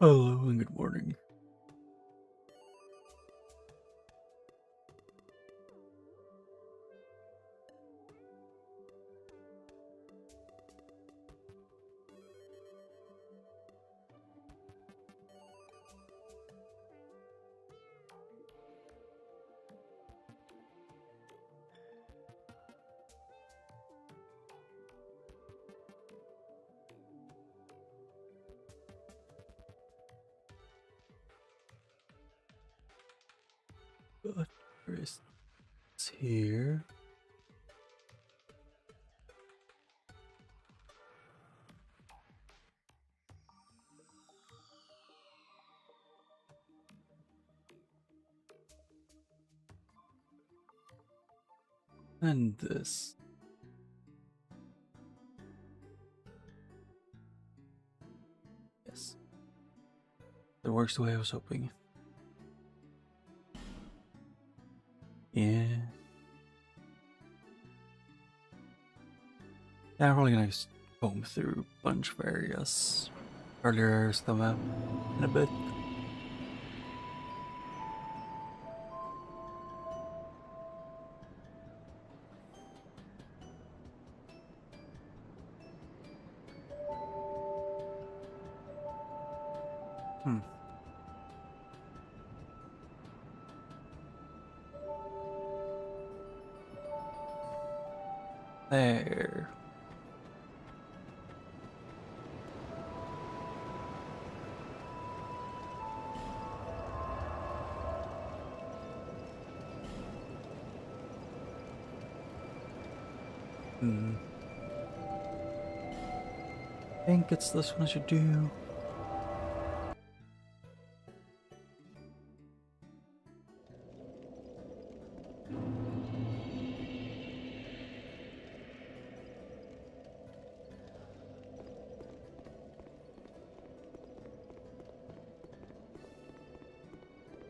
Hello and good morning. But where is this here? And this. Yes. It works the way I was hoping. Yeah. Yeah, I'm probably gonna comb through a bunch of areas. Earlier areas of the map in a bit. Hmm. There. Hmm. I think it's this one I should do.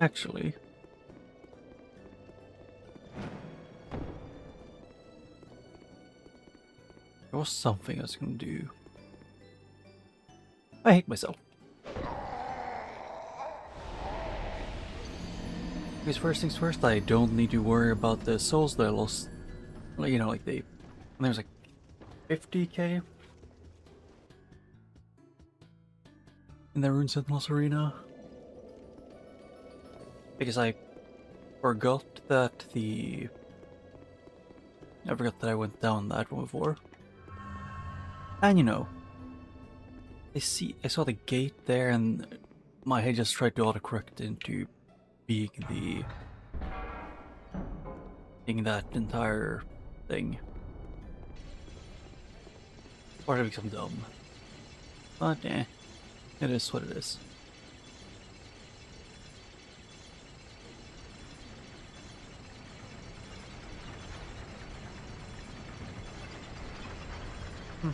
Actually. There was something I was gonna do. I hate myself. Because first things first, I don't need to worry about the souls that I lost. Like, you know, like there's like 50k in the Rune Sentinels arena. Because I forgot that I forgot that I went down that one before. And you know, I saw the gate there and my head just tried to autocorrect into being that entire thing. Or to become dumb. But eh, it is what it is. Hmm.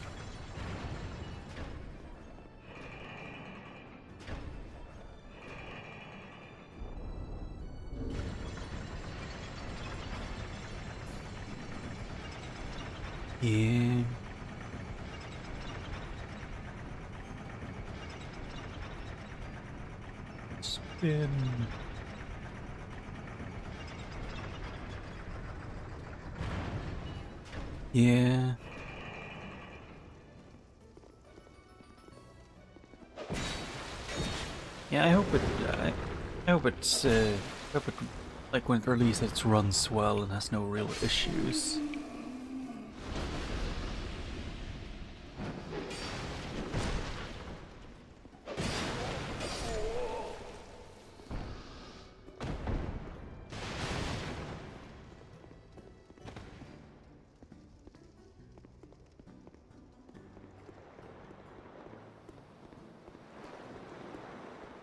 Yeah. Spin. Yeah. Yeah, I hope I hope it's, I hope it, like when it releases, it runs well and has no real issues.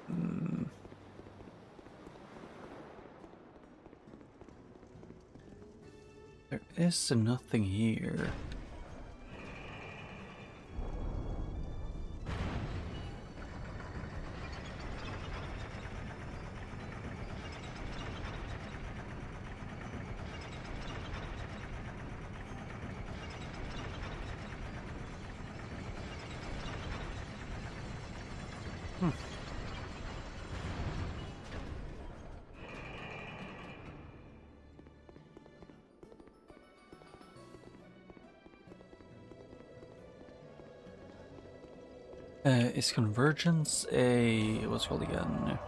Hmm. There is nothing here. Hmm. Is convergence a... what's it called again?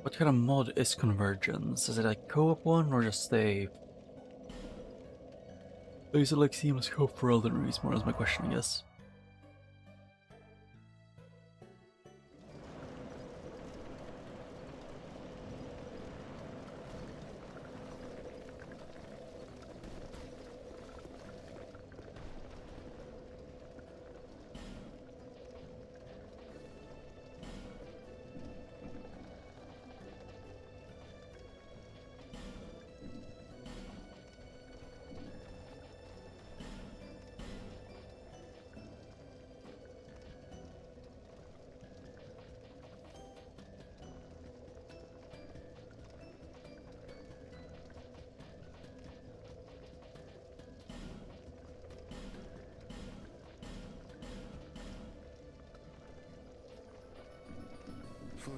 What kind of mod is convergence? Is it a co-op one or just a... is it like seamless co-op for Elden Ring? More is my question, I guess. Free.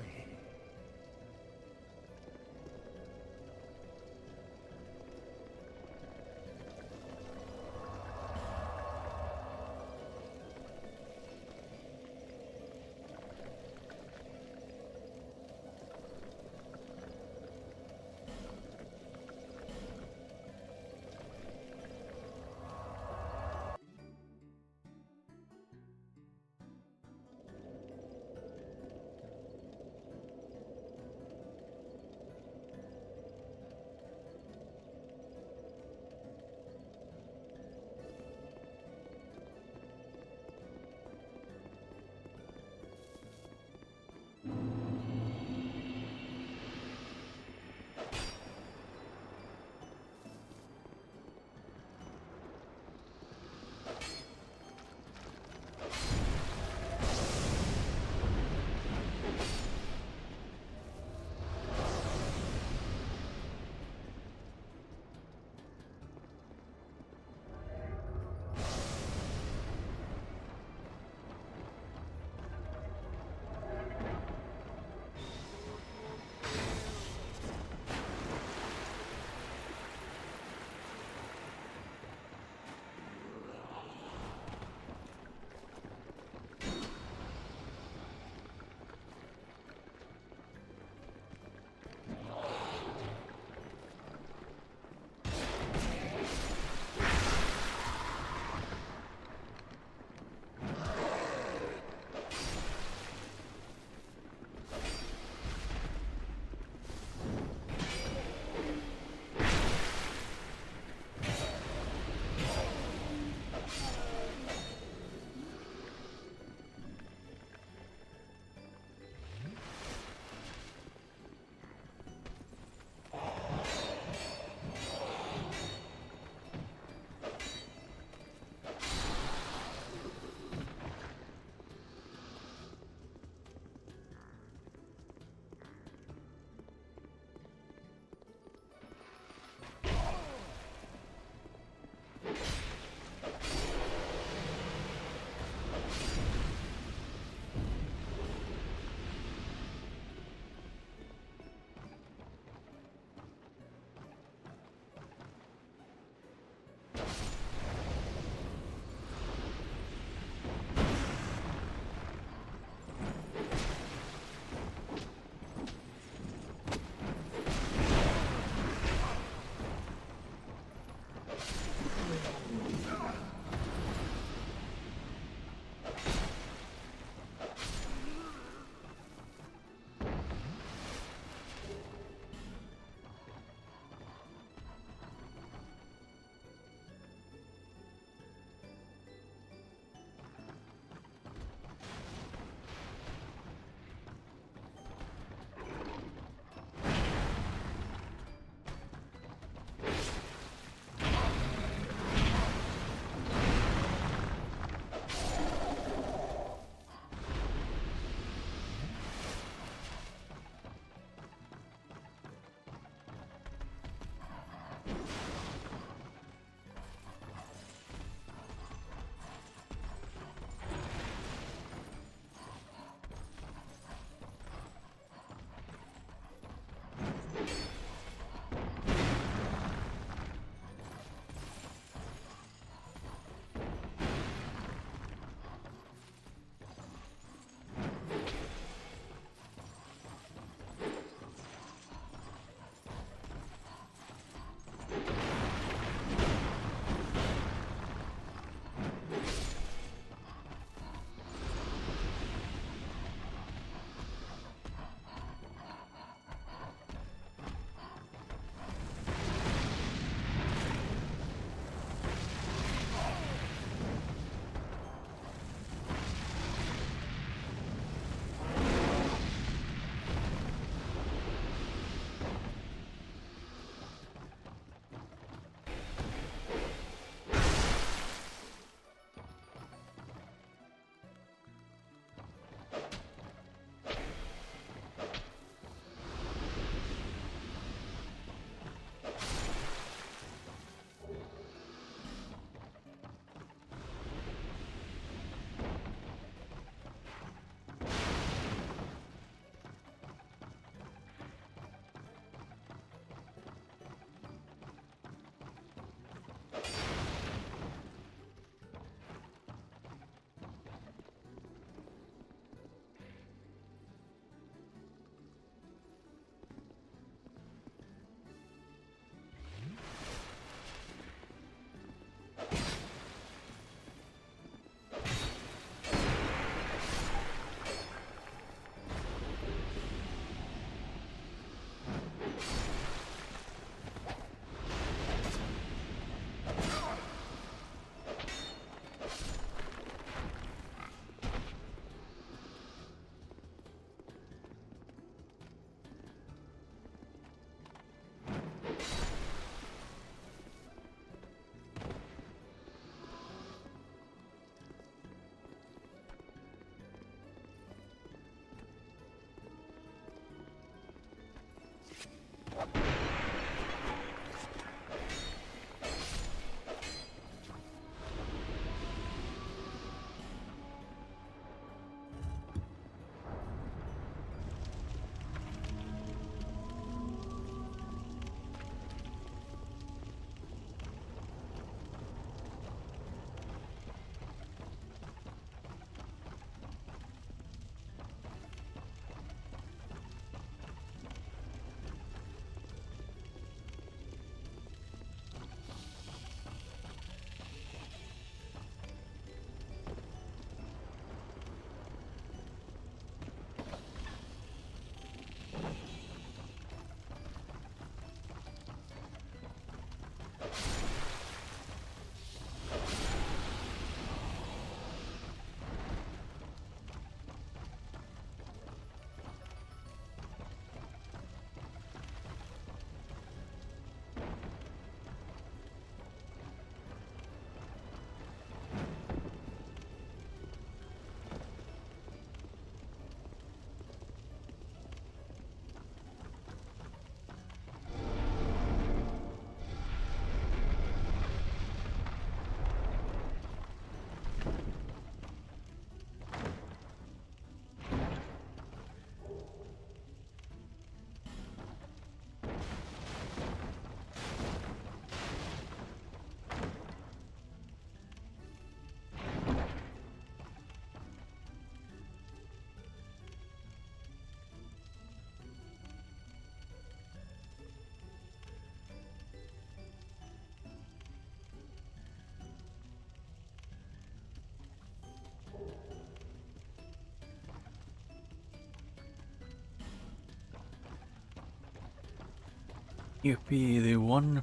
Yippee, the one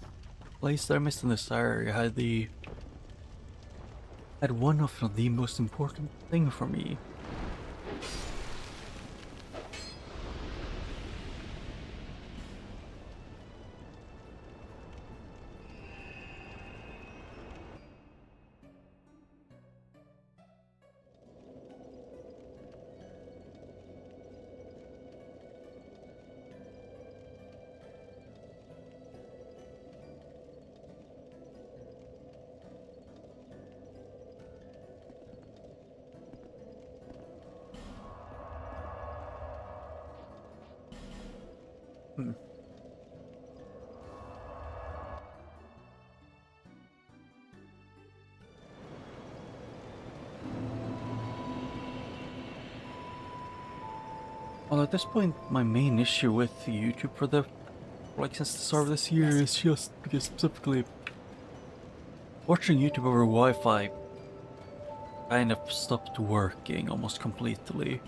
place that I missed in this area had one of the most important thing for me. Hmm. Well, at this point, my main issue with YouTube since the start of this year is just because specifically watching YouTube over Wi-Fi kind of stopped working almost completely.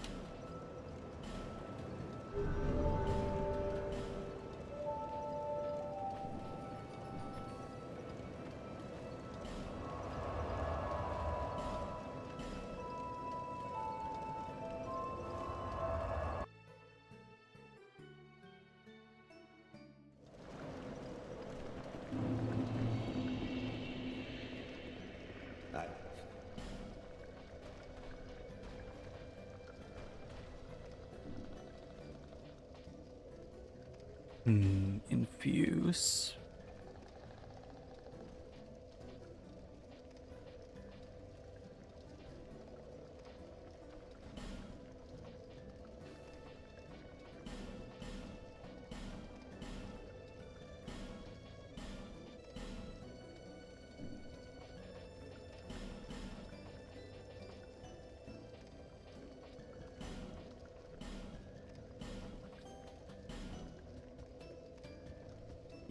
I... Infuse.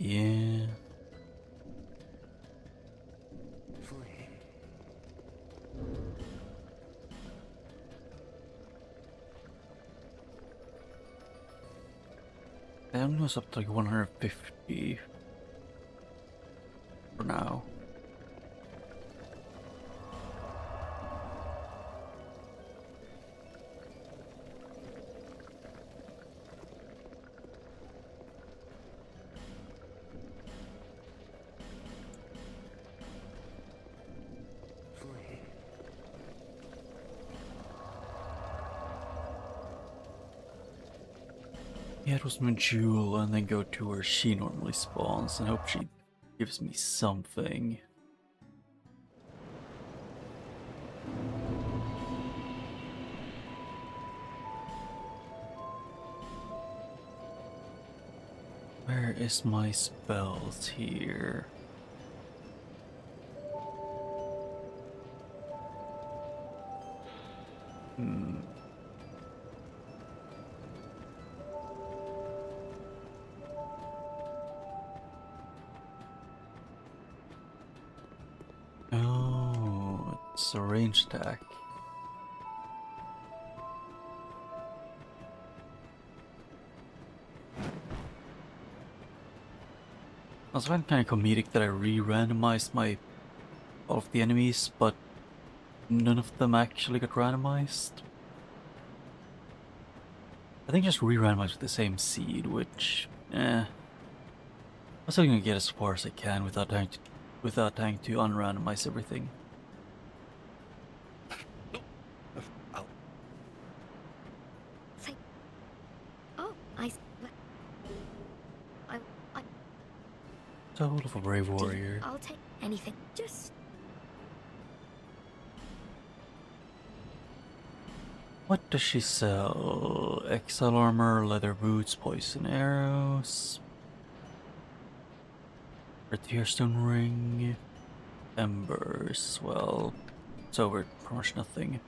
Yeah. For him. I only was up to like 150 for now. For him. Yeah, it was my jewel, and then go to where she normally spawns and hope she gives me something. Where is my spells here? Hmm. Oh, it's a range attack. I was finding kind of comedic that I re-randomized all of the enemies, but none of them actually got randomized. I think just re-randomized with the same seed, which, I'm still gonna get as far as I can without having to unrandomize everything. I'll... Say, oh, I Soul of a brave warrior. I'll take anything. Just What does she sell? Exile armor, leather boots, poison arrows, Tearstone ring, embers. Well, it's over pretty much nothing.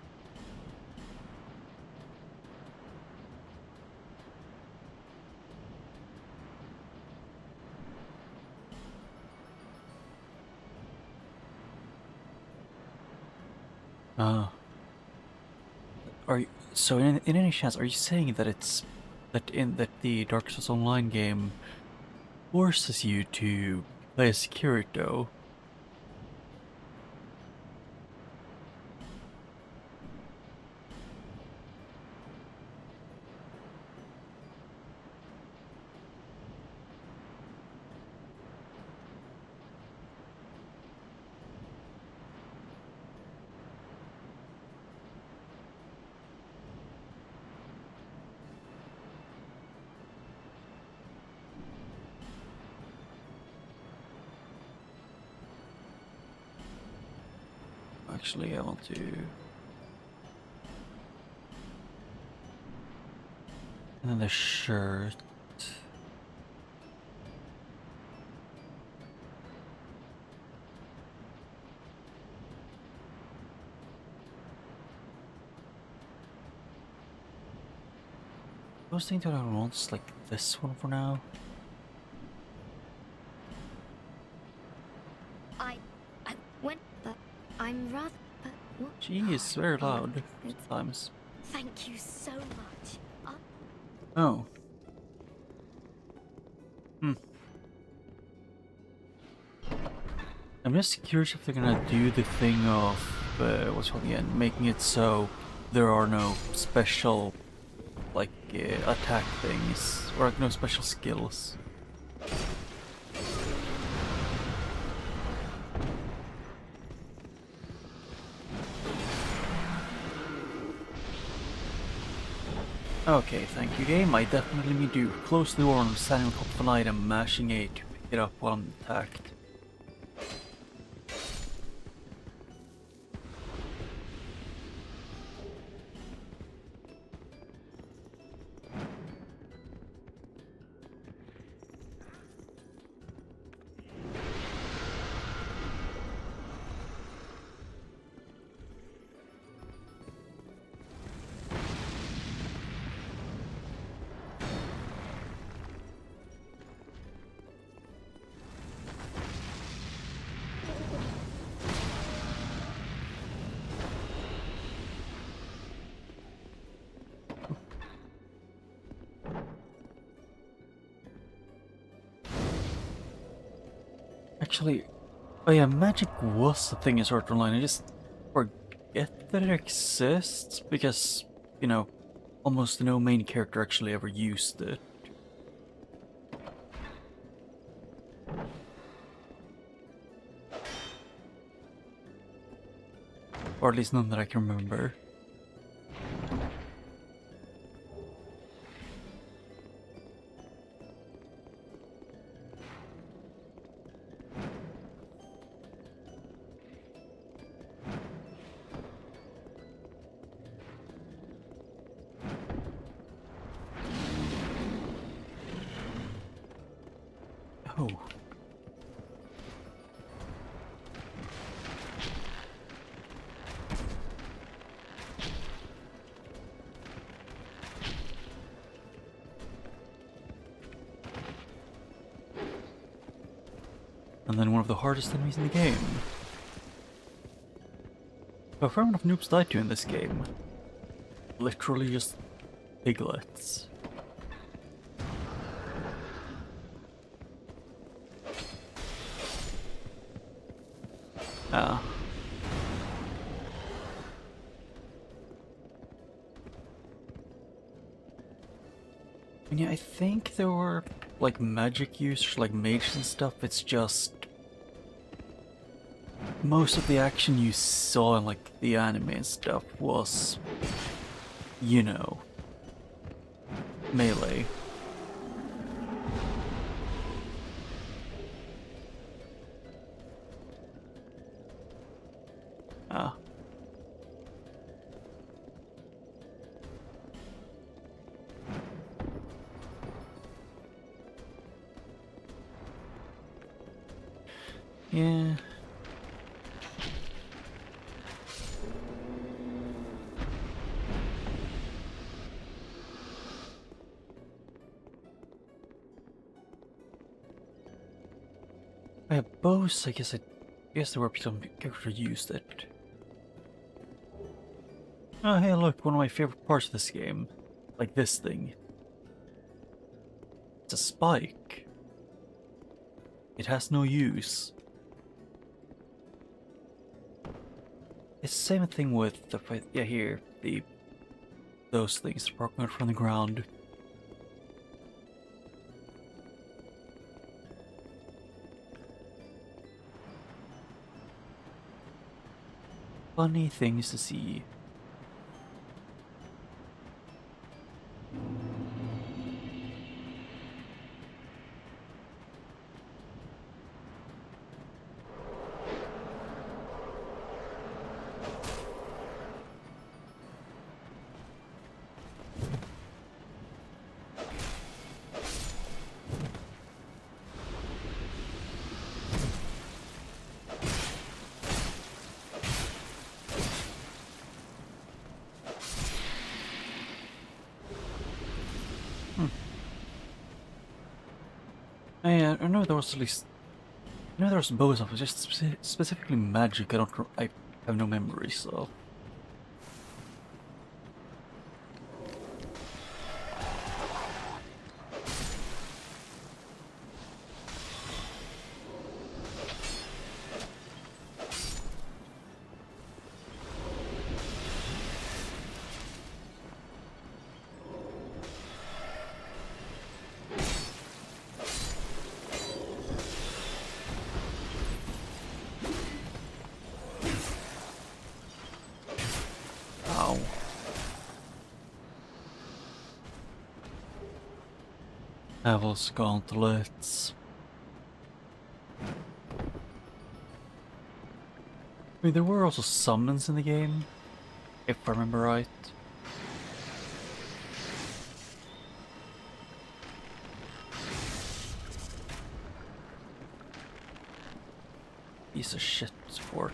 Are you, so in any chance, are you saying that that the Dark Souls Online game forces you to play as Kirito. Actually, I want to... And then the shirt. I was thinking that I want just like this one for now. I went, but I'm rather. What? Jeez, very Oh, loud it's- sometimes. Thank you so much. Oh. I'm just curious if they're gonna do the thing of, what's it called again, making it so there are no special, like, attack things, or like no special skills. Okay, thank you game, I definitely need to close the door when I'm standing on top of an item, mashing A to pick it up while I'm attacked. Actually, oh yeah, magic was the thing in Sword Art Online. I just forget that it exists because, you know, almost no main character actually ever used it. Or at least none that I can remember. Oh. And then one of the hardest enemies in the game. A fair enough noobs died to in this game. Literally just piglets. Ah. And yeah, I think there were like magic users, like mages and stuff. It's just most of the action you saw in like the anime and stuff was, you know, melee. Ah. Yeah. I have bows, I guess there were some characters who used it. Oh hey look, one of my favorite parts of this game. Like this thing. It's a spike. it has no use. It's the same thing with the yeah, here, those things sparking out from the ground. Funny things to see. I know there was at least. I know there was bows of just specifically magic. I have no memory, so. Ow. Devil's gauntlets. I mean, there were also summons in the game, if I remember right. Piece of shit support.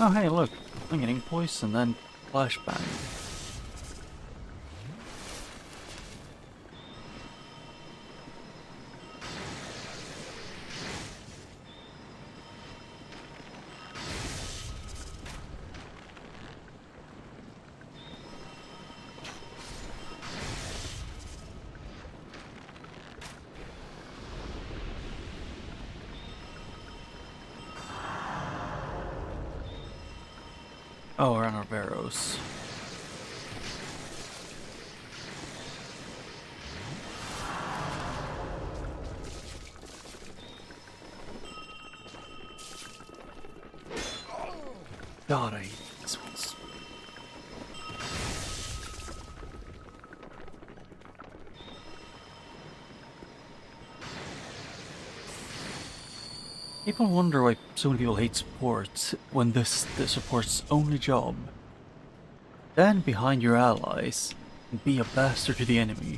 Oh hey, look, I'm getting poison and flashbang. Oh, we're on our barrows. God, I hate these ones. People wonder why so many people hate support when this is the support's only job. Stand behind your allies and be a bastard to the enemy.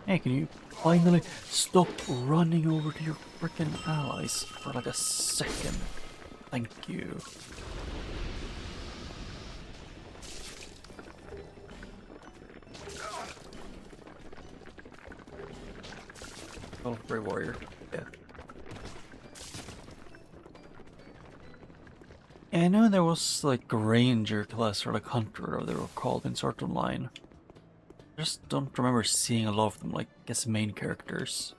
Hey, can you finally stop running over to your frickin' allies for like a second? Thank you. Oh, Grey Warrior. Yeah. I know there was like Ranger class or like Hunter, or they were called in Sword Online. I just don't remember seeing a lot of them like as main characters.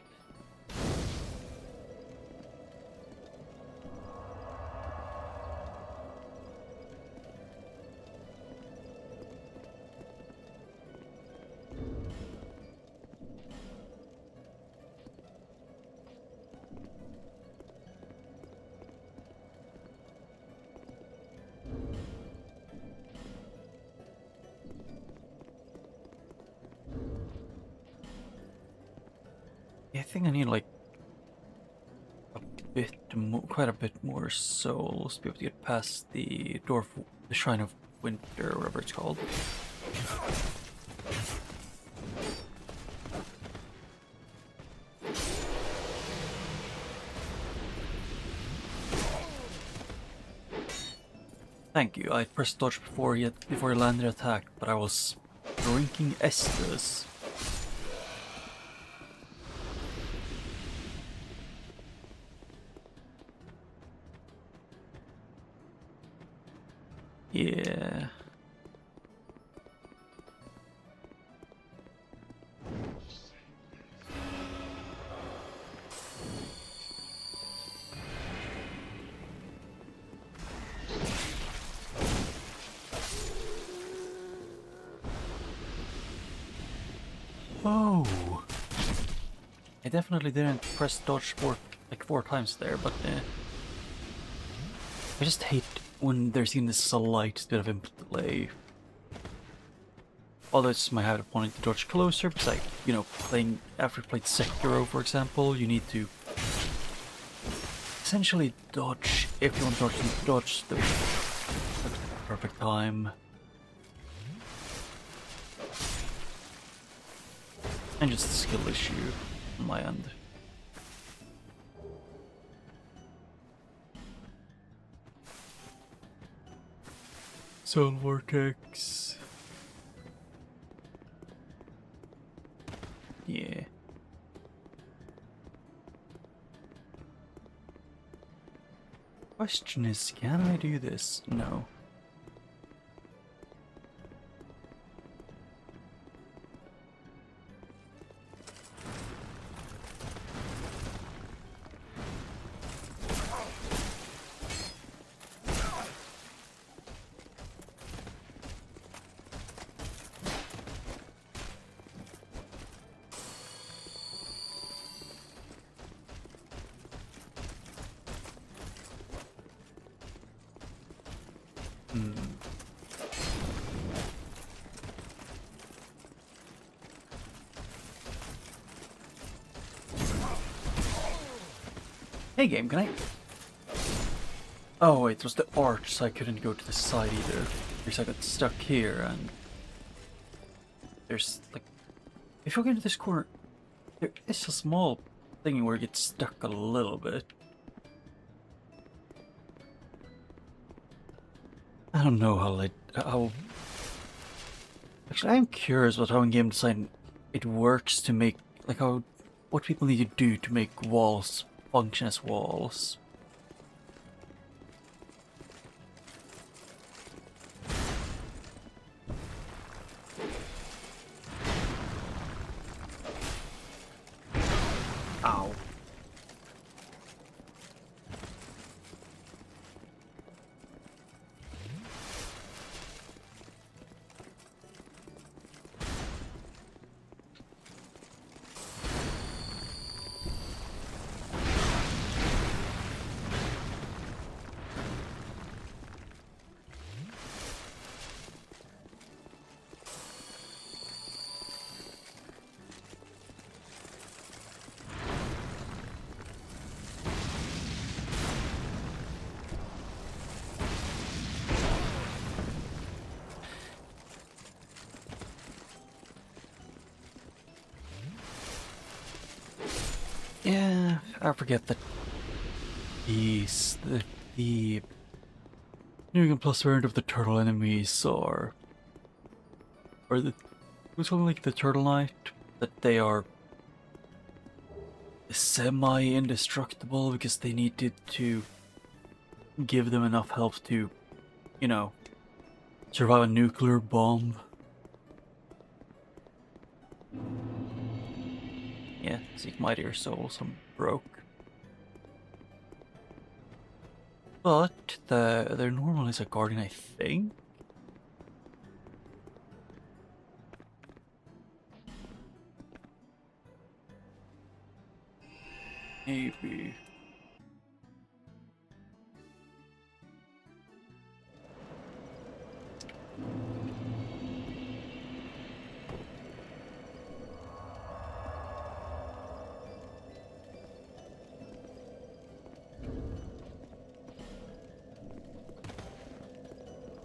I think I need like a bit more, quite a bit more souls to be able to get past the the Shrine of Winter, or whatever it's called. Thank you. I pressed dodge before he landed attack, but I was drinking Estus. Yeah. Oh. I definitely didn't press dodge like four times there, but I just hate when there's even this slight bit of input delay. Although it's my habit of wanting to dodge closer, because after I played Sekiro, for example, you need to essentially dodge, if you want to dodge the perfect time. And just a skill issue on my end. Soul Vortex. Yeah. Question is, can I do this? No. Hey game, can I... Oh wait, it was the arch, so I couldn't go to the side either. Because I got stuck here, and... There's, like... If you go into this corner, there is a small thing where you get stuck a little bit. I don't know how... Actually, I'm curious about how in game design it works to make... Like what people need to do to make walls function as walls. Ow. Yeah, I forget that the New England Plus variant of the turtle enemies or the it was something like the Turtle Knight, that they are semi-indestructible because they needed to give them enough health to, you know, survive a nuclear bomb. Yeah, seek mightier souls, I'm broke. But their normal is a guardian, I think. Maybe.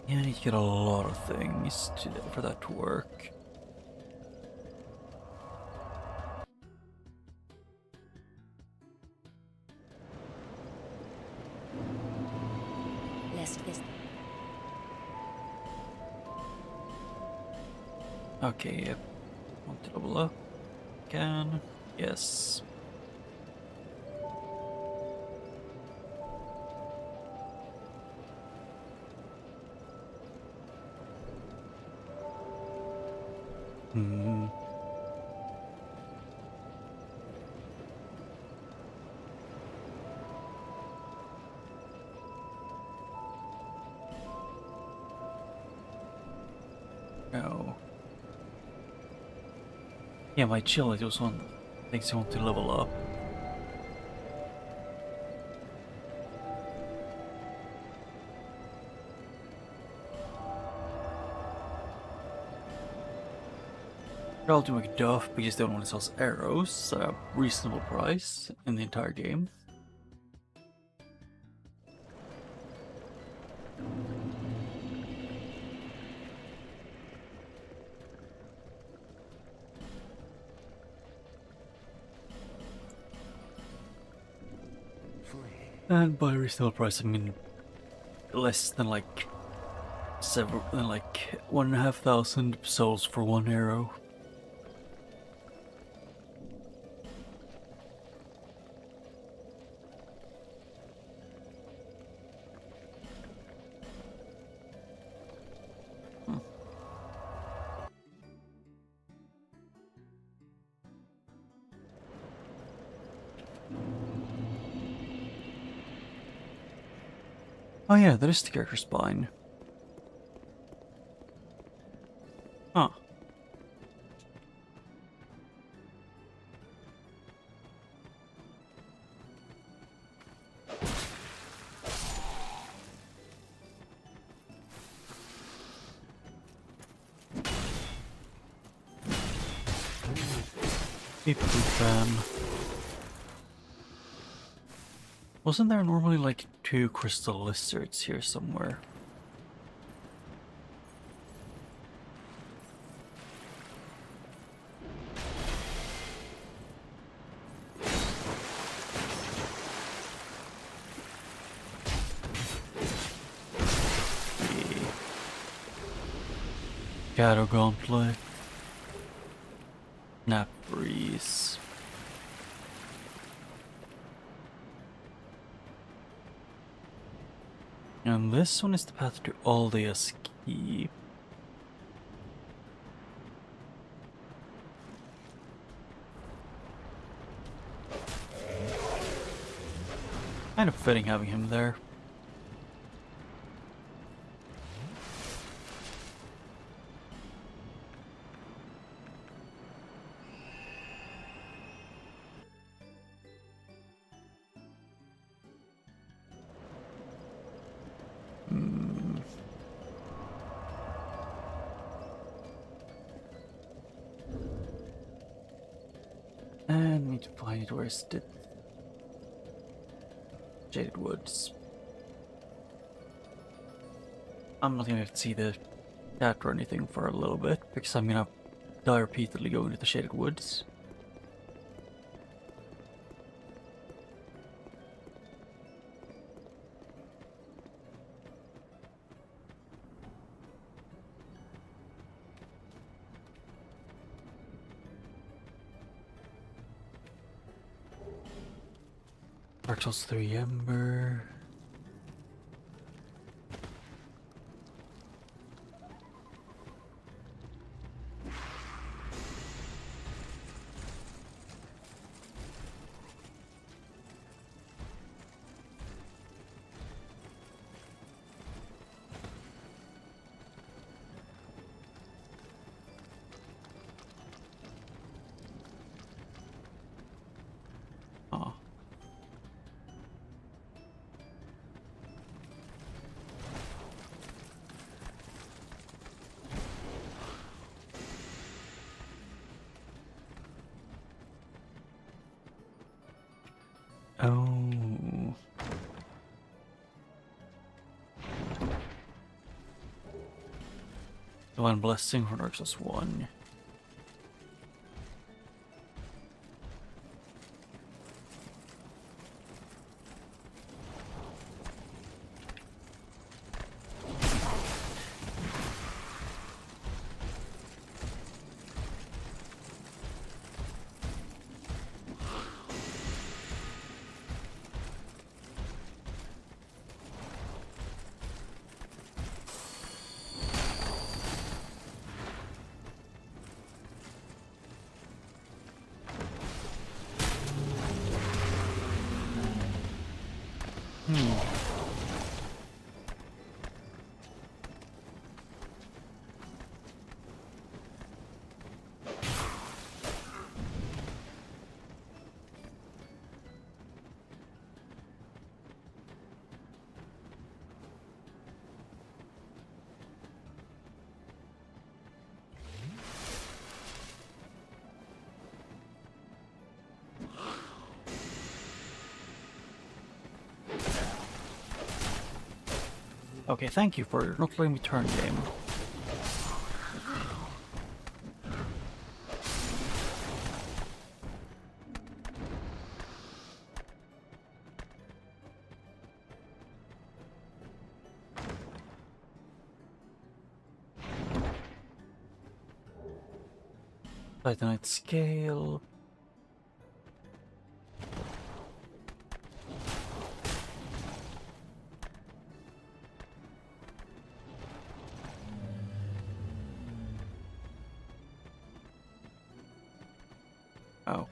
Yeah, I need to get a lot of things for that to work. Okay, yep. Want to level up? Can. Yes. Hmm. No. Yeah, my chill is also one things I want to level up. I'll do McDuff because they only sells arrows at a reasonable price in the entire game. And by reasonable price, I mean less than like 1,500 souls for one arrow. Oh yeah, that is the character spine. Huh. Beep boop bam. Wasn't there normally like 2 crystal lizards here somewhere? Shadow Gauntlet. Nap Breeze. And this one is the path to Aldea's Keep. Kind of fitting having him there. And we need to find it. Where's the Shaded Woods? I'm not gonna see the chat or anything for a little bit because I'm gonna die repeatedly going to the Shaded Woods. Dark Souls 3 Ember. Oh. Oh. Divine Blessing for Dark Souls 1. Okay, thank you for not letting me turn, game. Titanite scale. Oh.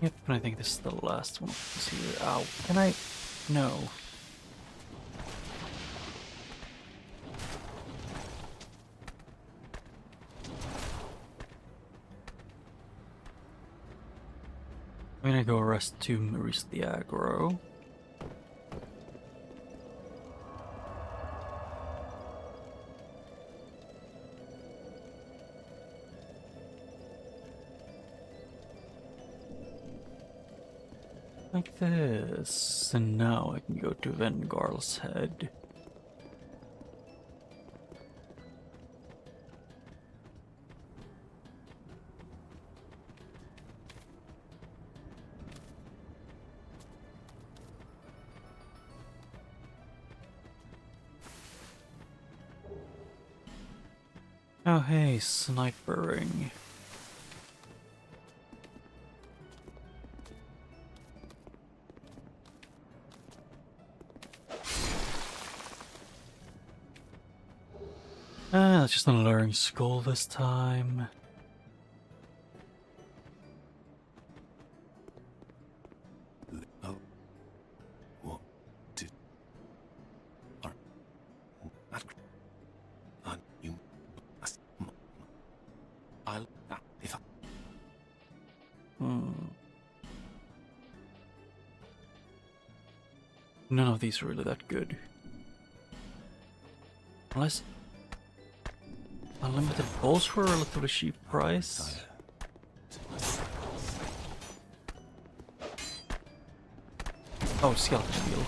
Yep, and I think this is the last one. Let's see. Ow. Can I? No. I'm gonna go rest to reach the aggro. Like this. And now I can go to Vengarl's head. Oh hey, snipering. Ah, it's just an alluring skull this time. Oh. What did... Are... Not... You... I'll... If I... None of these are really that good. Unless unlimited balls for a relatively cheap price. Oh, skeleton wheel.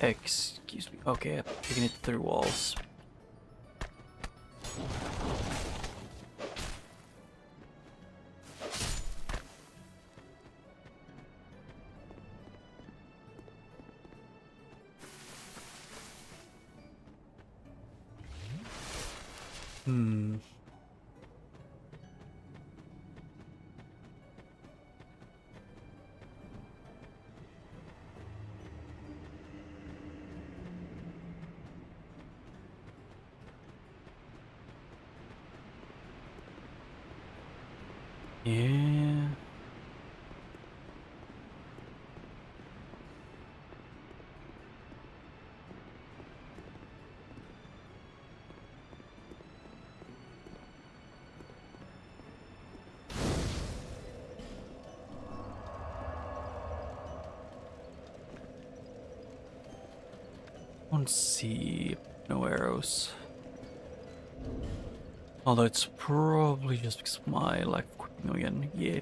Excuse me. Okay, I'm taking it through walls. Hmm. Yeah. Don't see no arrows. Although it's probably just because of my lack of equipping again. Yeah.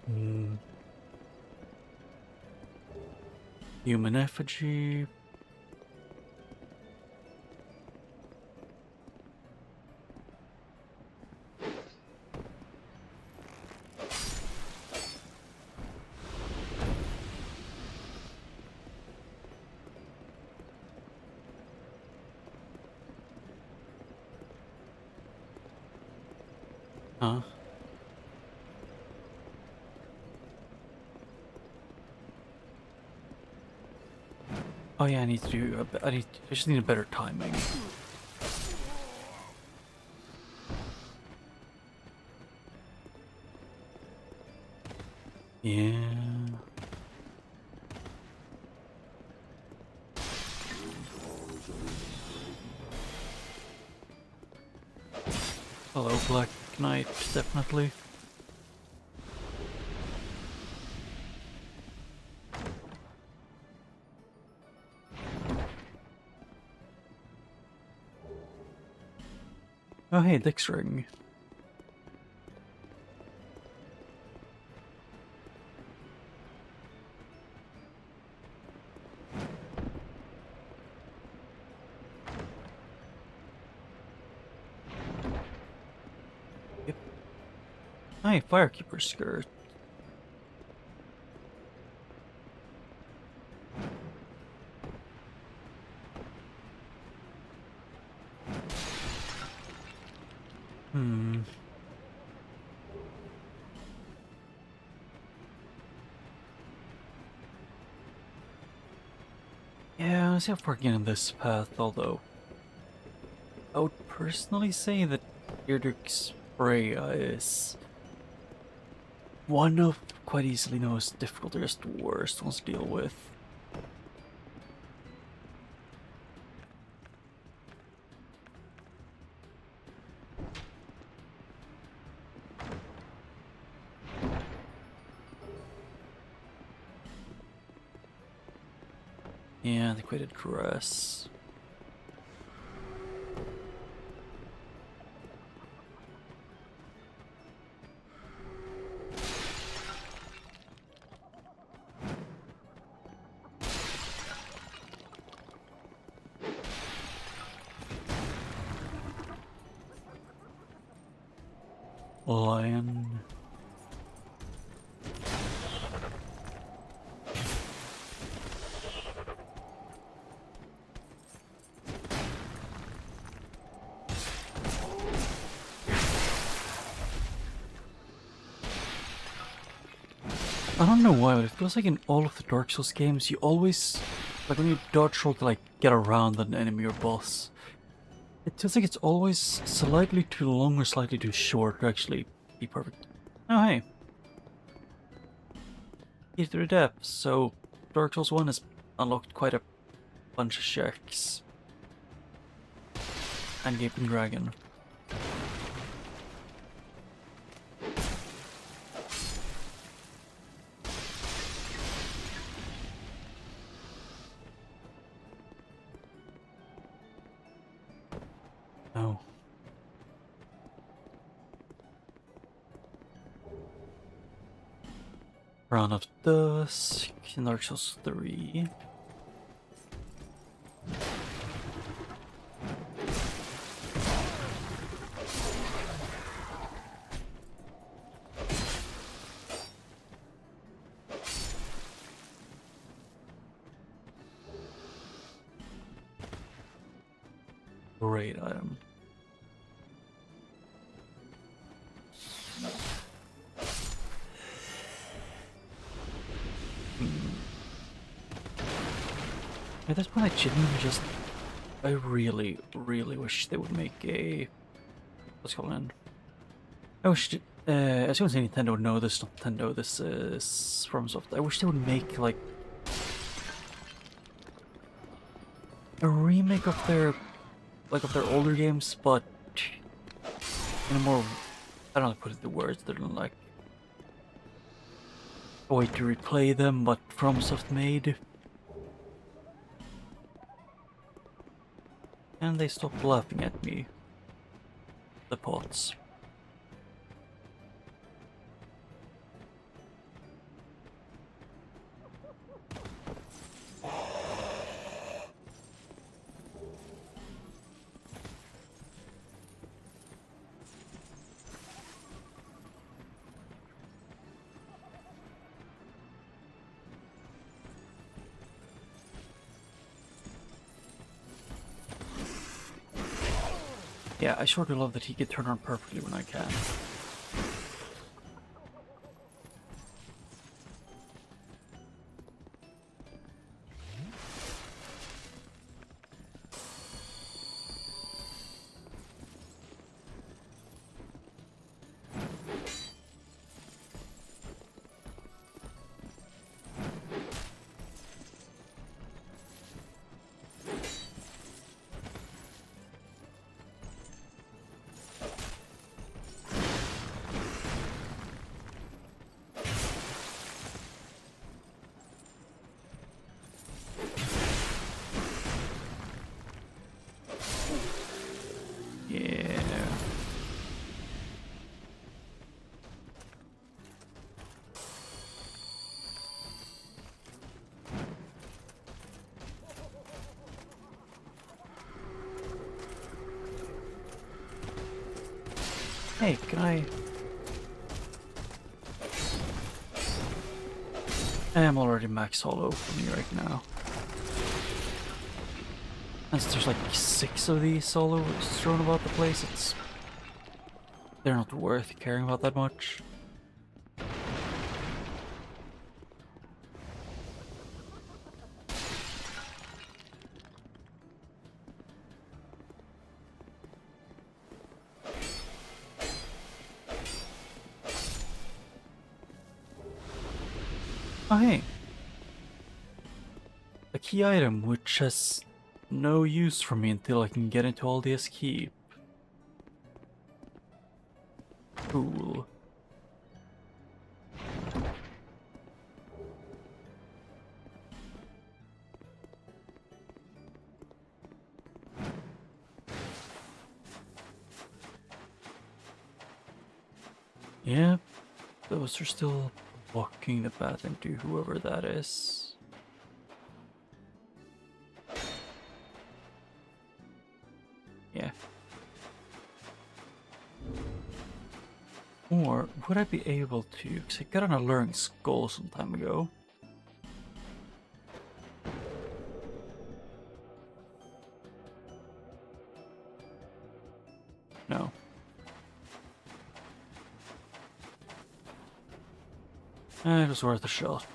Hmm. Human effigy. Huh? Oh yeah, I need to do. I just need a better timing. Yeah. Hello, Black Knight, definitely. Oh hey, Dick's ring. Yep. Hey, Firekeeper skirt. Hmm. Yeah, I see how far in this path, although I would personally say that Eardruk's Freya is one of quite easily the most difficult or just worst ones to deal with. Yeah, antiquated dress. Lion. I don't know why, but it feels like in all of the Dark Souls games, you always, like when you dodge roll to like get around an enemy or boss, it feels like it's always slightly too long or slightly too short to actually be perfect. Oh hey, key to the depths. So Dark Souls 1 has unlocked quite a bunch of sharks. And Gaping Dragon. No. Round of Dusk, Dark Souls 3. Great item. At this point, I genuinely just... I really, really wish they would make a... What's it called? I wish... as soon as Nintendo would know this, Nintendo, this is FromSoft. I wish they would make, like... a remake of their... like, of their older games, but... in a more... I don't know how to put it into words, they're like... a way to replay them, but FromSoft made. And they stopped laughing at me. The pots. Yeah, I sort of love that he can turn on perfectly when I can. Hey, can I am already max hollow for me right now. And there's like 6 of these hollows thrown about the place, they're not worth caring about that much. Oh hey, a key item which has no use for me until I can get into Aldia's Keep. Cool. Yeah, those are still blocking the path into whoever that is. Yeah. Or would I be able to? Because I got an alluring skull some time ago. No. It was worth a shot.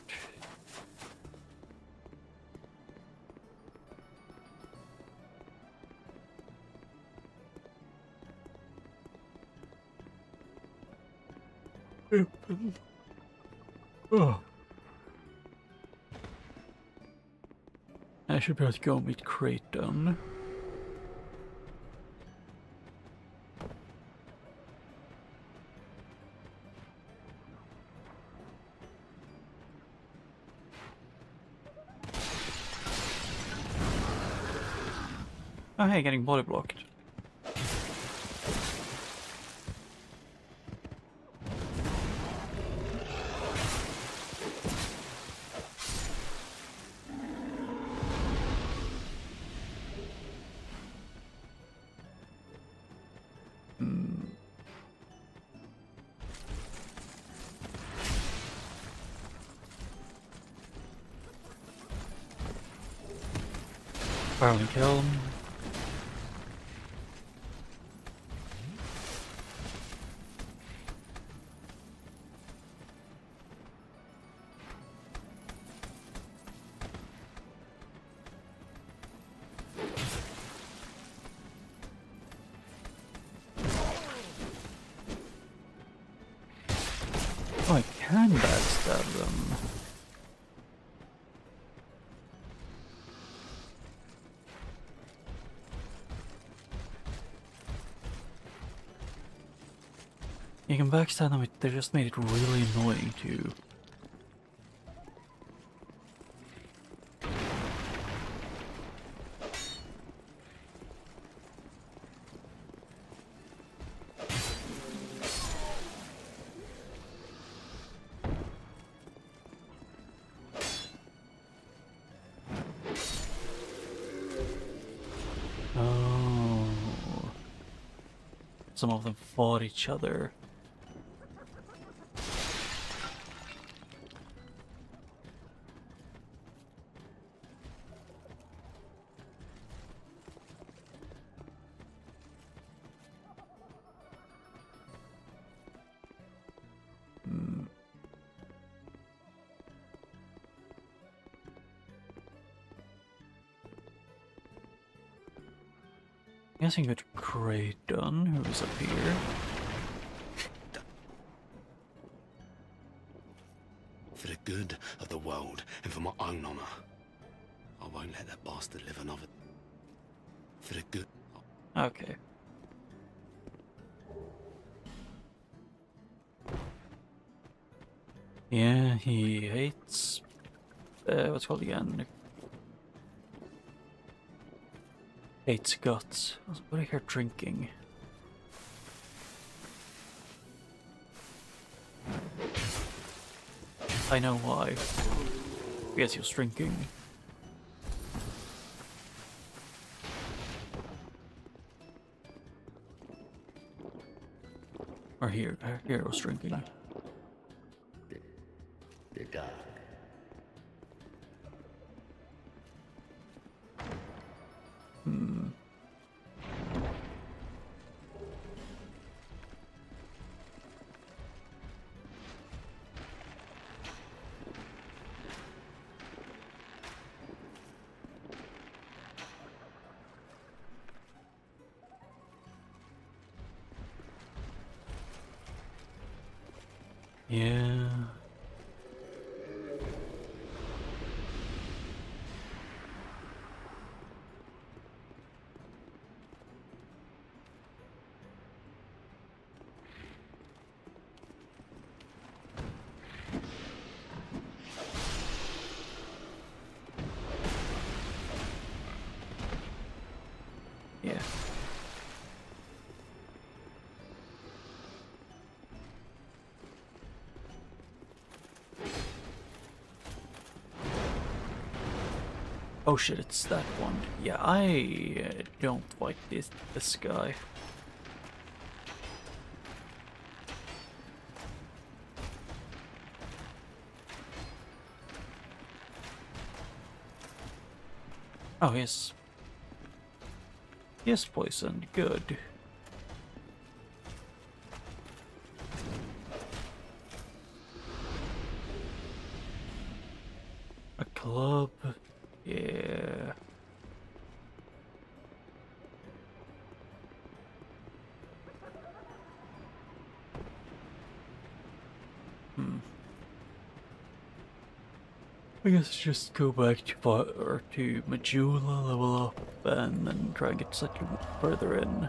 should be able to go meet Creighton. Oh hey, getting body blocked. Finally kill him. Oh, I can backstab them. You can backstab them, they just made it really annoying too. Oh. Some of them fought each other. Guessing it's Creighton, who's up here. For the good of the world and for my own honor, I won't let that bastard live another. For the good. Okay. Yeah, he hates... what's it called again? Hates guts. What do I hear drinking? I know why. I guess he was drinking. Or here it was drinking. The dark. Yeah. Yeah. Oh shit, it's that one. Yeah, I don't like this guy. Oh, yes. Yes, poisoned. Good. A club. Yeah. I guess just go back to or to Majula, level up, and then try and get slightly further in.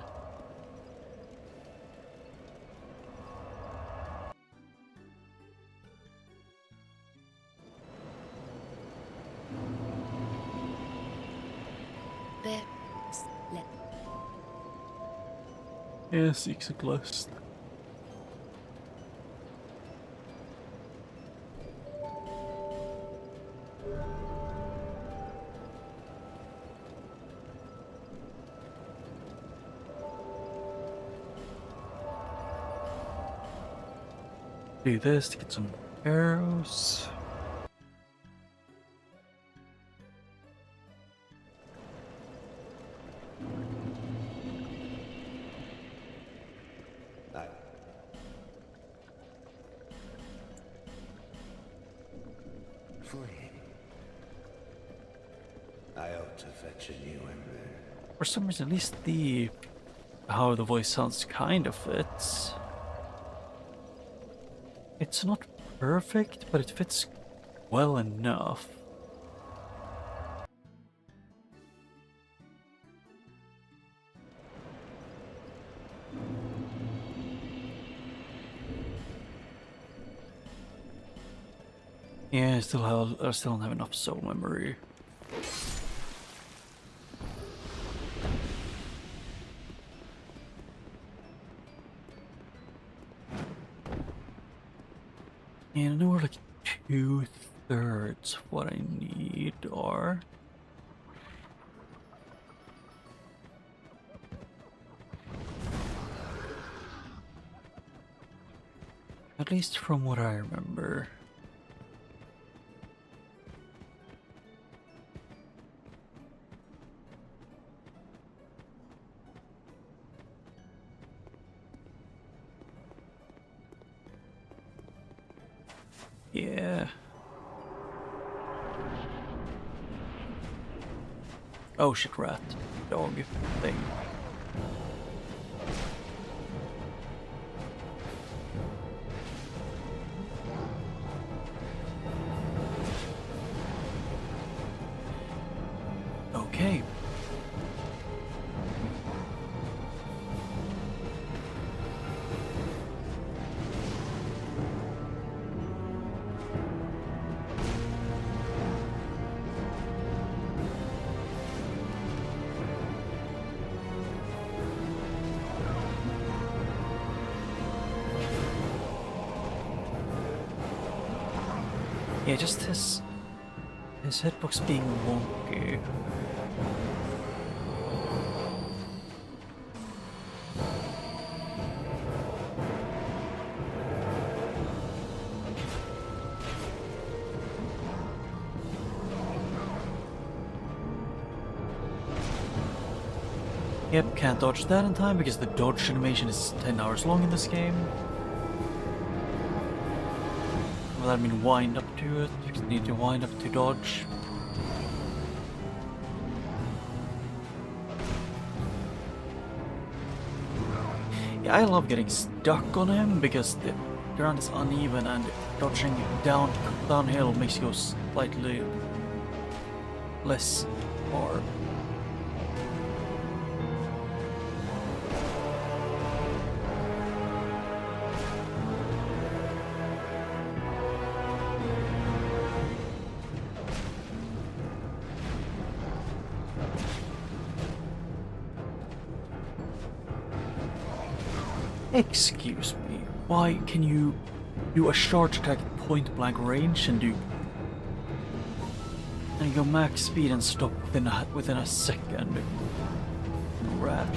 Yeah, secret list. Do this to get some arrows. I ought to fetch a new ember. For some reason, at least how the voice sounds kind of fits. It's not perfect, but it fits well enough. Yeah, I still don't have enough soul memory. And I know where like 2/3 of what I need are. At least from what I remember. Yeah. Oh shit, rat. Dog thing. Okay. Yeah, just his hitbox being wonky. Yep, can't dodge that in time because the dodge animation is 10 hours long in this game. Well, I mean wind up to it, because you need to wind up to dodge. Yeah, I love getting stuck on him because the ground is uneven and dodging downhill makes you go slightly less far. Excuse me, why can you do a charge attack at point blank range and go max speed and stop within a second? Rat.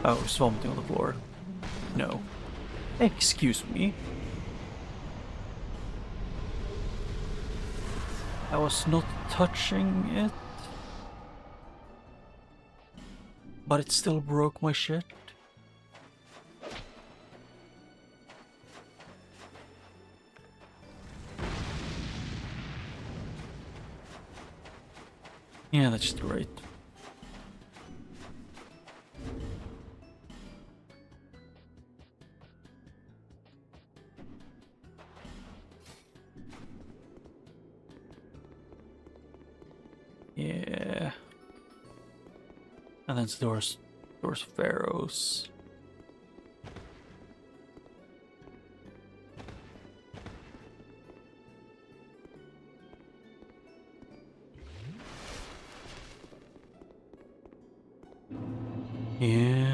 Oh, vomiting on the floor. No. Excuse me. I was not touching it. But it still broke my shit. Yeah, that's just great. Yeah. And then doors pharaohs. Yeah.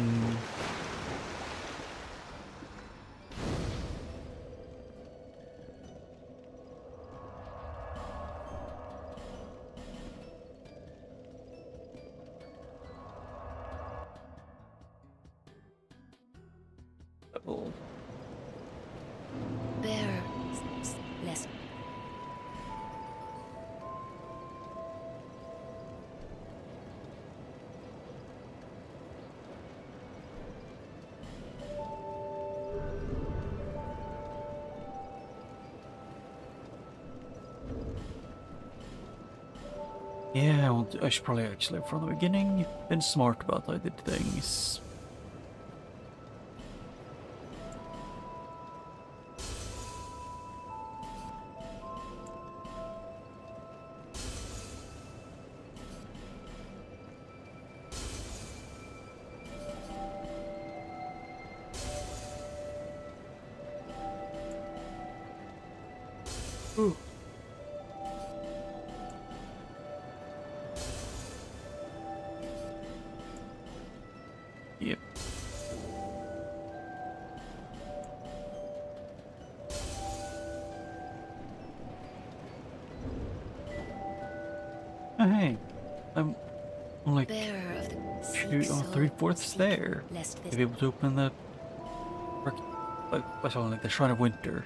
Mm. Level. Bear less. Yeah, I should probably actually from the beginning been smart about how I did things. Ooh. Yep. Oh, hey, I'm like Bearer of the two seek or soul, 3/4 seek there lest to this be able to open the what's on like the Shrine of Winter.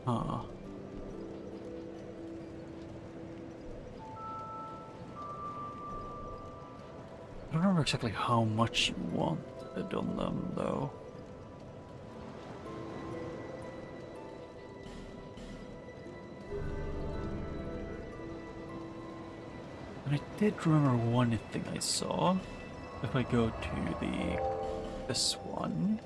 Huh. I don't remember exactly how much you wanted on them though. And I did remember one thing I saw. If I go to this one.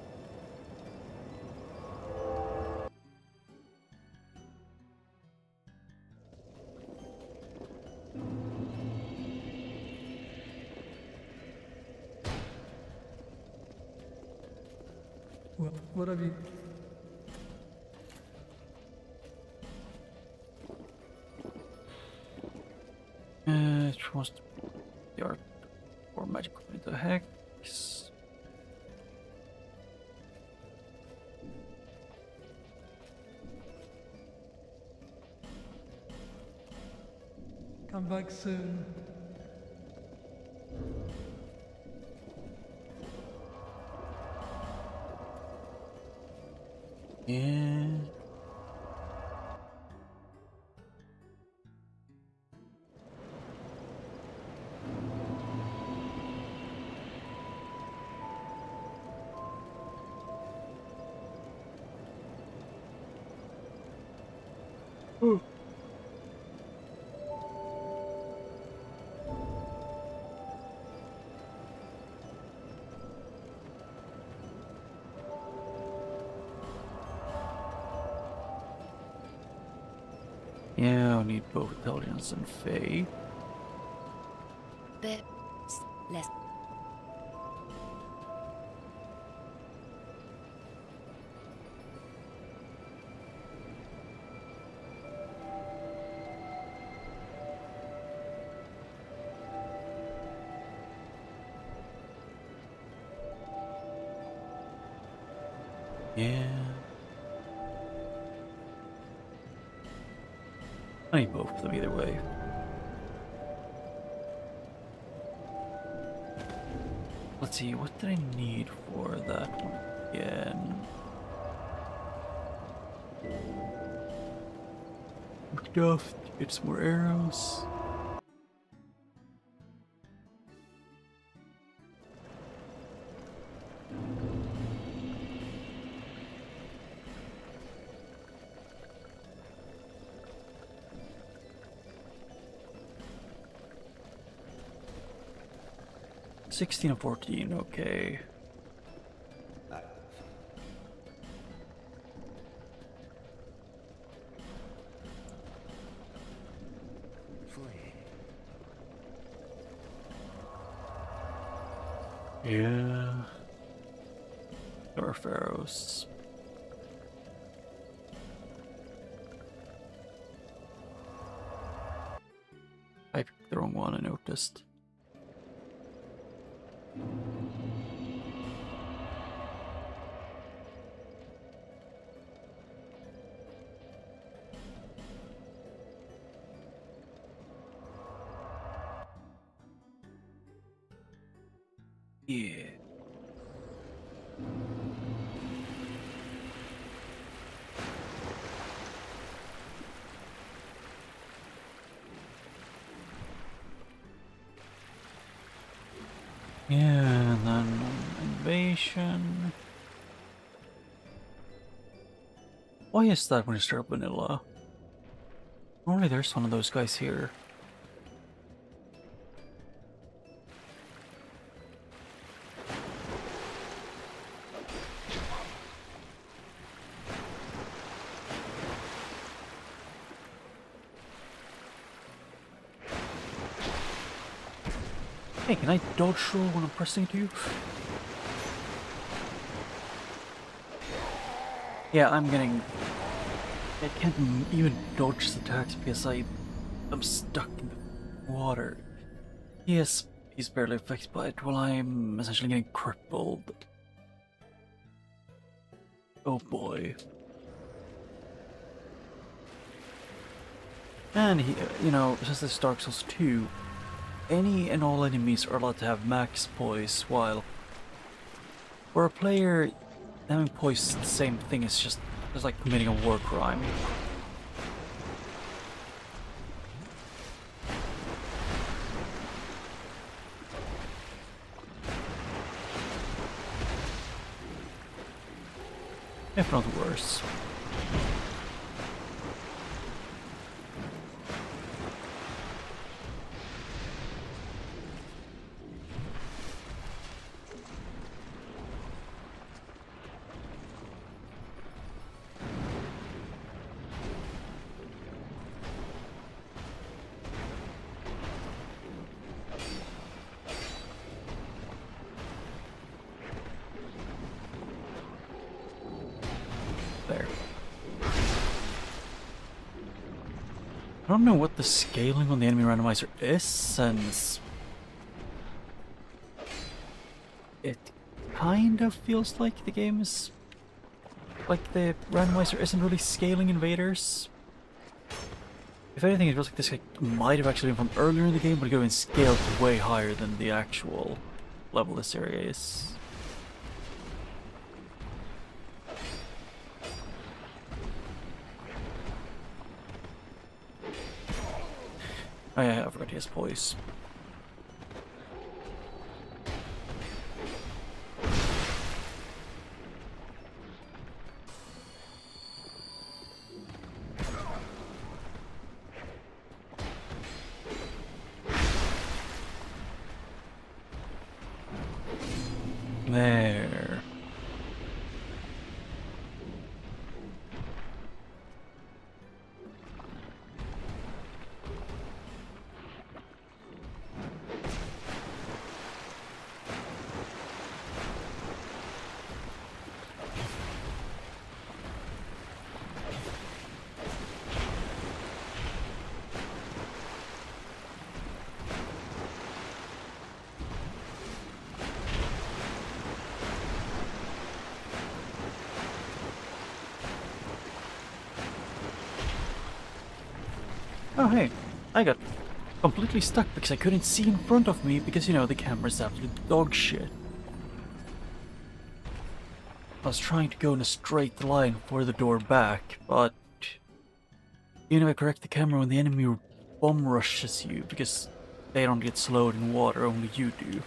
What have you? Trust the art or magic into hex. Come back soon. Yeah. Ooh. Yeah, I need both intelligence and faith. bear less. Yeah. I need both of them either way. Let's see, what did I need for that one again? Enough to get some more arrows. $16 and $14, okay. Yeah. Or pharaohs. I picked the wrong one, I noticed. Yeah. Yeah, and then invasion. Why is that when you start vanilla? Normally there's one of those guys here. Hey, can I dodge roll when I'm pressing to you? Yeah, I'm getting... I can't even dodge his attacks because I'm stuck in the water. Yes, he's barely affected by it while I'm essentially getting crippled. Oh boy. And he, you know, since this is Dark Souls 2, any and all enemies are allowed to have max poise, while for a player, having poise is the same thing, it's just like committing a war crime. If not worse. There. I don't know what the scaling on the enemy randomizer is, since it kind of feels like the game is... like the randomizer isn't really scaling invaders. If anything, it feels like this might have actually been from earlier in the game, but it could have been scaled way higher than the actual level this area is. Oh yeah, I forgot he has poise. There. Oh hey, I got completely stuck because I couldn't see in front of me because, you know, the camera's absolute dog shit. I was trying to go in a straight line for the door back, but you never correct the camera when the enemy bomb rushes you because they don't get slowed in water, only you do. You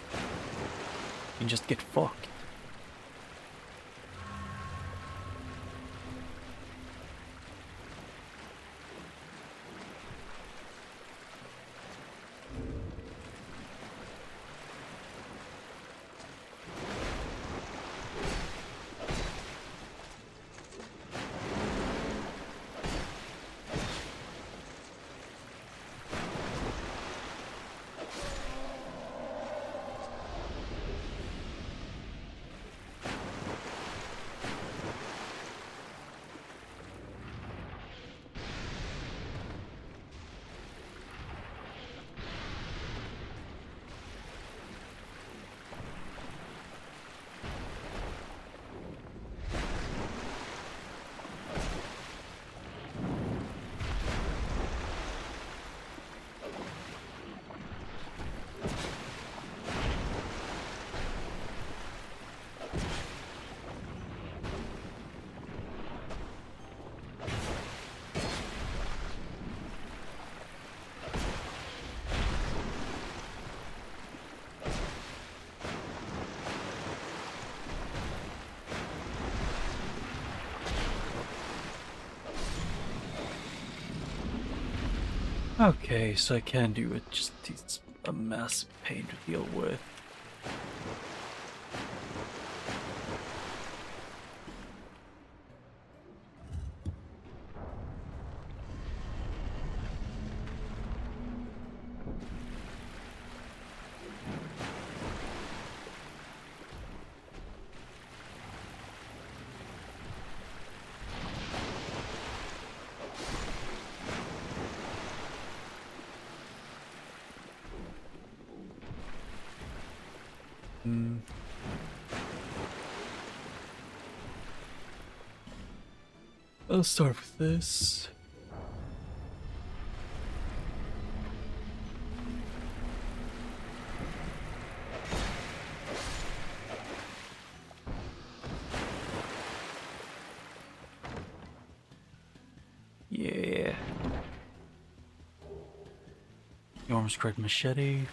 can just get fucked. Okay, so I can do it, just it's a massive pain to deal with. I'll start with this. Yeah. The arms correct machete.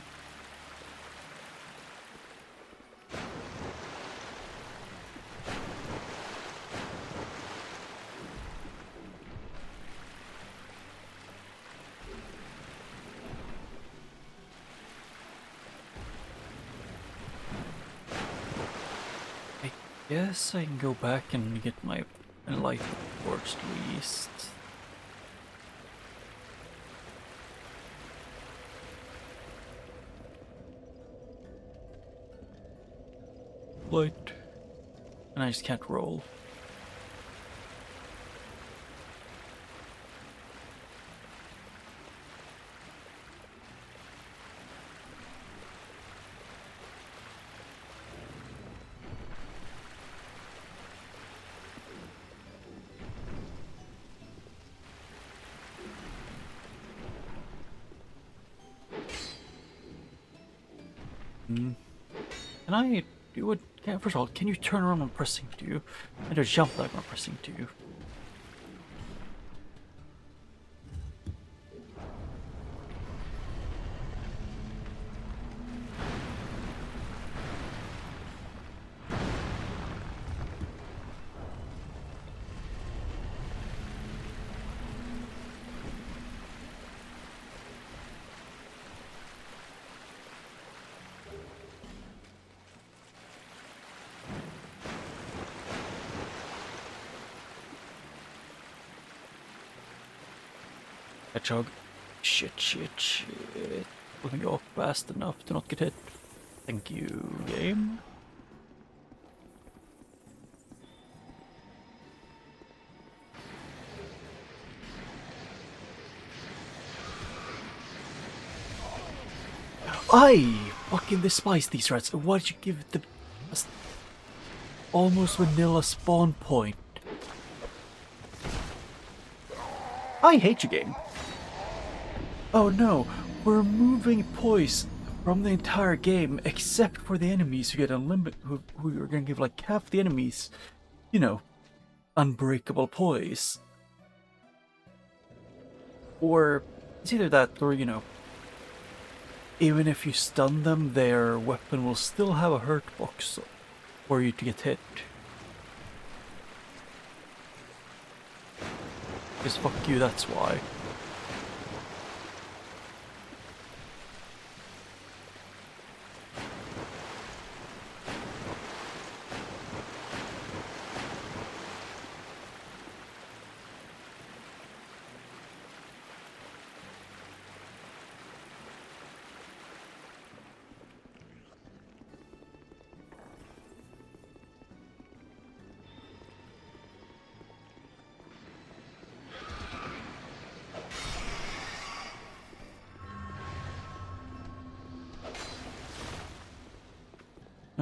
Yes, I can go back and get my light torch at least. Light. And I just can't roll. Can I do it? First of all, can you turn around when pressing 2? And just jump like when pressing 2? Hedgehog. Shit. Let me go up fast enough to not get hit. Thank you, game. I fucking despise these rats. Why did you give it the almost vanilla spawn point? I hate you, game. Oh no, we're removing poise from the entire game except for the enemies who get unlimited, who are gonna give like half the enemies, you know, unbreakable poise. Or it's either that or, you know, even if you stun them, their weapon will still have a hurt box for you to get hit. Because fuck you, that's why.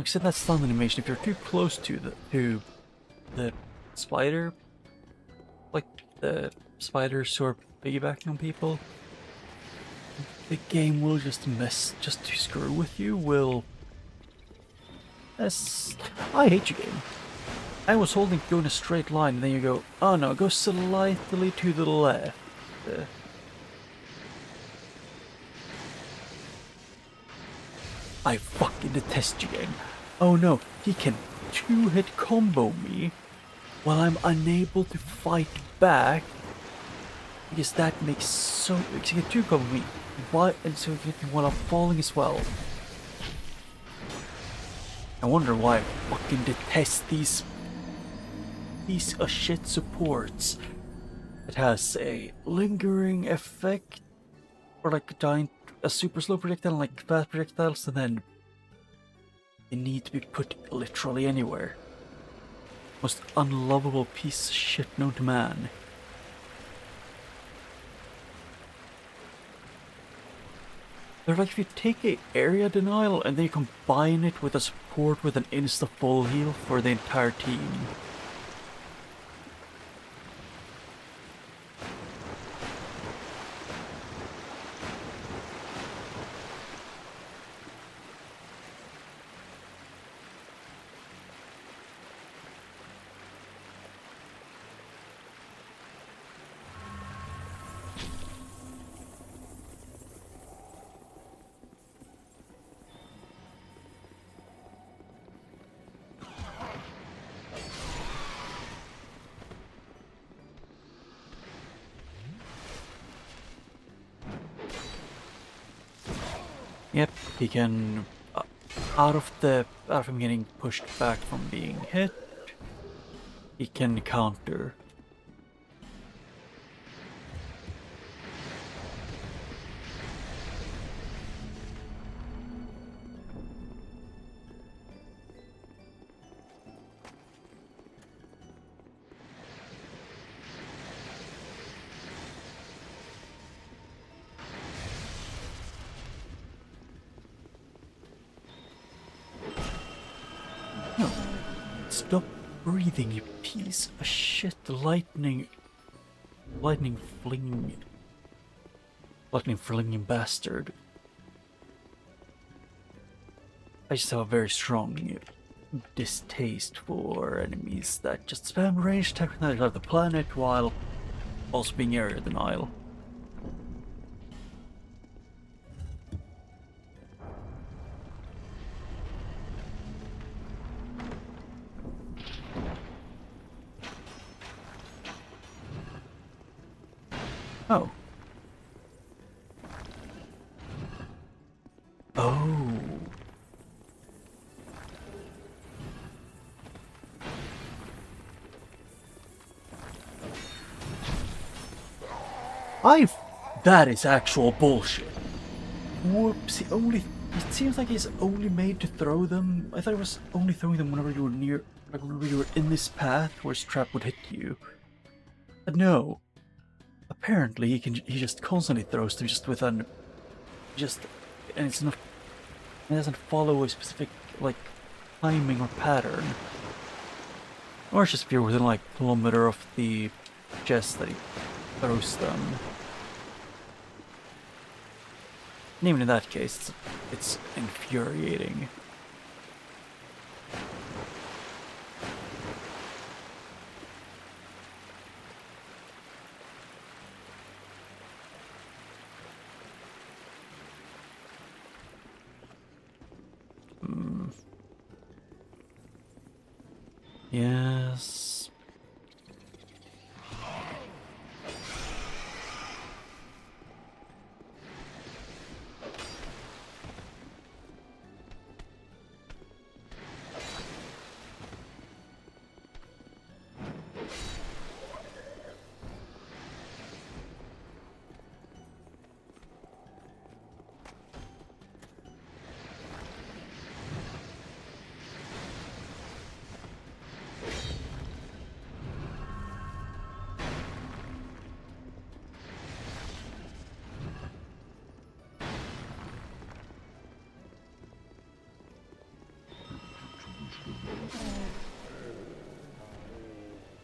Except that stun animation, if you're too close to the spider, like the spiders who are piggybacking on people, the game will just to screw with you. I hate you, game. I was holding to go in a straight line, and then you go, oh no, go slightly to the left. I fucking detest you, game. Oh no, he can two-hit combo me while I'm unable to fight back, because that makes because he can two combo me. Why? And so he hit me while I'm falling as well. I wonder why I fucking detest these piece of shit supports. It has a lingering effect, or like a super slow projectile, like fast projectiles, and then they need to be put literally anywhere. Most unlovable piece of shit known to man. They're like if you take a area denial and then you combine it with a support with an insta full heal for the entire team. Yep, he can, out of him getting pushed back from being hit, he can counter. No. Stop breathing, you piece of shit. Lightning flinging bastard. I just have a very strong distaste for enemies that just spam range attack on the other side of the planet while also being area denial. Oh. Oh. That is actual bullshit. Whoops, it seems like he's only made to throw them. I thought it was only throwing them whenever you were near, like whenever you were in this path where his trap would hit you. But no. Apparently he just constantly throws them and it's not, it doesn't follow a specific, like, timing or pattern. Or it's just if you're within like a kilometer of the chest that he throws them. And even in that case, it's infuriating. Yes.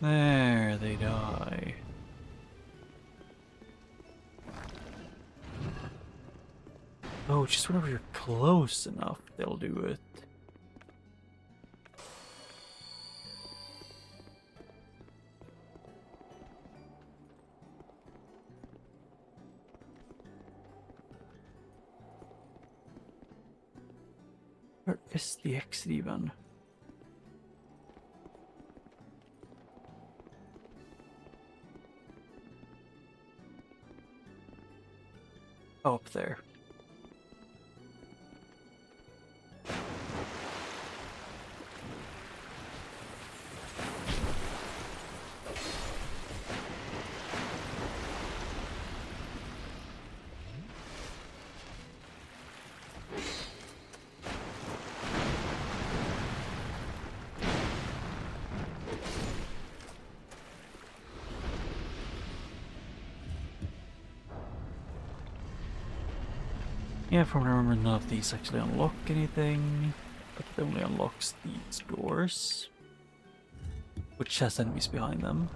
There they die. Oh, just whenever you're close enough, they'll do it. Where is the exit even? Oh, up there. Yeah, from what I remember, none of these actually unlock anything, but it only unlocks these doors, which has enemies behind them.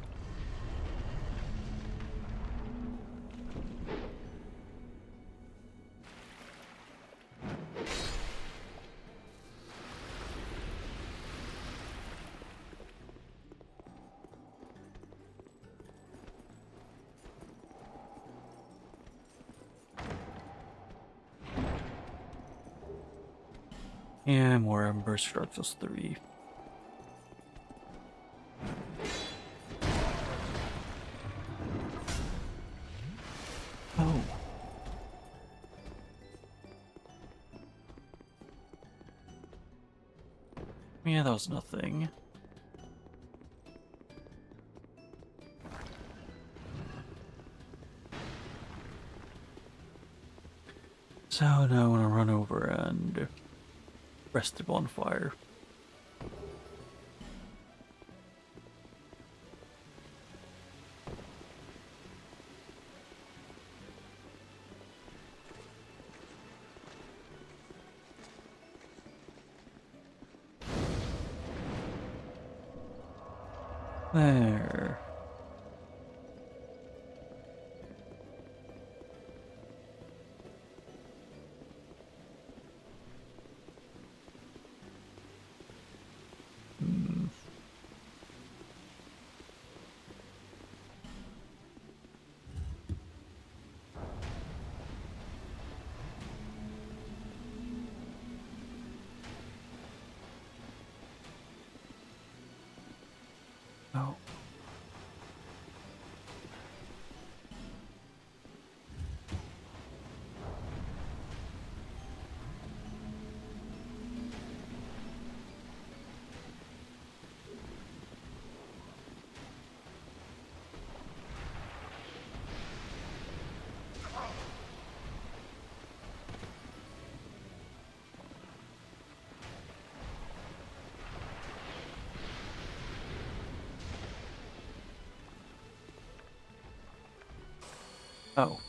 Yeah, more embers for Dark Souls 3. Oh. Yeah, that was nothing. So now I want to run over and rest the bonfire. There. Oh. Oh.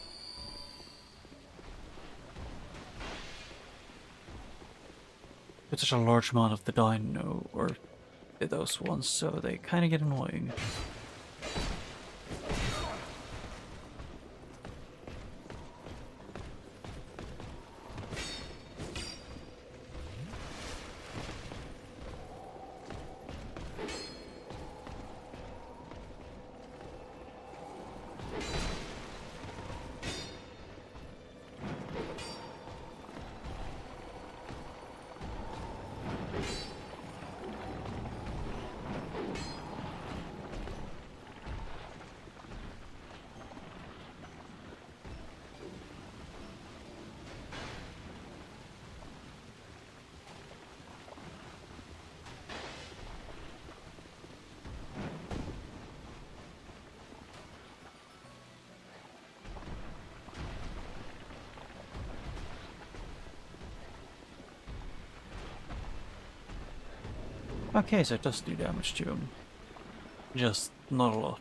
It's such a large amount of the dino, or those ones, so they kind of get annoying. Okay, so it does do damage to him. Just not a lot.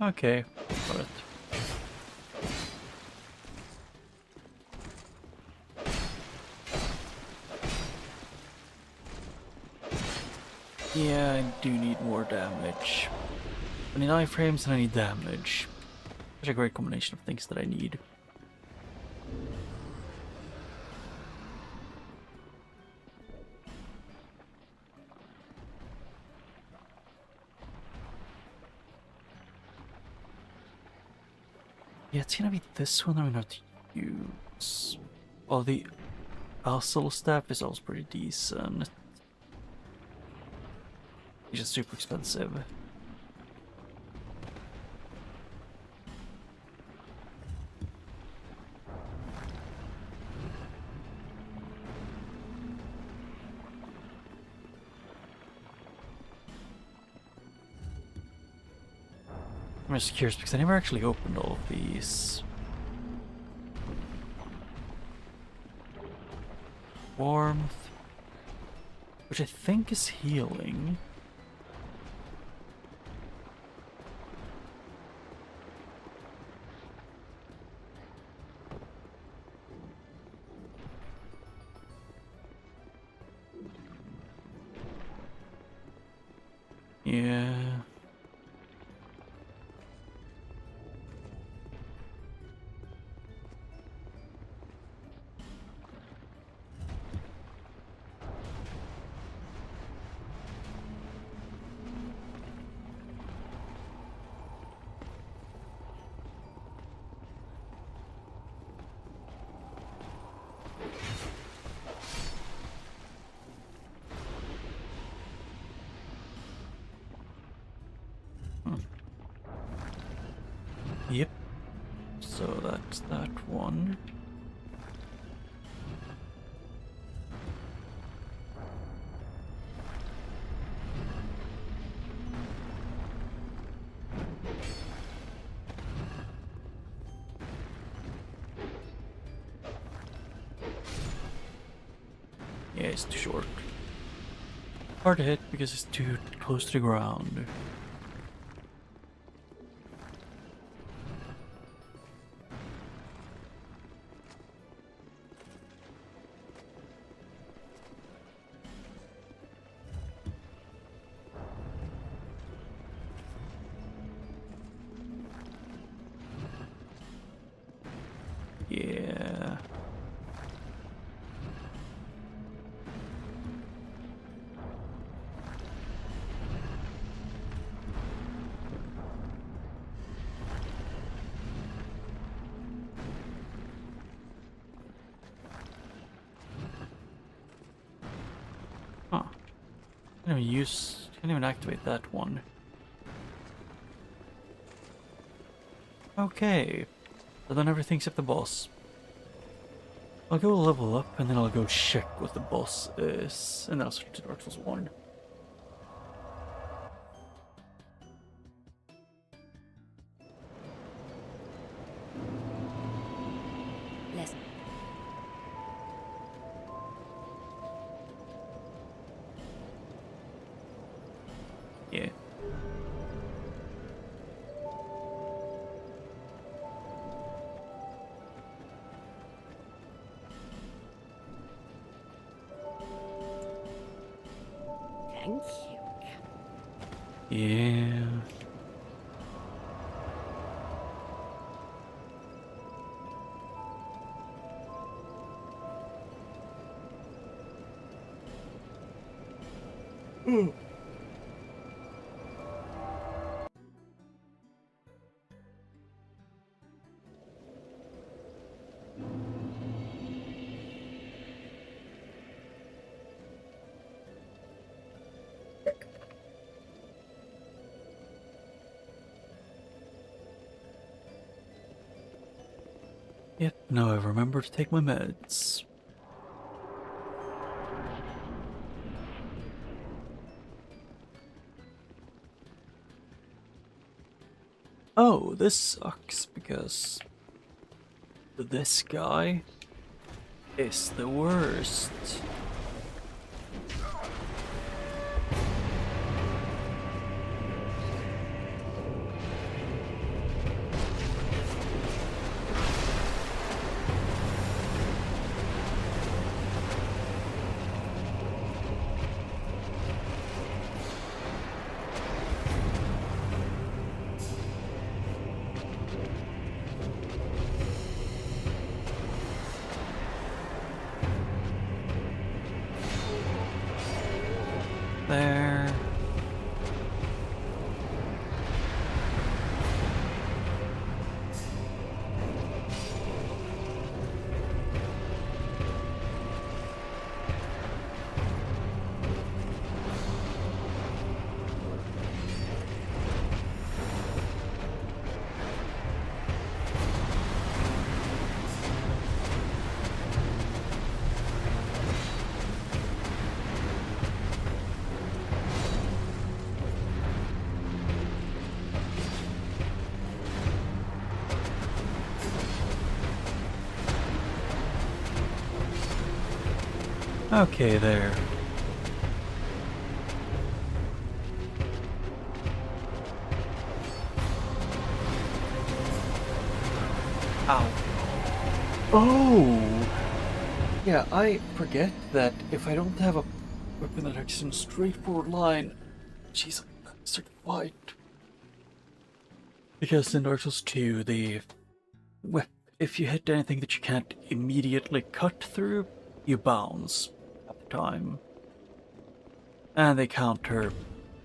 Okay, got it. Yeah, I do need more damage. I need iframes and I need damage. Such a great combination of things that I need. Yeah, it's gonna be this one I'm gonna have to use. Well, the Asel staff is also pretty decent. It's just super expensive. I'm just curious because I never actually opened all of these. Warmth, which I think is healing. Yeah. Yep. So that's that one. Yeah, it's too short. Hard to hit because it's too close to the ground. Yeah. Huh. Can't even activate that one. Okay. So then everything except the boss. I'll go level up and then I'll go check what the boss is. And then I'll switch to Dark Souls 1. Less. Yeah. Thank you. Yeah. Now I remember to take my meds. Oh, this sucks because this guy is the worst. There. Okay, there. Ow. Oh! Yeah, I forget that if I don't have a weapon that acts in a straightforward line, jeez, I start to fight. Because in Dark Souls 2, if you hit anything that you can't immediately cut through, you bounce at the time. And they counter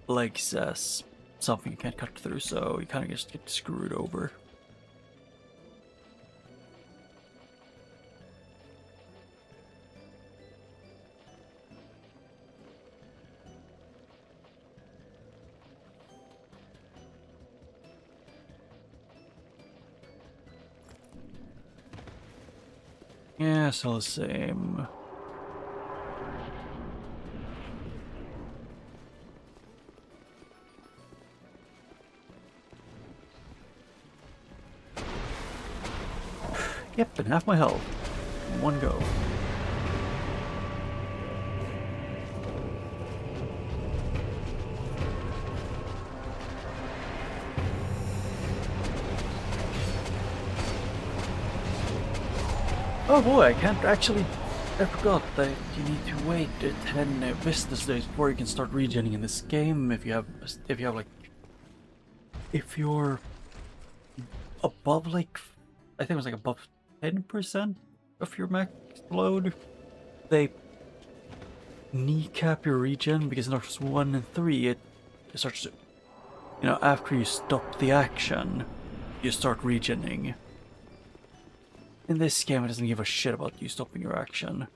legs as something you can't cut through, so you kind of just get screwed over. Yeah, it's all the same. Yep, and half my health. In one go. Oh boy, I can't actually... I forgot that you need to wait 10 business days before you can start regening in this game if you have like... If you're above like... I think it was like above 10% of your max load, they kneecap your regen, because in Dark Souls 1 and 3 it starts to... You know, after you stop the action, you start regening. In this game, it doesn't give a shit about you stopping your action.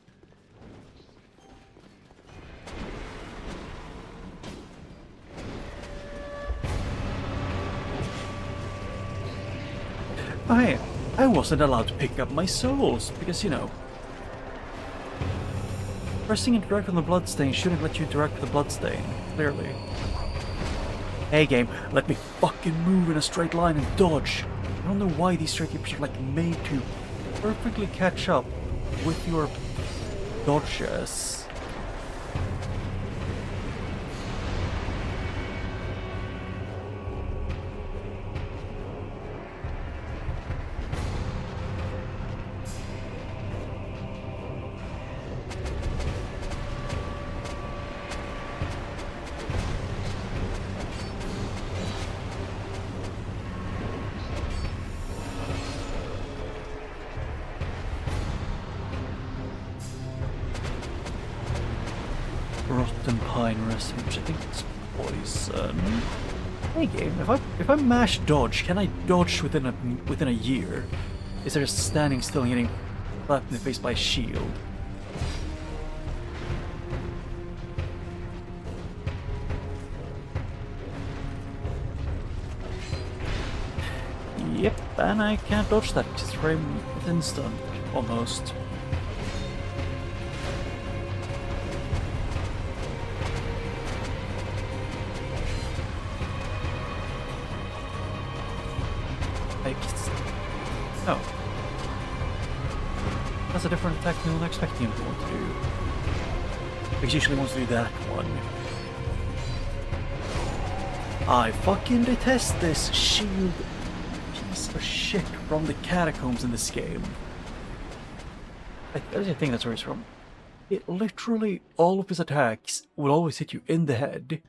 I wasn't allowed to pick up my souls, because, you know, pressing interact with the bloodstain shouldn't let you interact with the bloodstain, clearly. Hey game, let me fucking move in a straight line and dodge. I don't know why these straight keepers are like made to perfectly catch up with your dodges. Rotten pine resin, which I think is poison. Hey game, if I mash dodge, can I dodge within a year? Is there just standing still and getting slapped in the face by a shield? Yep, And I can't dodge that because it's frame within stun, almost. Oh. That's a different attack than I'm expecting him to want to do. Because usually he wants to do that one. I fucking detest this shield piece of shit from the catacombs in this game. I think that's where it's from. It literally, all of his attacks will always hit you in the head,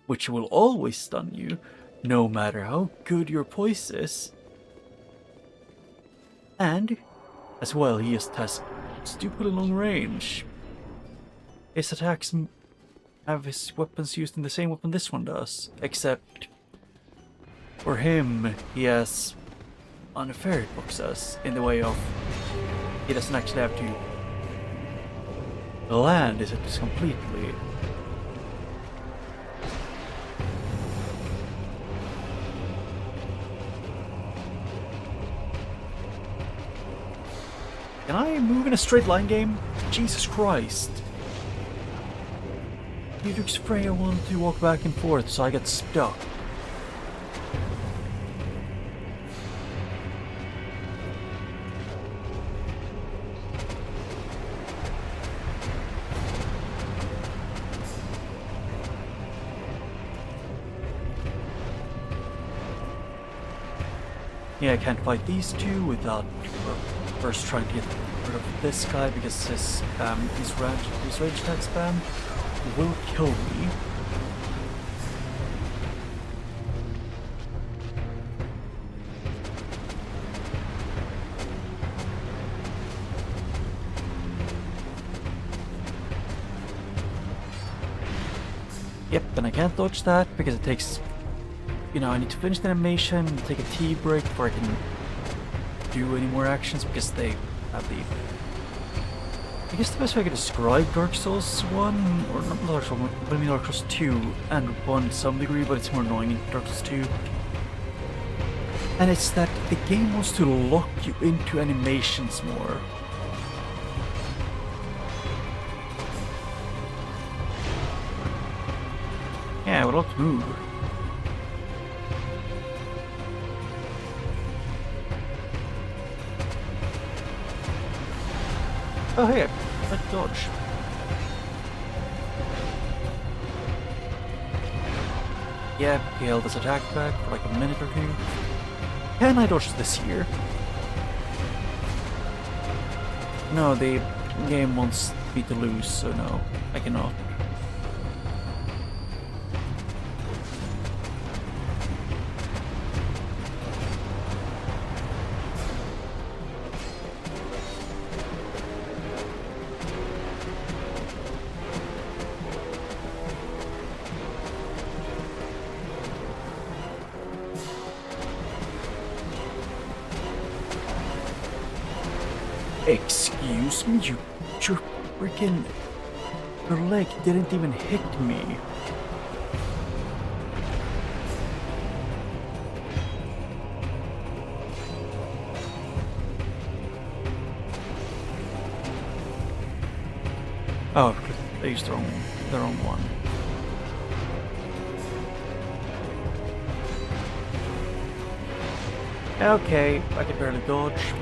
which will always stun you, no matter how good your poise is. And, as well, he just has stupidly long range. His attacks have his weapons used in the same weapon this one does, except for him, he has unfair hitboxes in the way of he doesn't actually have to land his hits completely. Can I move in a straight line game? Jesus Christ. Felix Freya wanted to walk back and forth, so I get stuck. Yeah, I can't fight these two without first trying to get rid of this guy because his range attack spam will kill me. Yep, and I can't dodge that because it takes, you know, I need to finish the animation, take a tea break before I can do any more actions because they have the... I guess the best way I could describe Dark Souls 1, or not Dark Souls 1, but I mean Dark Souls 2 and 1 to some degree, but it's more annoying in Dark Souls 2. And it's that the game wants to lock you into animations more. Yeah, I would love to move. Oh hey, let's dodge. Yeah, he held his attack back for like a minute or two. Can I dodge this here? No, the game wants me to lose, so no, I cannot. Excuse me, your freaking... Your leg didn't even hit me. Oh, I used the wrong one. Okay, I can barely dodge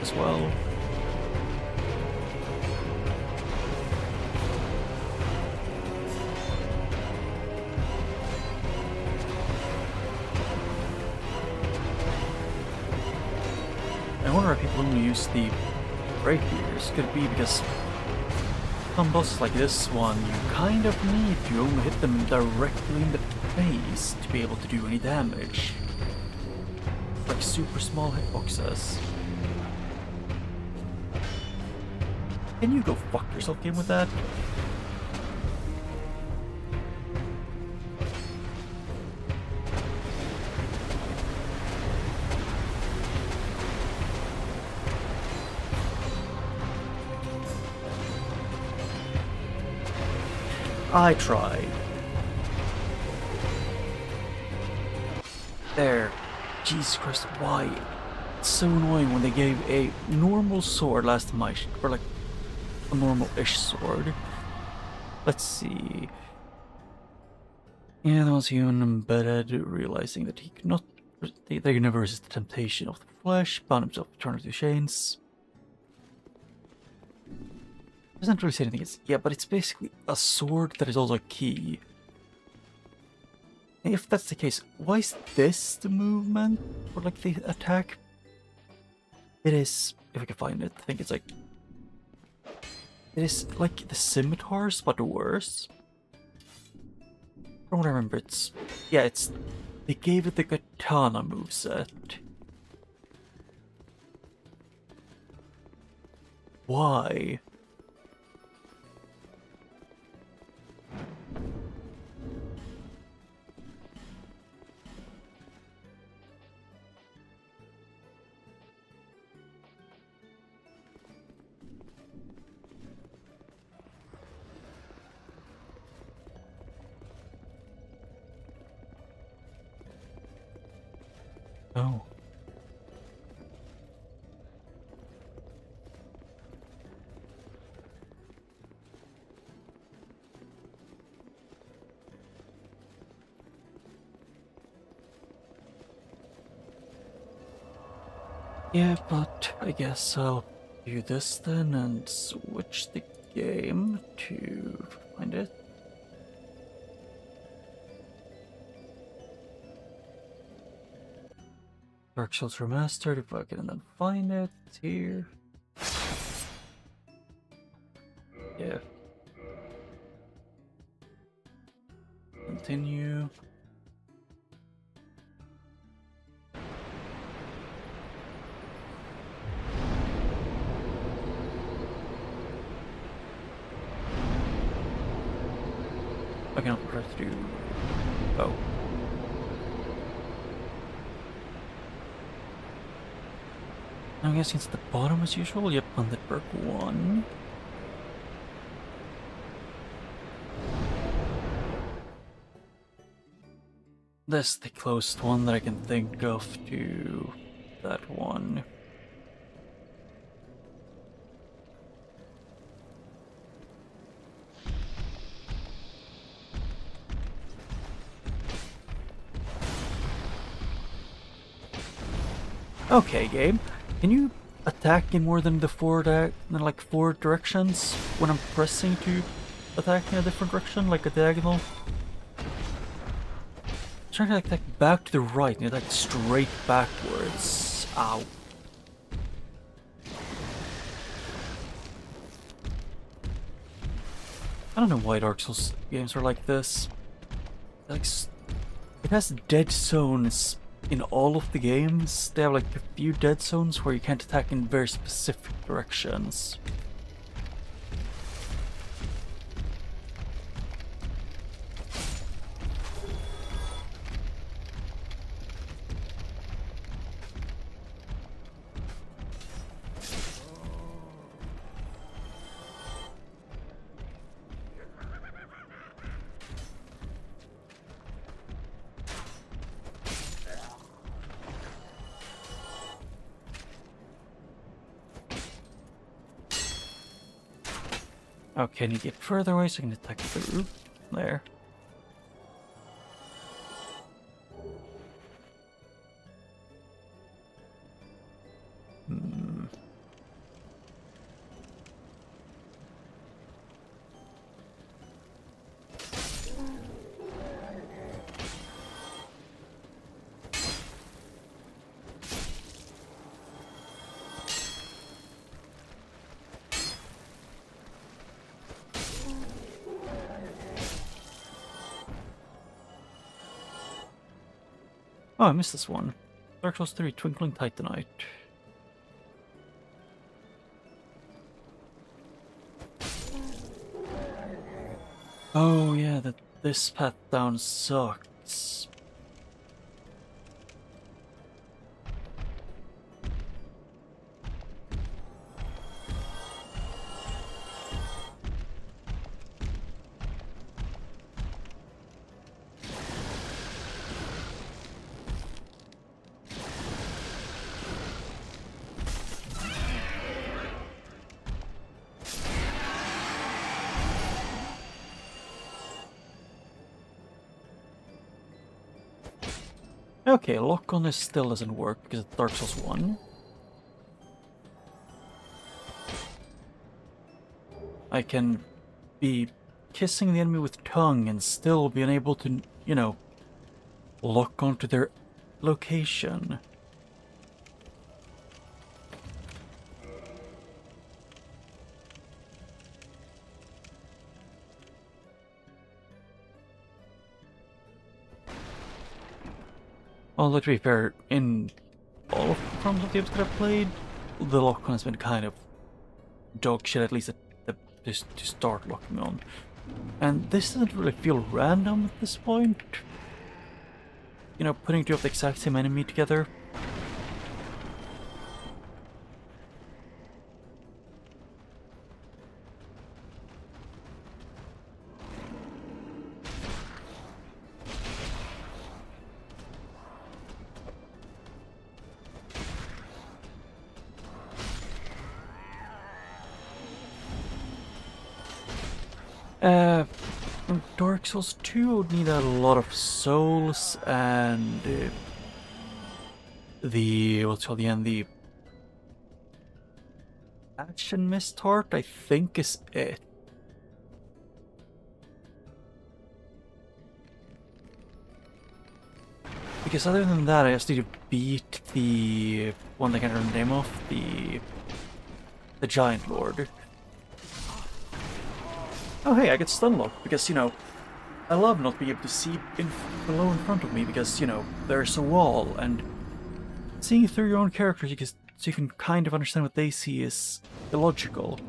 as well. I wonder if people only use the rapiers. Could it be because some bosses like this one, you kind of need to only hit them directly in the face to be able to do any damage. Like super small hitboxes. Can you go fuck yourself, game, with that? I tried. There. Jesus Christ, why? It's so annoying when they gave a normal sword last time or like a normal-ish sword. Let's see. Yeah, that was human embedded, realizing that he could not, they could never resist the temptation of the flesh, bound himself to turn to chains. Doesn't really say anything. Yeah, but it's basically a sword that is also a key. And if that's the case, why is this the movement or like the attack? It is, if I can find it, I think it's like, it is like the scimitars, but worse. From what I remember, they gave it the katana moveset. Why? Oh. Yeah, but I guess I'll do this then and switch the game to find it. Dark Souls Remastered, if I can then find it here. Yeah. Continue. I cannot press to. Oh. I'm guessing it's the bottom as usual. Yep, on the perk 1. That's the closest one that I can think of to that one. Okay, game. Can you attack in more than the four directions when I'm pressing to attack in a different direction, like a diagonal? I'm trying to attack back to the right and attack straight backwards. Ow. I don't know why Dark Souls games are like this. Like, it has dead zones in all of the games. They have like a few dead zones where you can't attack in very specific directions. Okay, I need to get further away so I can attack through there. Oh, I missed this one. Dark Souls 3, Twinkling Titanite. Oh yeah, this path down sucks. Okay, lock on this still doesn't work because it's Dark Souls 1. I can be kissing the enemy with tongue and still be unable to, you know, lock onto their location. Although to be fair, in all of the From games that I've played, the lock-on has been kind of dog shit, at least just to start locking on. And this doesn't really feel random at this point. You know, putting two of the exact same enemy together. Dark Souls 2 would need a lot of souls and what's called the action mist heart, I think is it. Because other than that, I just need to beat the one that I can't remember the name of, the Giant Lord. Oh hey, I get stun locked because, you know, I love not being able to see below in front of me because, you know, there's a wall, and seeing through your own characters so you can kind of understand what they see is illogical.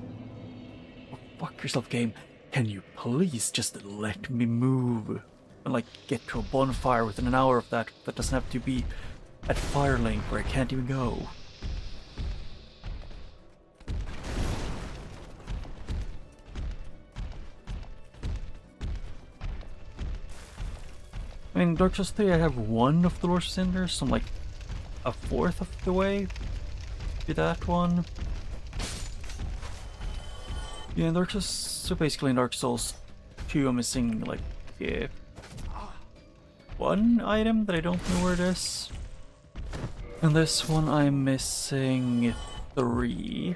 Oh, fuck yourself, game. Can you please just let me move and, like, get to a bonfire within an hour of that? That doesn't have to be at fire lane where I can't even go. I mean, Dark Souls 3, I have one of the Lord's Cinders, so I'm like a fourth of the way to that one. Yeah, Dark Souls, so basically in Dark Souls 2, I'm missing like one item that I don't know where it is. And this one I'm missing 3.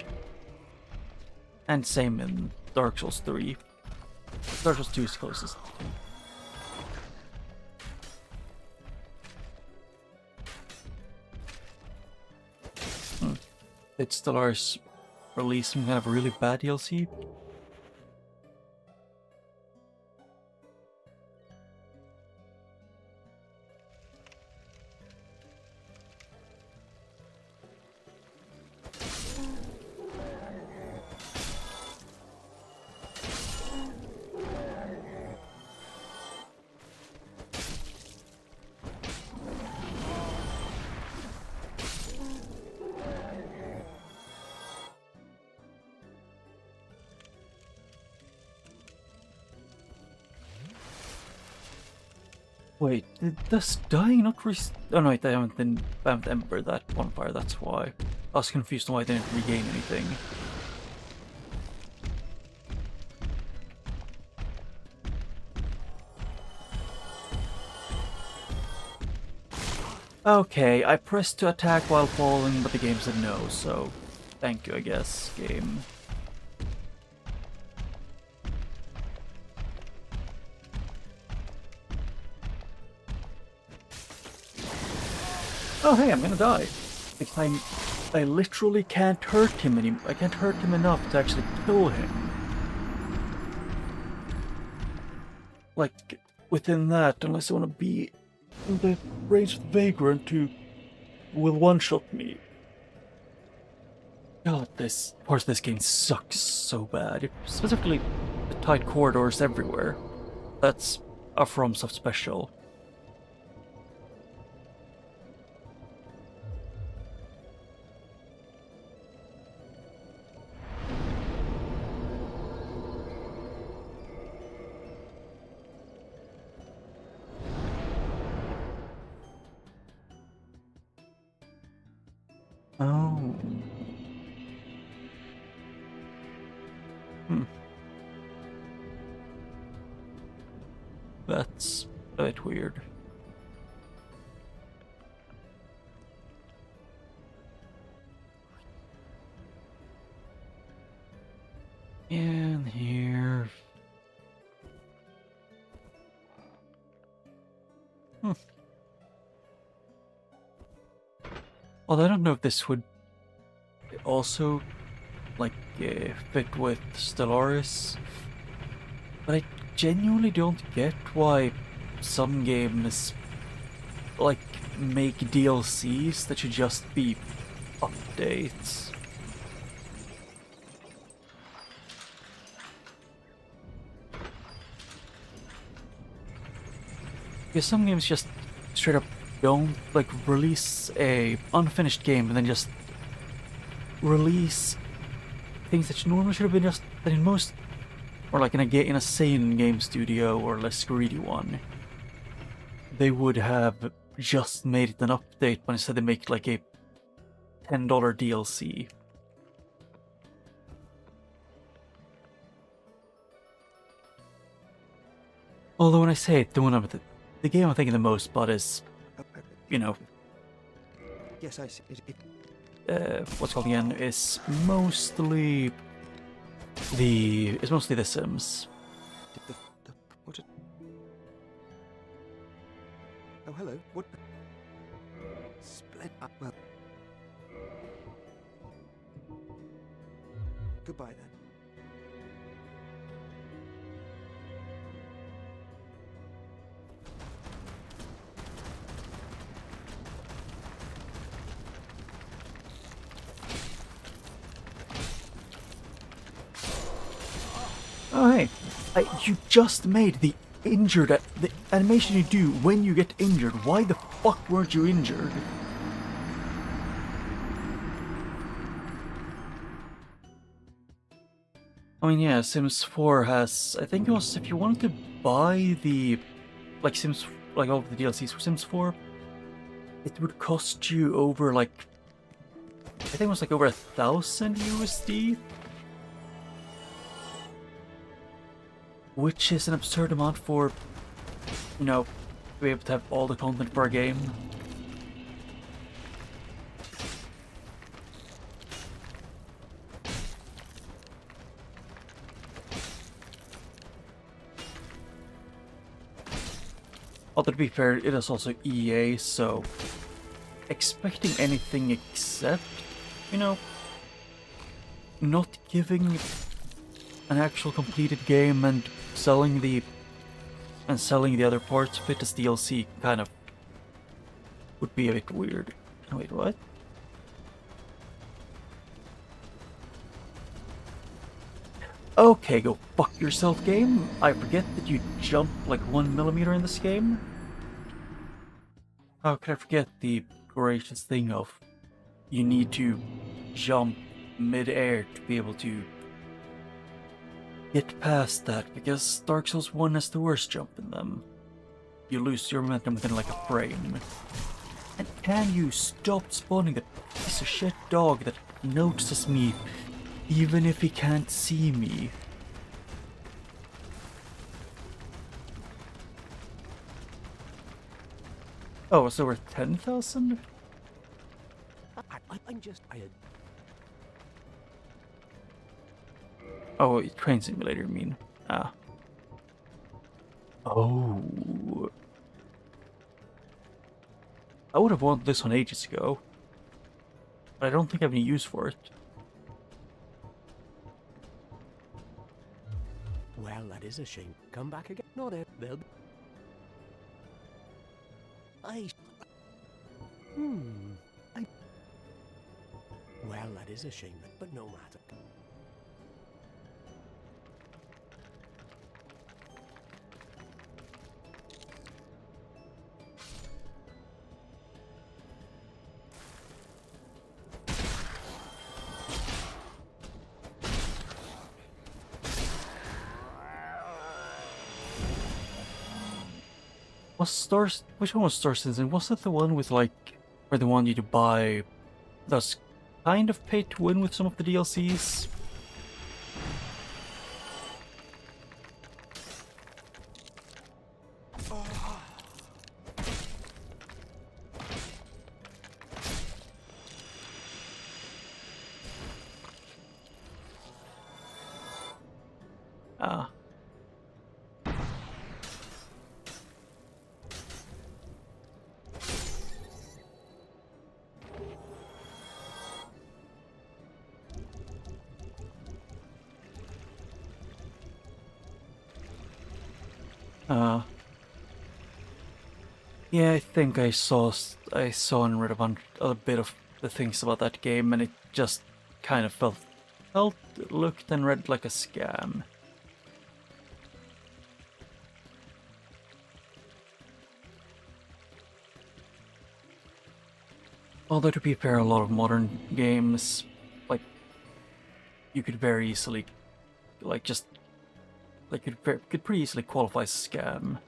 And same in Dark Souls 3. Dark Souls 2 is closest. Did Stellaris release some kind of really bad DLC? Wait, does dying not oh no, wait, I haven't embered that bonfire, that's why. I was confused on why I didn't regain anything. Okay, I pressed to attack while falling, but the game said no, so thank you, I guess, game. Oh hey, I'm gonna die. Because I literally can't hurt him anymore. I can't hurt him enough to actually kill him. Like, within that, unless I want to be in the range of the Vagrant who will one-shot me. God, of course this game sucks so bad. Specifically, the tight corridors everywhere. That's a FromSoft special. Oh. That's a bit weird. In here. Although I don't know if this would also like fit with Stellaris, but I genuinely don't get why some games like make DLCs that should just be updates. Because some games just straight up don't like release a unfinished game and then just release things that normally should have been just that in most, or like in a sane game studio or less greedy one, they would have just made it an update, but instead they make like a $10 DLC. Although when I say it, the game I'm thinking the most about is, you know, Yes, I see. what's called again, is mostly The Sims. What? Oh, hello. What? Split. Well. Goodbye then. Oh hey, you just made the animation you do when you get injured. Why the fuck weren't you injured? I mean, yeah, Sims 4 has, I think it was, if you wanted to buy the, like Sims, like all of the DLCs for Sims 4, it would cost you over like, I think it was like over 1,000 USD. Which is an absurd amount for, you know, to be able to have all the content for a game. Although to be fair, it is also EA, so expecting anything except, you know, not giving an actual completed game and selling the other parts of it as DLC kind of would be a bit weird. Oh, wait, what? Okay, go fuck yourself, game. I forget that you jump like 1 millimeter in this game. How could I forget the gracious thing of you need to jump mid-air to be able to get past that, because Dark Souls 1 has the worst jump in them. You lose your momentum within like a frame. And can you stop spawning the piece of shit dog that notices me even if he can't see me? Oh, it's over 10,000? I'm just. Oh, train simulator, you mean? Ah. Oh. I would have wanted this one ages ago. But I don't think I have any use for it. Well, that is a shame. Come back again. No, they'll. Well, that is a shame, but no matter. Which one was Star Citizen? Was that the one with like, where they wanted you to buy, that's kind of pay to win with some of the DLCs? Ah. Yeah, I think I saw and read a bit of the things about that game, and it just kind of felt, looked, and read like a scam. Although to be fair, a lot of modern games, like, you could very easily, like, just, like, could pretty easily qualify as a scam.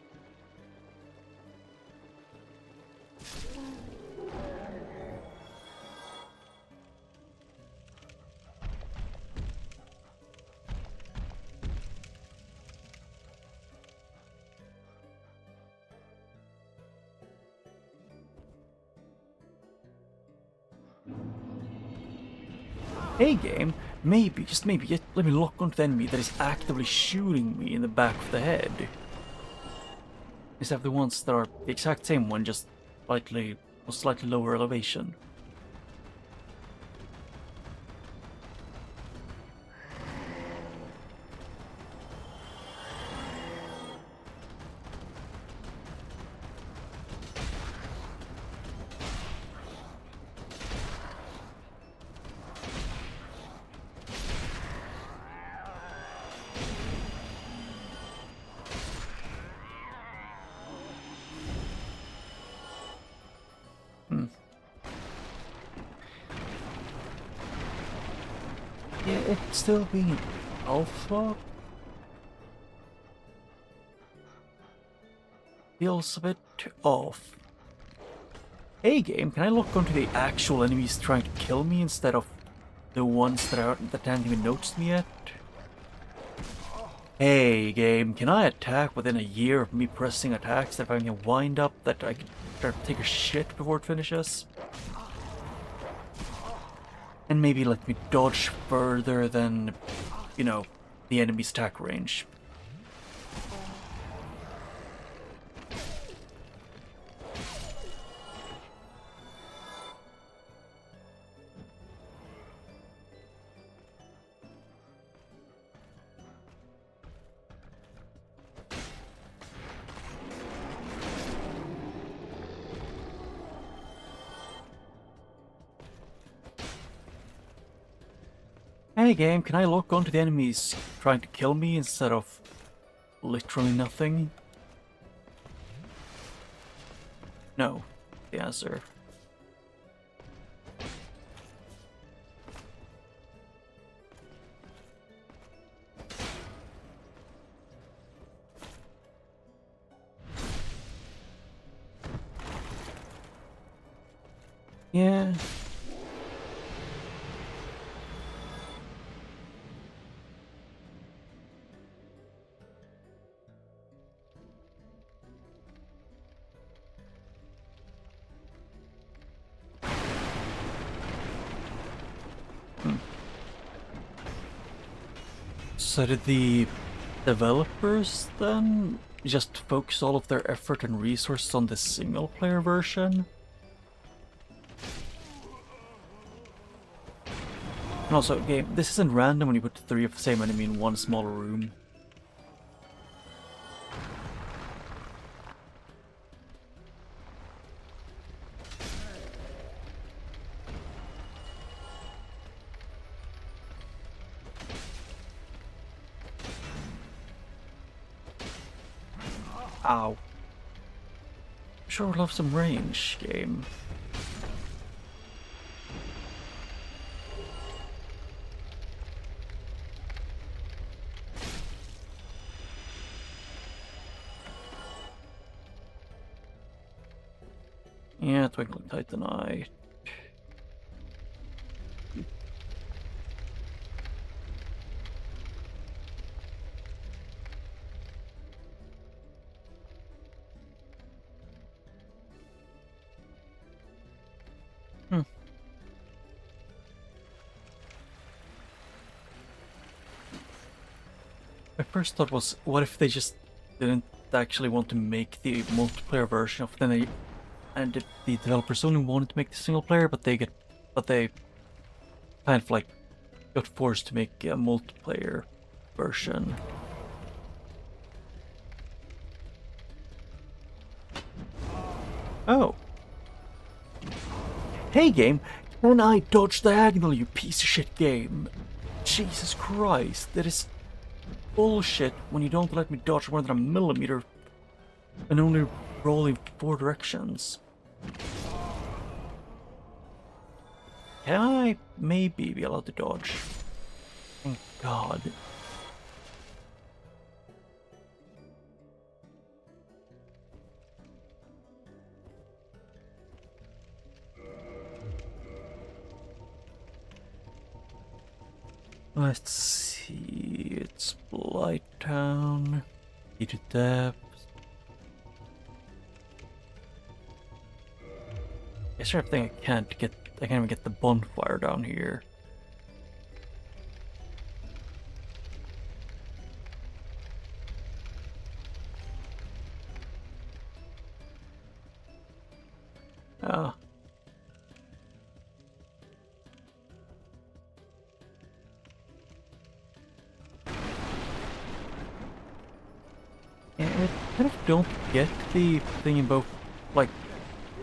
Hey game, maybe, just maybe, let me lock onto the enemy that is actively shooting me in the back of the head. Instead of the ones that are the exact same one, just slightly lower elevation. Yeah, it's still being alpha. Feels a bit off. Hey game, can I lock onto the actual enemies trying to kill me instead of the ones that haven't even noticed me yet? Hey game, can I attack within a year of me pressing attacks if I can wind up that I can start to take a shit before it finishes? And maybe let me dodge further than, you know, the enemy's attack range. Hey game, can I lock onto the enemies trying to kill me instead of literally nothing? No, the answer. Yeah. So did the developers then just focus all of their effort and resources on the single player version? And also, game, this isn't random when you put 3 of the same enemy in one small room. Ow. Sure would love some range, game. Yeah, Twinkling Titanite. My first thought was, what if they just didn't actually want to make the multiplayer version of then and the developers only wanted to make the single player, but they kind of like got forced to make a multiplayer version. Oh. Hey game, can I dodge diagonal, you piece of shit game? Jesus Christ, that is bullshit when you don't let me dodge more than a millimeter and only rolling 4 directions. Can I maybe be allowed to dodge? Thank God. Let's see, it's Blight Town, key to depth. I sure think I can't even get the bonfire down here. Ah. Yeah, I kind of don't get the thing in both, like,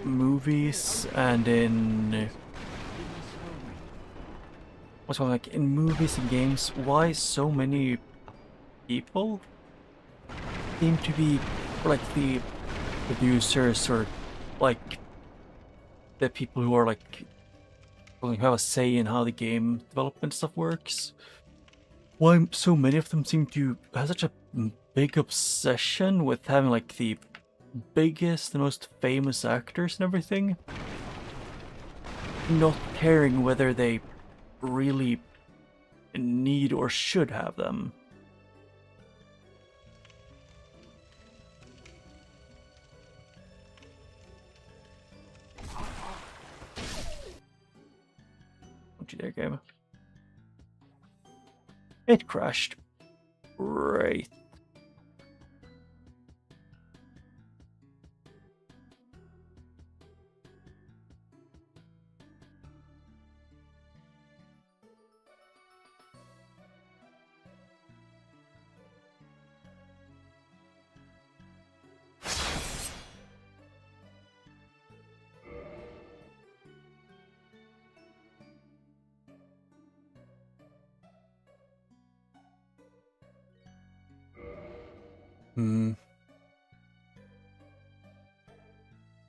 movies and in... What's going on, like, in movies and games, why so many people seem to be, like, the producers or, like, the people who are, like, who have a say in how the game development stuff works. Why so many of them seem to have such a big obsession with having like the biggest, the most famous actors and everything, not caring whether they really need or should have them. Don't you dare, game. It crashed. Great.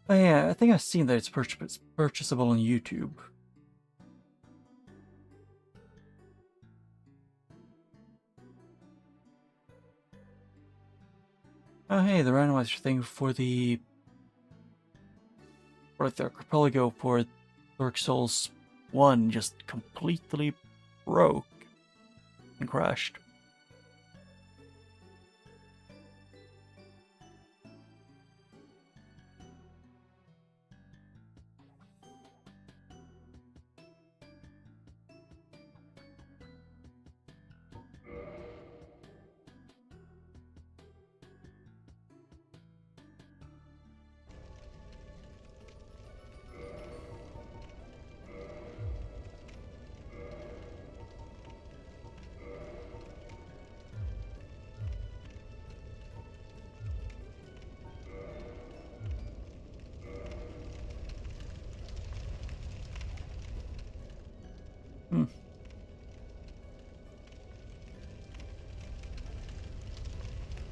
Oh yeah, I think I've seen that it's purchasable on YouTube. Oh hey, the randomizer thing for the... Right there, could probably go for Dark Souls 1 just completely broke and crashed.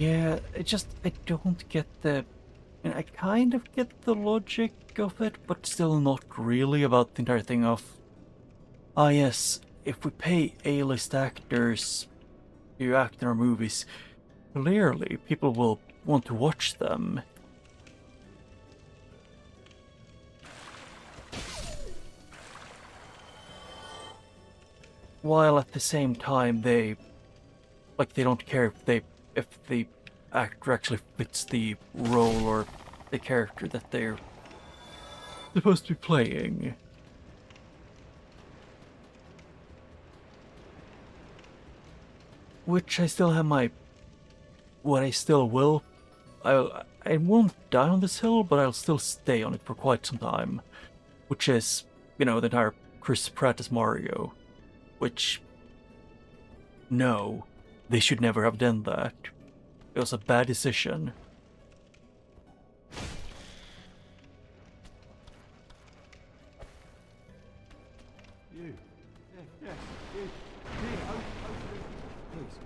Yeah, I don't get the... I kind of get the logic of it, but still not really about the entire thing of... Ah yes, if we pay A-list actors to act in our movies, clearly people will want to watch them. While at the same time they don't care if the actor actually fits the role or the character that they're supposed to be playing. which I still have my... what I still will. I won't die on this hill, but I'll still stay on it for quite some time. Which is, you know, the entire Chris Pratt as Mario. Which... no, they should never have done that. It was a bad decision. You. Yeah, you. Here, open it. Please,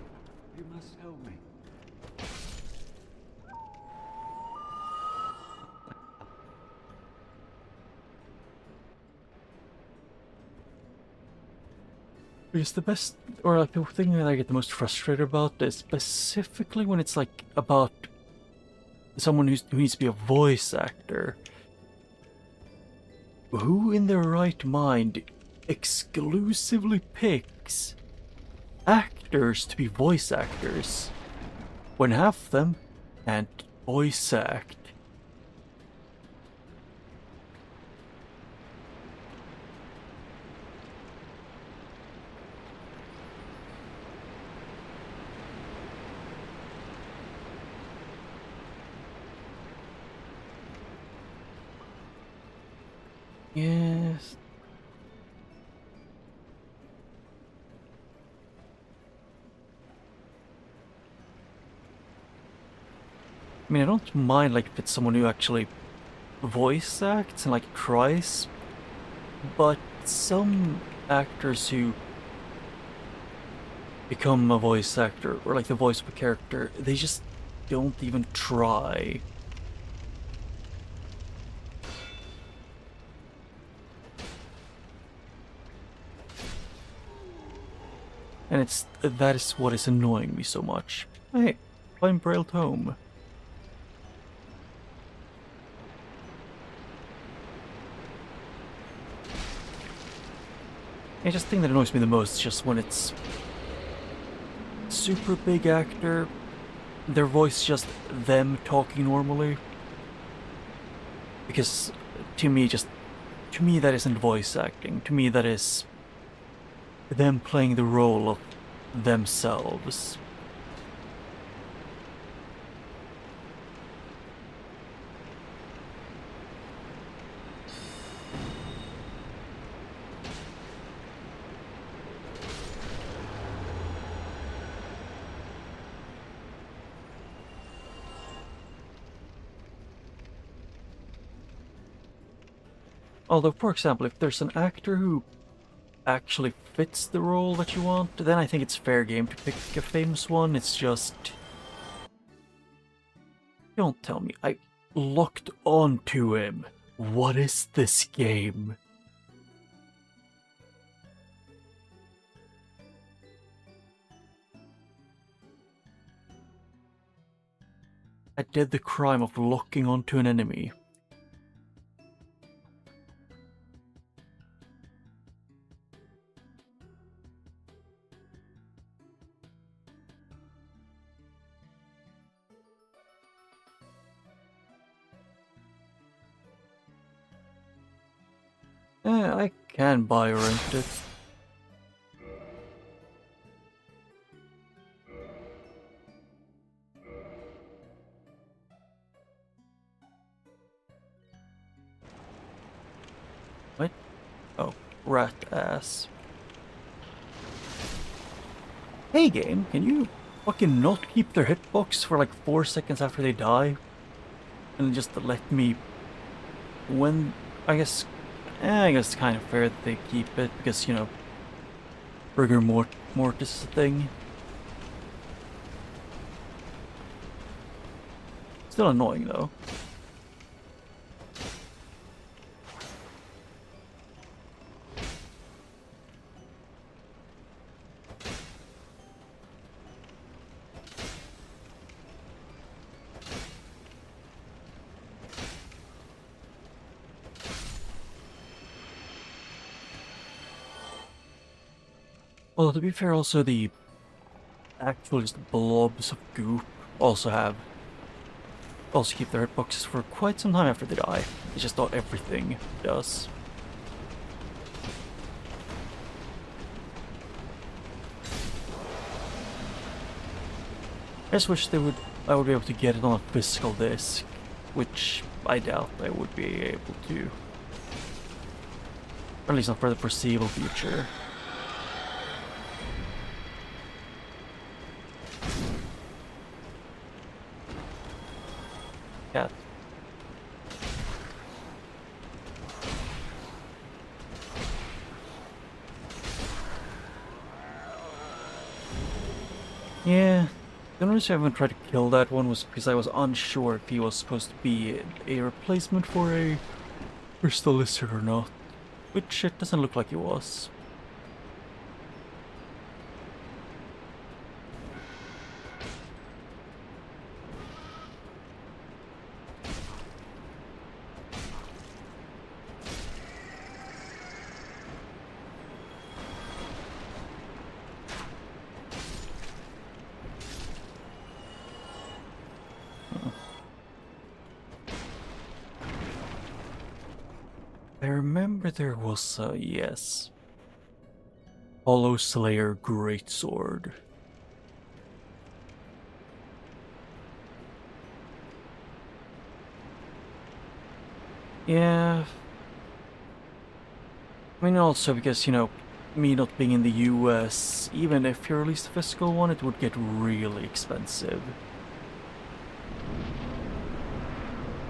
you must help me. Because the best, or like the thing that I get the most frustrated about is specifically when it's like about someone who needs to be a voice actor. Who in their right mind exclusively picks actors to be voice actors when half of them can't voice act? Yes. I mean, I don't mind like if it's someone who actually voice acts and like tries, but some actors who become a voice actor or like the voice of a character, they just don't even try. And that is what is annoying me so much. Hey, I'm Braille home. I just think that annoys me the most is just when it's super big actor, their voice just them talking normally. Because to me that isn't voice acting. To me that is them playing the role of themselves. Although, for example, if there's an actor who actually fits the role that you want, then I think it's fair game to pick a famous one. It's just... don't tell me I locked onto him. What is this game? I did the crime of locking onto an enemy. I can buy or rent it. What? Oh, rat ass. Hey game, can you fucking not keep their hitbox for like 4 seconds after they die? And just let me... when... I guess it's kind of fair that they keep it, because, you know, rigor mortis is a thing. Still annoying, though. Well, to be fair, also the actual just blobs of goop also keep their hitboxes for quite some time after they die. It's just not everything does. I just wish I would be able to get it on a physical disc, which I doubt I would be able to. Or at least not for the foreseeable future. Cat. Yeah, the only reason I haven't tried to kill that one was because I was unsure if he was supposed to be a replacement for a crystal lizard or not, which it doesn't look like he was. I remember there was a, yes, Hollow Slayer Greatsword. Yeah. I mean, also because, you know, me not being in the US, even if you released a physical one, it would get really expensive.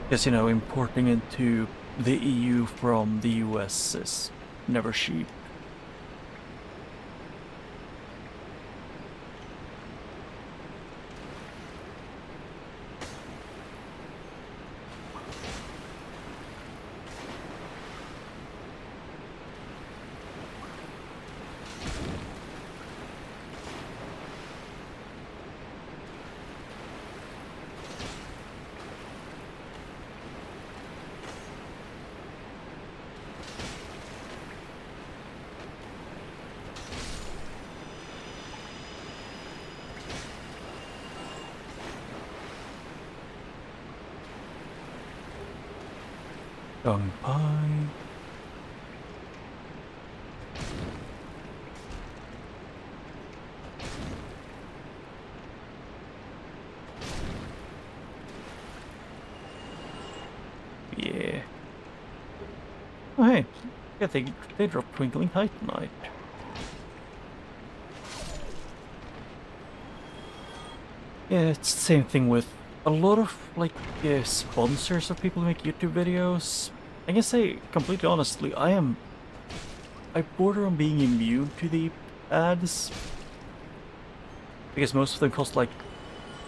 Because, you know, importing into the EU from the US is never cheap. Dung pie. Yeah. Oh hey, yeah, they dropped Twinkling Titanite. Yeah, it's the same thing with a lot of like sponsors of people who make YouTube videos. I can say completely honestly, I border on being immune to the ads because most of them cost like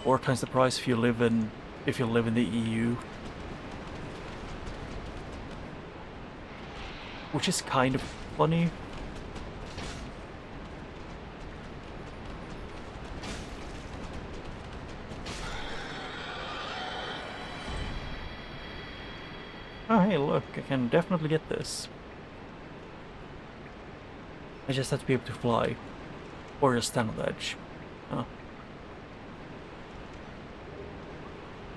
4 times the price if you live in the EU, which is kind of funny. Oh hey, look, I can definitely get this. I just have to be able to fly. Or just stand on the edge. Oh.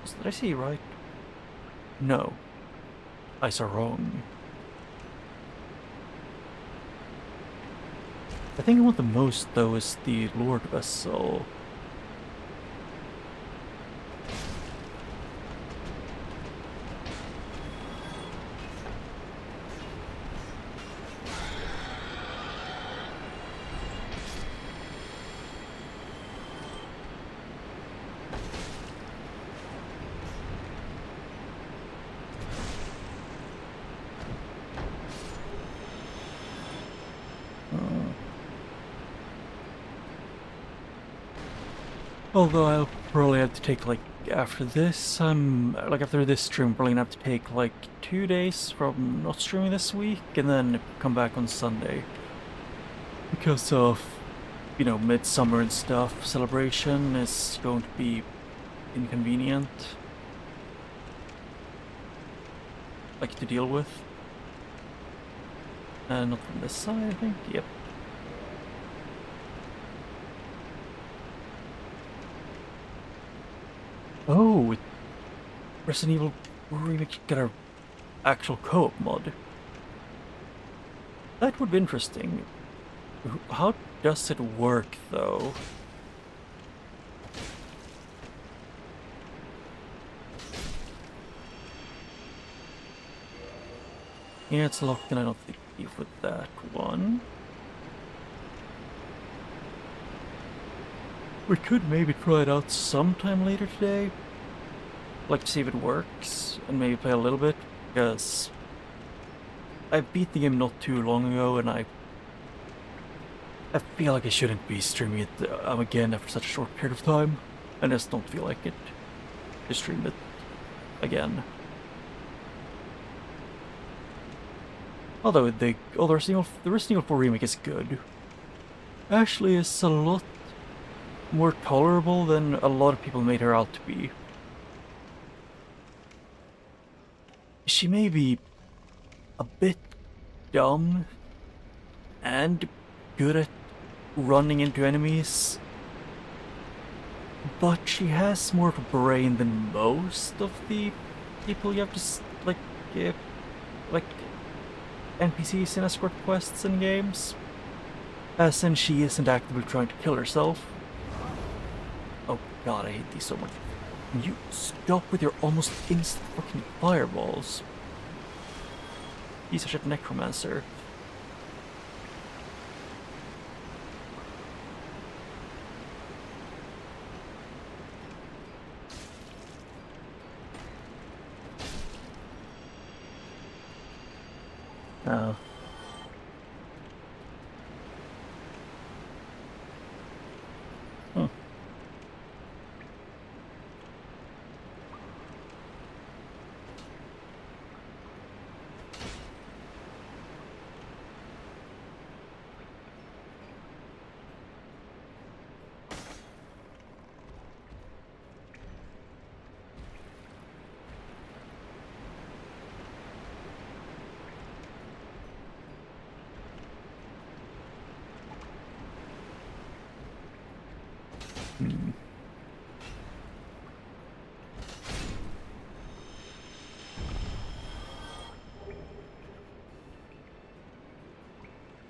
Did I see right? No. I saw wrong. The thing I want the most, though, is the Lord Vessel. Although I'll probably have to take like after this, after this stream, I'm probably gonna have to take like 2 days from not streaming this week and then come back on Sunday. Because of, you know, midsummer and stuff, celebration is going to be inconvenient. Like to deal with. Not from this side, I think, yep. Oh, Resident Evil Remake got an actual co-op mod. That would be interesting. How does it work, though? Yeah, it's locked and I don't think leave with that one. We could maybe try it out sometime later today. Like to see if it works and maybe play a little bit, because I beat the game not too long ago and I feel like I shouldn't be streaming it again after such a short period of time. I just don't feel like it to stream it again. Although the Resident Evil 4 remake is good. Ashley is a lot more tolerable than a lot of people made her out to be. She may be a bit dumb and good at running into enemies, but she has more of a brain than most of the people you have to like NPCs in escort quests and games. As in, she isn't actively trying to kill herself. Oh god, I hate these so much. You stop with your almost instant fucking fireballs. He's such a necromancer. Oh. Hmm. Hmm.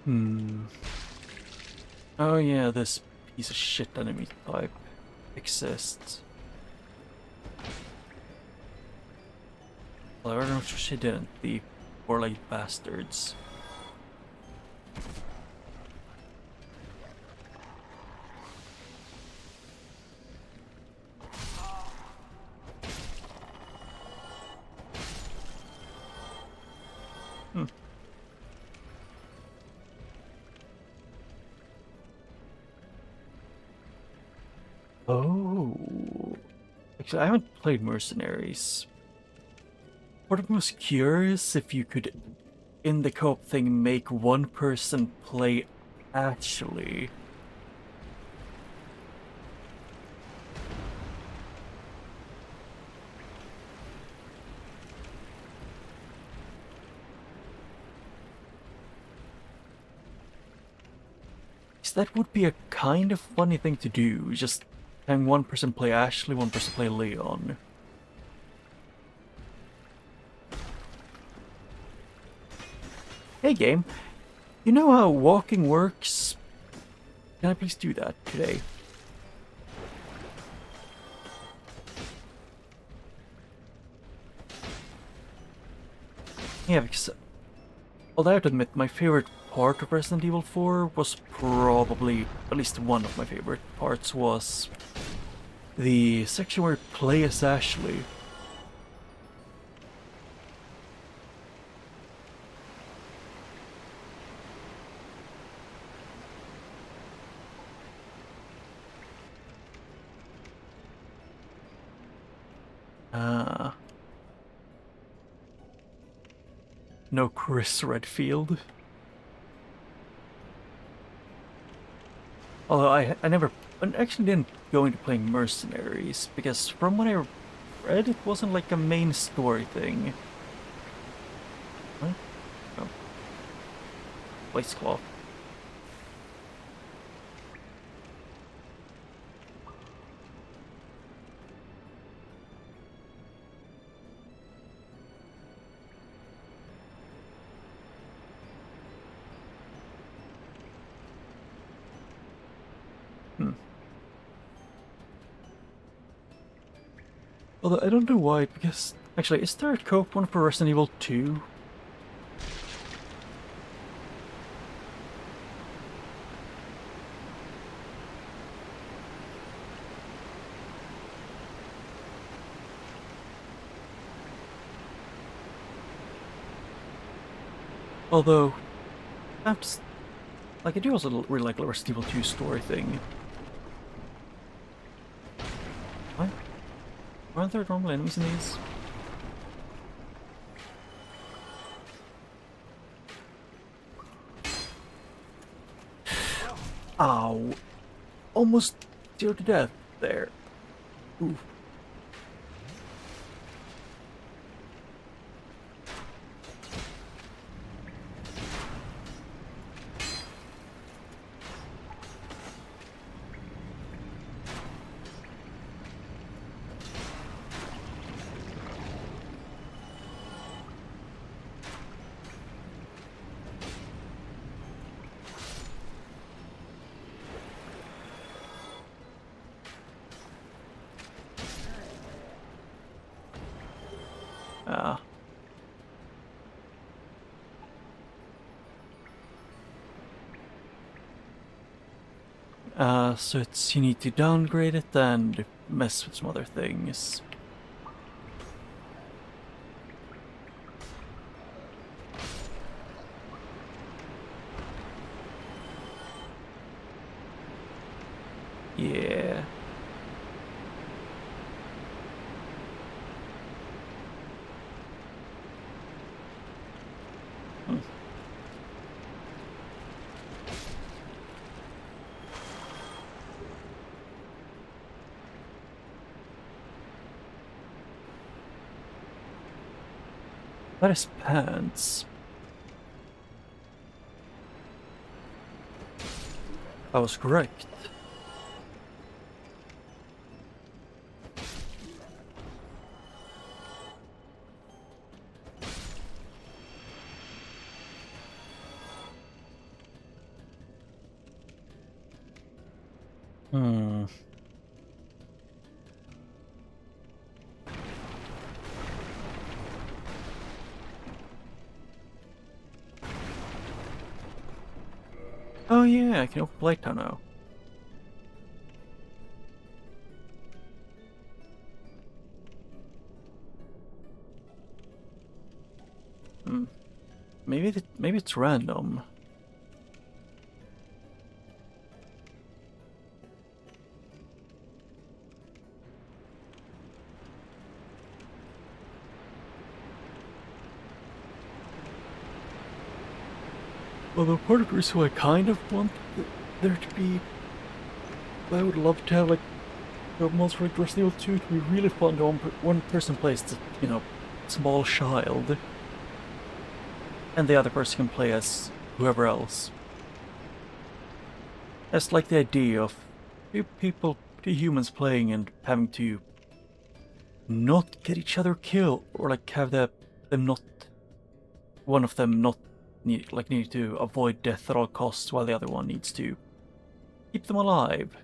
Hmm. Oh yeah, this piece of shit enemy type exists. Well, I don't know if she didn't. The poor-legged bastards. Hmm. Oh. Actually, I haven't played Mercenaries. What I'm most curious if you could, in the co-op thing, make one person play Ashley. That would be a kind of funny thing to do, just having one person play Ashley, one person play Leon. Hey game, you know how walking works? Can I please do that today? Yeah, because although I have to admit, my favorite part of Resident Evil 4 was probably, at least one of my favorite parts was the section where you play as Ashley. No Chris Redfield. Although I actually didn't go into playing Mercenaries, because from what I read, it wasn't like a main story thing. What? Oh. Place cloth. Although I don't know why, because actually, is there a co-op one for Resident Evil 2? Although, that's like I do also really like the Resident Evil 2 story thing. What? Aren't there normal enemies in these? Ow! Almost dear to death there. Ooh. Ah. So it's you need to downgrade it and mess with some other things. Yeah. Hmm. That is pants. I was correct. Hmm. Oh yeah, I can open Playtown now. Hmm. Maybe it's random. Although part of the reason why I kind of want there to be, I would love to have like a monster like Resident Evil 2 to be really fun to one person plays the, you know, small child, and the other person can play as whoever else. That's like the idea of two humans playing and having to not get each other killed, or like have them not, one of them not need to avoid death at all costs while the other one needs to keep them alive.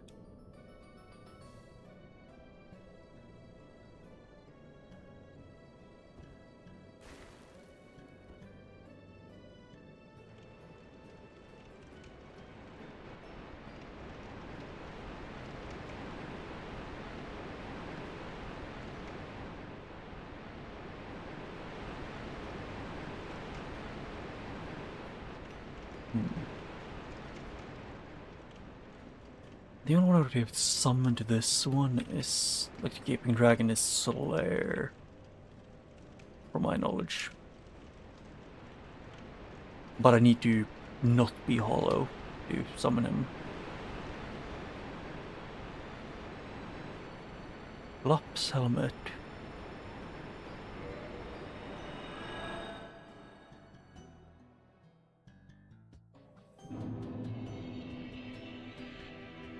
The only one I would be able to summon to this one is, like the Gaping Dragon, is Solaire, from my knowledge. But I need to not be hollow to summon him. Lops helmet.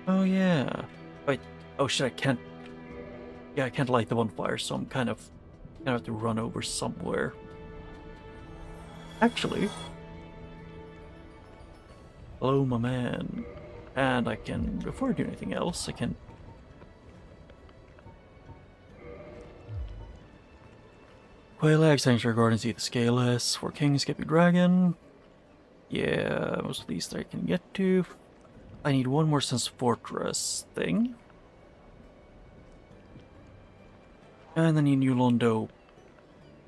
Oh yeah. Wait. Oh shit! I can't. Yeah, I can't light the bonfire, so I'm kind of gonna have to run over somewhere. Actually, hello, my man. And I can, before I do anything else, I can. Quailag, Sanctuary Garden, see the Scaleless, for King, Skippy Dragon. Yeah, most of these that I can get to. I need one more Sense Fortress thing. And I need New Londo.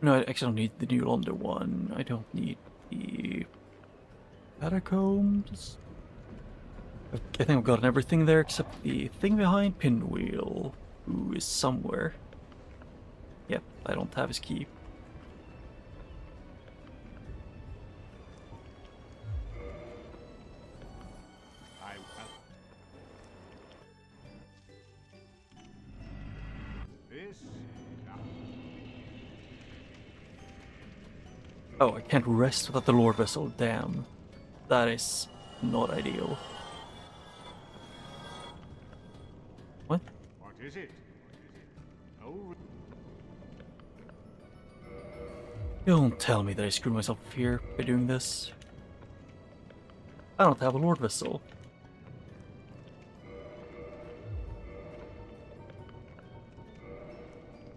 No, I actually don't need the New Londo one. I don't need the catacombs. I think I've gotten everything there except the thing behind Pinwheel, who is somewhere. Yep, I don't have his key. Oh, I can't rest without the Lord Vessel, damn. That is not ideal. What? What is it? Oh, Don't tell me that I screwed myself here by doing this. I don't have a Lord Vessel.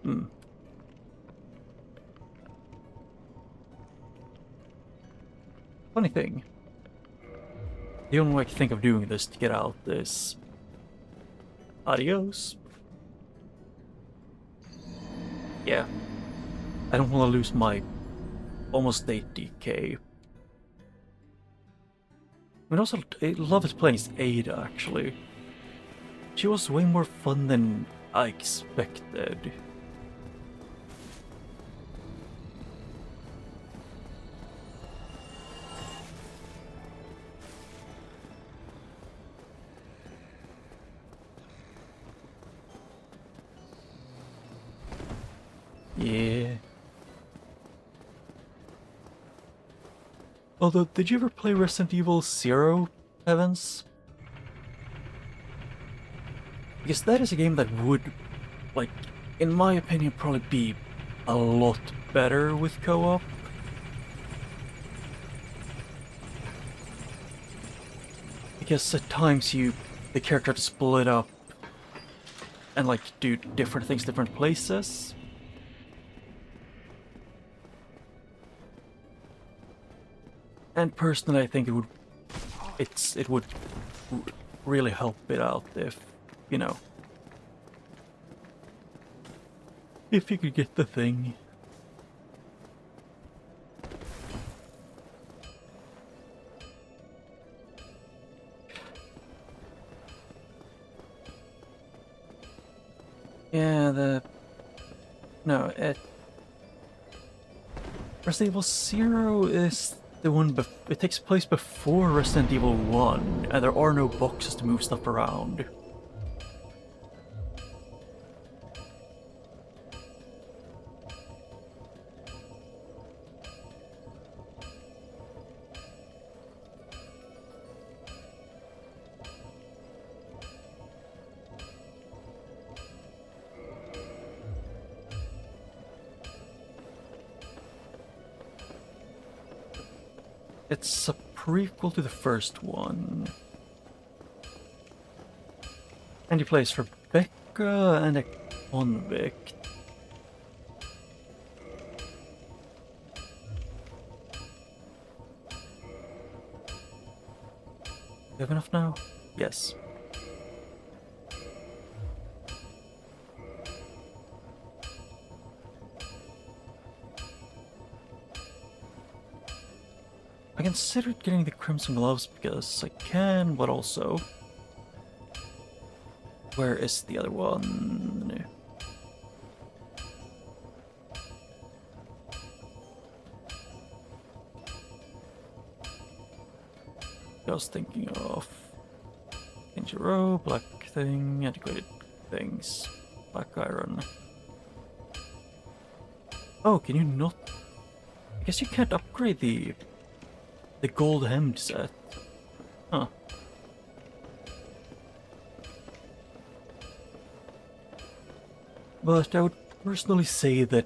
Hmm. Funny thing. The only way I can think of doing this to get out is... Adios. Yeah. I don't want to lose my almost 80k. I mean, also, I loved playing as Ada, actually. She was way more fun than I expected. Yeah. Although, did you ever play Resident Evil 0, Evans? Because that is a game that would, like, in my opinion, probably be a lot better with co-op. Because at times the character to split up and like do different things, different places. And personally, I think it would really help it out if, you know, if you could get the thing. Yeah, Resident Evil 0 is the one, it takes place before Resident Evil 1, and there are no boxes to move stuff around. It's a prequel to the first one. And he plays Rebecca and a convict. You have enough now? Yes. I considered getting the Crimson Gloves because I can, but also... Where is the other one? I was thinking of... Injuro, Black Thing, Antiquated Things, Black Iron. Oh, can you not... I guess you can't upgrade the gold hemmed set. Huh. But I would personally say that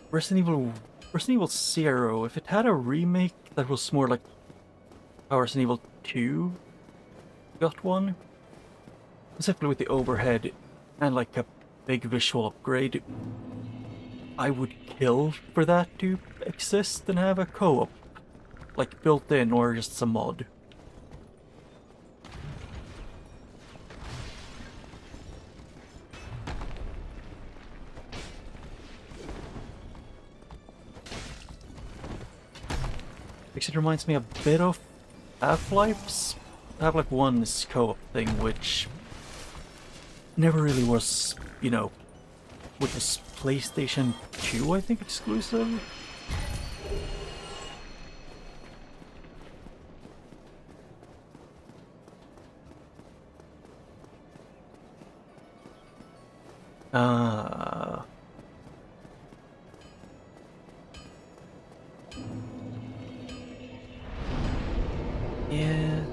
Resident Evil 0, if it had a remake that was more like how Resident Evil 2 got one, specifically with the overhead and like a big visual upgrade, I would kill for that to exist and have a co-op, like built in or just some mod. Because it reminds me a bit of Half-Life's. Half-Life 1's co-op thing, which never really was, you know, which was PlayStation 2, I think, exclusive. Ah. Yeah.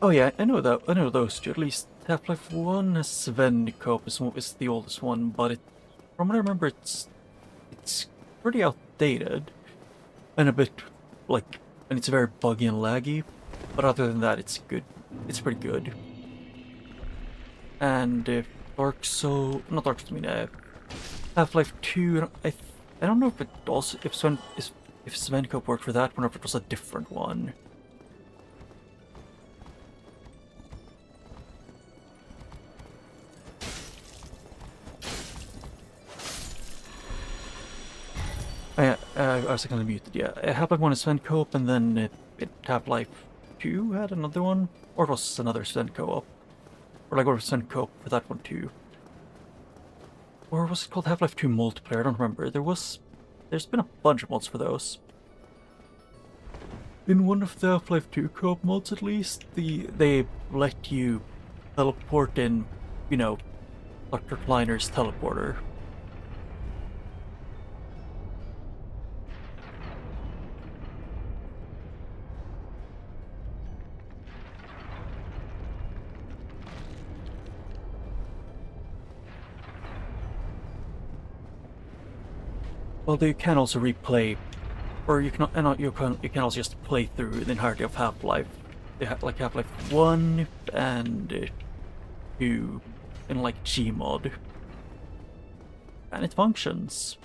Oh yeah, I know that. I know those two. At least Half-Life 1 has Sven co-op is the oldest one, but from what I remember, it's pretty outdated and a bit like, and it's very buggy and laggy. But other than that, it's good. It's pretty good. And Dark Souls, not Dark Souls, I mean Half-Life 2. I don't know if it also if Sven co-op worked for that one or if it was a different one. I was kind of muted, yeah. Half-Life 1 is Sven co-op, and then Half-Life 2 had another one? Or it was another Sven co-op? Or like, or Sven co-op for that one too? Or was it called Half-Life 2 multiplayer? I don't remember. There's been a bunch of mods for those. In one of the Half-Life 2 co-op mods at least, they let you teleport in, you know, Dr. Kleiner's teleporter. Although you can also replay, or you can also just play through the entirety of Half-Life, like Half-Life 1 and 2 in like Gmod, and it functions.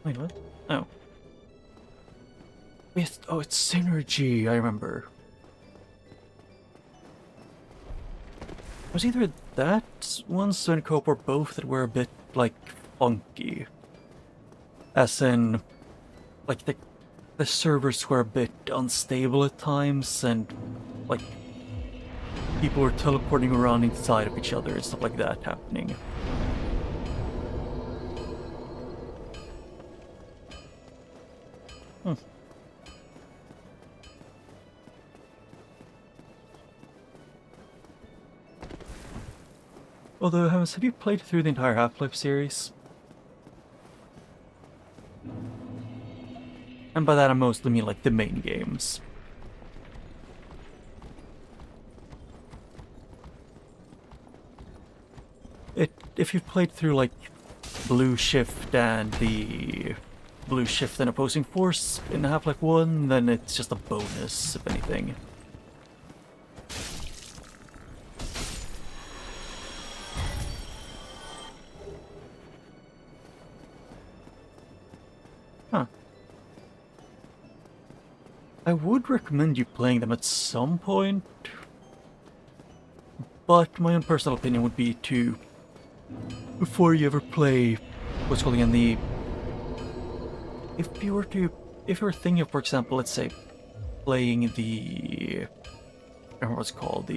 Wait, what? Oh. Oh, it's Synergy, I remember. It was either that one, Sven co-op, or both that were a bit, like, funky. As in, like, the servers were a bit unstable at times, and, like, people were teleporting around inside of each other and stuff like that happening. Although, have you played through the entire Half-Life series? And by that I mostly mean like the main games. If you've played through like Blue Shift and the Blue Shift and Opposing Force in Half-Life 1, then it's just a bonus, if anything. Huh. I would recommend you playing them at some point, but my own personal opinion would be to, before you ever play, what's called again, if you were thinking of, for example, let's say, playing the, I don't remember what's called,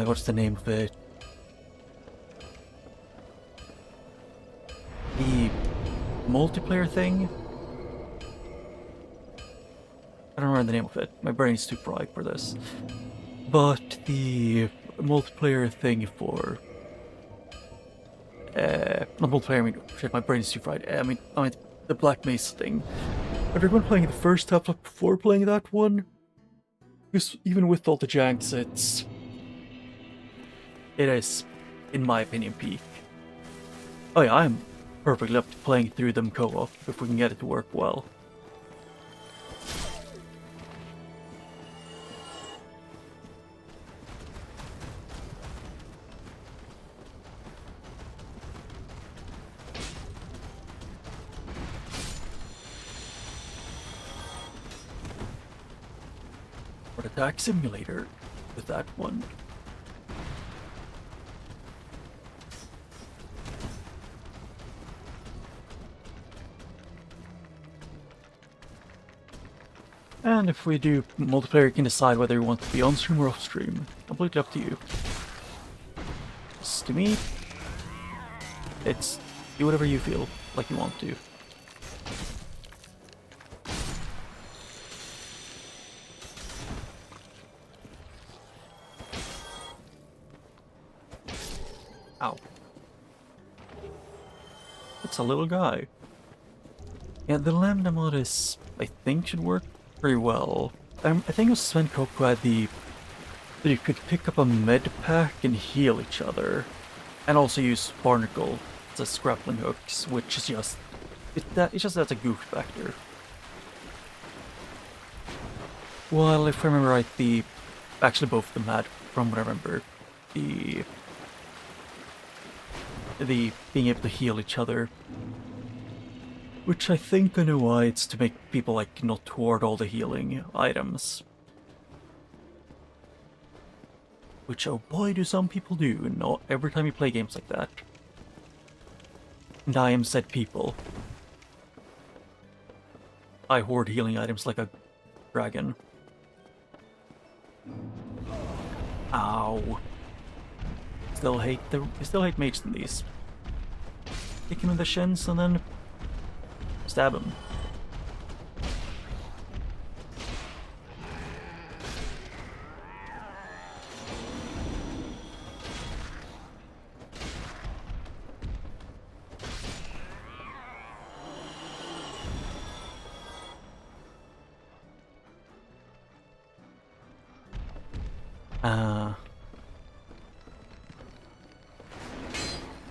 what's the name of it? The multiplayer thing? I don't remember the name of it. My brain's too fried for this. But the multiplayer thing for... not multiplayer, I mean, shit, my brain is too fried. I mean, the Black Mesa thing. I'd recommend playing the first Half-Life before playing that one. Because even with all the janks, it is, in my opinion, peak. Oh yeah, I'm perfectly up to playing through them co-op if we can get it to work well. Or Attack Simulator with that one. And if we do multiplayer, you can decide whether you want to be on stream or off stream. Completely up to you. To me, it's do whatever you feel like you want to. Ow. It's a little guy. Yeah, the Lambda mod is, I think, should work pretty well. I think it was Sven Koch who had that you could pick up a med pack and heal each other. And also use barnacle as grappling hooks, which is just... it's just that's a goof factor. Well, if I remember right, actually both of them had, from what I remember, the being able to heal each other. Which I think I know why, it's to make people like not hoard all the healing items. Which, oh boy, do some people do, not every time you play games like that. And I am said people. I hoard healing items like a dragon. Ow. Still hate mages in these. Kick him in the shins and then stab him.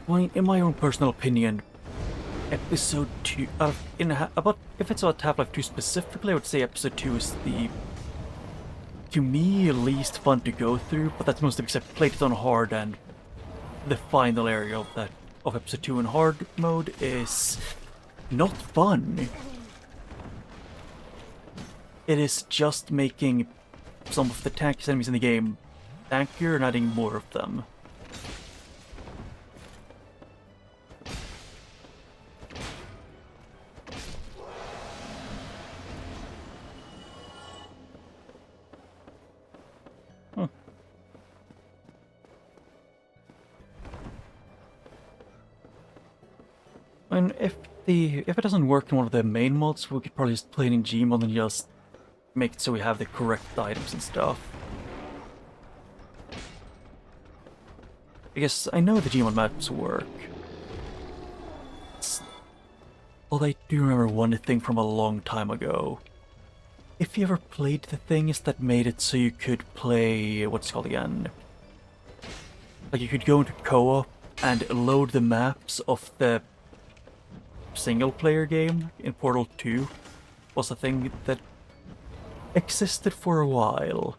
Well, in my own personal opinion, episode 2, if it's about Half-Life 2 specifically, I would say episode 2 is the, to me, least fun to go through, but that's mostly because I played it on hard, and the final area of episode 2 in hard mode is not fun. It is just making some of the tankiest enemies in the game tankier and adding more of them. And if it doesn't work in one of the main mods, we could probably just play it in Gmod and just make it so we have the correct items and stuff. Because I know the Gmod maps work. Although I do remember one thing from a long time ago. If you ever played the things that made it so you could play, what's it called again? Like you could go into co-op and load the maps of the single-player game in Portal 2 was a thing that existed for a while.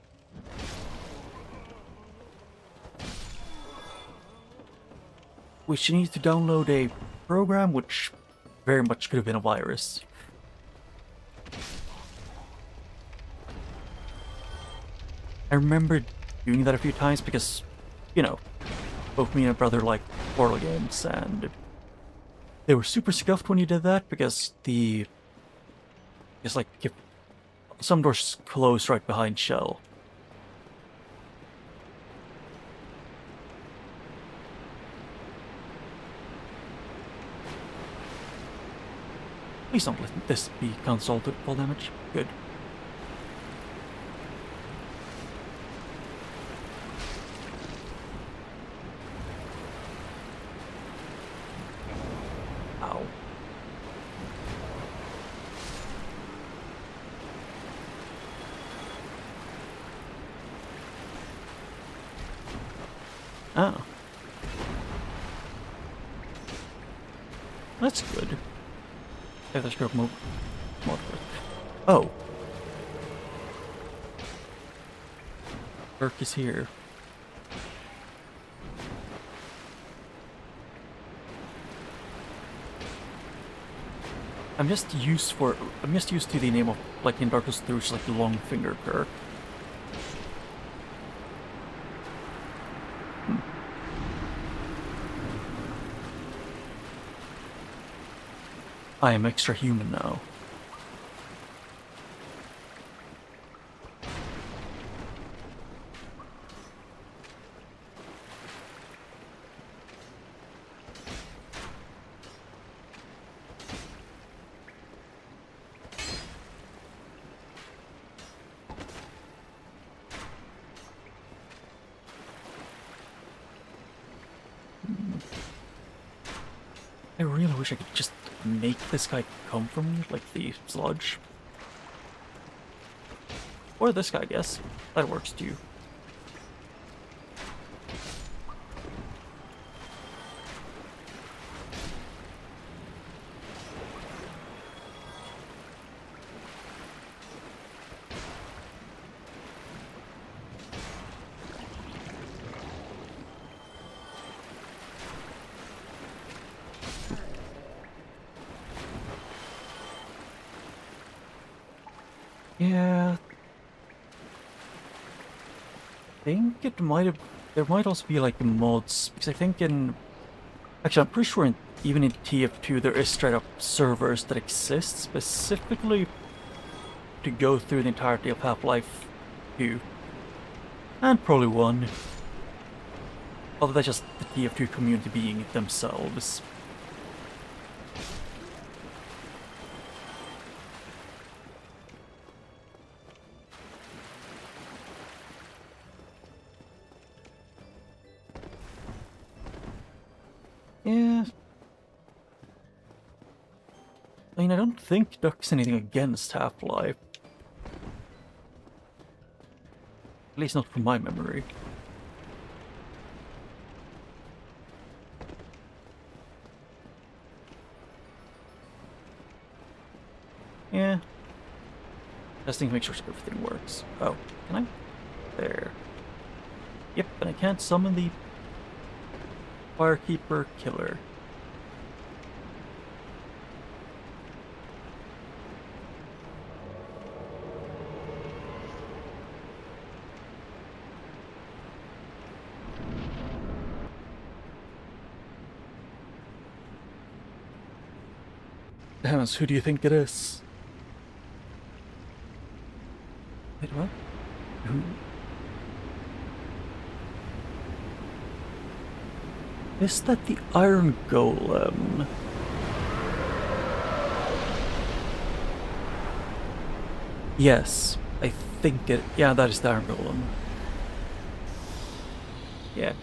Which you need to download a program which very much could have been a virus. I remember doing that a few times because, you know, both me and my brother like Portal games, and they were super scuffed when you did that because it's like if some doors close right behind Shell. Please don't let this be console to full damage. Good. Ow. Oh. That's good. If the scope move. Oh. Burke is here. I'm just used to the name of, like in Dark Souls 3, which is like the long finger Kirk. I am extra human now. really wish I could just make this guy come from me, like the sludge. Or this guy, I guess. That works too. Yeah. I think it might have. There might also be like mods, because I think in. Actually, I'm pretty sure even in TF2 there is straight up servers that exist specifically to go through the entirety of Half-Life 2. And probably 1. Although that's just the TF2 community being themselves. Yeah. I mean, I don't think Duck's anything against Half-Life. At least not from my memory. Yeah. Testing to make sure everything works. Oh, can I? There. Yep, and I can't summon the Firekeeper Killer. Damn, who do you think it is? Wait, what? Who? Is that the Iron Golem? Yes, I think it. Yeah, that is the Iron Golem. Yeah.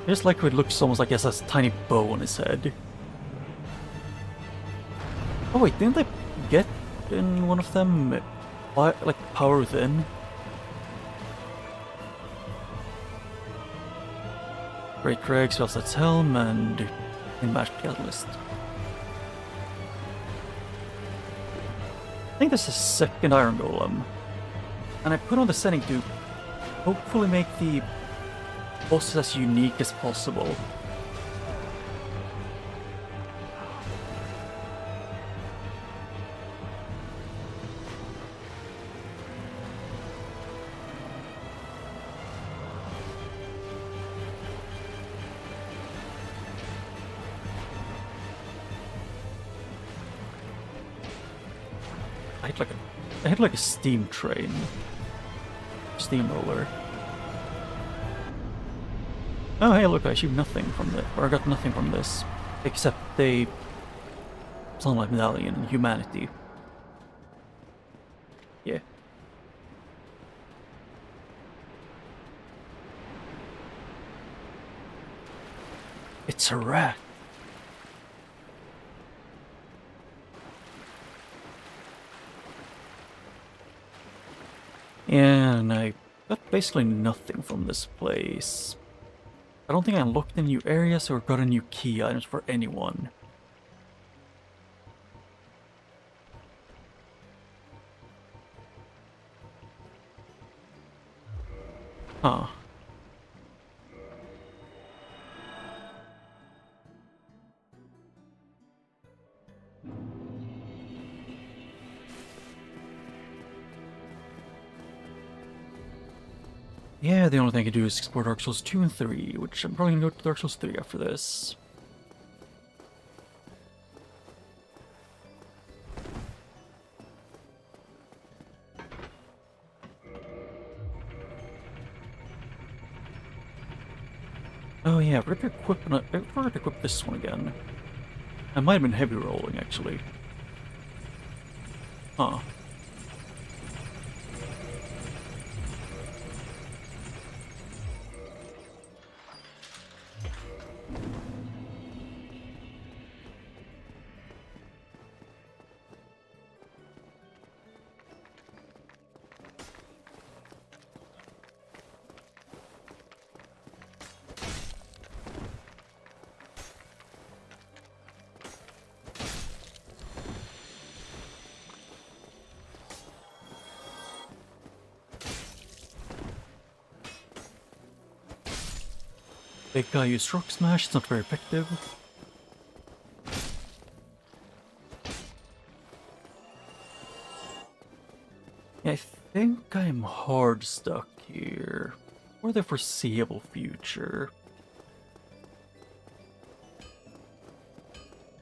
I just like how it looks almost like he has a tiny bow on his head. Oh wait, didn't I get in one of them, like Power Within? Great Craig, Velvet's Helm, and Match Catalyst. I think this is second Iron Golem. And I put on the setting to hopefully make the bosses as unique as possible. I had like a steam train. Steamroller. Oh hey, look, I achieved nothing from this, or I got nothing from this. Except a Sunlight Medallion and Humanity. Yeah. It's a rat. And I got basically nothing from this place. I don't think I unlocked any new areas or got any new key items for anyone. Huh. Yeah, the only thing I can do is explore Dark Souls 2 and 3, which I'm probably gonna go to Dark Souls 3 after this. Oh yeah, I forgot to equip this one again. I might have been heavy rolling, actually. Huh. Big guy used rock smash, it's not very effective. Yeah, I think I'm hard stuck here. For the foreseeable future.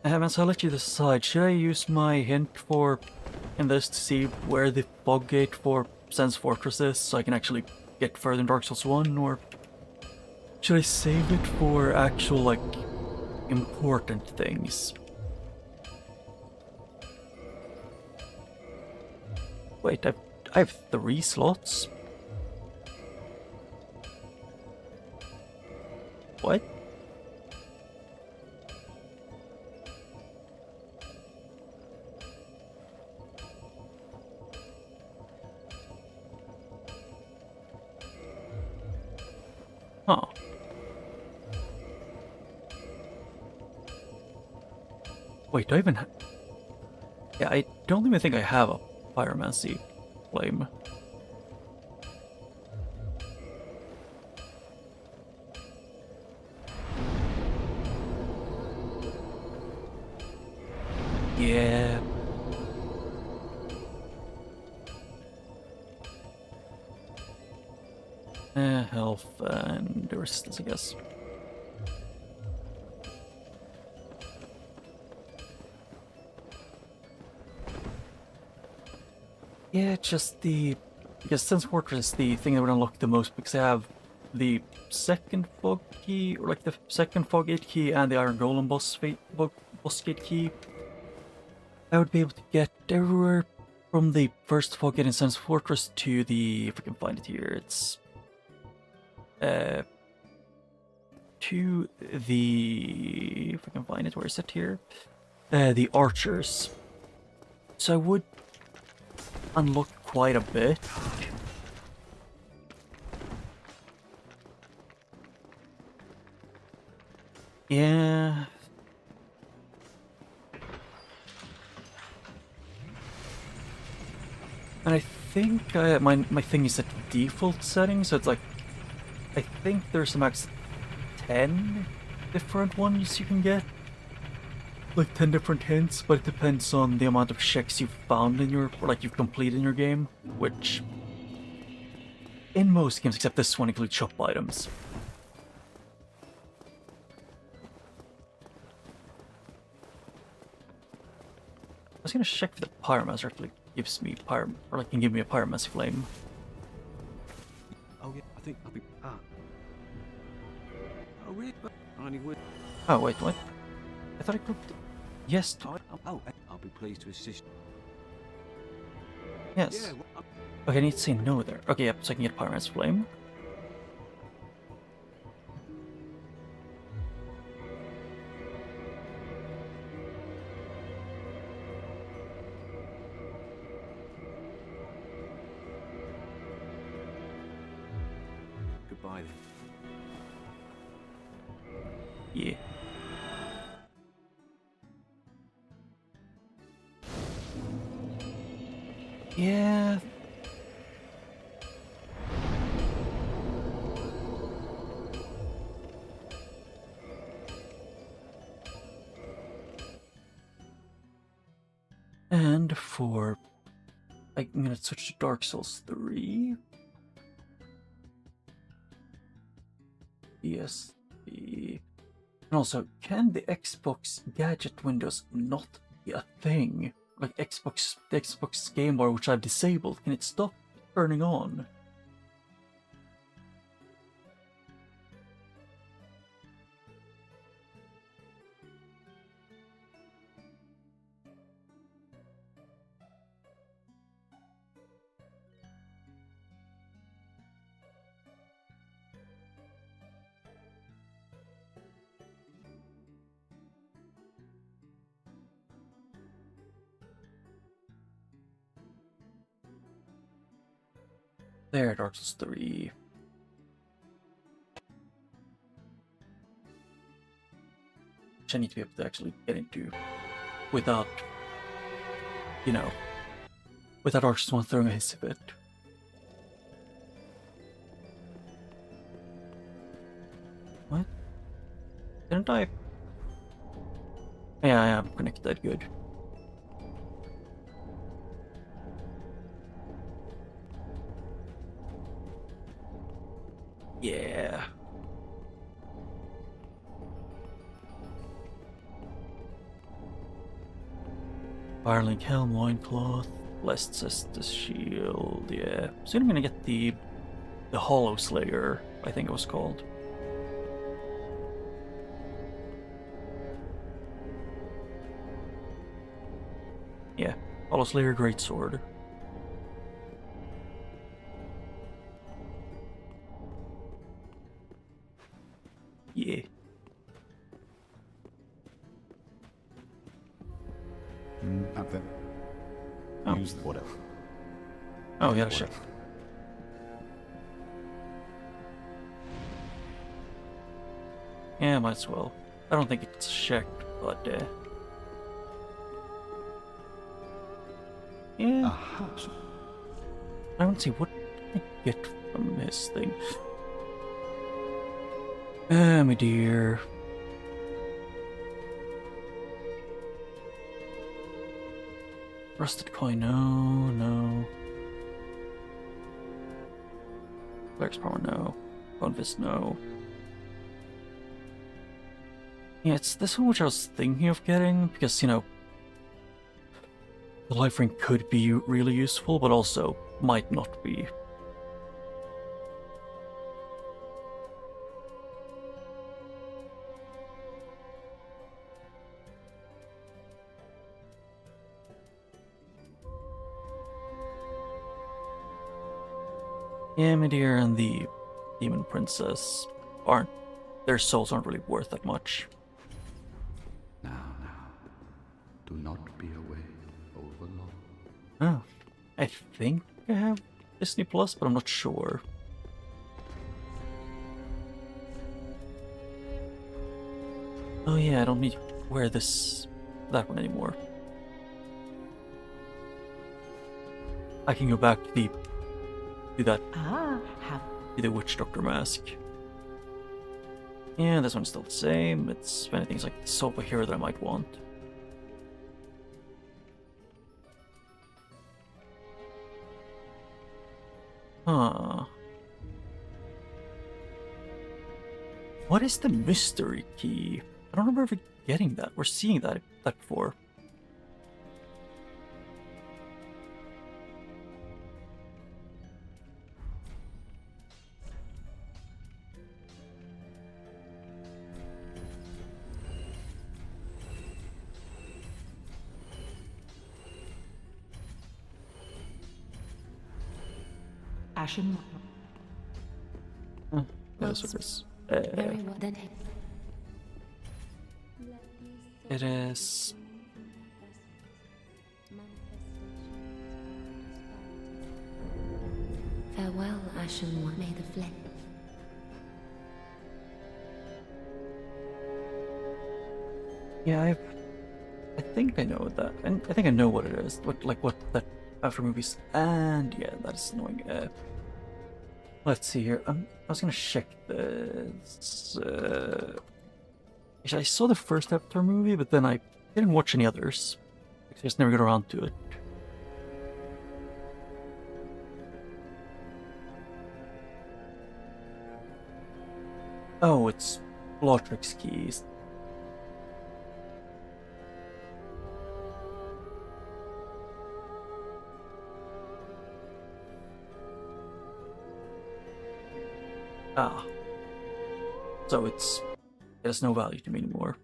So I'll let you decide. Should I use my hint in this to see where the fog gate for Sense Fortress is so I can actually get further in Dark Souls 1, or should I save it for actual, like, important things? Wait, I have 3 slots? What? Huh. Wait, do I even yeah, I don't even think I have a pyromancy flame. Yeah. Health and resistance, I guess. Yeah, just because Sense Fortress is the thing that would unlock the most, because I have the second fog key, or like the second fog gate key and the Iron Golem boss gate key. I would be able to get everywhere from the first fog gate in Sense Fortress to the, if I can find it here, it's to the, if I can find it, where is it here? The archers. So I would unlock quite a bit. Yeah. And I think my thing is at default setting, so it's like, I think there's a max 10 different ones you can get. Like 10 different hints, but it depends on the amount of checks you've found in your, or like you've completed in your game, which in most games except this one include shop items. I was gonna check if the pyromancer actually gives me or like can give me a pyromancy flame. Oh yeah, I think I'll be. Oh really? But I only would. Oh wait, what? I thought I could. Yes. I'll be pleased to assist. Yes. Yeah. Well, Okay, I need to say no there. Okay, yep, so I can get pyromancy flame. goodbye then. Yeah. Yeah. And for... I'm gonna switch to Dark Souls 3. Yes. And also, can the Xbox gadget windows not be a thing? Like the Xbox game bar, which I've disabled, can it stop turning on? There, Dark Souls 3. Which I need to be able to actually get into without, you know, without Dark Souls 1 throwing a hissy fit. What? Didn't I? Yeah, I am connected, good. Yeah. Firelink helm, loincloth, blessed Cestus shield, yeah. Soon I'm gonna get the Hollow Slayer, I think it was called. Yeah, Hollow Slayer Greatsword. Yeah. Nothing. Oh. Use the whatever. Oh, yeah, shit. Yeah, might as well. I don't think it's checked, but yeah. Aha. I don't see what can I get from this thing. My dear. Rusted coin, no. Cleric's power, no. Bone fist, no. Yeah, it's this one which I was thinking of getting, because, you know, the life ring could be really useful, but also might not be. Yeah, Midir and the Demon Princess aren't, their souls aren't really worth that much. Now. Do not be away overlong. Oh, I think I have Disney Plus, but I'm not sure. Oh yeah, I don't need to wear that one anymore. I can go back to that to the Witch Doctor mask. Yeah, this one's still the same. It's many things like the Sofa here that I might want. Huh. What is the mystery key? I don't remember ever getting that. We're seeing that before. Ashen. Yeah, that's what it is. Very well then. It is. Farewell, Ashen One. May the flame. Yeah, I think I know that. I think I know what it is. What that after movies. And yeah, that is annoying. Let's see here. I was gonna check this. Actually, I saw the first Avatar movie, but then I didn't watch any others. I just never got around to it. Oh, it's Lautric's keys. Ah. So it has no value to me anymore.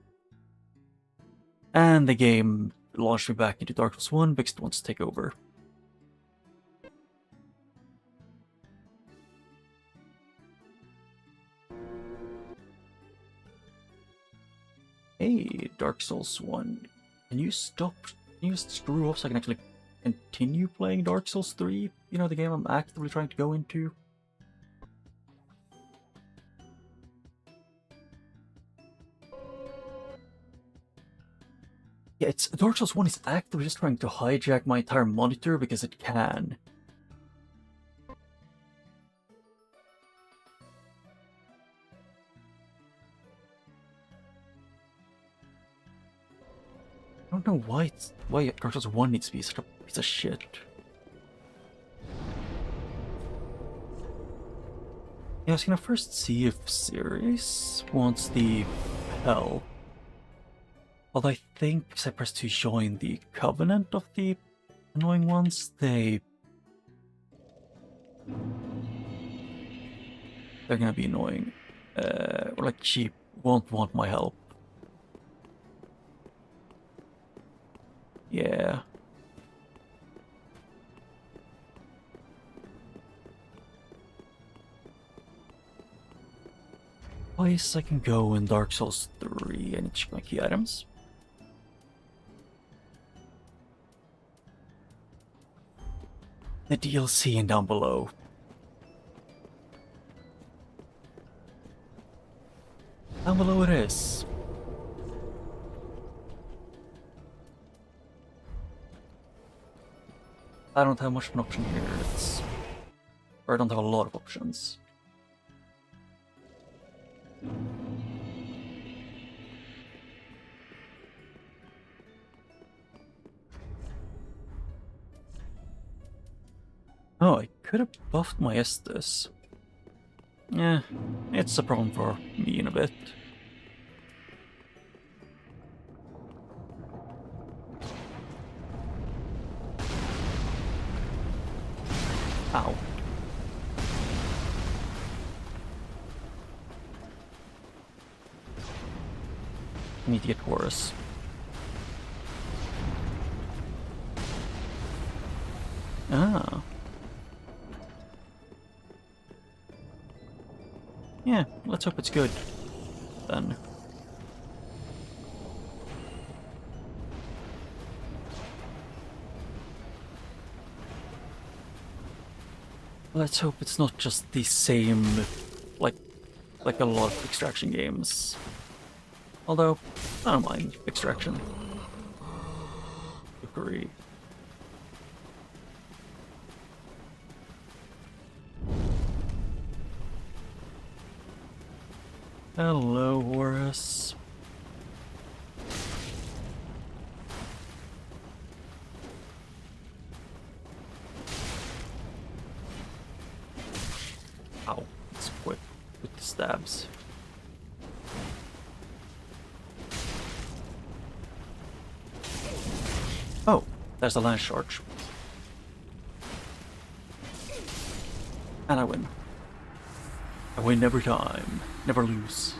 And the game launched me back into Dark Souls 1 because it wants to take over. Hey, Dark Souls 1. Can you screw off so I can actually continue playing Dark Souls 3? You know, the game I'm actively trying to go into? Yeah, it's Dark Souls 1 is actively just trying to hijack my entire monitor because it can. don't know why Dark Souls 1 needs to be such a piece of shit. Yeah, I was gonna first see if Sirius wants the hell. Although I think if I press to join the covenant of the annoying ones, they're gonna be annoying. Or like she won't want my help. Yeah. Place I can go in Dark Souls 3. I need to check my key items. The DLC and down below. Down below it is. I don't have much of an option here. Or I don't have a lot of options. Oh, I could have buffed my Estus. Yeah, it's a problem for me in a bit. Ow. I need to get worse. Ah. Yeah, let's hope it's good, then. Let's hope it's not just the same, like a lot of extraction games. Although, I don't mind extraction. Agree. Hello, Horus. Ow, it's quick with the stabs. Oh, there's a lance charge. And I win. I win every time. Never lose.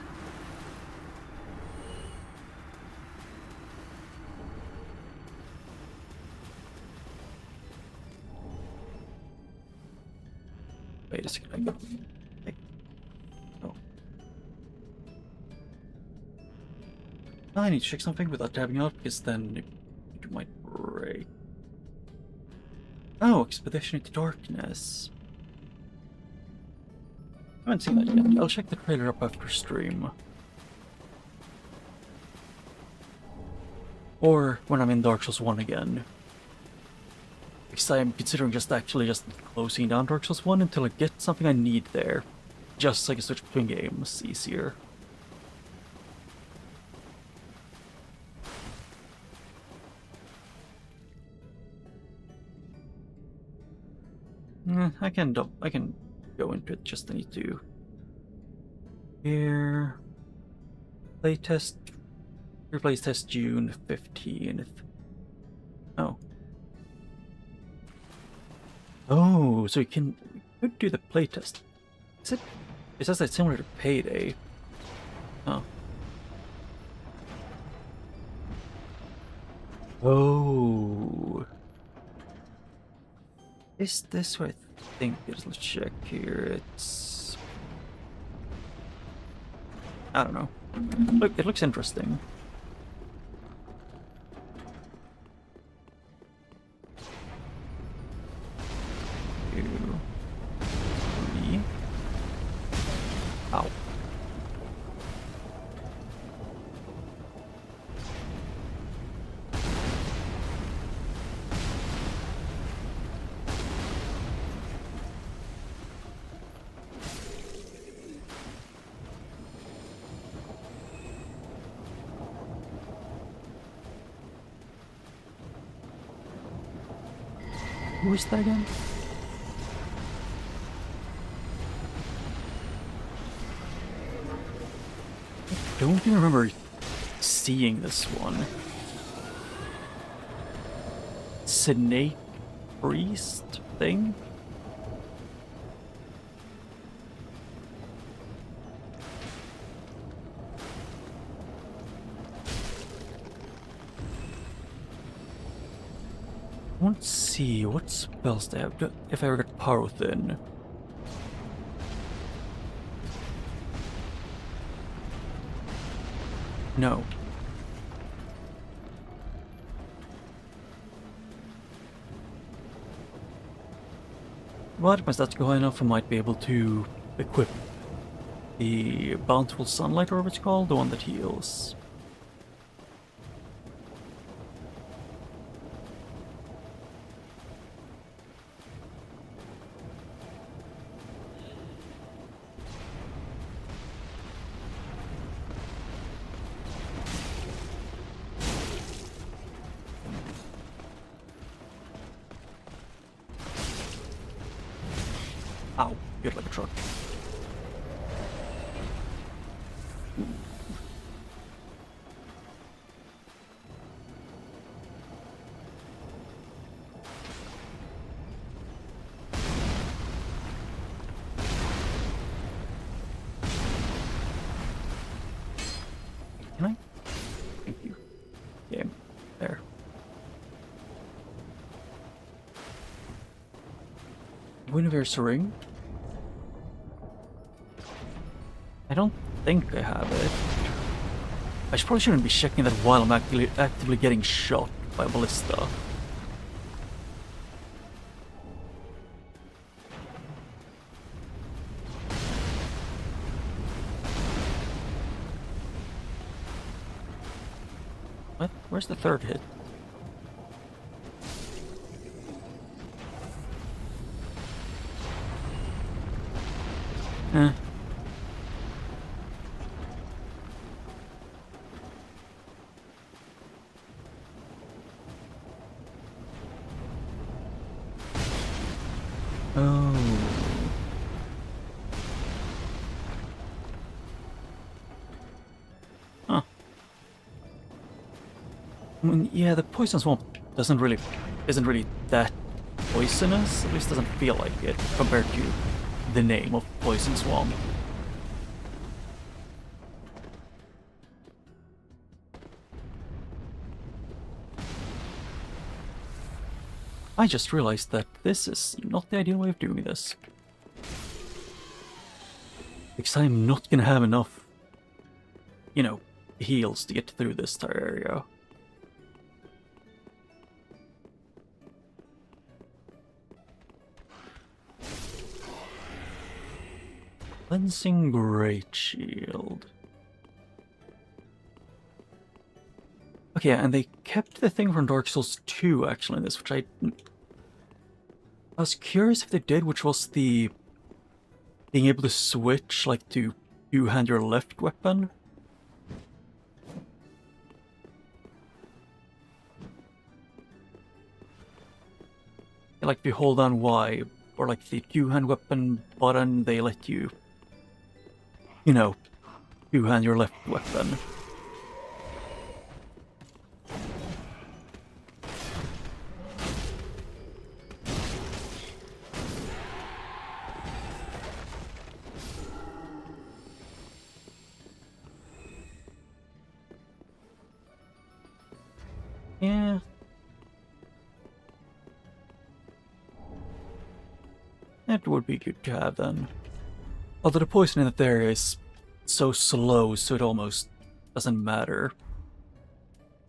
Wait a second. Oh. I need to check something without tabbing out, because then it might break. Oh, Expedition into Darkness. I haven't seen that yet. I'll check the trailer up after stream. Or when I'm in Dark Souls 1 again. Because I am considering just closing down Dark Souls 1 until I get something I need there. Just so I can switch between games easier. I can go into it, just I need to. Here. Playtest. Replays test June 15th. Oh. Oh, so you could do the playtest. It says it's similar to Payday. Oh. Oh. Is this what I think it is? Let's check here. It's... I don't know. Look, it looks interesting. Two, three. Ow. Who is that again? I don't even remember seeing this one. Snake priest thing? Let's see, what spells they have, if I ever get power within. No. But if my stats go high enough, I might be able to equip the Bountiful Sunlight, or whatever it's called, the one that heals. Ow, hit like a truck. Can I? Thank you. Yeah, there. Universe ring? I don't think I have it. I probably shouldn't be checking that while I'm actively getting shot by a ballista. What? Where's the third hit? Eh. Oh. Huh. I mean, yeah, the poison swamp isn't really that poisonous. At least doesn't feel like it compared to the name of Poison Swamp. I just realized that this is not the ideal way of doing this. Because I'm not gonna have enough, you know, heals to get through this entire area. Cleansing Great Shield. Okay, and they kept the thing from Dark Souls 2 actually in this, which I was curious if they did, which was the being able to switch, like, to two-hand your left weapon. Like, if you hold down Y, or like the two-hand weapon button, they let you, you know, two-hand your left weapon. Yeah. That would be good to have then. Although the poison in that area is so slow, so it almost doesn't matter.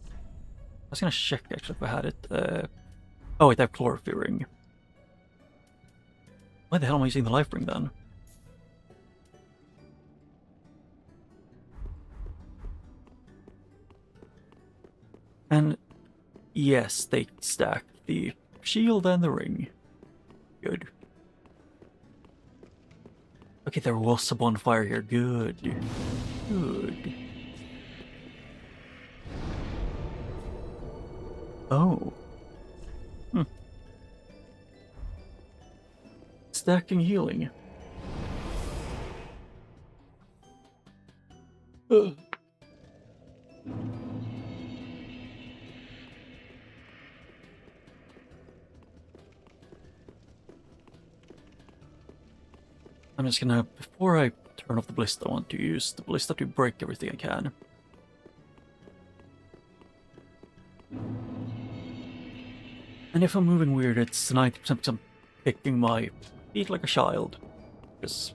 I was gonna check actually if I had it. Oh wait, I have chlorophyll ring. Why the hell am I using the life ring then? And yes, they stack the shield and the ring. Good. Okay, there was a bonfire here. Good. Good. Oh. stacking healing. Ugh. I'm just gonna, before I turn off the ballista, I want to use the ballista to break everything I can. And if I'm moving weird, it's 90% because I'm kicking my feet like a child. Because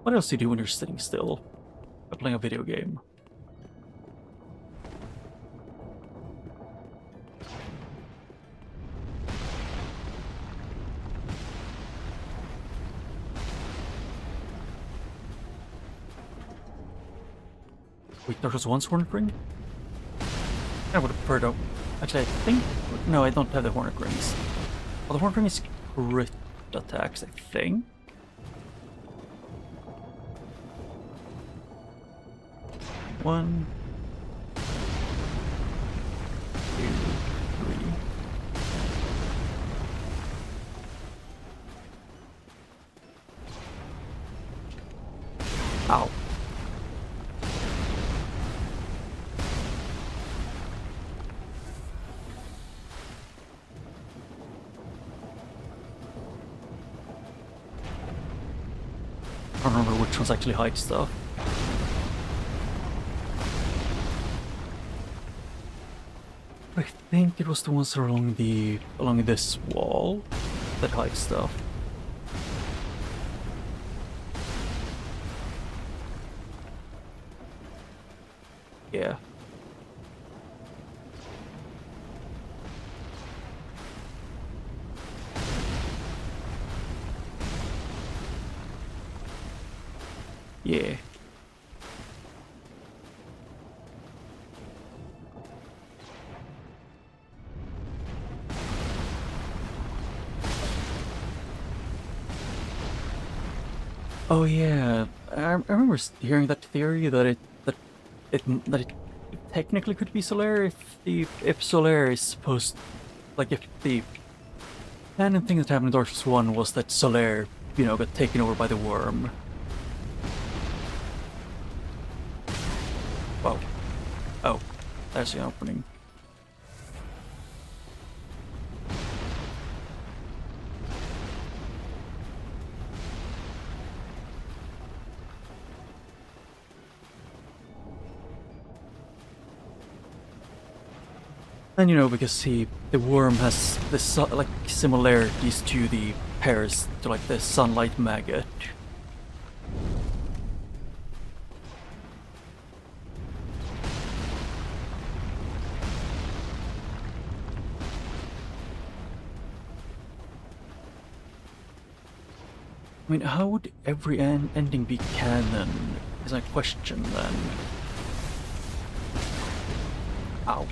what else do you do when you're sitting still? By playing a video game. Wait, there was one hornet ring? I would have preferred to... Actually, I think... No, I don't have the hornet rings. Well, the hornet ring is crit attacks, I think. One... 2... 3... Ow. I don't remember which ones actually hide stuff. I think it was the ones along this wall that hide stuff. Yeah. Yeah. Oh yeah, I remember hearing that theory that it technically could be Solaire if Solaire is supposed, like if the canon thing that happened in Dark Souls 1 was that Solaire, you know, got taken over by the worm. Wow. Oh, there's the opening. And you know, because the worm has this like similarities to the pairs to like the sunlight maggot. I mean, how would every ending be canon? Is my question then. Ow.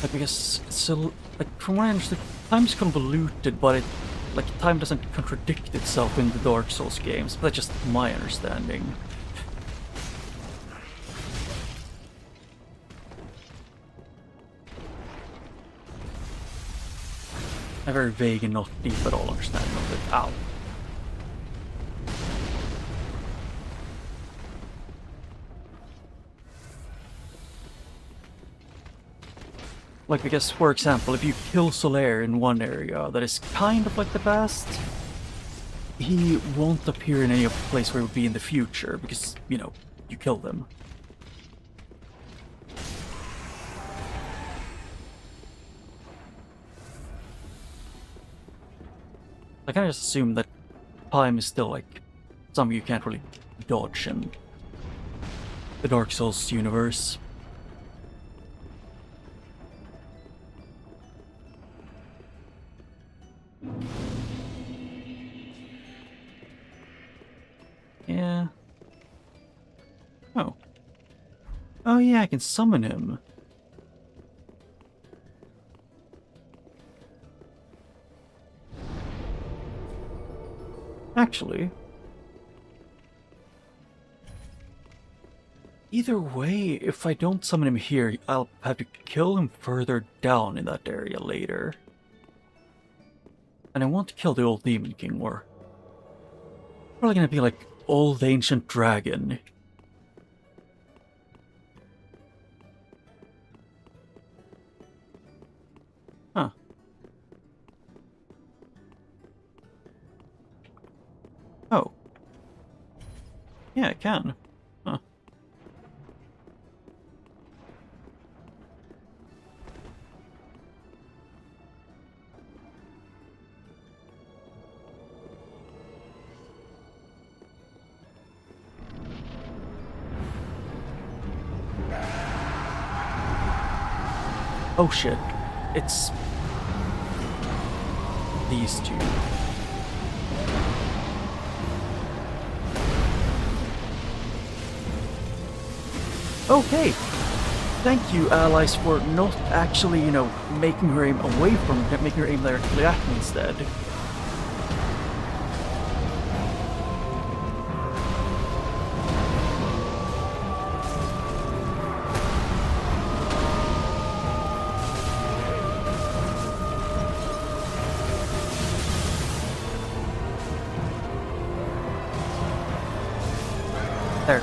Like, because so, like, from what I understand, time's convoluted, but time doesn't contradict itself in the Dark Souls games. But that's just my understanding. A very vague and not deep at all understanding of it. Ow. Like, because, for example, if you kill Solaire in one area that is kind of like the past, he won't appear in any place where he would be in the future, because, you know, you kill them. I kind of just assume that time is still, like, something you can't really dodge in the Dark Souls universe. Yeah. Oh. Oh yeah, I can summon him. Actually, either way, if I don't summon him here, I'll have to kill him further down in that area later. And I want to kill the old Demon King, or probably gonna be like old ancient dragon. Huh. Oh. Yeah, I can. Huh. Oh shit. It's these two. Okay. Thank you, allies, for not actually, you know, making her aim away from, making her aim directly at me instead. There.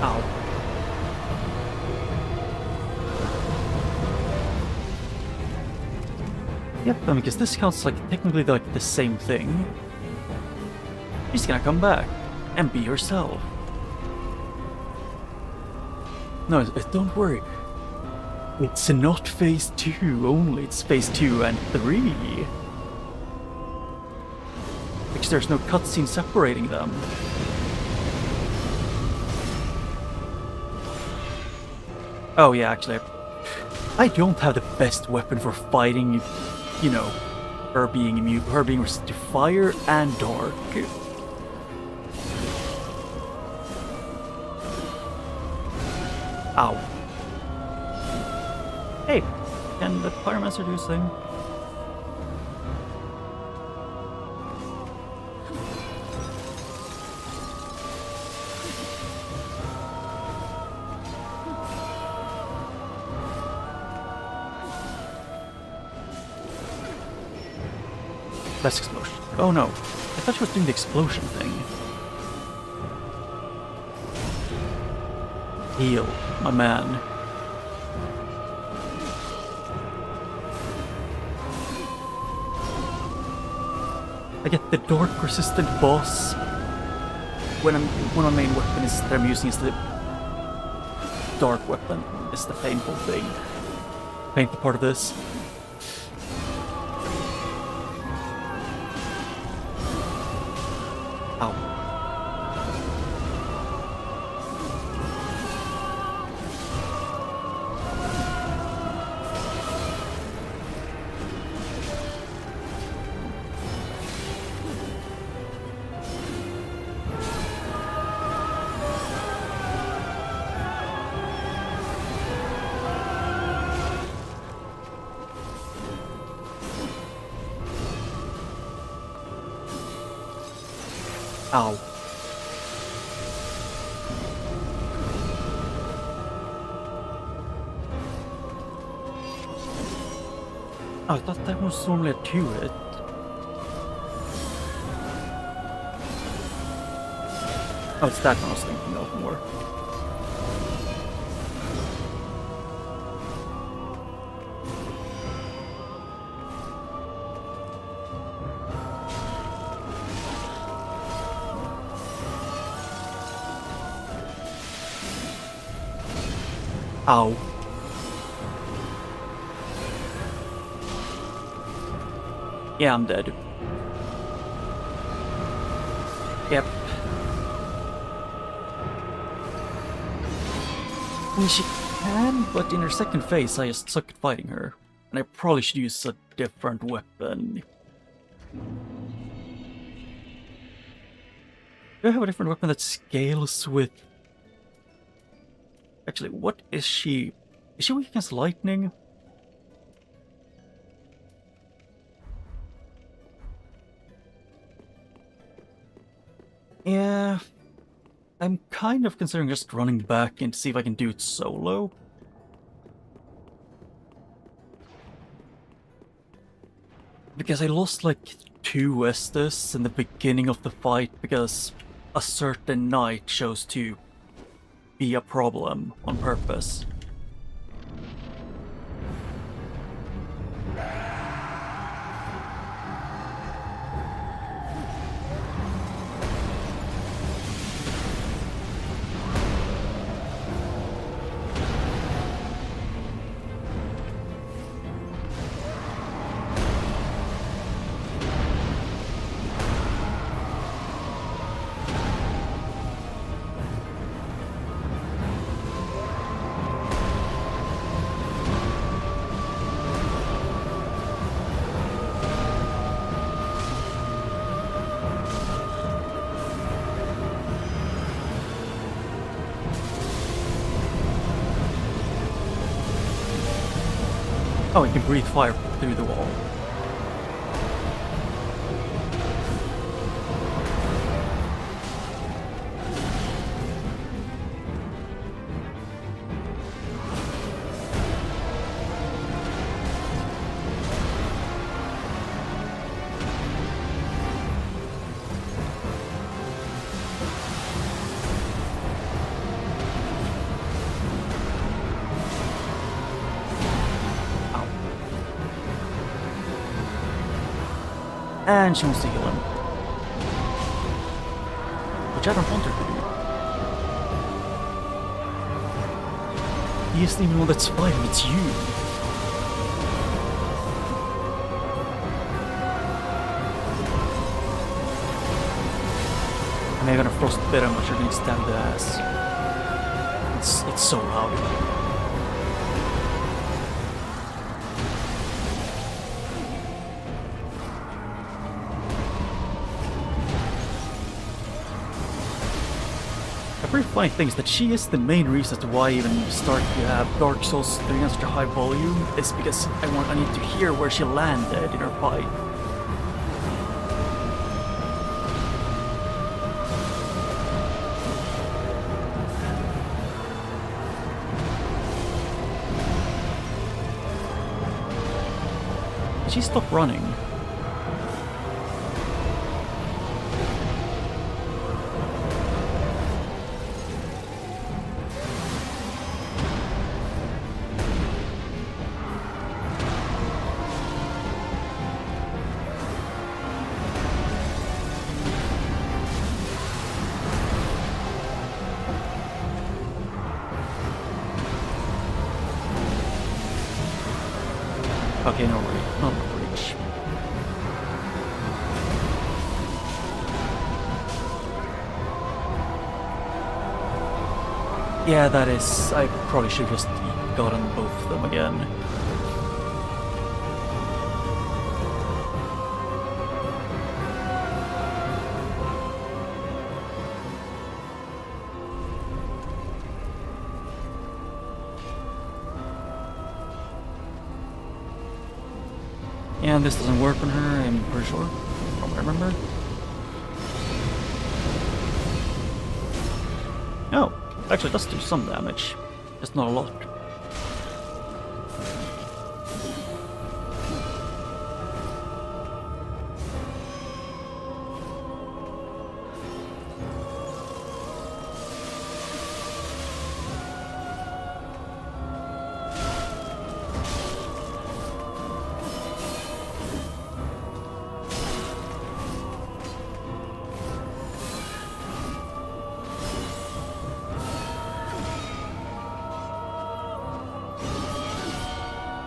Ow. Yep, because this counts like technically like the same thing. She's gonna come back and be herself. No, don't worry. It's not phase 2 only, it's phase 2 and 3. Because there's no cutscene separating them. Oh yeah, actually, I don't have the best weapon for fighting, you know, her being immune, her being resistant to fire and dark. Ow. Hey, can the Pyromancer do his thing? Less explosion. Oh no, I thought she was doing the explosion thing. Heal, my man. I get the dark resistant boss when my main weapon is that I'm using is the dark weapon. Is the painful thing. Painful part of this. Ow. Ow. Oh, I thought that was normally a turret. Oh, it's that one I was thinking of more. Ow. Yeah, I'm dead. Yep. I mean, she can, but in her second phase, I just suck at fighting her. And I probably should use a different weapon. Do I have a different weapon that scales with... Actually, what is she? Is she weak against lightning? Yeah, I'm kind of considering just running back and see if I can do it solo. Because I lost like 2 Estes in the beginning of the fight because a certain knight chose to be a problem on purpose. Oh, you can breathe fire through the wall. And she wants to heal him. Which I don't want her to do. He isn't even the one that's fighting, it's you. Am I gonna frostbite him or should I stand the ass? It's so loud. The very funny thing is that she is the main reason as to why I even start to have Dark Souls 3 on such a high volume, is because I need to hear where she landed in her fight. She stopped running. Okay, no reach. Yeah, that is... I probably should have just gotten both of them again. And this doesn't work on her, I'm pretty sure, from what I remember. Oh, actually it does do some damage, just not a lot.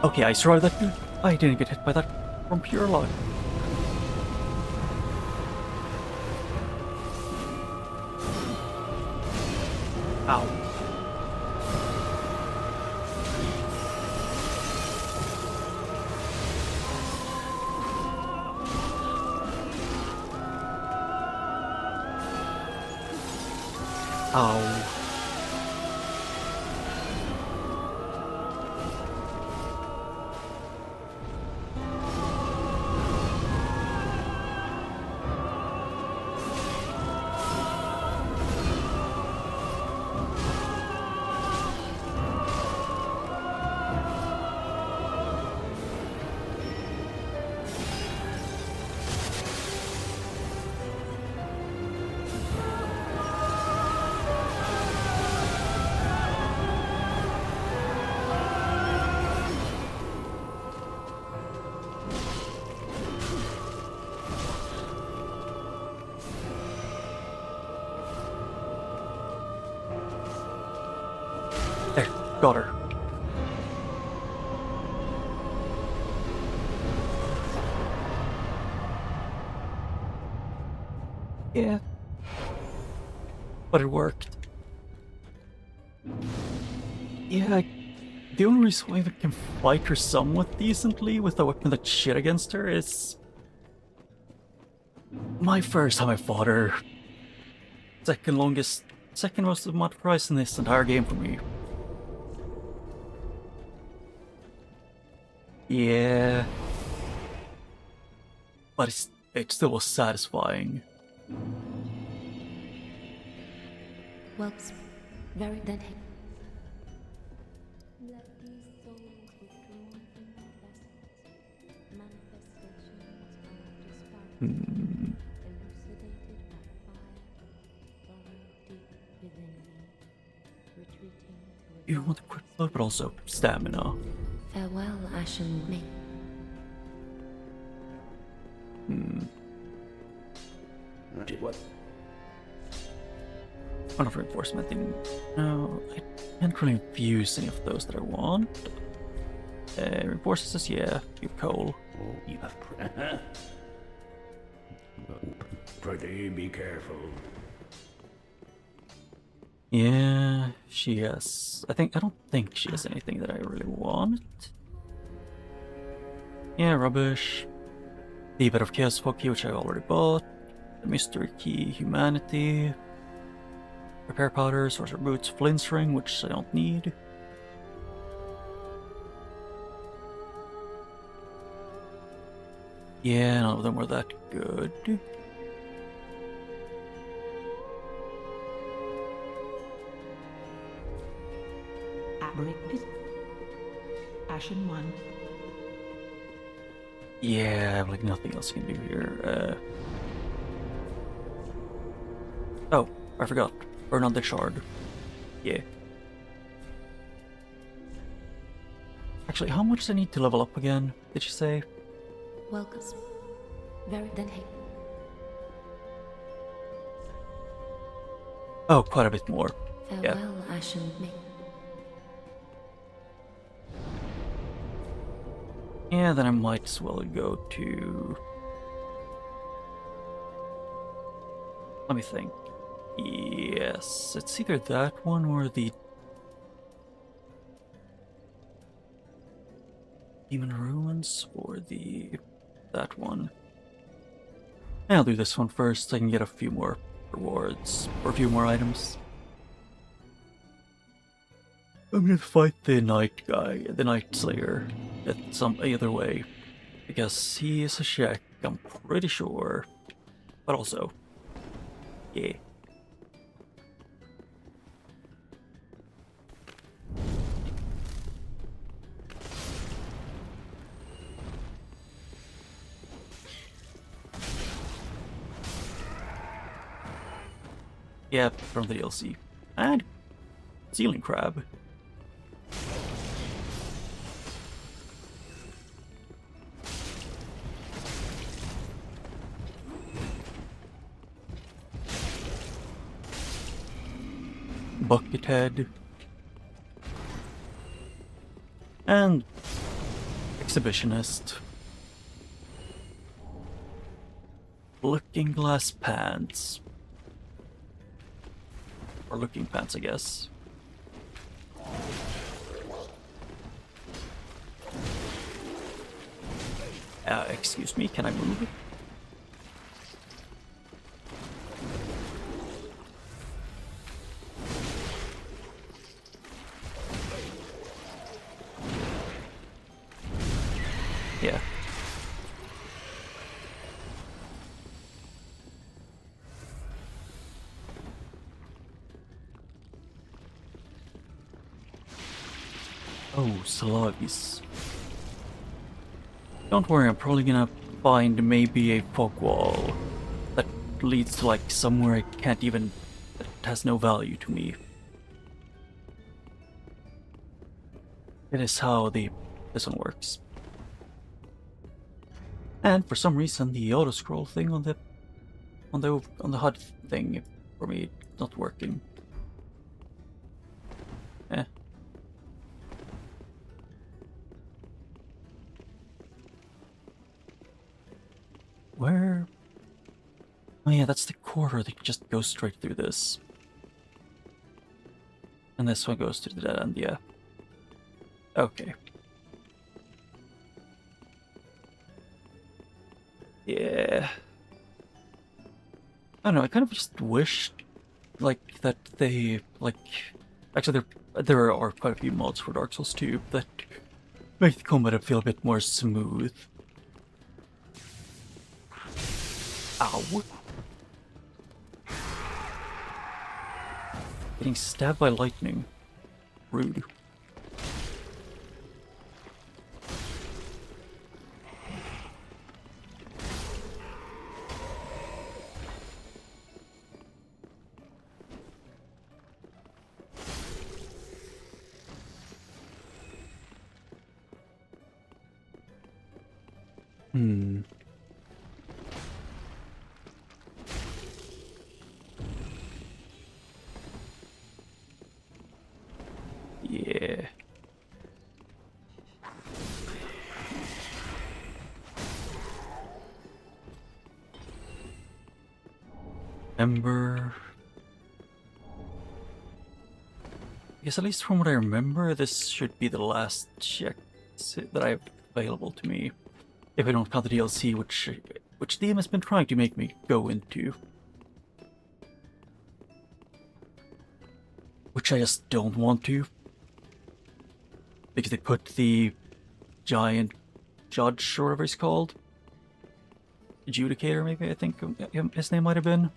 Okay, I survived that dude. I didn't get hit by that from pure luck. Ow. Ow. Got her. Yeah. But it worked. Yeah, the only reason why I can fight her somewhat decently with a weapon that's shit against her is... my first time I fought her. Second most of mod price in this entire game for me. Yeah. But it still was satisfying. Well, very then. Let these souls withdrawn from their vessels, manifestations of disparity, elucidated by fire, burrow deep within me, retreating to a You want a quick load, but also stamina. Farewell, Ashen Ming. What? Oh, not reinforcement thing. No, I can't really infuse any of those that I want. Reinforces, yeah. Give coal. Oh, yeah. Pretty be careful. Yeah, she has. I don't think she has anything that I really want. Yeah, rubbish. The bit of chaos fog key, which I already bought. The mystery key, humanity. Repair powder, sorcerer boots, flint string, which I don't need. Yeah, none of them were that good. Break. Ashen 1. Yeah, I have like nothing else I can do here. Oh, I forgot. Burn on the shard. Yeah. Actually, how much do I need to level up again? Did you say? Welcome. Very then. Oh, quite a bit more. Yeah. Farewell, Ashen Ming. Yeah, then I might as well go to... let me think. Yes, it's either that one or the... Demon Ruins or that one. I'll do this one first. I can get a few more rewards or a few more items. I'm gonna fight the Night guy, the Night Slayer, either way, because he is a Shek, I'm pretty sure. But also, yeah. Yep, from the DLC. And ceiling crab. Buckethead. And Exhibitionist. Looking Glass Pants. Or Looking Pants, I guess. Excuse me, can I move? Yeah. Oh, slugs. Don't worry, I'm probably gonna find maybe a fog wall that leads to like somewhere I can't even... that has no value to me. It is how this one works. And for some reason the auto scroll thing on the HUD thing for me not working. Eh. Oh yeah, that's the corridor that just goes straight through this. And this one goes to the dead end, yeah. Okay. Yeah. I don't know, I kind of just wished, like, that they, like... Actually, there are quite a few mods for Dark Souls 2 that make the combat feel a bit more smooth. Ow. Getting stabbed by lightning. Rude. Hmm. Yeah. Remember... I guess at least from what I remember, this should be the last check that I have available to me. If I don't count the DLC, which DM has been trying to make me go into. Which I just don't want to. Because they put the giant judge, or whatever he's called. Adjudicator, maybe, I think his name might have been.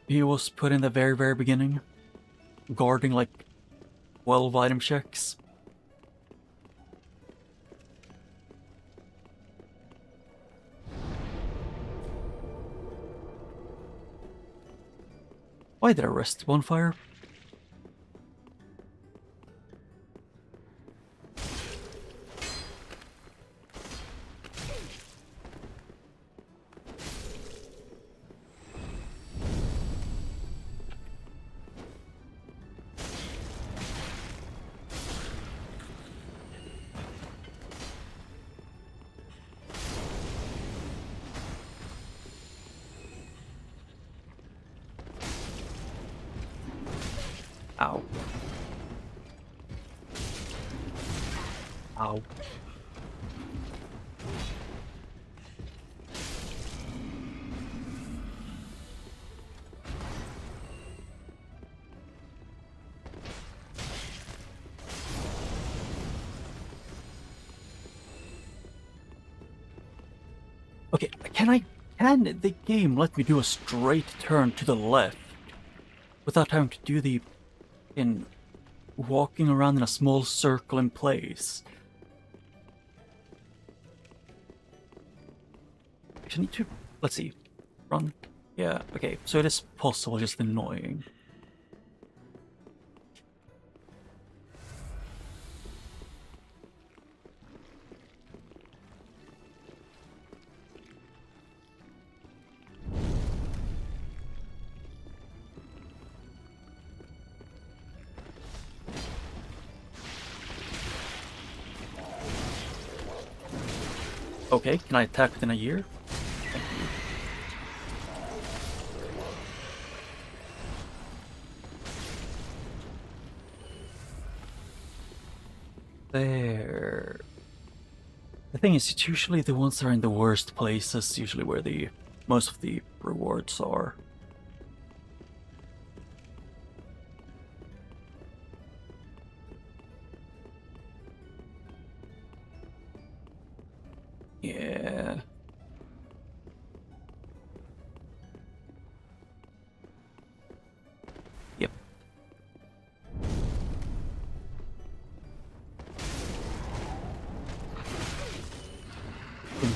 He was put in the very, very beginning. Guarding like 12 item checks. Why did I rest bonfire? Ow. Ow. Okay, can the game let me do a straight turn to the left without having to do the in walking around in a small circle in place? I need to, let's see, run. Yeah, okay, so it is possible, just annoying. Okay, can I attack within a year? Thank you. There. The thing is, it's usually the ones that are in the worst places, usually where the most of the rewards are. Yeah. Yep.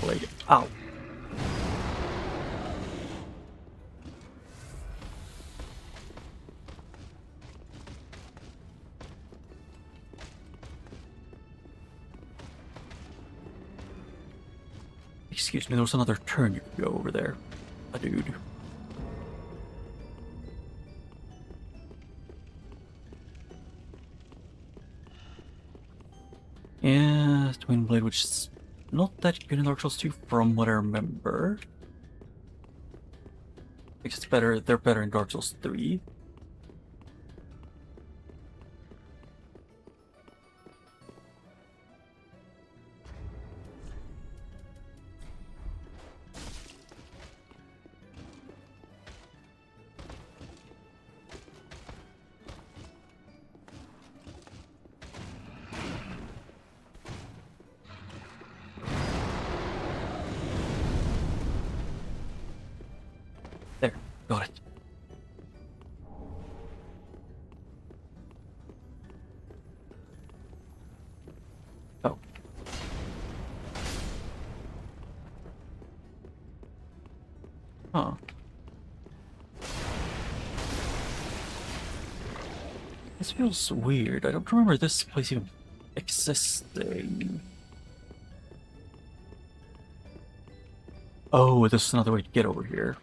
Blade. Ow. Excuse me, there was another turn you could go over there. A dude. Twin Blade, which is not that good in Dark Souls 2 from what I remember. It's better, they're better in Dark Souls 3. There, got it. Oh. Huh. This feels weird. I don't remember this place even existing. Oh, this is another way to get over here.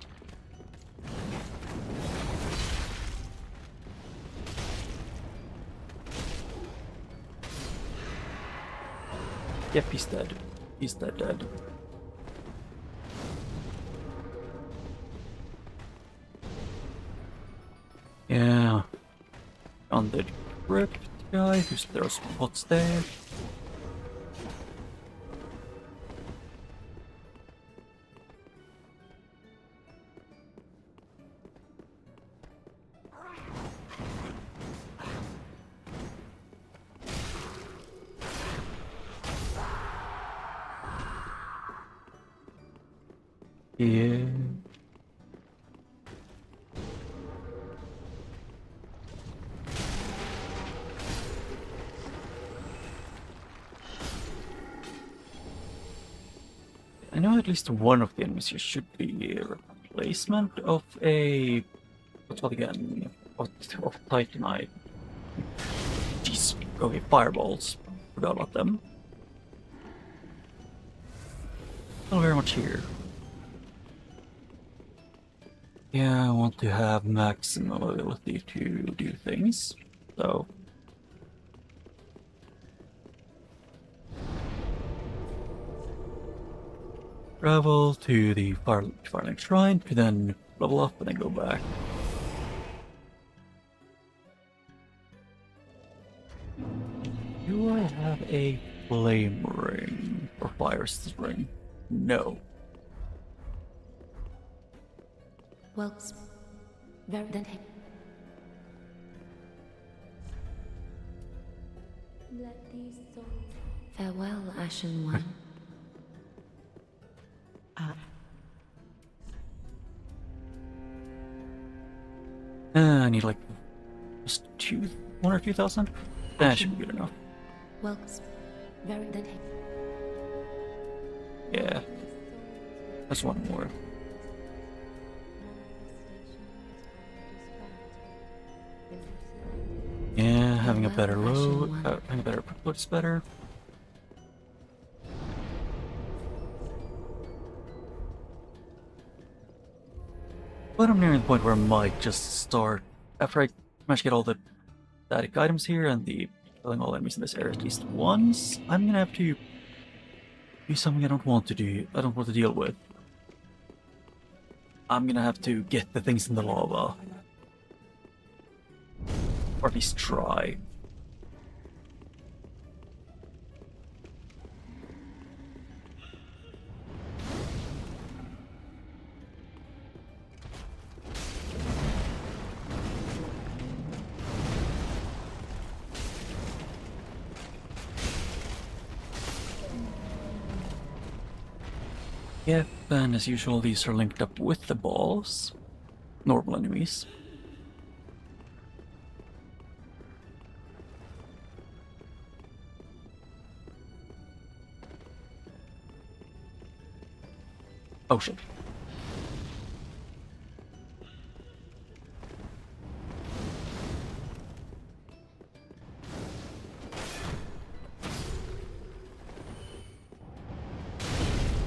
Yep, he's dead. He's dead. Yeah. On the crypt guy, who's there are spots there. Yeah. I know at least one of the enemies here should be a replacement of a... what's called again? Of Titanite. Jeez. Okay, fireballs. Forgot about them. Not very much here. Yeah, I want to have maximum ability to do things, so... Travel to the Firelink Shrine to then level up and then go back. Do I have a flame ring or fire resistance ring? No. Well, very then. Let these souls. Farewell, Ashen One. I need like just 1 or 2,000. That should be good enough. Well, very then. Yeah, that's one more. Yeah, having a better load, having a better load is better. But I'm nearing the point where I might just start, after I manage to get all the static items here and the killing all enemies in this area at least once, I'm gonna have to do something I don't want to do, I don't want to deal with. I'm gonna have to get the things in the lava. Or at least try. Yep, and as usual these are linked up with the balls. Normal enemies. Oh shit.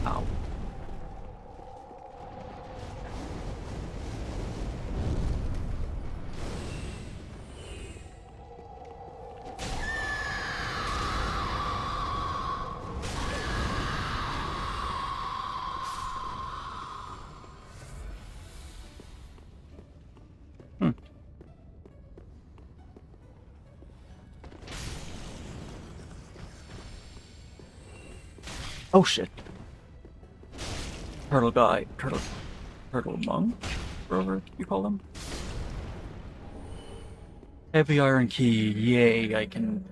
Ow. Oh shit. Turtle guy. Turtle monk? Whatever you call them. Heavy iron key. Yay, I can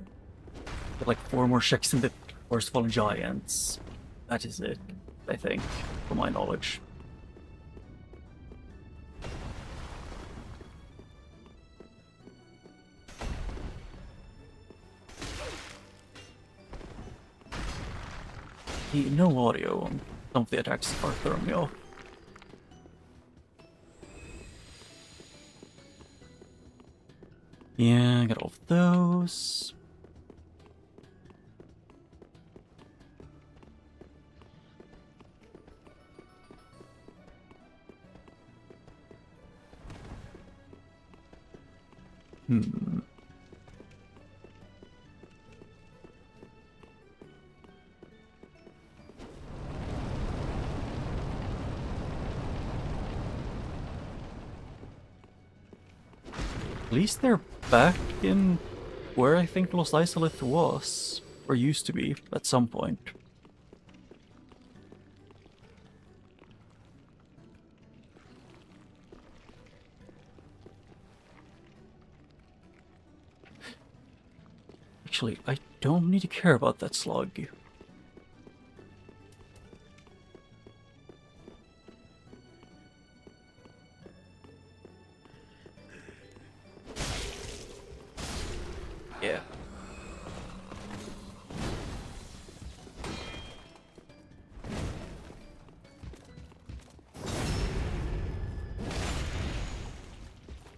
get like 4 more checks in the Forest Fallen Giants. That is it, I think, from my knowledge. No audio on some of the attacks are throwing me off. Yeah, I got all of those. At least they're back in where I think Los Isolith was, or used to be, at some point. Actually, I don't need to care about that slug. Yeah.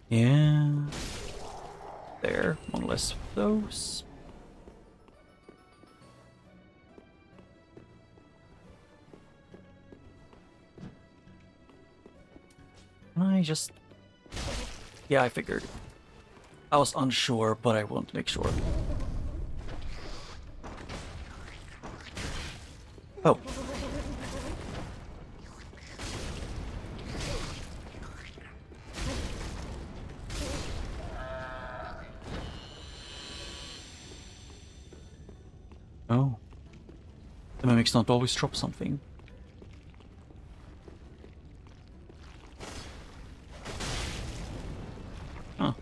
Yeah. There, one less of those. I just... Yeah, I figured. I was unsure, but I wanted to make sure. Oh. Oh. The mimics don't always drop something. Huh.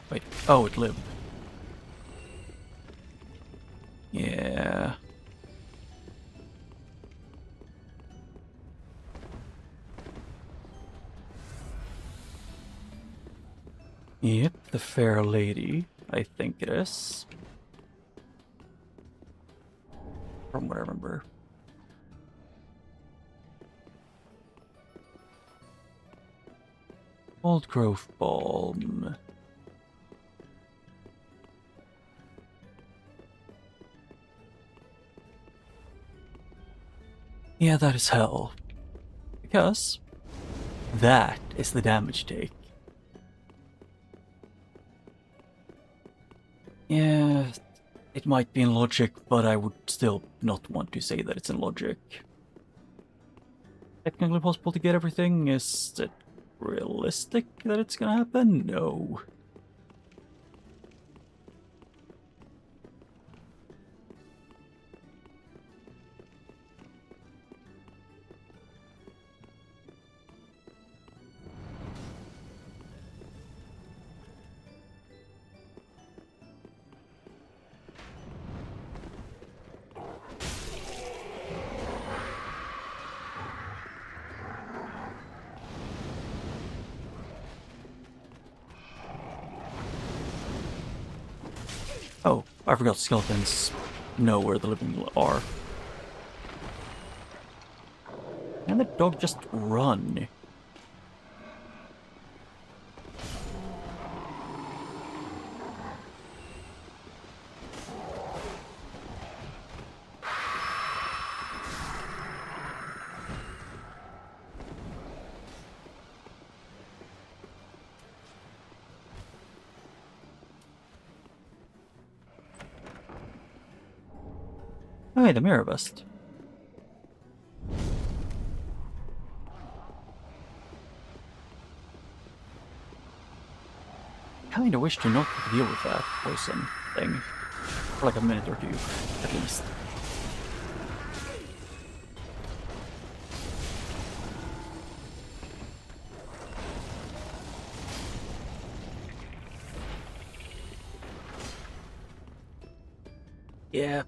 Wait. Oh, it lived. Yeah. Yep, the fair lady, I think it is. From what I remember. Old growth balm. Yeah, that is hell. Because that is the damage take. Yeah, it might be in logic, but I would still not want to say that it's in logic. Technically possible to get everything? Is it realistic that it's gonna happen? No. Oh, I forgot skeletons know where the living are. And the dog just run. Oh, hey, the mirror bust. Kinda wish to not deal with that poison thing. For like a minute or two, at least. Yeah.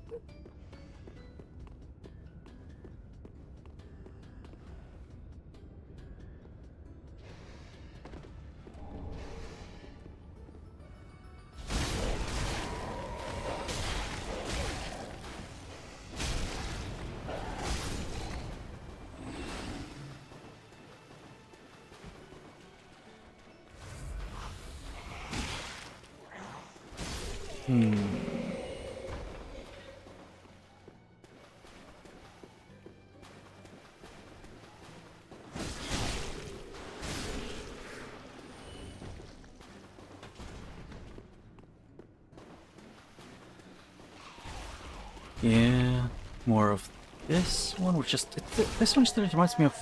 Yeah, more of this one, which just this one still reminds me of,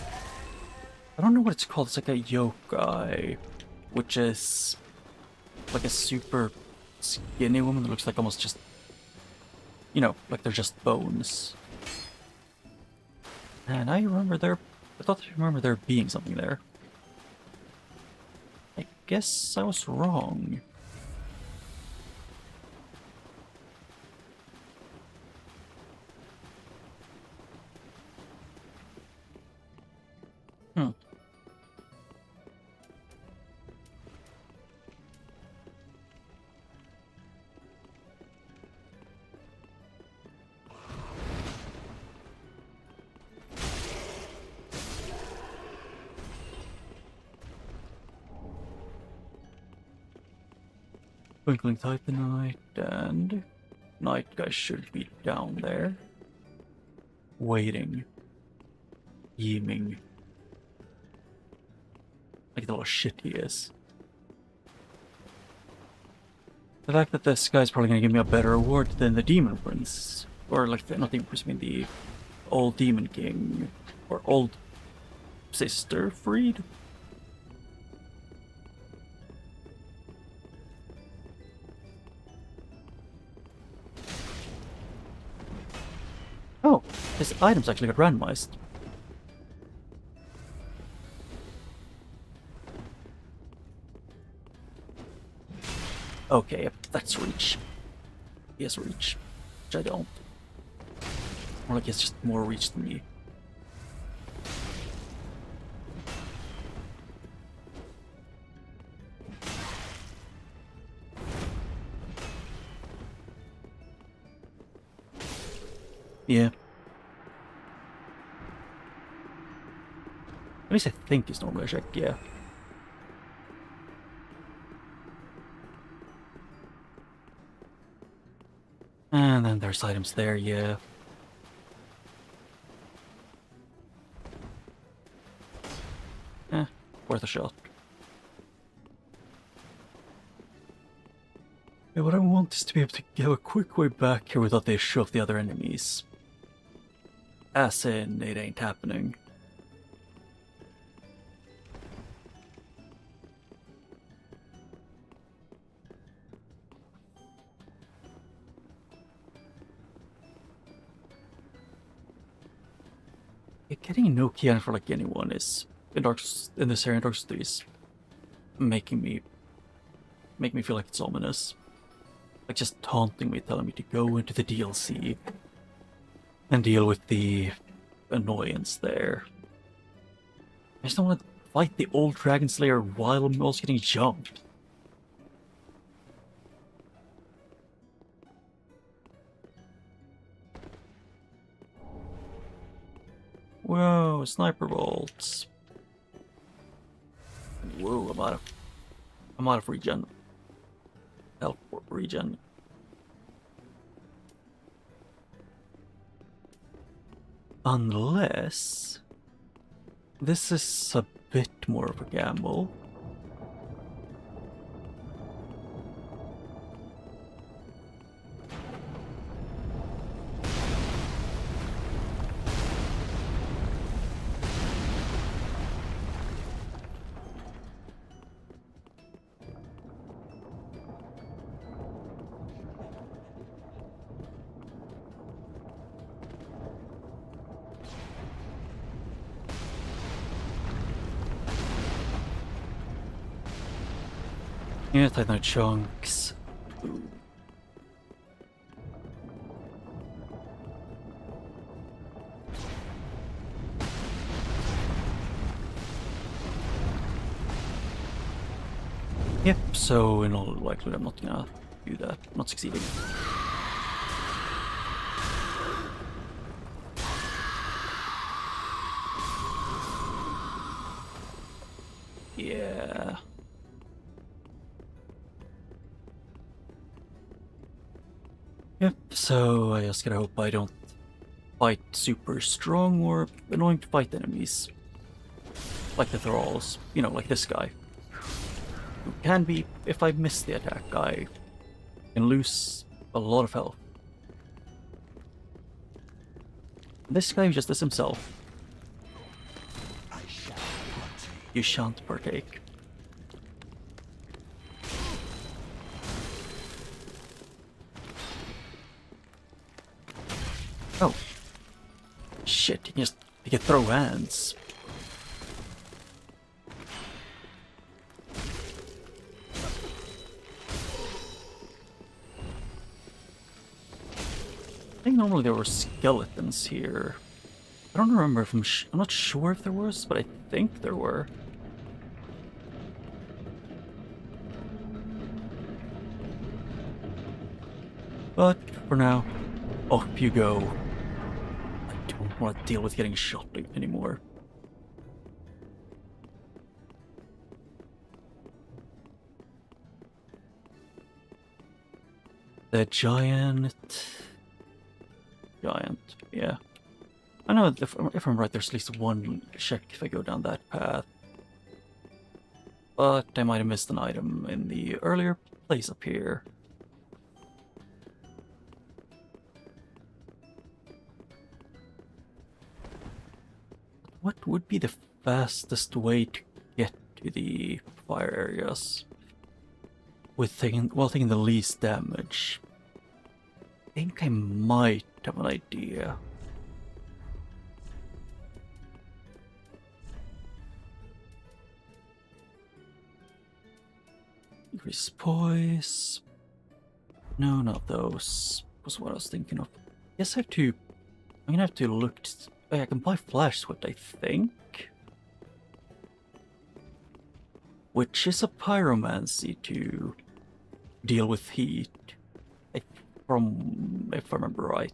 I don't know what it's called. It's like a yokai, which is like a super skinny woman that looks like almost just, you know, like they're just bones. And I thought I remember there being something there. I guess I was wrong. Twinkling Titanite and Night Guy should be down there. Waiting. Beaming. Like the little shit he is. The fact that this guy's probably gonna give me a better reward than the Demon Prince. Or like, not Demon Prince, I mean the old Demon King. Or old Sister Freed. Oh, his items actually got randomized. Okay, that's reach. He has reach, which I don't. Or like he has just more reach than me. Yeah. At least I think he's normally a check, yeah. And then there's items there, yeah. Worth a shot. Yeah, what I want is to be able to have a quick way back here without the issue of the other enemies. As in, it ain't happening. Yeah, getting no key for like anyone is in this area in Dark Souls 3 is making me feel like it's ominous. Like just taunting me, telling me to go into the DLC and deal with the annoyance there. I just don't want to fight the old Dragon Slayer while I'm also getting jumped. Whoa, sniper bolts. Whoa, I'm out of regen. Health regen. Unless this is a bit more of a gamble. Yeah, titanite chunks. Ooh. Yep, so in all likelihood I'm not gonna do that. Not succeeding. Yeah. Yep, so I just gotta hope I don't fight super strong or annoying to fight enemies. Like the thralls, you know, like this guy. Who can be, if I miss the attack, I can lose a lot of health. This guy just does himself. You shan't partake. Oh. Shit, he can throw hands. I think normally there were skeletons here. I don't remember if I'm not sure if there was, but I think there were. But for now, off you go. I don't want to deal with getting shot anymore. The giant, yeah. I know if I'm right, there's at least one check if I go down that path. But I might have missed an item in the earlier place up here. What would be the fastest way to get to the fire areas? While taking the least damage. I think I might have an idea. Increase poise. No, not those. Was what I was thinking of. Guess I'm gonna have to look. I can buy flash sweat, I think. Which is a pyromancy to deal with heat. If I remember right.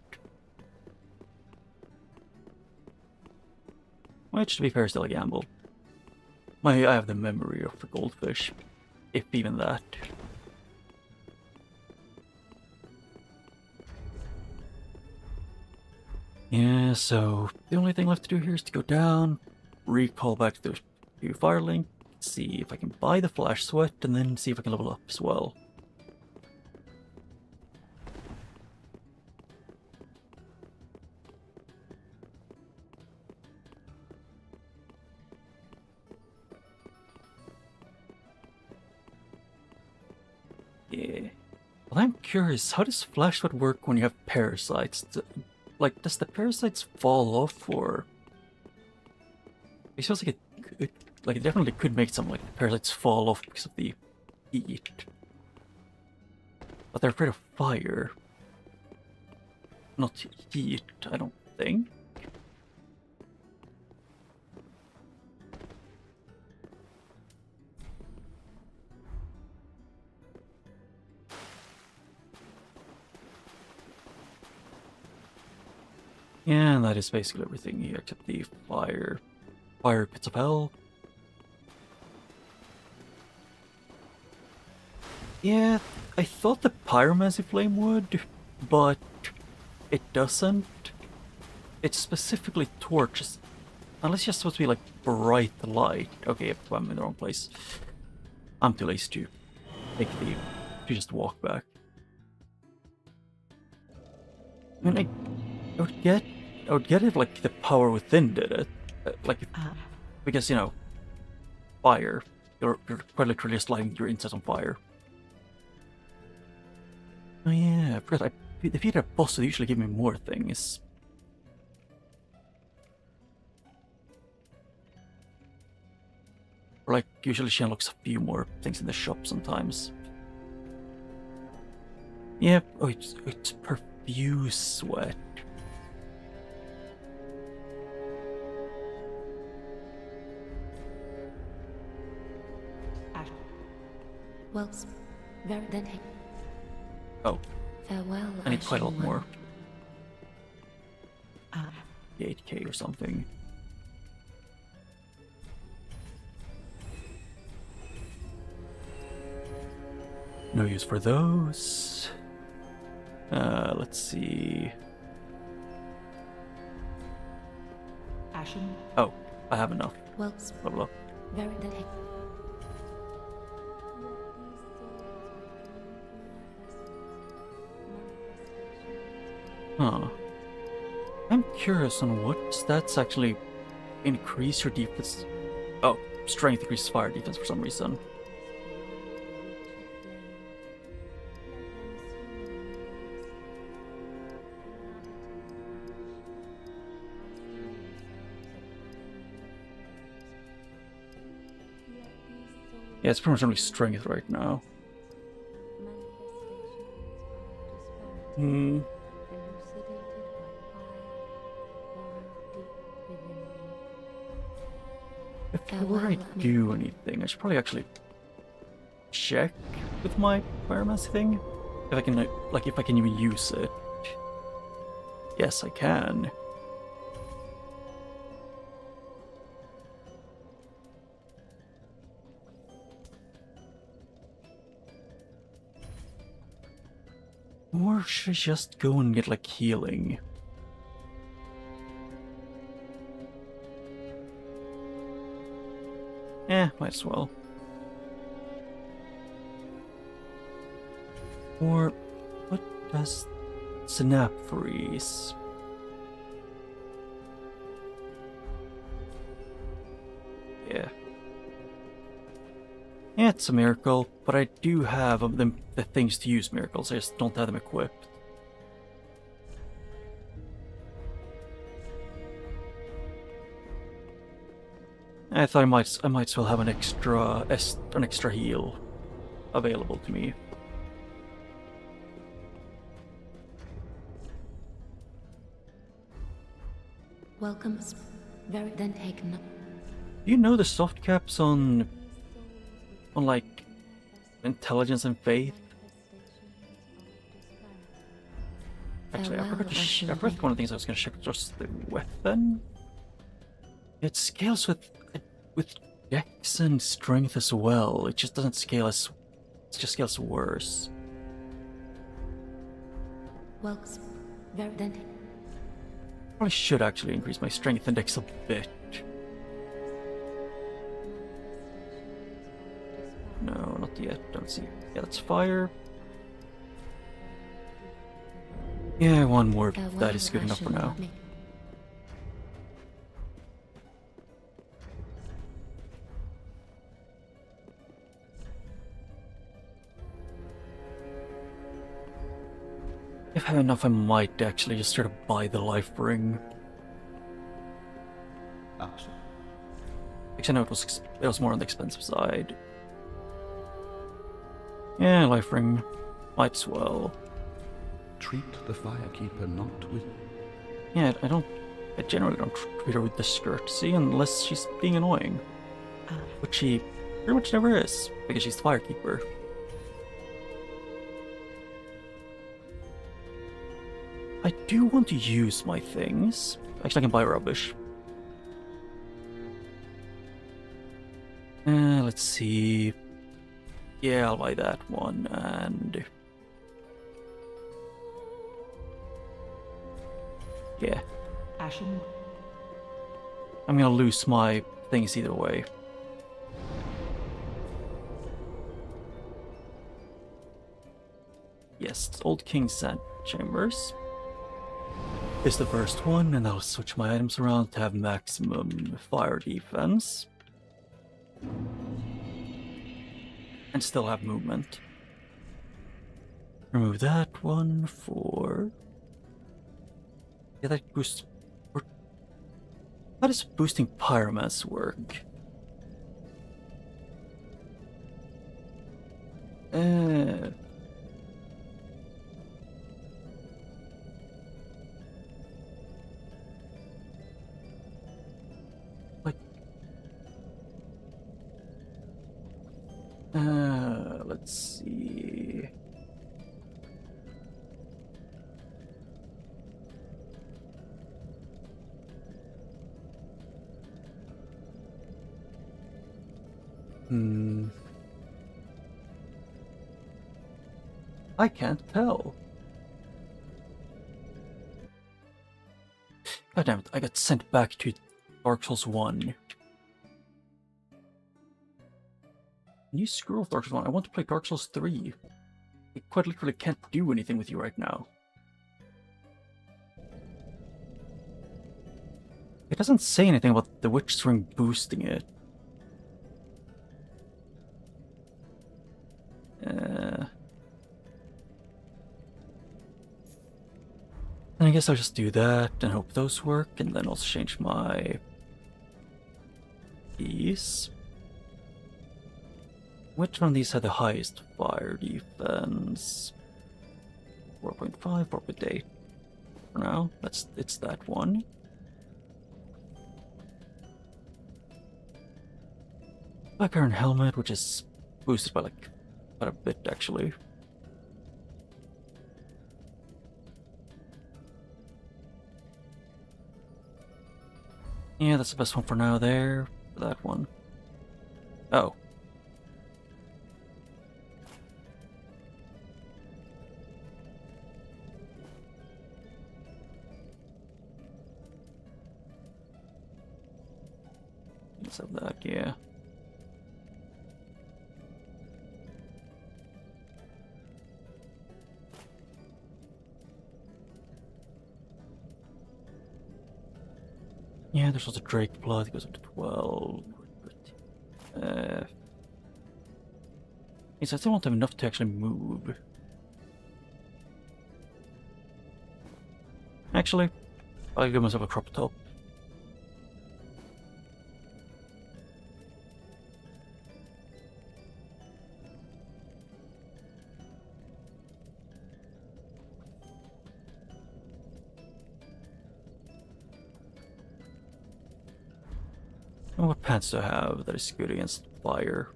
Which, to be fair, is still a gamble. I have the memory of the goldfish. If even that. Yeah, so the only thing left to do here is to go down, recall back to Firelink, see if I can buy the flash sweat, and then see if I can level up as well. Yeah. Well, I'm curious, how does flash sweat work when you have parasites? Like, does the parasites fall off, or... It feels like it definitely could make some, like, parasites fall off because of the heat. But they're afraid of fire. Not heat, I don't think. Yeah, and that is basically everything here except the fire pits of hell. Yeah, I thought the pyromancy flame would, but it doesn't. It specifically torches, unless you're supposed to be like bright light. Okay, I'm in the wrong place. I'm too lazy to just walk back. I mean, I would get it like the power within did it, because, you know, fire. You're quite literally just lighting your insides on fire. Oh yeah, because the defeated a boss would usually give me more things. Or like, usually she unlocks a few more things in the shop sometimes. Yep, oh, it's perfuse sweat. Well, very then. Oh, Farewell. I need quite a lot Ashen more. Ah. 8k or something. No use for those. Let's see. Ashen. Oh, I have enough. Well, Blah blah. very then. Huh. I'm curious on what stats actually increase your defense. Oh, strength increases fire defense for some reason. Yeah, it's pretty much only strength right now. Hmm. Before I do anything, I should probably actually check with my pyromancy thing. If I can, like, if I can even use it. Yes, I can. Or should I just go and get, like, healing? Might as well. Or what does snap freeze? Yeah. Yeah, it's a miracle, but I do have the things to use miracles, I just don't have them equipped. I thought I might as well have an extra heal available to me. Welcome. Very then taken up. Do you know the soft caps on like intelligence and faith? Actually, I forgot one of the things I was going to check was just the weapon. It scales with dex and strength as well. It just doesn't scale as... It just scales worse. Well, very then. Probably should actually increase my strength and dex a bit. No, not yet. Don't see. Yeah, that's fire. Yeah, one more. That is good enough for now. If I have enough, I might actually just try to buy the life ring. Actually, Actually, no, it was more on the expensive side. Yeah, life ring. Might as well. treat the firekeeper not with... Yeah, I generally don't treat her with discourtesy unless she's being annoying. Which she pretty much never is, because she's the firekeeper. I do want to use my things. Actually, I can buy rubbish. Let's see. Yeah, I'll buy that one, and... yeah. Ashen. I'm gonna lose my things either way. Yes, it's Old King's Sand Chambers. Is the first one, and I'll switch my items around to have maximum fire defense. And still have movement. Remove that one for... yeah, that boosts... how does boosting pyromancy work? Uh... Like... let's see... I can't tell. God damn it, I got sent back to Dark Souls 1. Can you screw off Dark Souls 1? I want to play Dark Souls 3. I quite literally can't do anything with you right now. It doesn't say anything about the Witch String boosting it. And I guess I'll just do that and hope those work, and then also change my keys. Which one of these had the highest fire defense? 4.5, 4.8. For now, it's that one. Black Iron Helmet, which is boosted by like quite a bit actually. Yeah, that's the best one for now there. For that one. Oh. Let's have that, yeah. Yeah, there's also Drake Blood, it goes up to 12. Yes, I still won't have enough to actually move. Actually, I'll give myself a crop top. And what pants do I have that is good against fire?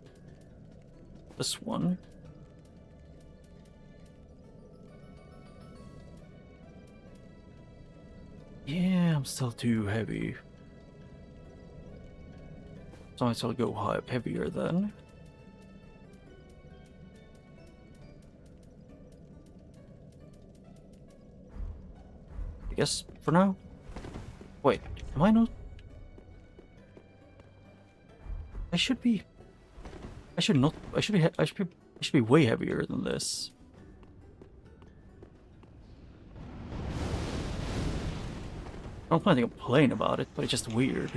This one. Yeah, I'm still too heavy. So I might as well go heavier then. I guess for now. Wait, am I not? I should be way heavier than this. I don't plan to complain about it, but it's just weird.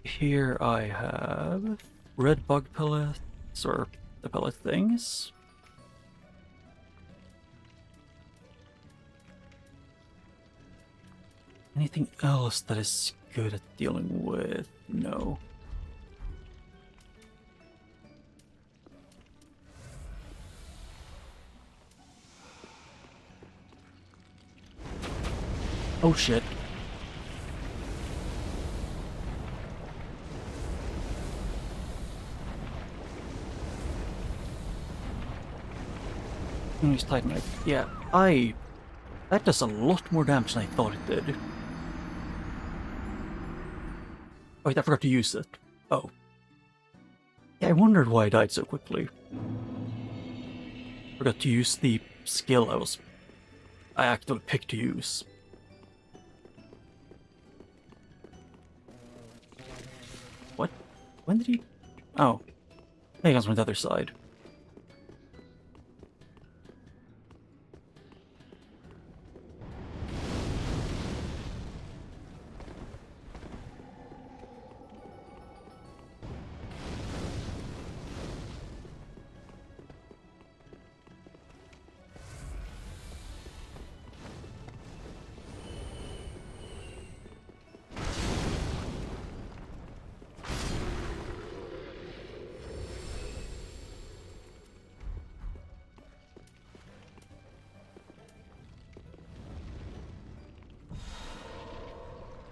Here I have red bug pellets, or the pellet things. Anything else that is good at dealing with? No. Oh shit. He's Titan Knight. Yeah, that does a lot more damage than I thought it did. Oh wait, I forgot to use it. Oh. Yeah, I wondered why I died so quickly. Forgot to use the skill I actually picked to use. What? When did he... Oh. He comes from the other side.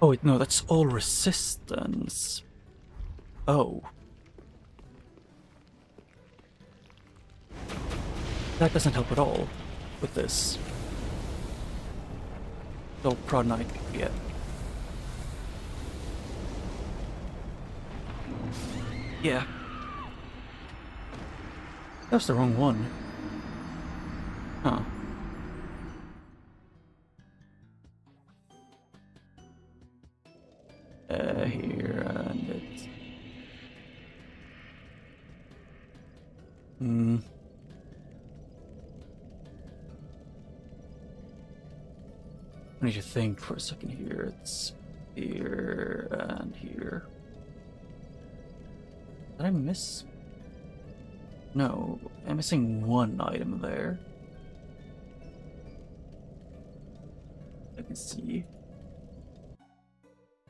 Oh wait, no, that's all resistance. Oh. That doesn't help at all with this. So Prod Knight, yeah. Yeah. That was the wrong one. Huh. Here and it's... I need to think for a second here. It's here and here. Did I miss? No, I'm missing one item there. I can see.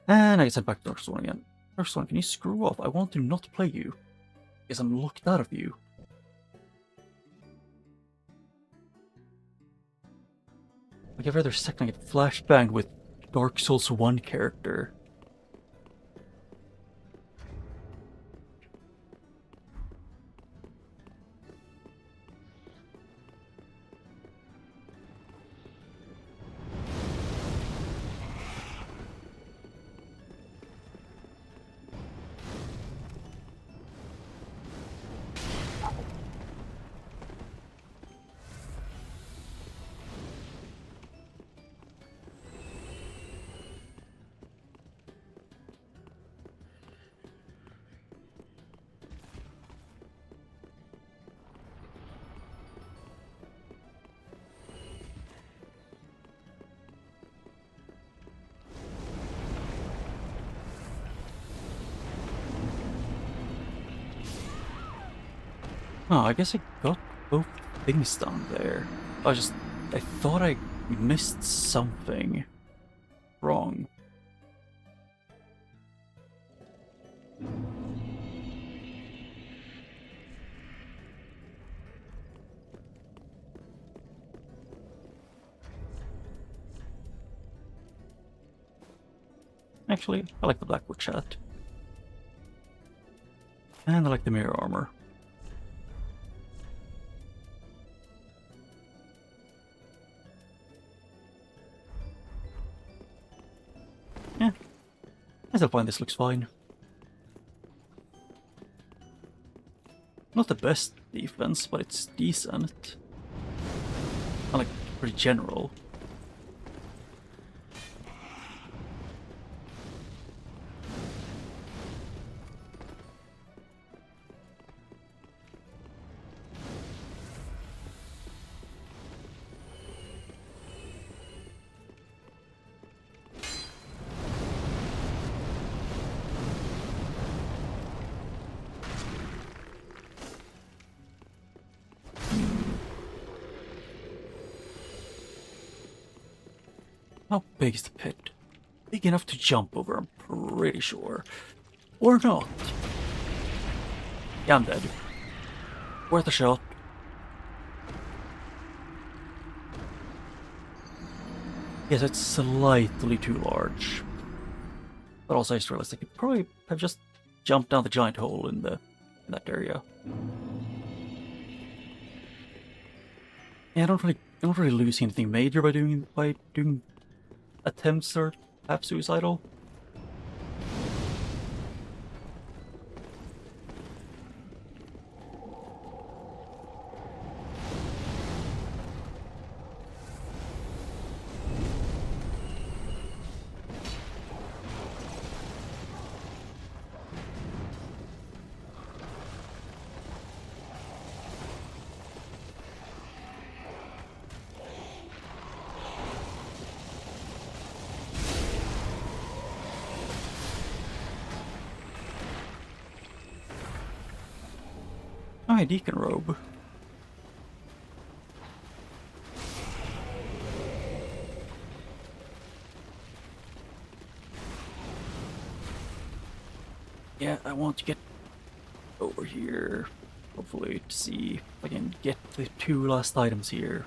And I get sent back to Dark Swan again. Dark Swan, can you screw off? I want to not play you. Because I'm locked out of you. Like every other second I get flashbanged with Dark Souls 1 character. Oh, I guess I got both things done there. I thought I missed something wrong. Actually, I like the Blackwood chat. And I like the mirror armor. Yeah, I still find this looks fine. Not the best defense, but it's decent. I like pretty general. How big is the pit? Big enough to jump over, I'm pretty sure. Or not. Yeah, I'm dead. Worth a shot. Yes, it's slightly too large. But also I just realized I could probably have just jumped down the giant hole in that area. Yeah, I don't really lose anything major by doing attempts or half suicidal. Oh, a Deacon robe. Yeah, I want to get over here, hopefully, to see if I can get the two last items here.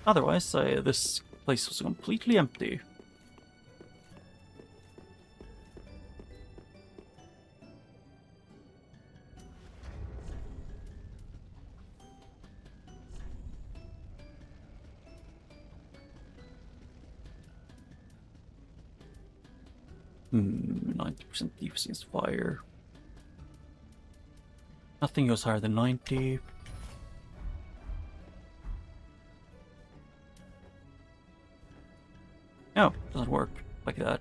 Otherwise, this place was completely empty. 90% defense against fire. Nothing goes higher than 90. No, doesn't work like that.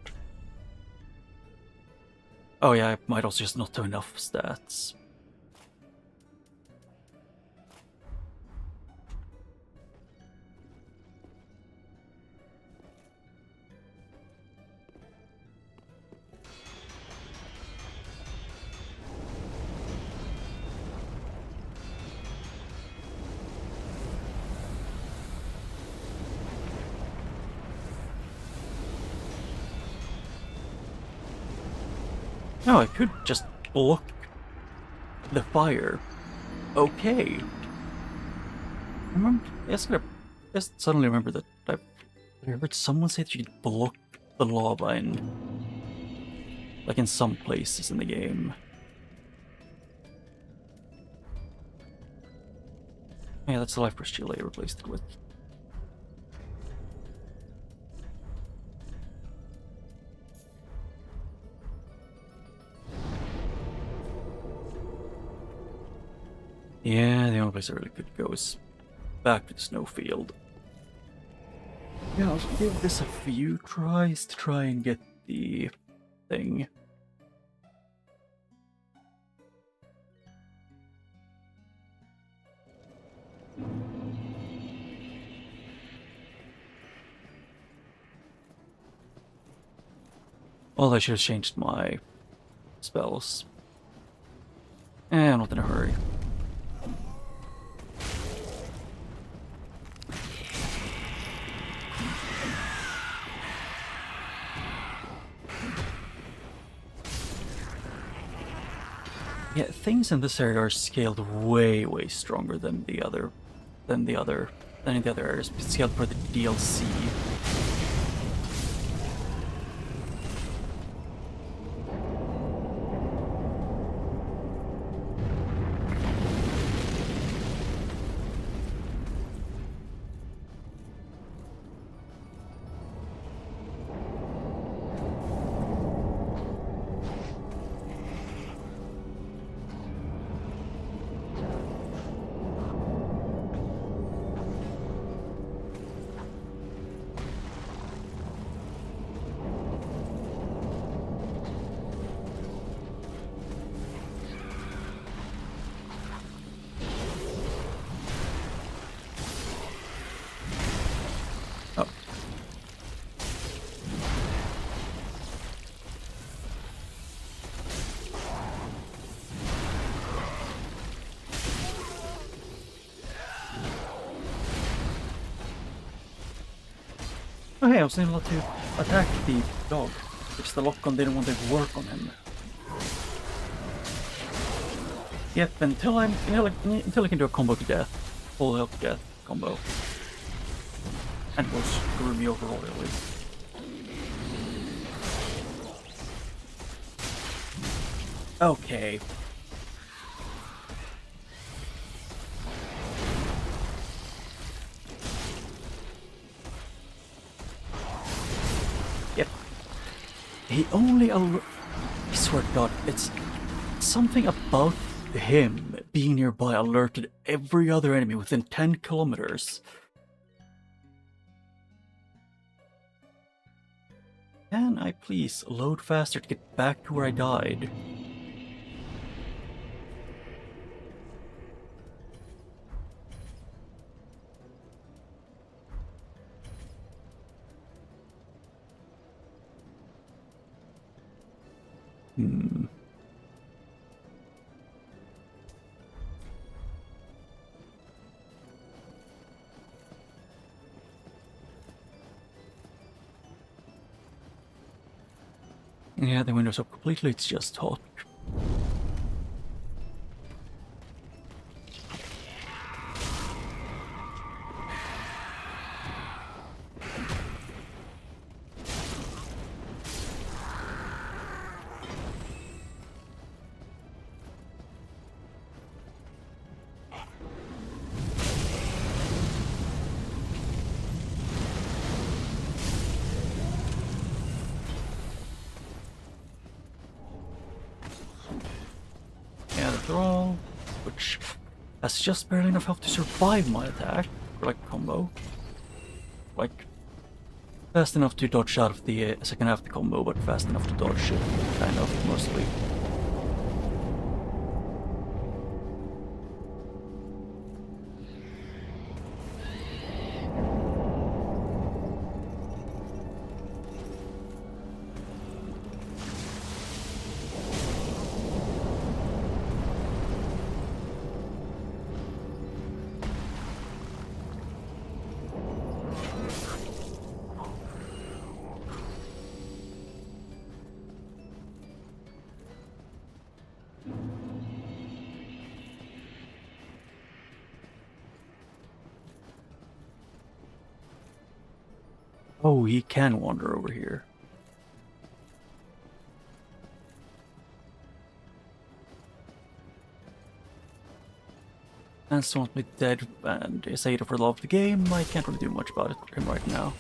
Oh yeah, I might also just not have enough stats. No, I could just block the fire. Okay. Just suddenly remember that I heard someone say that you could block the lava in some places in the game. Yeah, that's the life burst shield I replaced it with. Yeah, the only place I really could go is back to the snowfield. Yeah, I'll give this a few tries to try and get the thing. Well, I should have changed my spells. I'm not in a hurry. Yeah, things in this area are scaled way stronger than in the other areas. It's scaled for the DLC. Oh. Oh hey, I was able to attack the dog, which the lock-on didn't want to work on him. Yep, until I can do a combo to death, full health death combo, and will screw me over royally. Okay. Yep. He only I swear to God, it's something about him being nearby alerted every other enemy within 10 kilometers. Can I please load faster to get back to where I died? Yeah, the window's up completely, it's just hot. after all, which has just barely enough health to survive my attack, or like combo. Like, fast enough to dodge out of the second half of the combo, but fast enough to dodge it, kind of, mostly. Oh, he can wander over here. And wants me dead, and is Ada for the love of the game. I can't really do much about it him right now.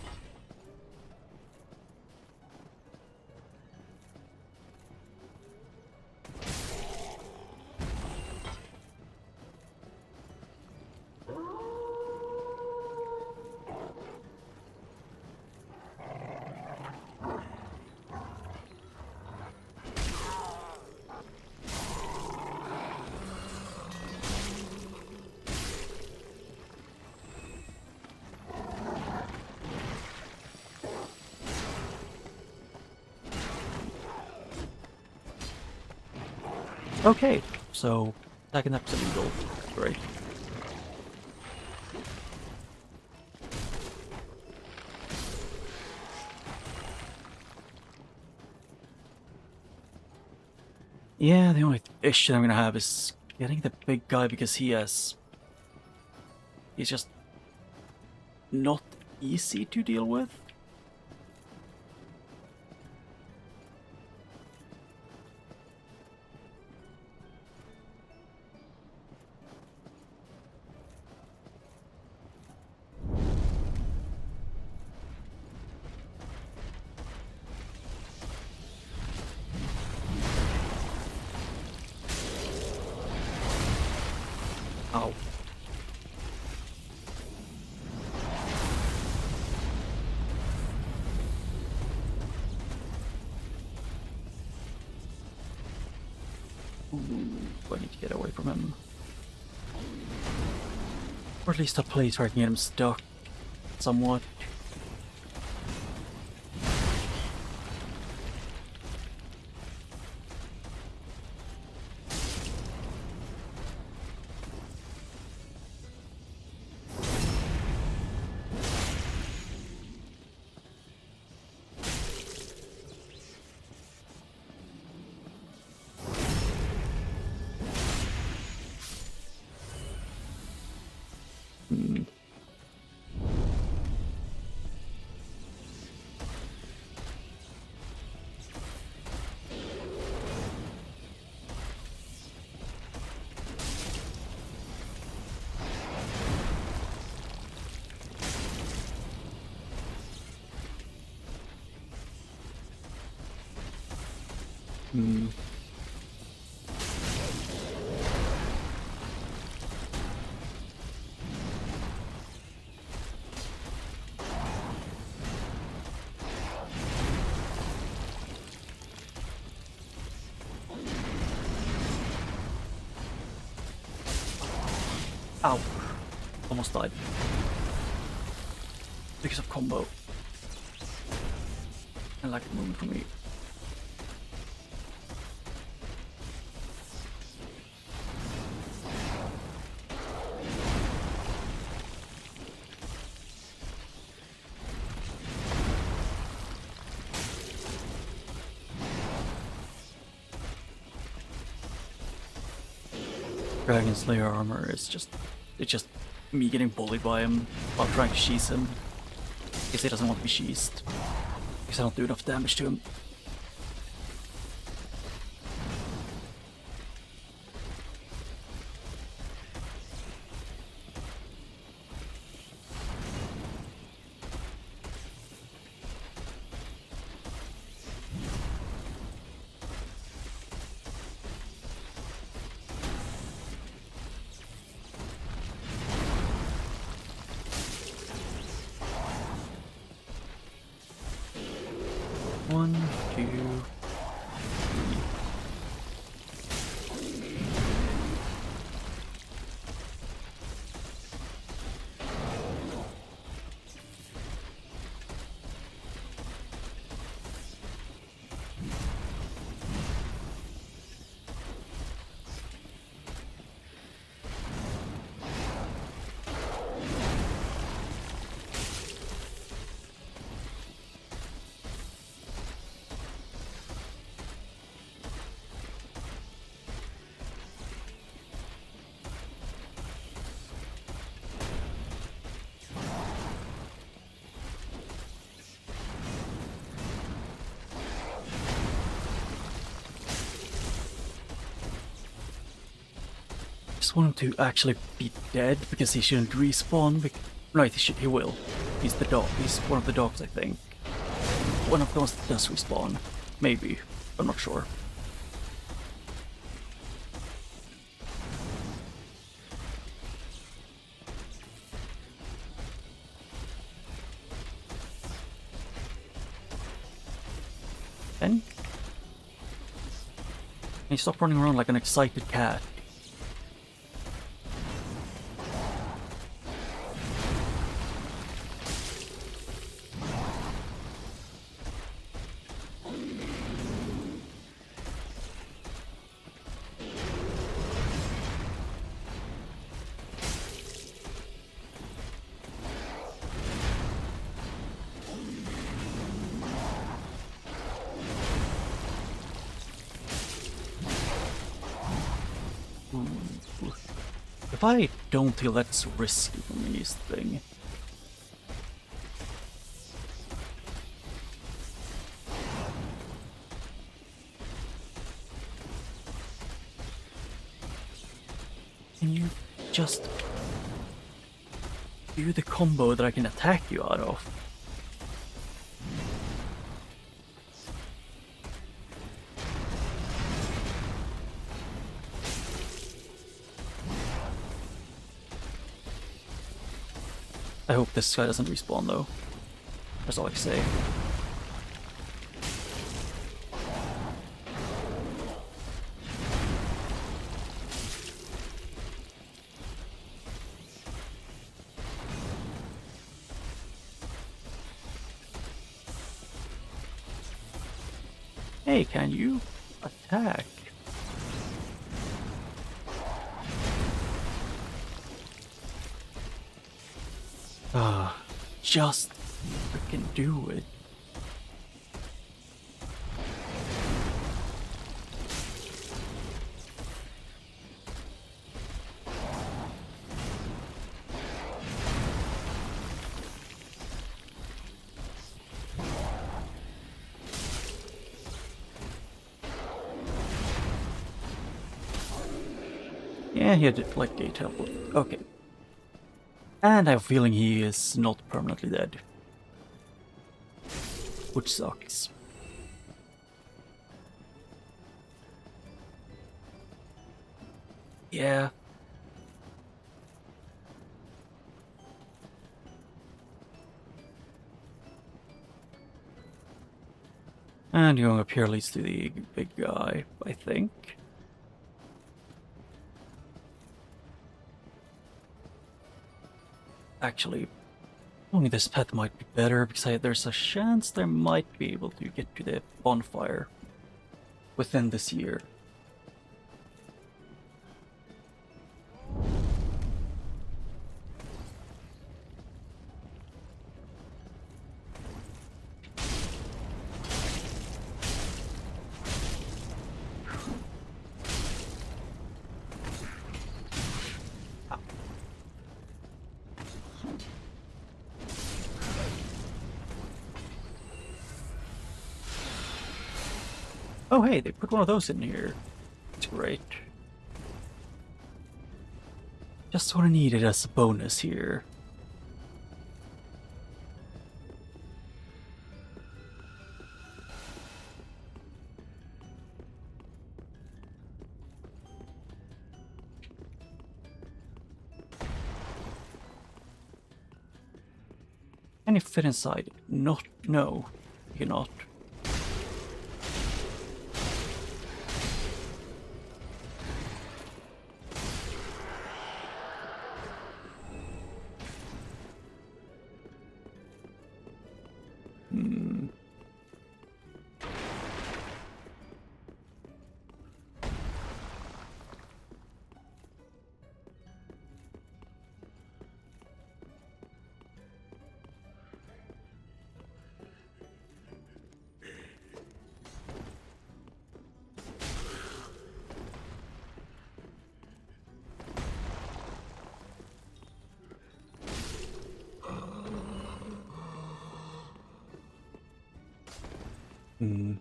Okay, so attacking that's illegal. Great. Yeah, the only issue I'm gonna have is getting the big guy because he's just not easy to deal with. Ow. Ooh, I need to get away from him. Or at least a place where I can get him stuck somewhat. Ow. Almost died. Because of combo. I like it moving for me. Dragon Slayer armor is just, it's just me getting bullied by him while trying to sheath him. Because he doesn't want to be sheathed. Because I don't do enough damage to him. 1, 2, 3. Just want him to actually be dead because he shouldn't respawn. Right, he will. He's the dog. He's one of the dogs, I think. One of those that does respawn. Maybe. I'm not sure. Can you stop running around like an excited cat? If I don't heal, that's risky for me, this thing. Can you just do the combo that I can attack you out of? I hope this guy doesn't respawn though. That's all I can say. Hey, can you attack? Just freaking do it. Yeah, he had like gate teleport. Okay. And I have a feeling he is not permanently dead. Which sucks. Yeah. And going up here leads to the big guy, I think. Actually, only this path might be better because there's a chance there might be able to get to the bonfire within this year. Oh hey, they put one of those in here. It's great. Just what I needed as a bonus here. Can you fit inside? Not, no, you cannot. Hmm.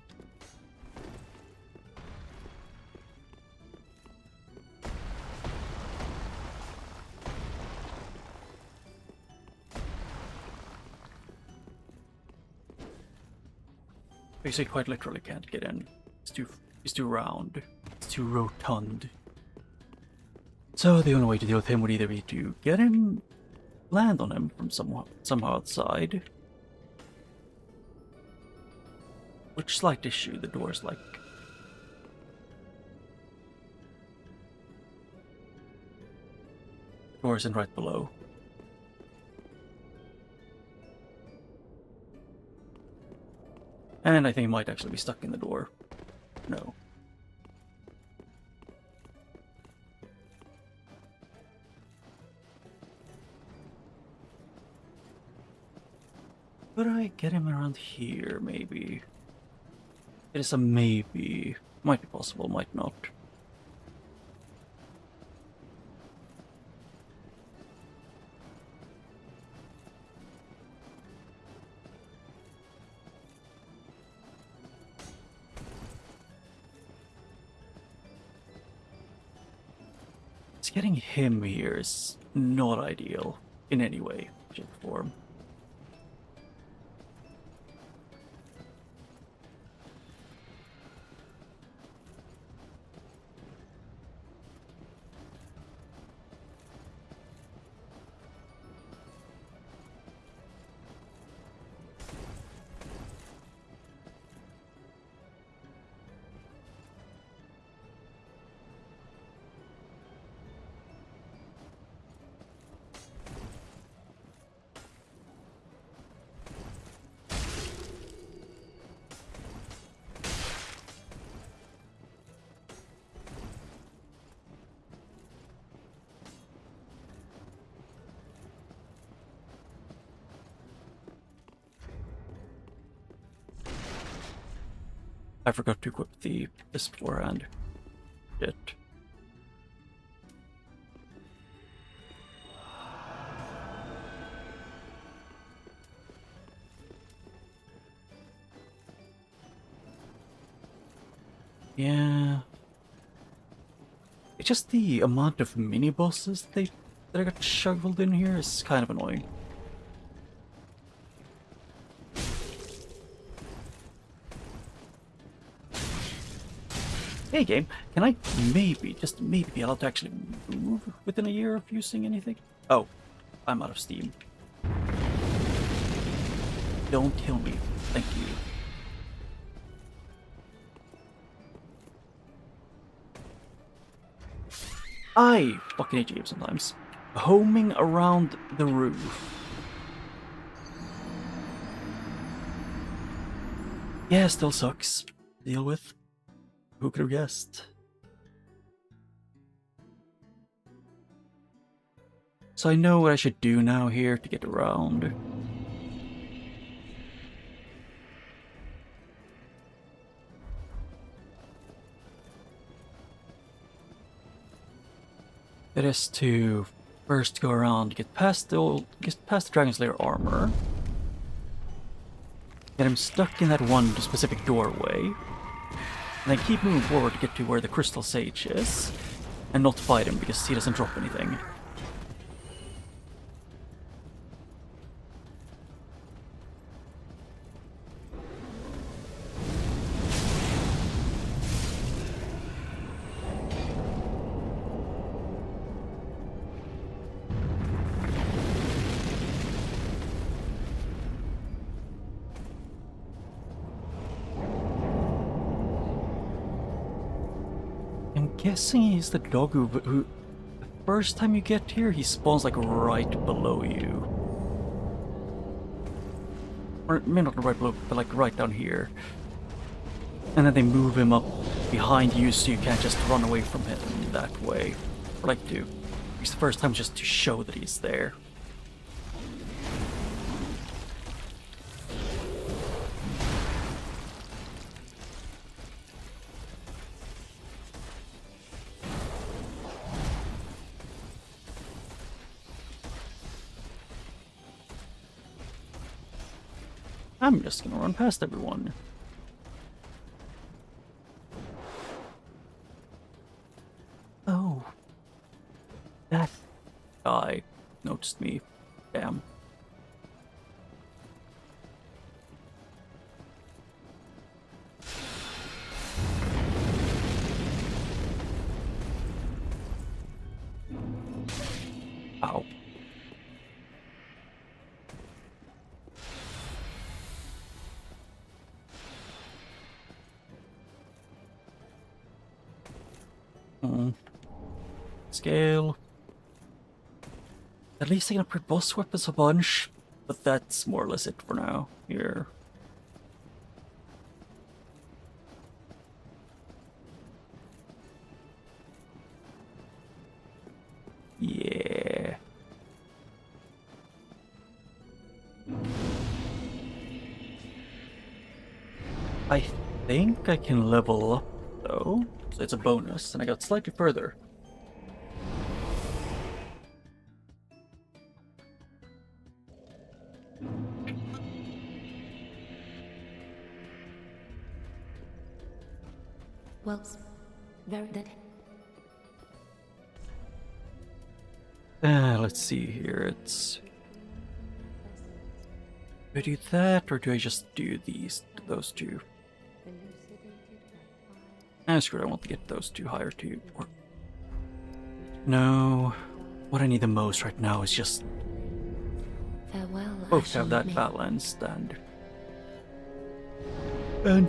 Basically, quite literally can't get in. He's too round. It's too rotund. So the only way to deal with him would either be to get him, land on him from somehow outside. Which slight issue, the door's like... The door isn't right below. And I think he might actually be stuck in the door. No. Could I get him around here, maybe? It is a maybe. Might be possible, might not. Getting him here is not ideal in any way, shape, or form. I forgot to equip this beforehand. Shit. Yeah. It's just the amount of mini bosses that I got shoveled in here is kind of annoying. Hey game, can I maybe, just maybe be allowed to actually move within a year of using anything? Oh, I'm out of steam. Don't kill me, thank you. I fucking hate James sometimes. Homing around the roof. Yeah, still sucks. Deal with. Who could have guessed? So I know what I should do now here to get around. It is to first go around, get past the Dragon Slayer armor, get him stuck in that one specific doorway, and then keep moving forward to get to where the Crystal Sage is, and not fight him because he doesn't drop anything. I'm guessing he's the dog who the first time you get here, he spawns like right below you. Or maybe not right below, but like right down here. And then they move him up behind you so you can't just run away from him that way. Or like to, at least the first time just to show that he's there. I'm just gonna run past everyone. That guy noticed me. Damn. Ow. Scale. At least I can upgrade boss weapons a bunch, but that's more or less it for now. Here. Yeah. I think I can level up though, so it's a bonus, and I got slightly further. Well, very that. Let's see here, it's... Do I do that, or do I just do those two? Screw it, I want to get those two higher too. Or... No, what I need the most right now is just Farewell. both have that balanced, and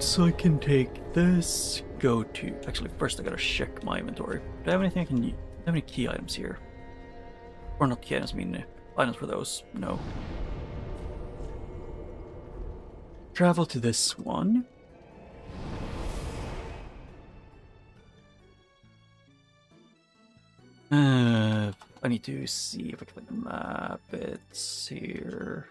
so I can take this, go to... Actually, first I gotta check my inventory. Do I have anything I can use? Do I have any key items here? Or not key items, I mean items for those. No. Travel to this one. I need to see if I can find the map. It's here.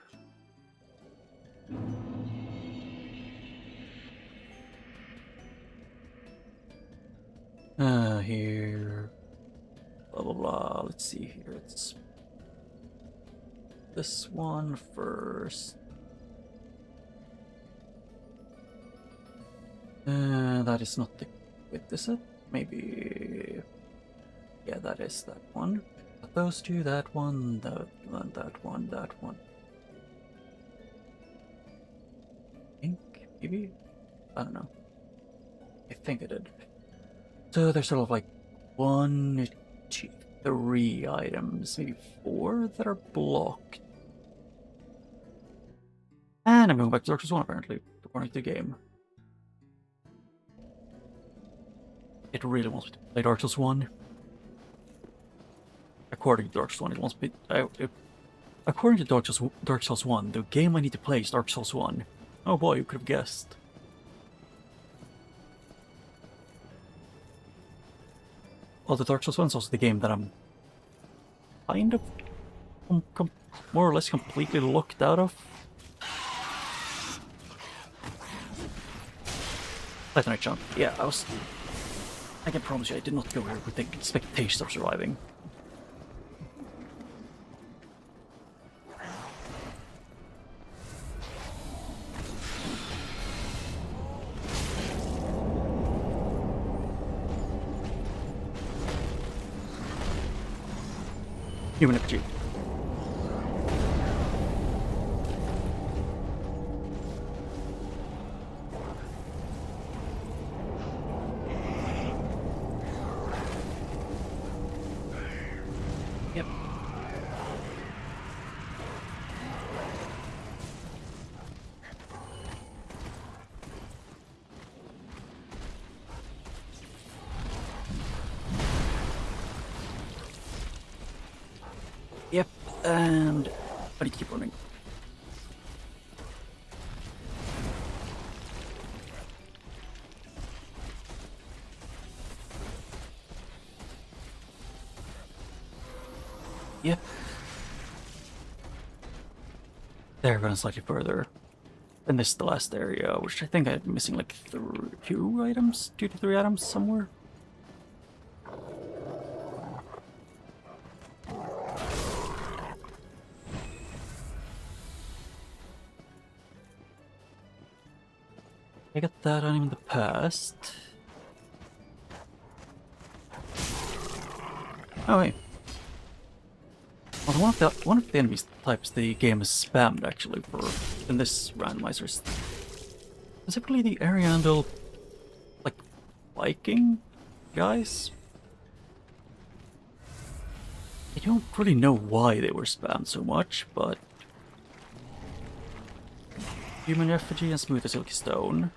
Here. Blah blah blah. Let's see here. It's this one first. That is not the... Wait, is it? Maybe... Yeah, that is that one. But those two, that one, that one, that one, that one. I think, maybe? I don't know. I think I did. So there's sort of like 1, 2, 3 items, maybe 4 that are blocked. And I'm going back to Dark Souls 1 apparently, according to the game. It really wants me to play Dark Souls 1. According to Dark Souls 1, it wants me... according to Dark Souls 1, the game I need to play is Dark Souls 1. Oh boy, you could have guessed. Well, the Dark Souls 1 is also the game that I'm kind of more or less completely locked out of. Titanite jump. Yeah, I can promise you I did not go here with the expectation of surviving. Human effigy. Yep. Yep, and I need to keep running. Yep. There, going slightly further. And this is the last area, which I think I'm missing like 2 items? 2 to 3 items somewhere? I got that on in the past. Oh, hey. Well, one of the enemy types the game is spammed actually for in this randomizer is specifically the Ariandel like Viking guys. I don't really know why they were spammed so much, but human refugee and smooth as silky stone.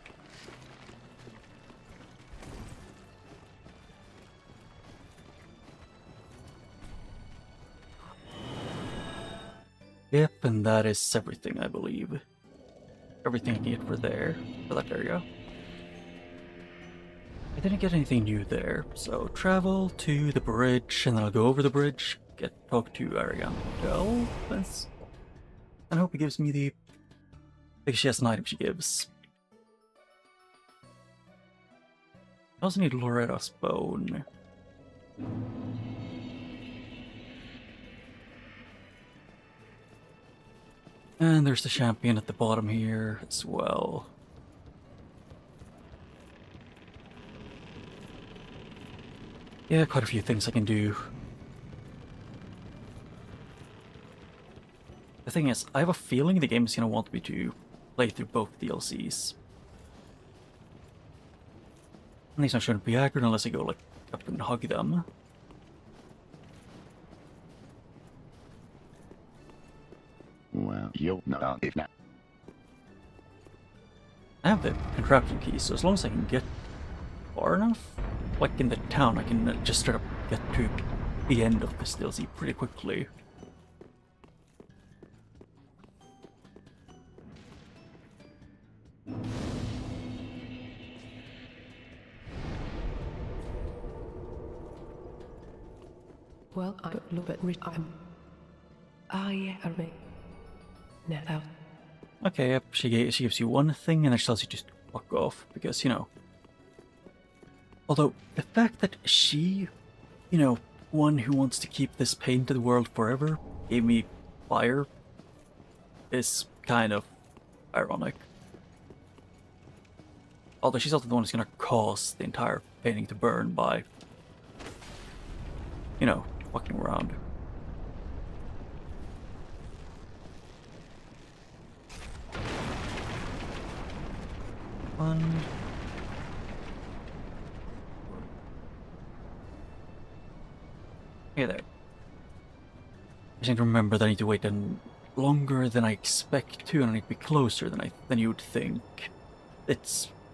Yep, and that is everything, I believe. Everything I need for that area. I didn't get anything new there, so travel to the bridge, and then I'll go over the bridge, talk to Ariandel, and hope he gives me the... because she has an item she gives. I also need Loretta's bone. And there's the champion at the bottom here as well. Yeah, quite a few things I can do. The thing is, I have a feeling the game is going to want me to play through both DLCs. At least I shouldn't be accurate unless I go like up and hug them. Well, you'll know if not. I have the contraption key, so as long as I can get far enough, like in the town, I can just straight up get to the end of this DLC pretty quickly. Well, I look at yeah, I mean, now. Okay, yep, she gives you one thing and then she tells you to fuck off, because, you know. Although, the fact that she, you know, one who wants to keep this pain to the world forever, gave me fire, is kind of ironic. Although she's also the one who's gonna cause the entire painting to burn by, you know, fucking around. One. Okay, there. I seem to remember that I need to wait longer than I expect to, and I need to be closer than you would think. I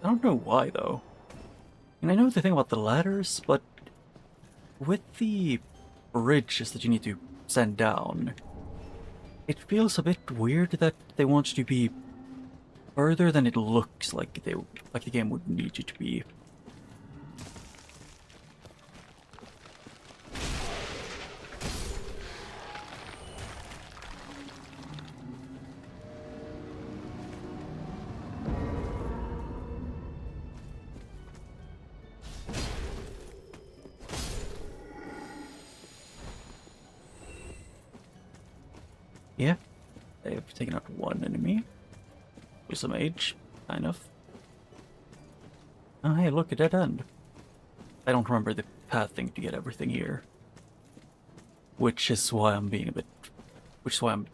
don't know why though. And I know the thing about the ladders, but with the bridges that you need to send down, it feels a bit weird that they want you to be further than it looks like the game would need you to be. Yeah, they've taken out one enemy. With some age, kind of. Oh hey, look, a dead end. I don't remember the path thing to get everything here. Which is why I'm being a bit... which is why I'm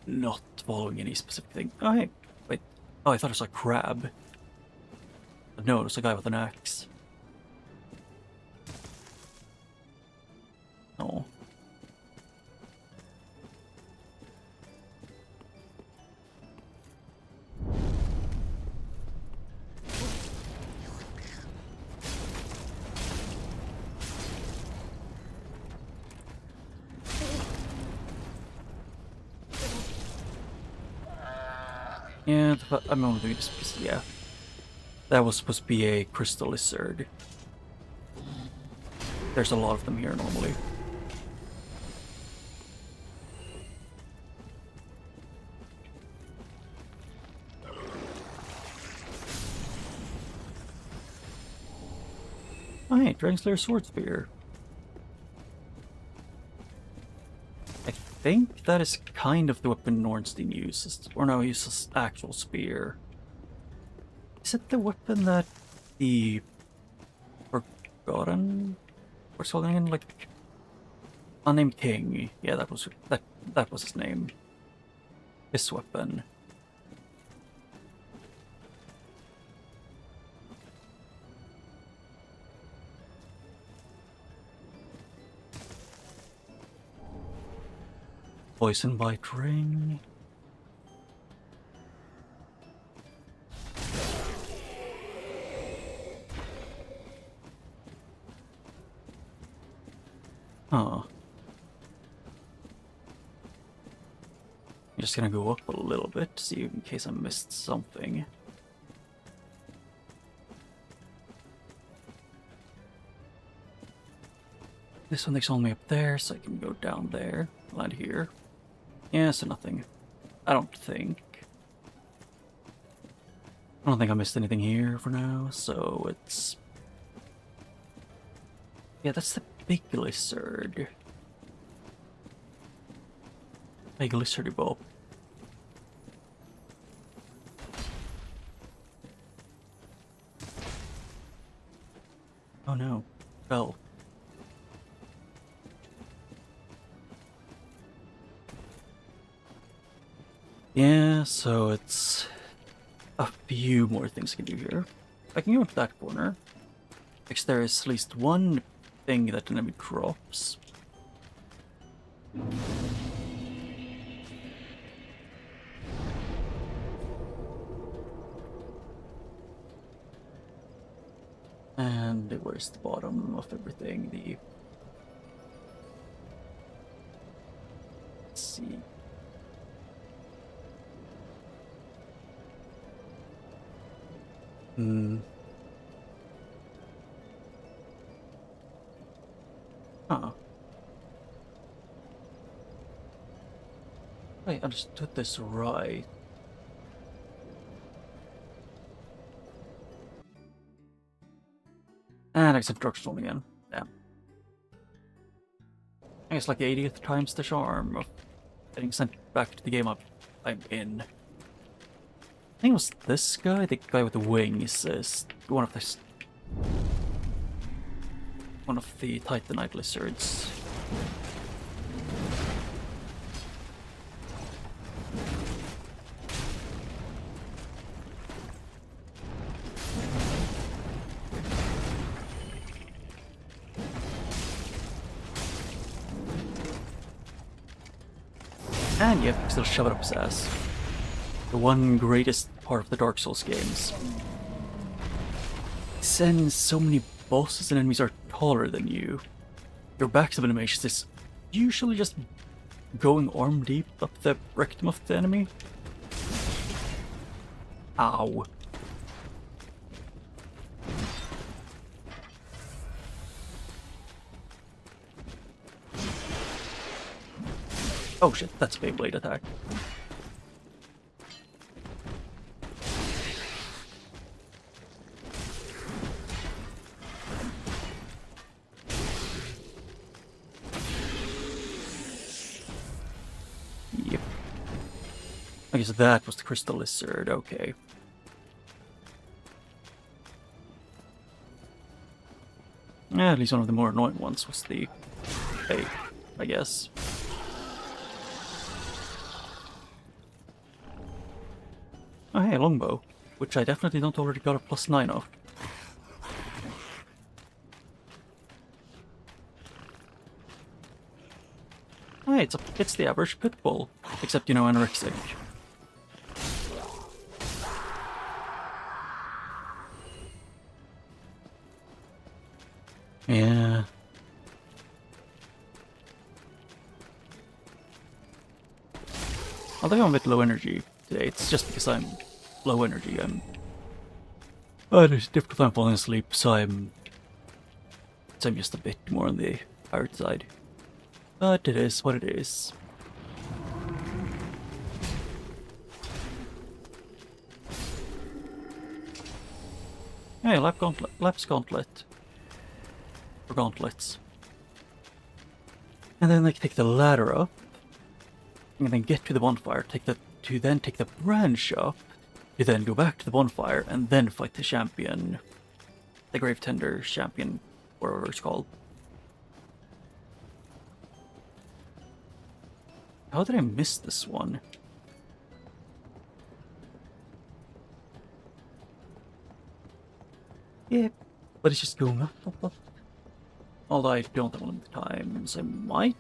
not following any specific thing. Oh hey, wait. Oh, I thought it was a crab. But no, it was a guy with an axe. Oh. Yeah, I'm only doing this because, yeah. That was supposed to be a crystal lizard. There's a lot of them here normally. Oh hey, Dragonslayer Sword Spear. I think that is kind of the weapon Nornstein uses, or no, he uses actual spear. Is it the weapon that the Forgotten... what's it called again? Like... Unnamed King. Yeah, that was his name. His weapon. Poison bite ring. Huh. I'm just gonna go up a little bit to see in case I missed something. This one takes all the way up there, so I can go down there, land here. Yeah, so nothing. I don't think I missed anything here for now, so it's... Yeah, that's the big lizard. Big lizardy bob. Oh no. Fell. Yeah, so it's a few more things I can do here. I can go into that corner. Because there is at least one thing that an enemy drops. And where's the bottom of everything? Let's see. Huh. I understood this right. And it's instructional again. Damn. I guess like 80th times the charm of getting sent back to the game I'm in. I think it was this guy, the guy with the wings, is one of the Titanite lizards. And you have to still shove it up his ass. The one greatest part of the Dark Souls games. Since so many bosses and enemies are taller than you, your backstab animation is usually just going arm deep up the rectum of the enemy. Ow. Oh shit, that's a Beyblade attack. Yep. I guess that was the Crystal Lizard, okay. Yeah, at least one of the more annoying ones was the Hey, I guess. Oh hey, a longbow, which I definitely don't already got a +9 of. Oh hey, it's the average pit bull, except, you know, anorexic. Yeah. Although I'm a bit low energy today, it's just because I'm low energy. There's a difficult time falling asleep, so I'm just a bit more on the tired side. But it is what it is. Hey, lapse gauntlet. Or gauntlets. And then like take the ladder up. And then get to the bonfire, then take the branch up, to then go back to the bonfire, and then fight the champion. The Grave Tender champion, whatever it's called. How did I miss this one? Yeah, but it's just going up. Although I don't have one of the times, I might,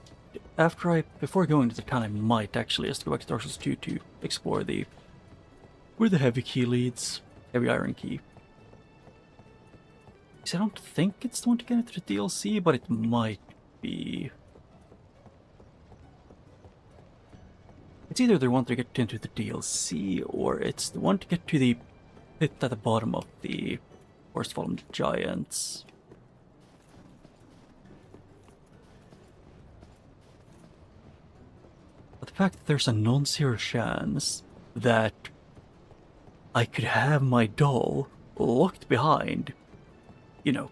before going to the town, I might actually just go back to Dark Souls 2 to explore where the heavy key leads, heavy iron key. Because I don't think it's the one to get into the DLC, but it might be. It's either the one to get into the DLC, or it's the one to get to the pit at the bottom of the Forest Fallen Giants. But the fact that there's a non-zero chance that I could have my doll locked behind, you know,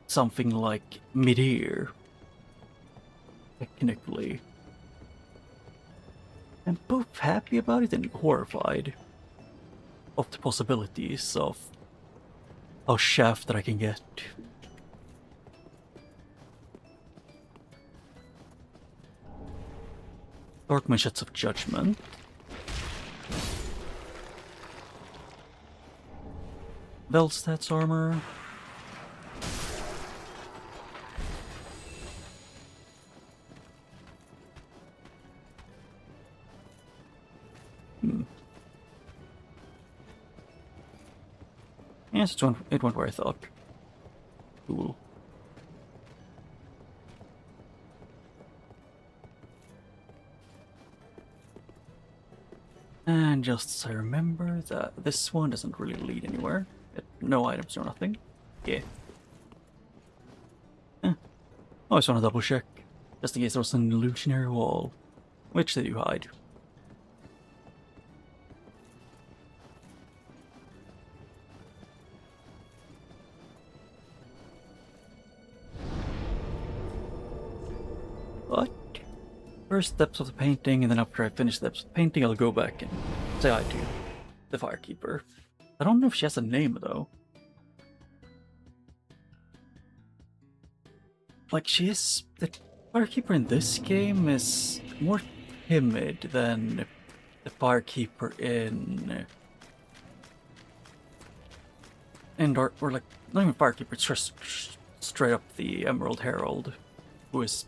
something like mid-ear, technically. I'm both happy about it and horrified of the possibilities of how shafted I can get. Dark Machetes of Judgment. Velstat's armor. Yes, it went where I thought. Cool. And just as I remember that this one doesn't really lead anywhere. No items or nothing. Yeah. Oh, I just want to double check. Just in case there was an illusionary wall. Which they do hide. But first steps of the painting, and then after I finish the steps of the painting, I'll go back and say hi to the Firekeeper. I don't know if she has a name though. Like she is, the Firekeeper in this game is more timid than the Firekeeper in Dark, or like not even Firekeeper, it's just straight up the Emerald Herald, who is,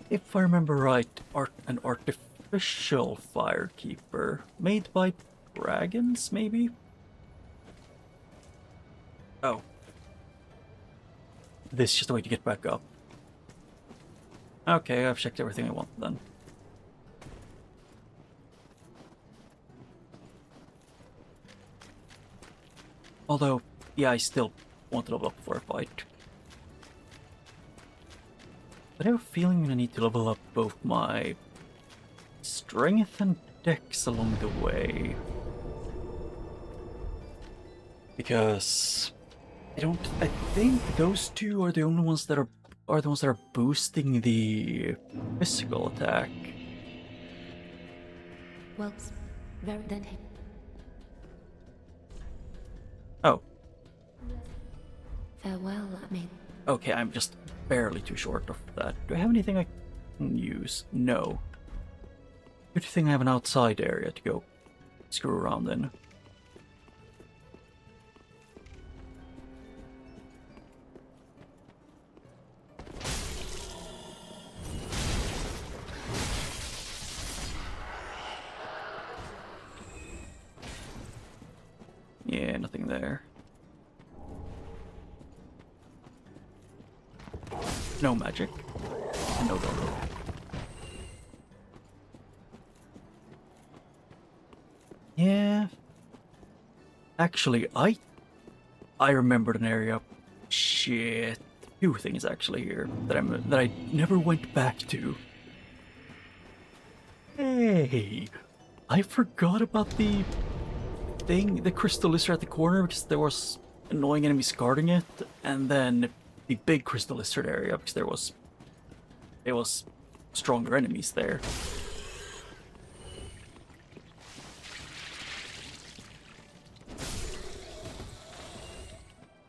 if I remember right, an artificial Firekeeper made by dragons, maybe? Oh. This is just a way to get back up. Okay, I've checked everything I want then. Although, yeah, I still want to level up before I fight. But I have a feeling I'm gonna need to level up both my strength and dex along the way. Because I think those two are the only ones that are the ones that are boosting the physical attack. Well, very then. Oh. Farewell, I mean. Okay, I'm just barely too short of that. Do I have anything I can use? No. Good thing I have an outside area to go screw around in. Yeah, nothing there. No magic. No double. Yeah. Actually, I remembered an area. Shit. Two things actually here that I never went back to. Hey, I forgot about the crystal lizard at the corner because there was annoying enemies guarding it, and then the big crystal lizard area because there was stronger enemies there.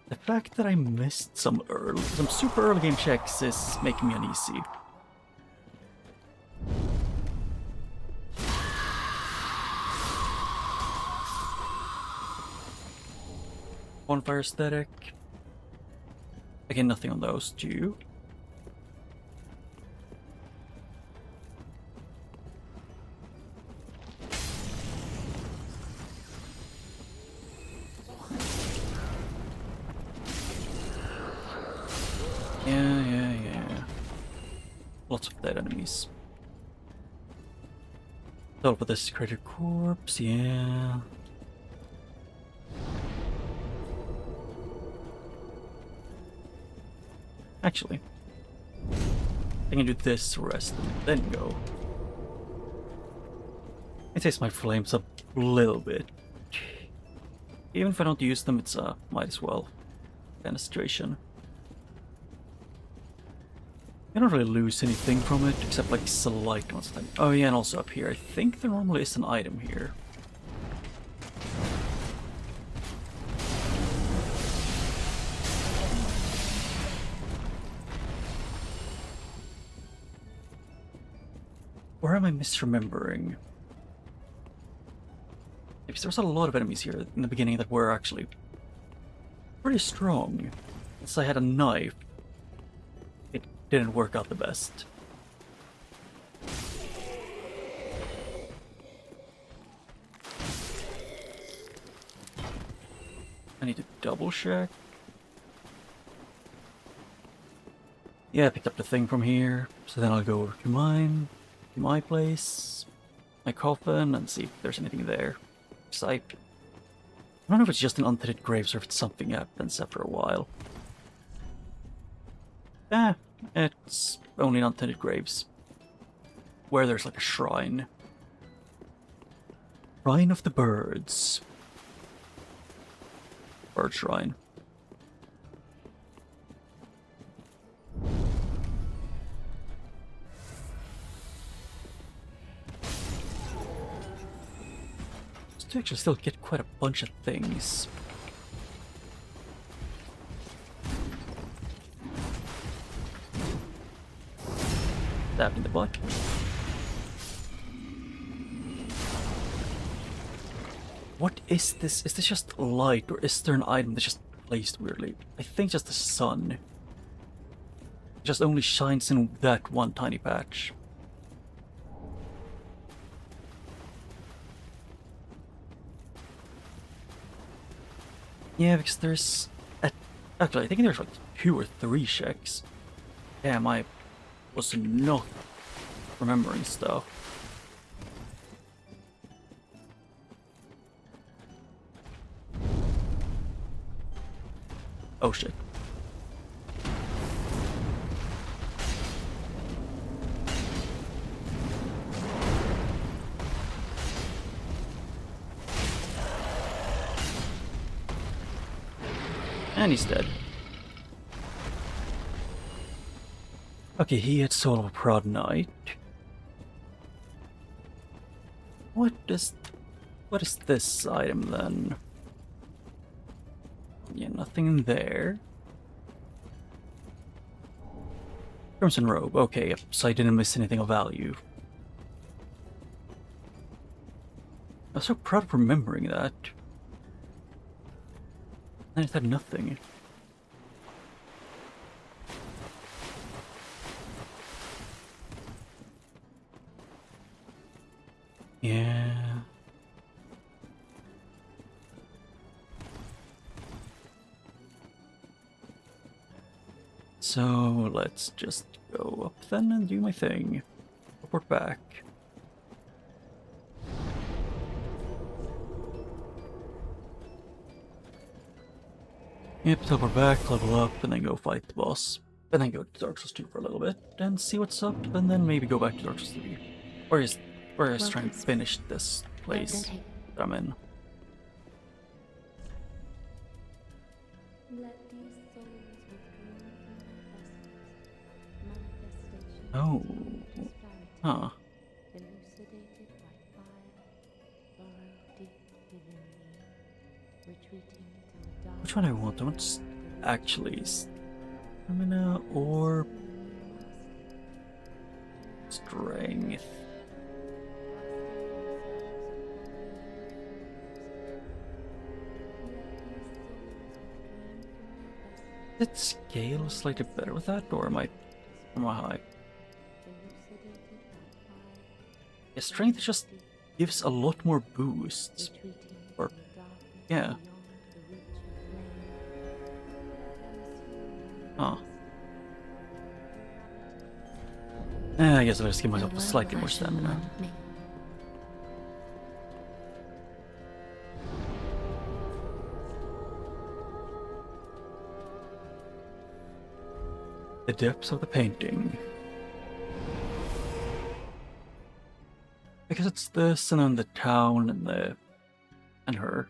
The fact that I missed some super early game checks is making me uneasy. bonfire aesthetic. Again, nothing on those two. Yeah. Lots of dead enemies. All but this crater corpse, yeah. Actually, I can do this rest and then go. It takes my flames up a little bit. Even if I don't use them, it's might as well kind of situation. I don't really lose anything from it, except like slight ones. Oh yeah, and also up here, I think there normally is an item here. Or am I misremembering? Because there was a lot of enemies here in the beginning that were actually pretty strong. Since I had a knife, it didn't work out the best. I need to double check. Yeah, I picked up the thing from here, so then I'll go over to mine. My place, my coffin, and see if there's anything there. So I don't know if it's just an undead graves or if it's something that happens after a while. It's only an undead graves. Where there's like a shrine. Shrine of the birds. Bird shrine. To actually still get quite a bunch of things. Stabbed in the butt. What is this? Is this just light, or is there an item that's just placed weirdly? I think just the sun. It just only shines in that one tiny patch. Yeah, because there's... Actually, I think there's like 2 or 3 checks. Damn, I was not remembering stuff. Oh shit. And he's dead. Okay, he had Soul of a Proud Knight. What is this item then? Yeah, nothing there. Crimson Robe, okay, so I didn't miss anything of value. I was so proud of remembering that. And it had nothing. Yeah. So let's just go up then and do my thing. Report back. Yep, teleport back, level up, and then go fight the boss. And then go to Dark Souls 2 for a little bit, and see what's up, and then maybe go back to Dark Souls 3. Or just trying to finish this place that I'm in. Oh. Huh. Which one do I want? I want actually stamina or strength. Did it scale slightly better with that, or am I high? Yeah, strength just gives a lot more boosts. Or, yeah. Huh. I guess I'll just give myself a slightly more stamina. The depths of the painting. Because it's this, and then the town, and her.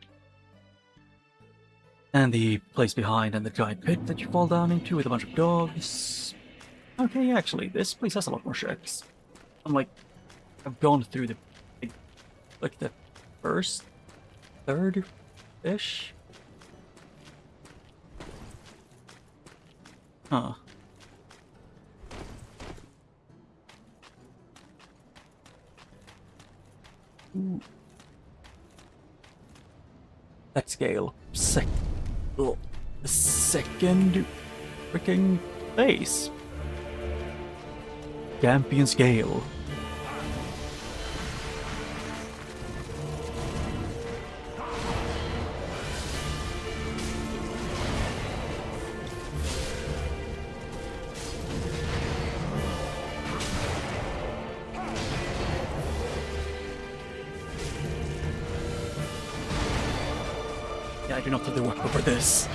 And the place behind, and the giant pit that you fall down into with a bunch of dogs. Okay, actually, this place has a lot more shacks. I've gone through the first, third-ish? Huh. Ooh. That scale. The second freaking base. Champion scale. Yeah, I do not have the work over this.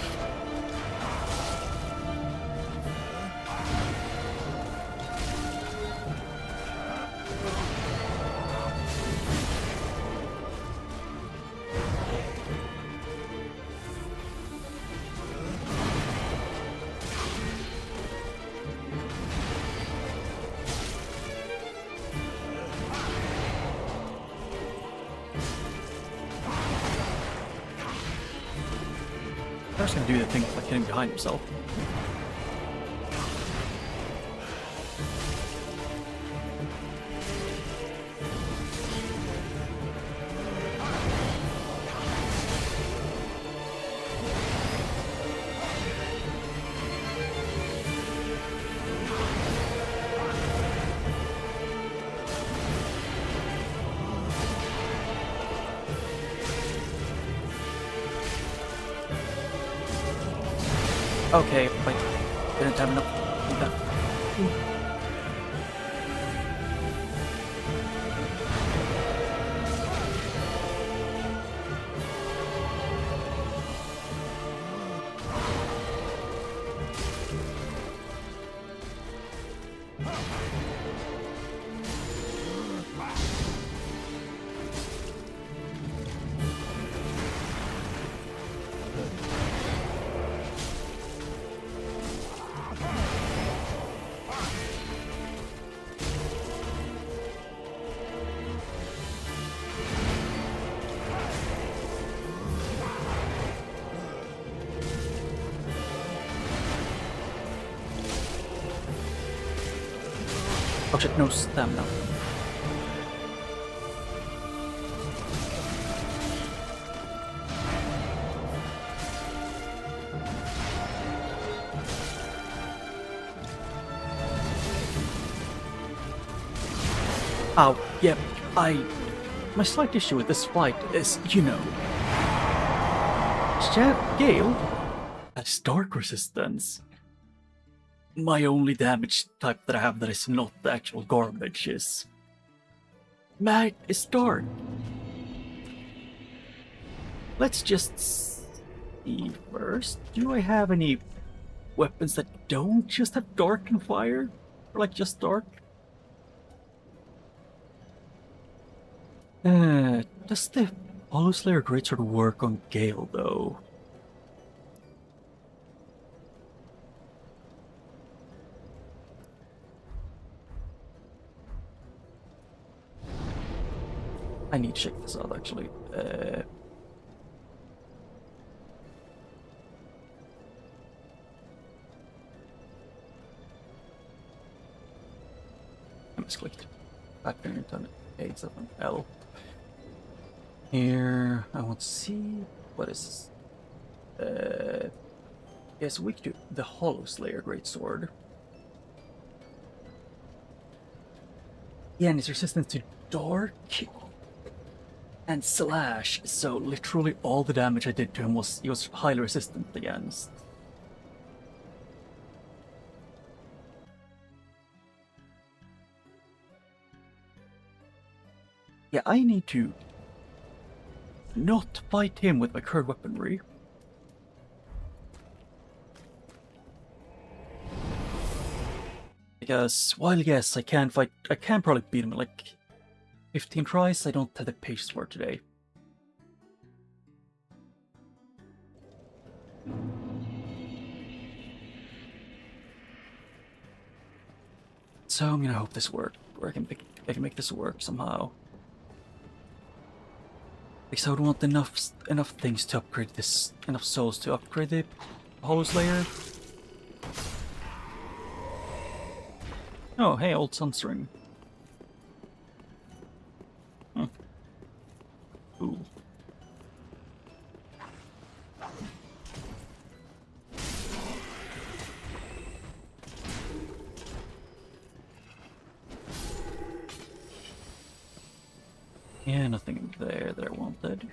I was gonna do the thing like getting behind himself. Okay, like, didn't have enough of that. Oh shit, no stamina. Oh, yep, my slight issue with this fight is, Gale has dark resistance. My only damage type that I have that is not the actual garbage is... Mag is dark. Let's just see first. Do I have any weapons that don't just have dark and fire? Or like just dark? Does the Hollow Slayer Greatsword work on Gale though? I need to check this out actually. I misclicked. Back there, turn it. A7L. Here, I want to see what is this? Yes, weak to the Hollow Slayer Greatsword. Yeah, and it's resistant to Dark and Slash, so literally all the damage I did to him he was highly resistant against. Yeah, I need to not fight him with my current weaponry. Because while yes, I can probably beat him in like 15 tries, I don't have the patience for it today. So I'm gonna hope this works, or I can make this work somehow. Because I would want enough things to upgrade this, enough souls to upgrade the Hollow Slayer. Oh, hey, old Sunstring. Ooh. Yeah, nothing there that I wanted.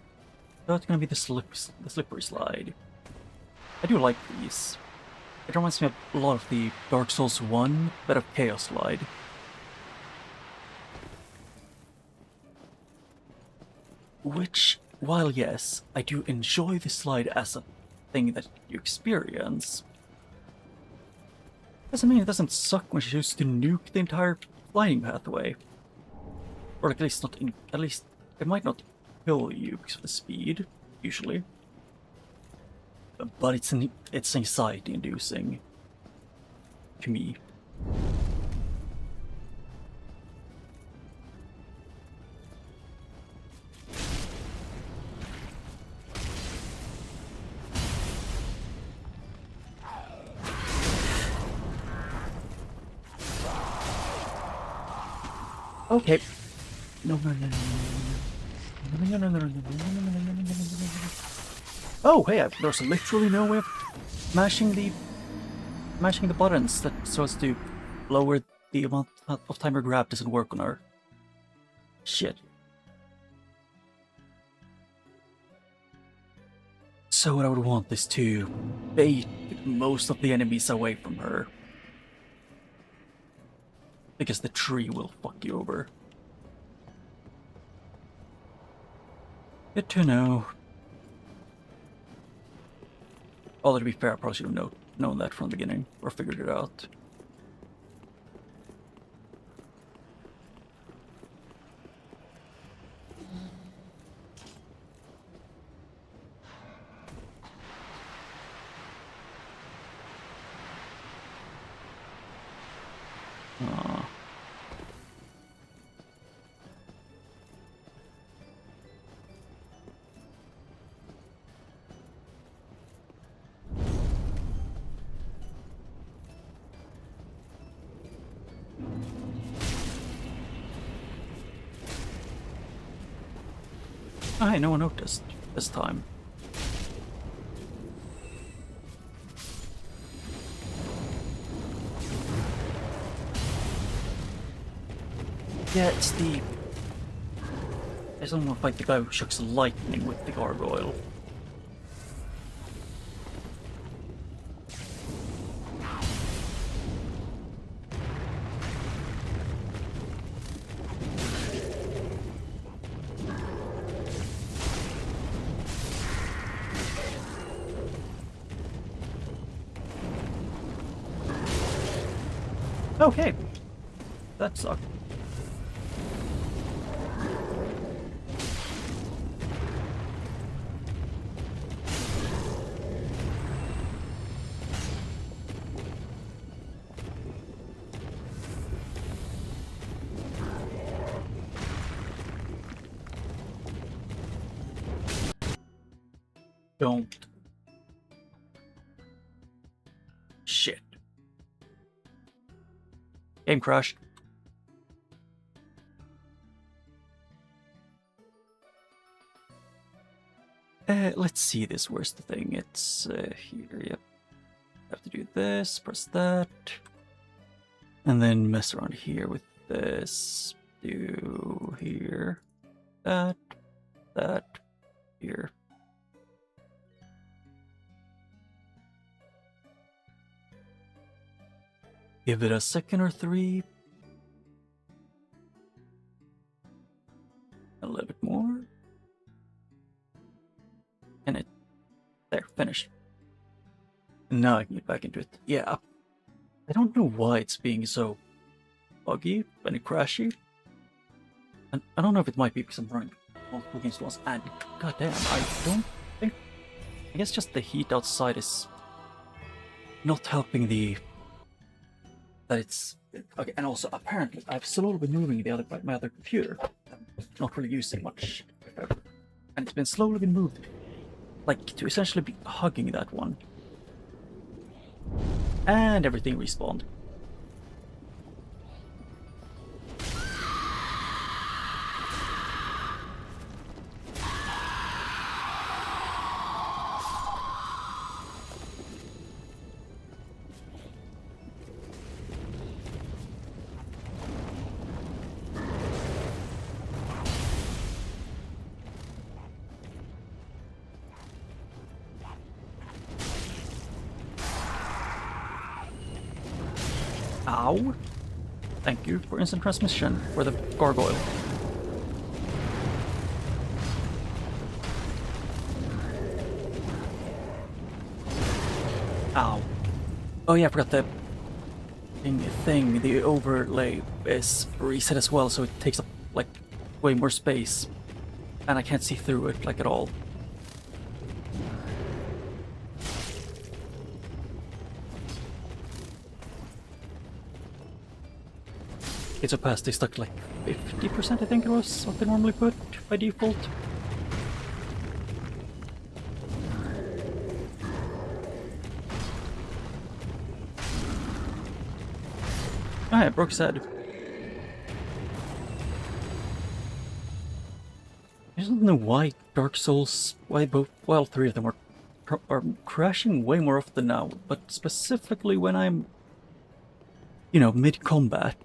So it's gonna be the slippery slide. I do like these. It reminds me of a lot of the Dark Souls 1 bit of Chaos slide. Which, while yes, I do enjoy the slide as a thing that you experience, doesn't mean it doesn't suck when you choose to nuke the entire flying pathway. Or at least at least it might not kill you because of the speed, usually. But it's anxiety inducing to me. Okay. No. Oh, hey, there's literally no way of mashing the buttons that so as to lower the amount of timer grab doesn't work on her. Shit. So what I would want is to bait most of the enemies away from her. Because the tree will fuck you over. Good to know. Although to be fair, I probably should have known that from the beginning, or figured it out. Aww. Oh, hey, no one noticed this time. Yeah, it's the... I don't want to fight the guy who chucks lightning with the gargoyle. Okay, that sucked. Don't. Shit. Game crashed. Let's see this. Where's the thing? It's here, yep. this, press that. And then mess around here with this. Do here. That. Here. Give it a second or three. A little bit more. And it. There, finished. And now I can get back into it. Yeah. I don't know why it's being so buggy and crashy. And I don't know if it might be because I'm running multiple games at once. And goddamn, I don't think. I guess just the heat outside is not helping the. That it's okay. And also, apparently, I've slowly been moving my other computer. I'm not really using much, and it's been slowly been moved, like to essentially be hugging that one. And everything respawned. Ow. Thank you for instant transmission for the gargoyle. Ow. Oh yeah, I forgot the thing, the overlay is reset as well, so it takes up like way more space. And I can't see through it like at all. It's opacity stuck like 50%, I think it was what they normally put by default. Ah, yeah, Brooks said. I don't know why Dark Souls, well, 3 of them are crashing way more often now, but specifically when I'm, you know, mid-combat.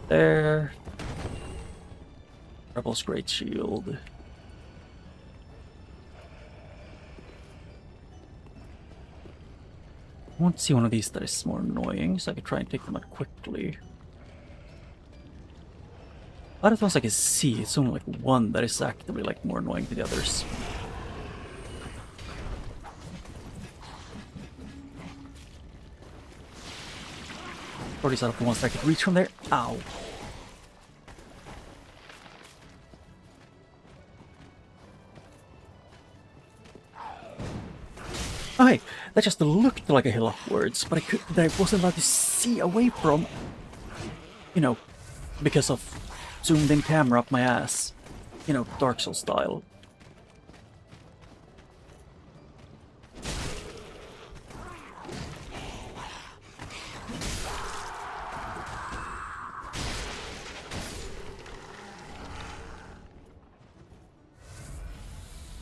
There. Rebel's Great Shield. I want to see one of these that is more annoying, so I can try and take them out quickly. Out of the ones I can see, it's only like one that is actively like more annoying than the others. Or these out of the ones that I could reach from there. Ow. Okay, that just looked like a hill upwards, but I wasn't allowed to see away from, you know, because of zoomed in camera up my ass, you know, Dark Souls style.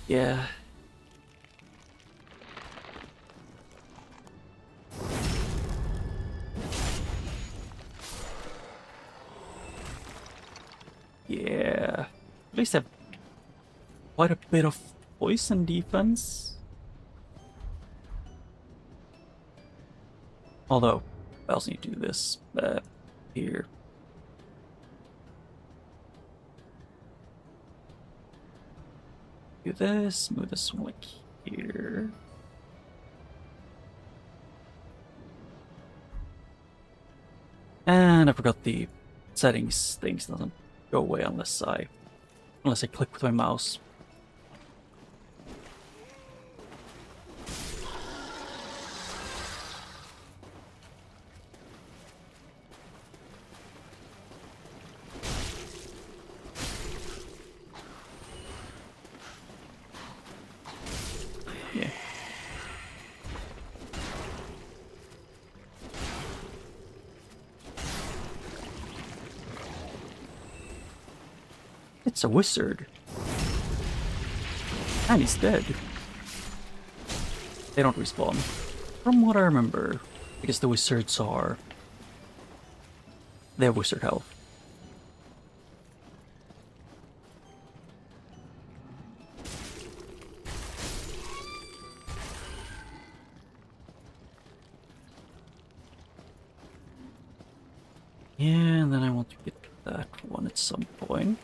Yeah. Yeah. At least I have quite a bit of poison defense. Although, I also need to do this here. Do this, move this one like here. And I forgot the settings things doesn't go away unless I click with my mouse. It's a wizard. And he's dead. They don't respawn. From what I remember. Because the wizards are... They have wizard health. Yeah, and then I want to get that one at some point.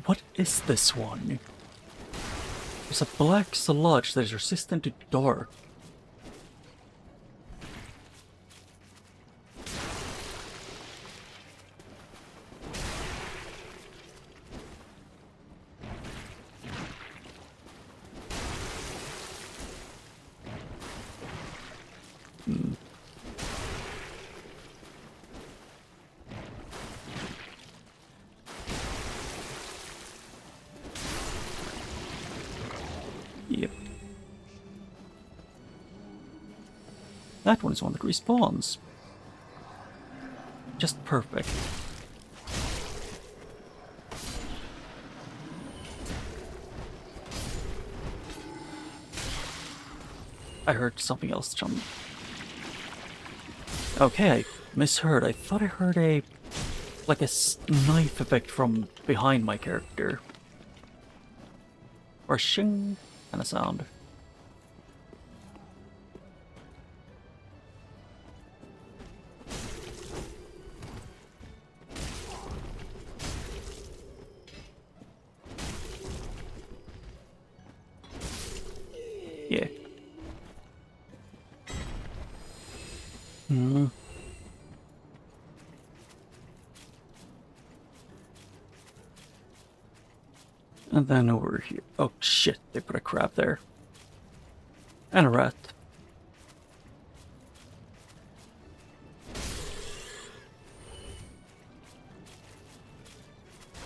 What is this one? There's a black sludge that is resistant to dark. Yep. That one is one that respawns. Just perfect. I heard something else jump. Okay, I misheard. I thought I heard a... like a knife effect from behind my character. Or a shing kind of sound. Yeah. Hmm. And then over here. Oh shit, they put a crab there. And a rat.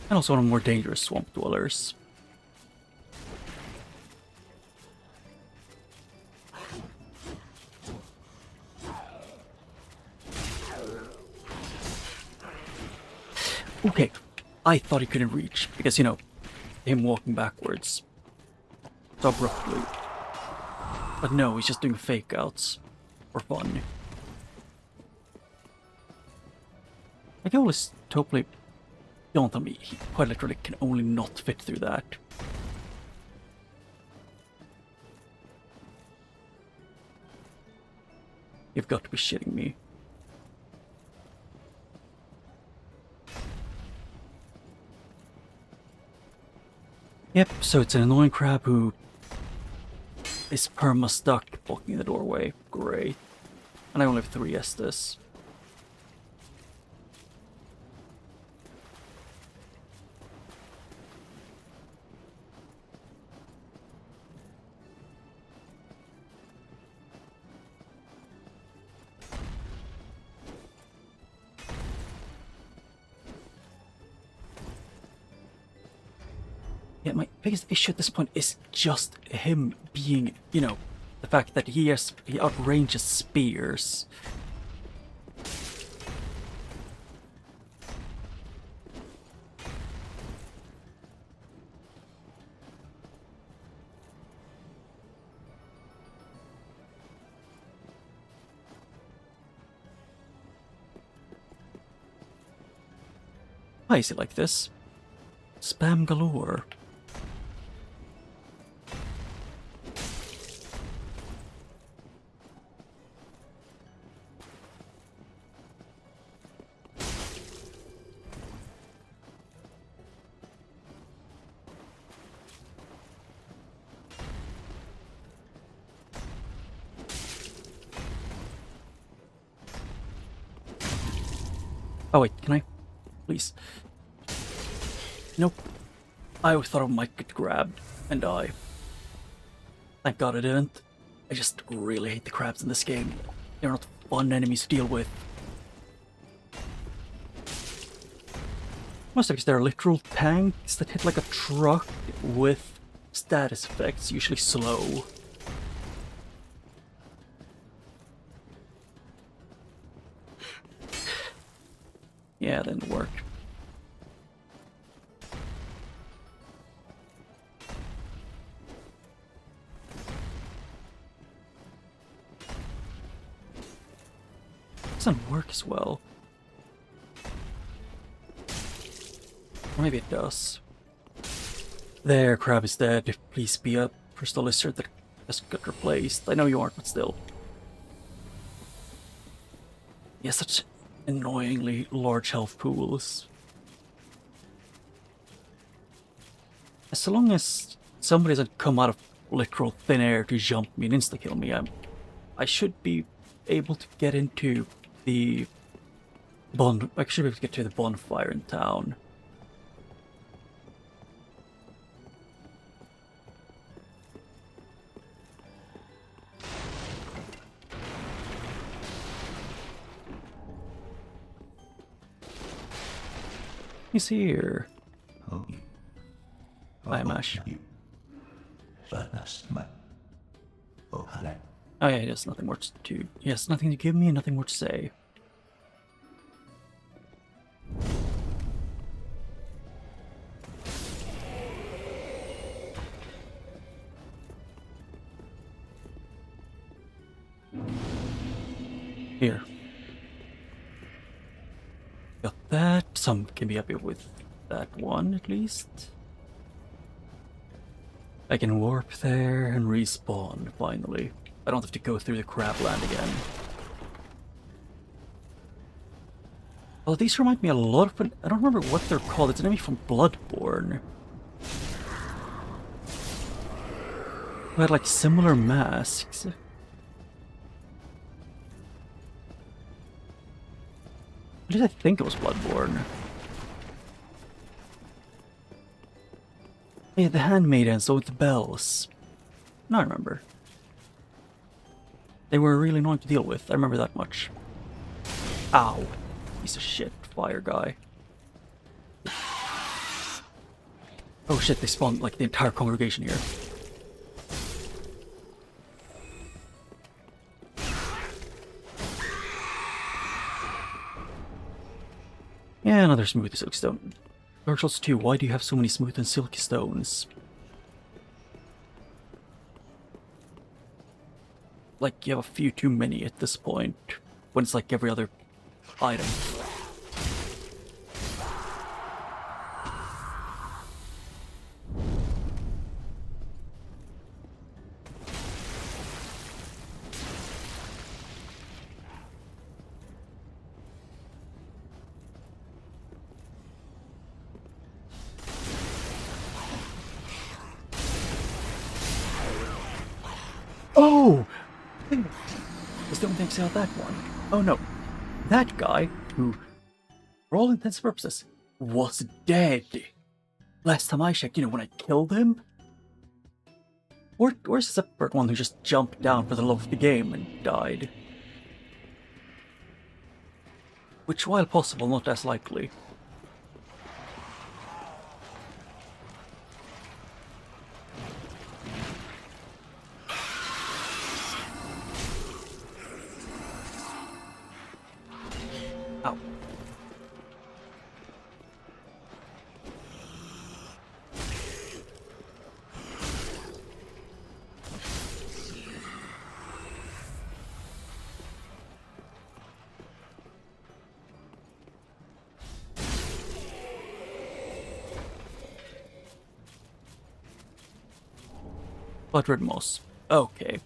And also one of the more dangerous swamp dwellers. Okay, I thought he couldn't reach, because, you know, him walking backwards so abruptly. But no, he's just doing fake outs for fun. My goal is totally... Don't tell me, he quite literally can only not fit through that. You've got to be shitting me. Yep, so it's an annoying crab who is perma-stuck blocking the doorway. Great. And I only have 3 Estes. Yeah, my biggest issue at this point is just him being, you know, the fact that he outranges spears. Why is it like this? Spam galore. Oh wait, can I? Please. Nope. I always thought I might get grabbed and die. Thank God I didn't. I just really hate the crabs in this game. They're not fun enemies to deal with. Mostly because they're literal tanks that hit like a truck with status effects, usually slow. Yeah, that didn't work. Doesn't work as well. Or maybe it does. There, crab is dead. Please be a crystal lizard that just got replaced. I know you aren't, but still. Yeah, such annoyingly large health pools. As long as somebody doesn't come out of literal thin air to jump me and insta-kill me, I should be able to get into the I should be able to get to the bonfire in town. He's here. Oh. Hi, Mash. Oh, yeah, he has nothing more to. He has nothing to give me and nothing more to say. Here. Got that. Some can be happy with that one, at least. I can warp there and respawn, finally. I don't have to go through the crabland again. Oh, these remind me a lot of... I don't remember what they're called. It's an enemy from Bloodborne. Who had, like, similar masks. At least I think it was Bloodborne. Yeah, the handmaidens, so with the bells. No, I remember. They were really annoying to deal with, I remember that much. Ow. Piece of shit, fire guy. Oh shit, they spawned like the entire congregation here. Yeah, another smooth silk stone. Dark Souls 2, why do you have so many smooth and silky stones? Like, you have a few too many at this point, when it's like every other item. Oh! Just don't think so that one. Oh no. That guy, who, for all intents and purposes, was dead. Last time I checked, when I killed him? Where's the separate one who just jumped down for the love of the game and died? Which, while possible, not as likely. Ow. Blood-red moss. Okay.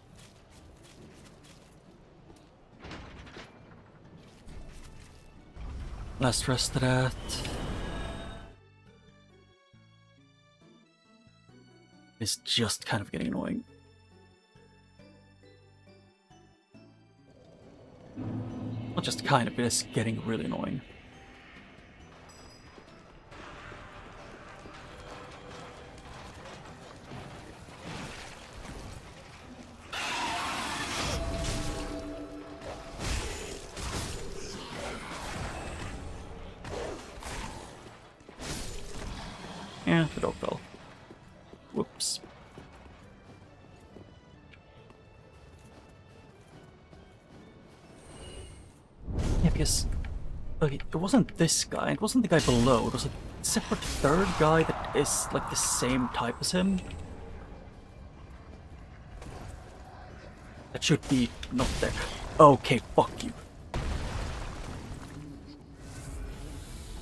Last rest of that. It's just kind of getting annoying. Not just kind of, it's getting really annoying. Yeah, the dog fell. Whoops. Yeah, because Okay, it wasn't this guy, it wasn't the guy below, it was a separate third guy that is like the same type as him. That should be not there. Okay, fuck you.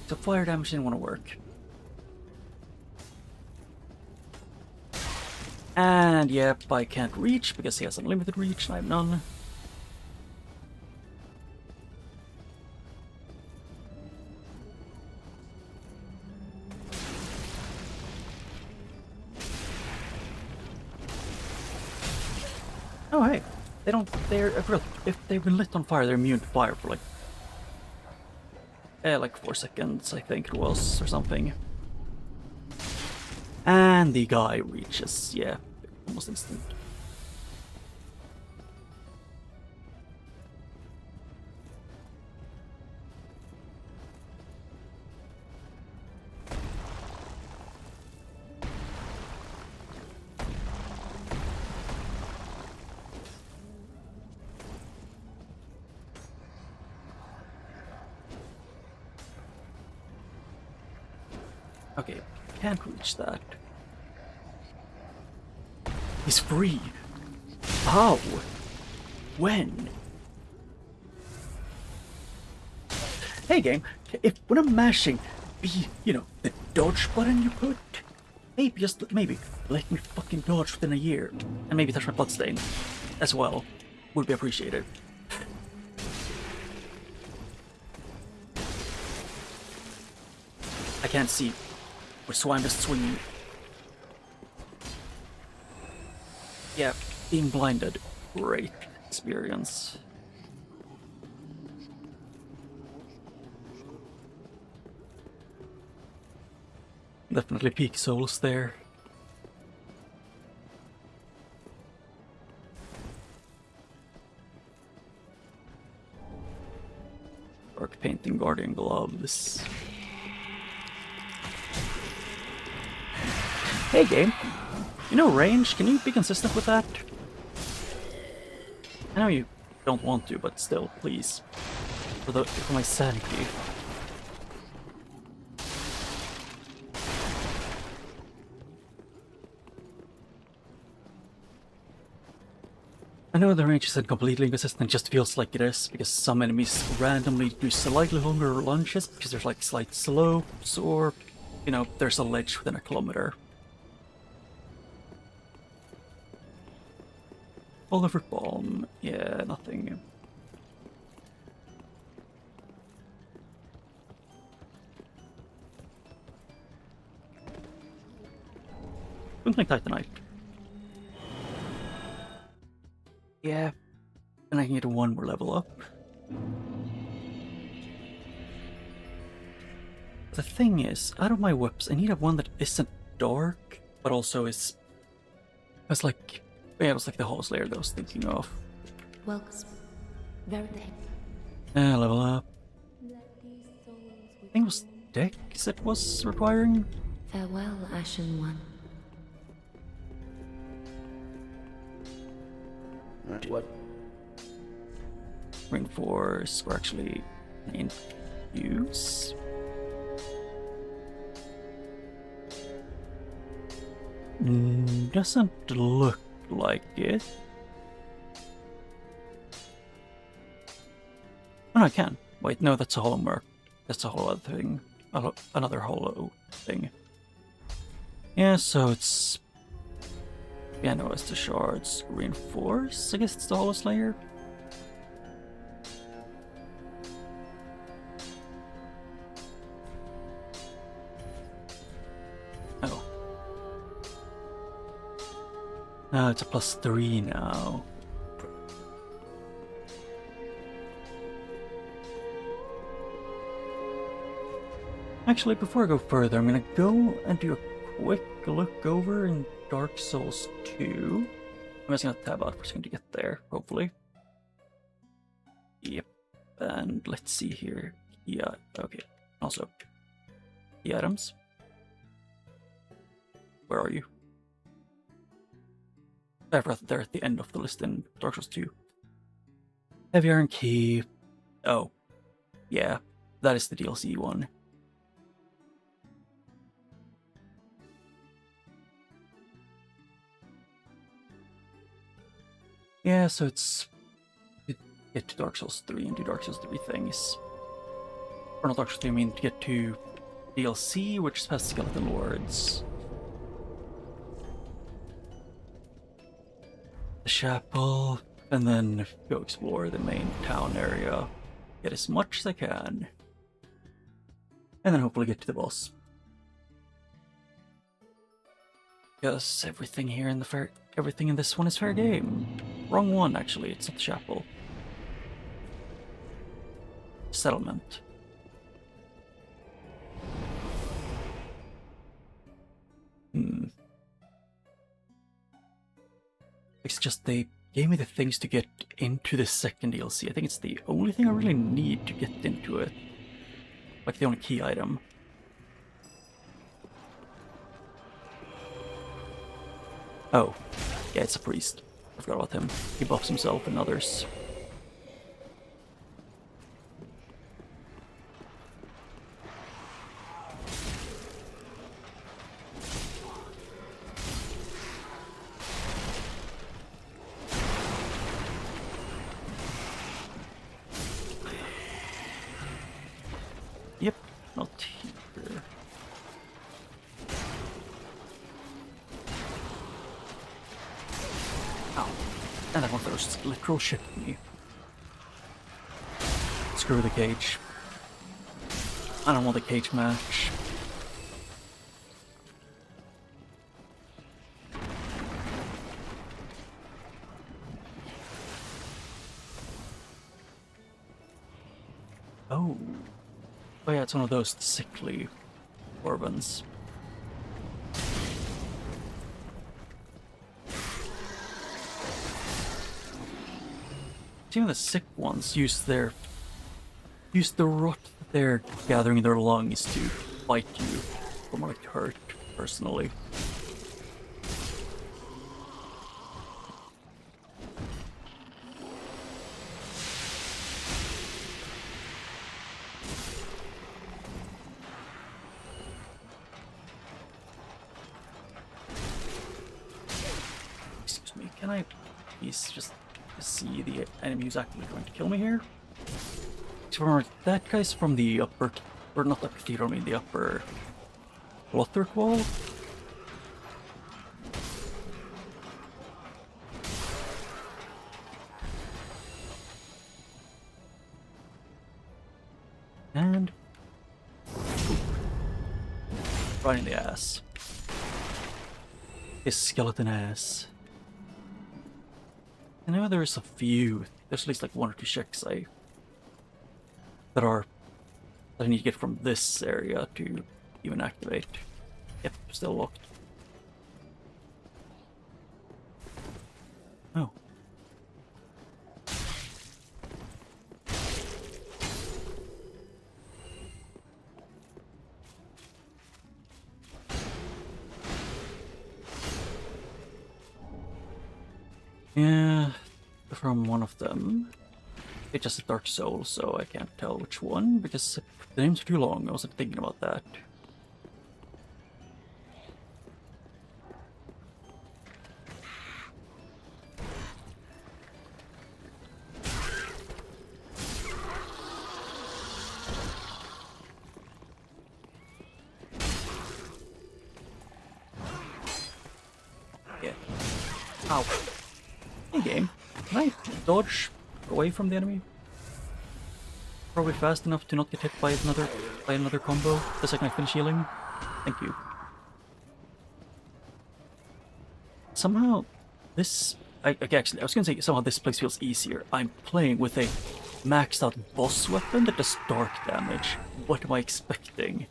So fire damage didn't want to work. And yep, I can't reach because he has unlimited reach and I have none. Oh hey, they don't, if they've been lit on fire, they're immune to fire for like 4 seconds, I think it was, or something. And the guy reaches, yeah, almost instant. Okay, can't reach that. He's free. How? When? Hey game, if when I'm mashing B, you know, the dodge button you put, maybe just maybe let me fucking dodge within a year. And maybe touch my bloodstain as well. Would be appreciated. I can't see. So I'm just swinging. Yeah, being blinded. Great experience. Definitely peak souls there. Dark painting guardian gloves. Hey game, you know range, can you be consistent with that? I know you don't want to, but still, please. For my sanity. I know the range isn't completely inconsistent, it just feels like it is, because some enemies randomly do slightly longer lunges, because there's like slight slopes, or, you know, there's a ledge within a kilometer. Oliver bomb, yeah, nothing. Twinkling Titanite. Yeah, and I can get one more level up. The thing is, out of my whips, I need a one that isn't dark, but also is like, yeah, it was like the Hall Slayer that I was thinking of. Welcome. Very thank. Yeah, level up. I think it was Dex it was requiring. Farewell, Ashen One. What? Reinforce, or actually use. Doesn't look like it. Oh, no, I can. Wait, no, that's a hollow merc. That's a whole other thing. Another hollow thing. Yeah, so it's... Yeah, no, it's the shards. Reinforce? I guess it's the Hollow Slayer. Oh. No, it's a +3 now. Actually, before I go further, I'm gonna go and do a quick look over in Dark Souls 2. I'm just gonna tab out for a second to get there, hopefully. Yep. And let's see here. Yeah, okay. Also, the items. Where are you? They're at the end of the list in Dark Souls 2. Heavy Iron Key. Oh. Yeah. that is the DLC one. Yeah, so it's... You get to Dark Souls 3 and do Dark Souls 3 things. Or not Dark Souls 3, I mean to get to DLC, which is past Skeleton Lords. The Chapel, and then go explore the main town area. Get as much as I can. And then hopefully get to the boss. Because everything here in the everything in this one is fair game. Wrong one, actually. It's not the Chapel. Settlement. It's just they gave me the things to get into the second DLC. I think it's the only thing I really need to get into it. Like the only key item. Oh, yeah, it's a priest. I forgot about him. He buffs himself and others. Yep, not here. Ow. And that one throws literal shit at me. Screw the cage. I don't want a cage match. Oh. Oh yeah, it's one of those sickly Orbans. Even the sick ones use the rot that they're gathering in their lungs to fight you, or more like hurt, personally. Excuse me, can I please just see the enemy who's actually going to kill me here? Remember, that guy's from the upper, or not the cathedral, I mean the upper Lothric wall? And... right in the ass. His skeleton ass. I know there's a few, there's at least like one or two checks that I need to get from this area to even activate. Yep, still locked. Oh. Yeah, from one of them. It's just a Dark Soul, so I can't tell which one, because the names are too long. I wasn't thinking about that. Yeah. Ow. Hey game, can I dodge away from the enemy? Probably fast enough to not get hit by another combo the second I finish healing. Thank you. Somehow this okay, actually I was gonna say somehow this place feels easier. I'm playing with a maxed out boss weapon that does dark damage. What am I expecting?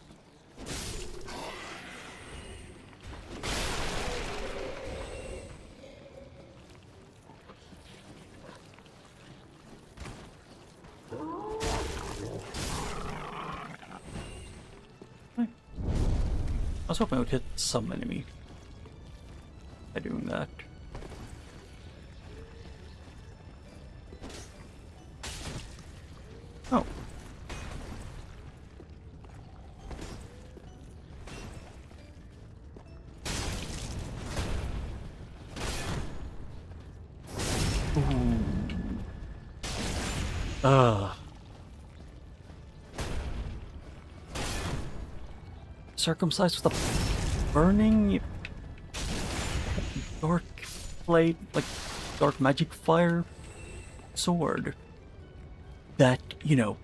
I was hoping I would hit some enemy by doing that. Oh. Ugh. Circumcised with a burning dark blade, like dark magic fire sword that, you know,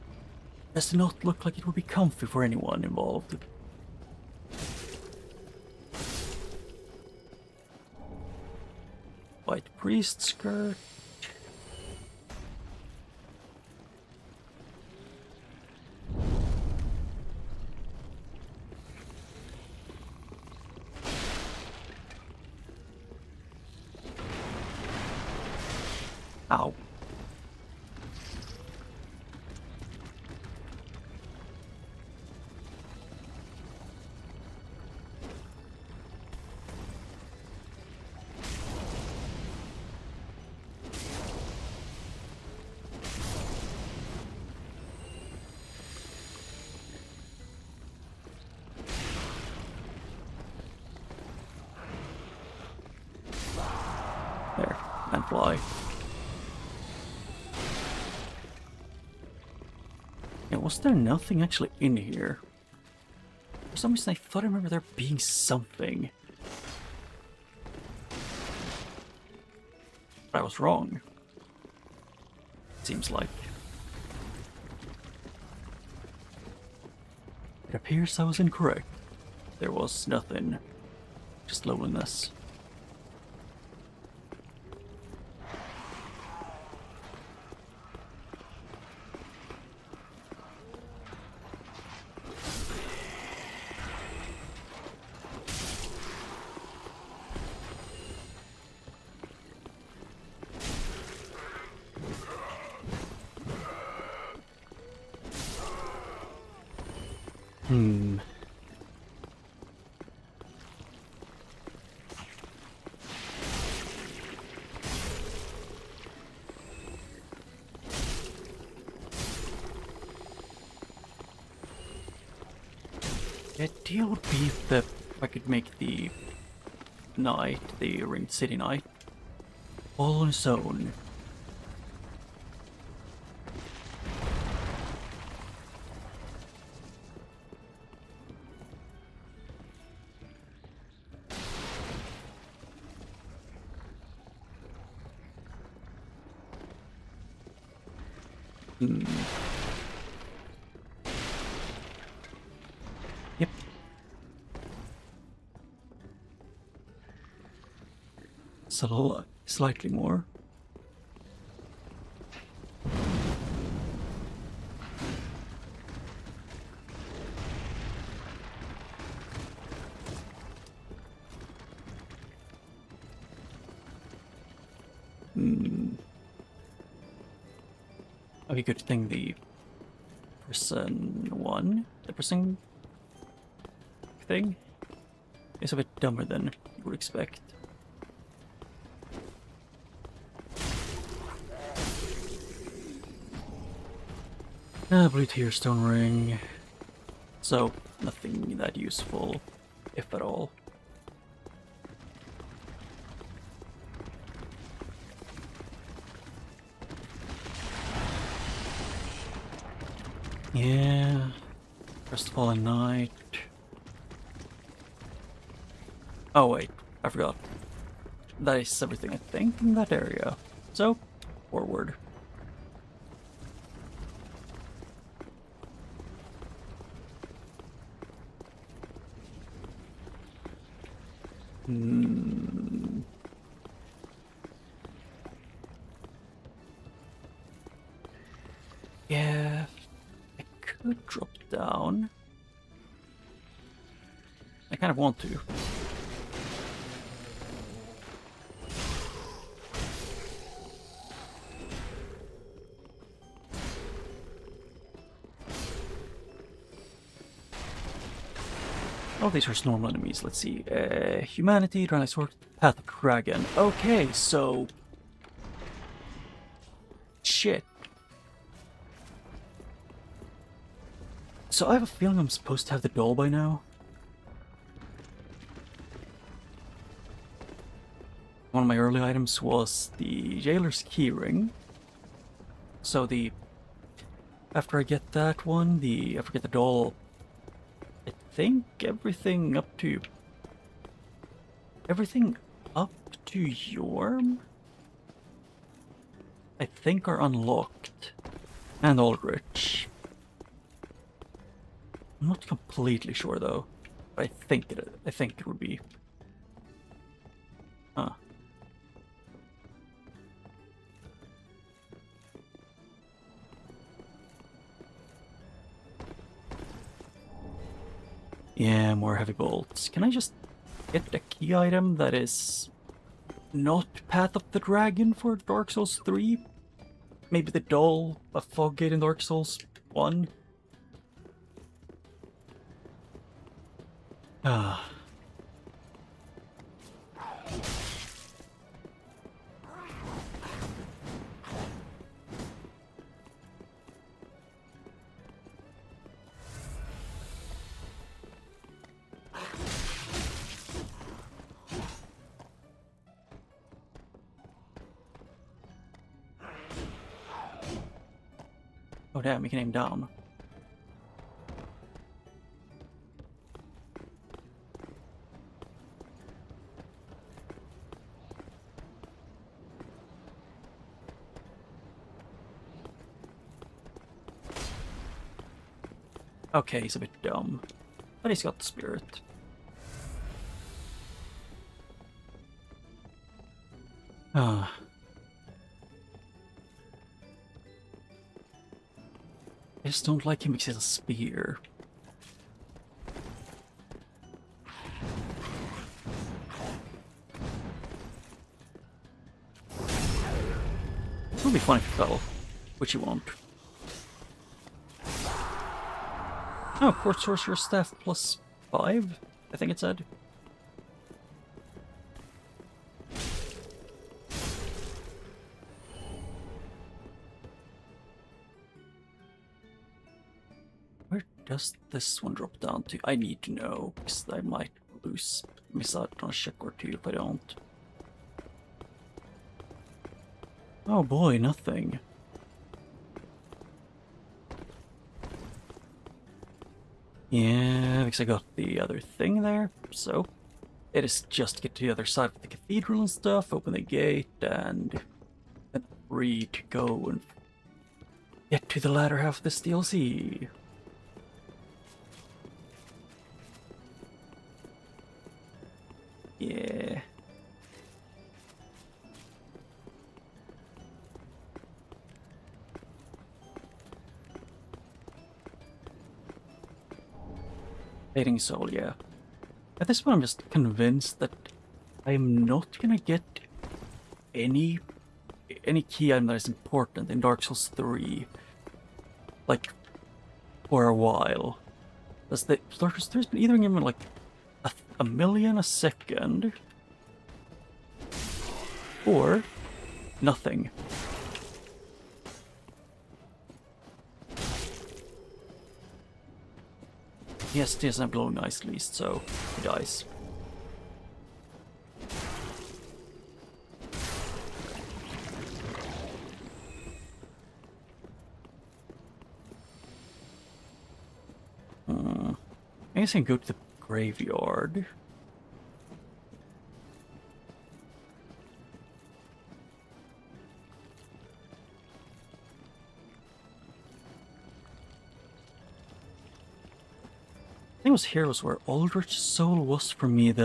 does not look like it would be comfy for anyone involved. White priest skirt. Ow. There, and fly. Yeah, was there nothing actually in here? For some reason I thought I remember there being something. But I was wrong. Seems like. It appears I was incorrect. There was nothing. Just loneliness. The idea would be that I could make the knight, the ringed city knight, all on its own. Yep. Slightly more. Okay, good thing the person thing is a bit dumber than you would expect. Blue tier stone ring. So, nothing that useful, if at all. Yeah. First fallen knight. Oh wait, I forgot. That is everything I think in that area. So, forward. Yeah, I could drop down. I kind of want to. Oh, these are normal enemies. Let's see. Humanity, Dragon Sword, Path of Dragon. Okay, so... Shit. So I have a feeling I'm supposed to have the doll by now. one of my early items was the Jailer's Keyring. So after I get that one, I forget the doll, I think everything up to Yorm, I think, are unlocked. And Aldrich. I'm not completely sure though, but I think it would be. Huh. Yeah, more heavy bolts. Can I just get a key item that is not Path of the Dragon for Dark Souls 3? Maybe the doll of Foggate in Dark Souls 1? Ah. Oh damn, we can aim down. Okay, he's a bit dumb, but he's got the spirit. Ah. I just don't like him because he has a spear. It would be fun if he fell, which he won't. Oh, Court Sorcerer Staff +5, I think it said. Where does this one drop down to? I need to know, because I might miss out on a check or two if I don't. Oh boy, nothing. Yeah, because I got the other thing there, so it is just to get to the other side of the cathedral and stuff, open the gate, and then free to go and get to the latter half of this DLC. Yeah. Fading Soul, yeah. At this point I'm just convinced that I'm not gonna get any key item that is important in Dark Souls 3. Like, for a while. Dark Souls 3's been either giving me like a million a second, or nothing. Yes, he doesn't have glowing eyes at least, so he dies. I guess I can go to the graveyard. I think it was here was where Aldrich's Soul was for me in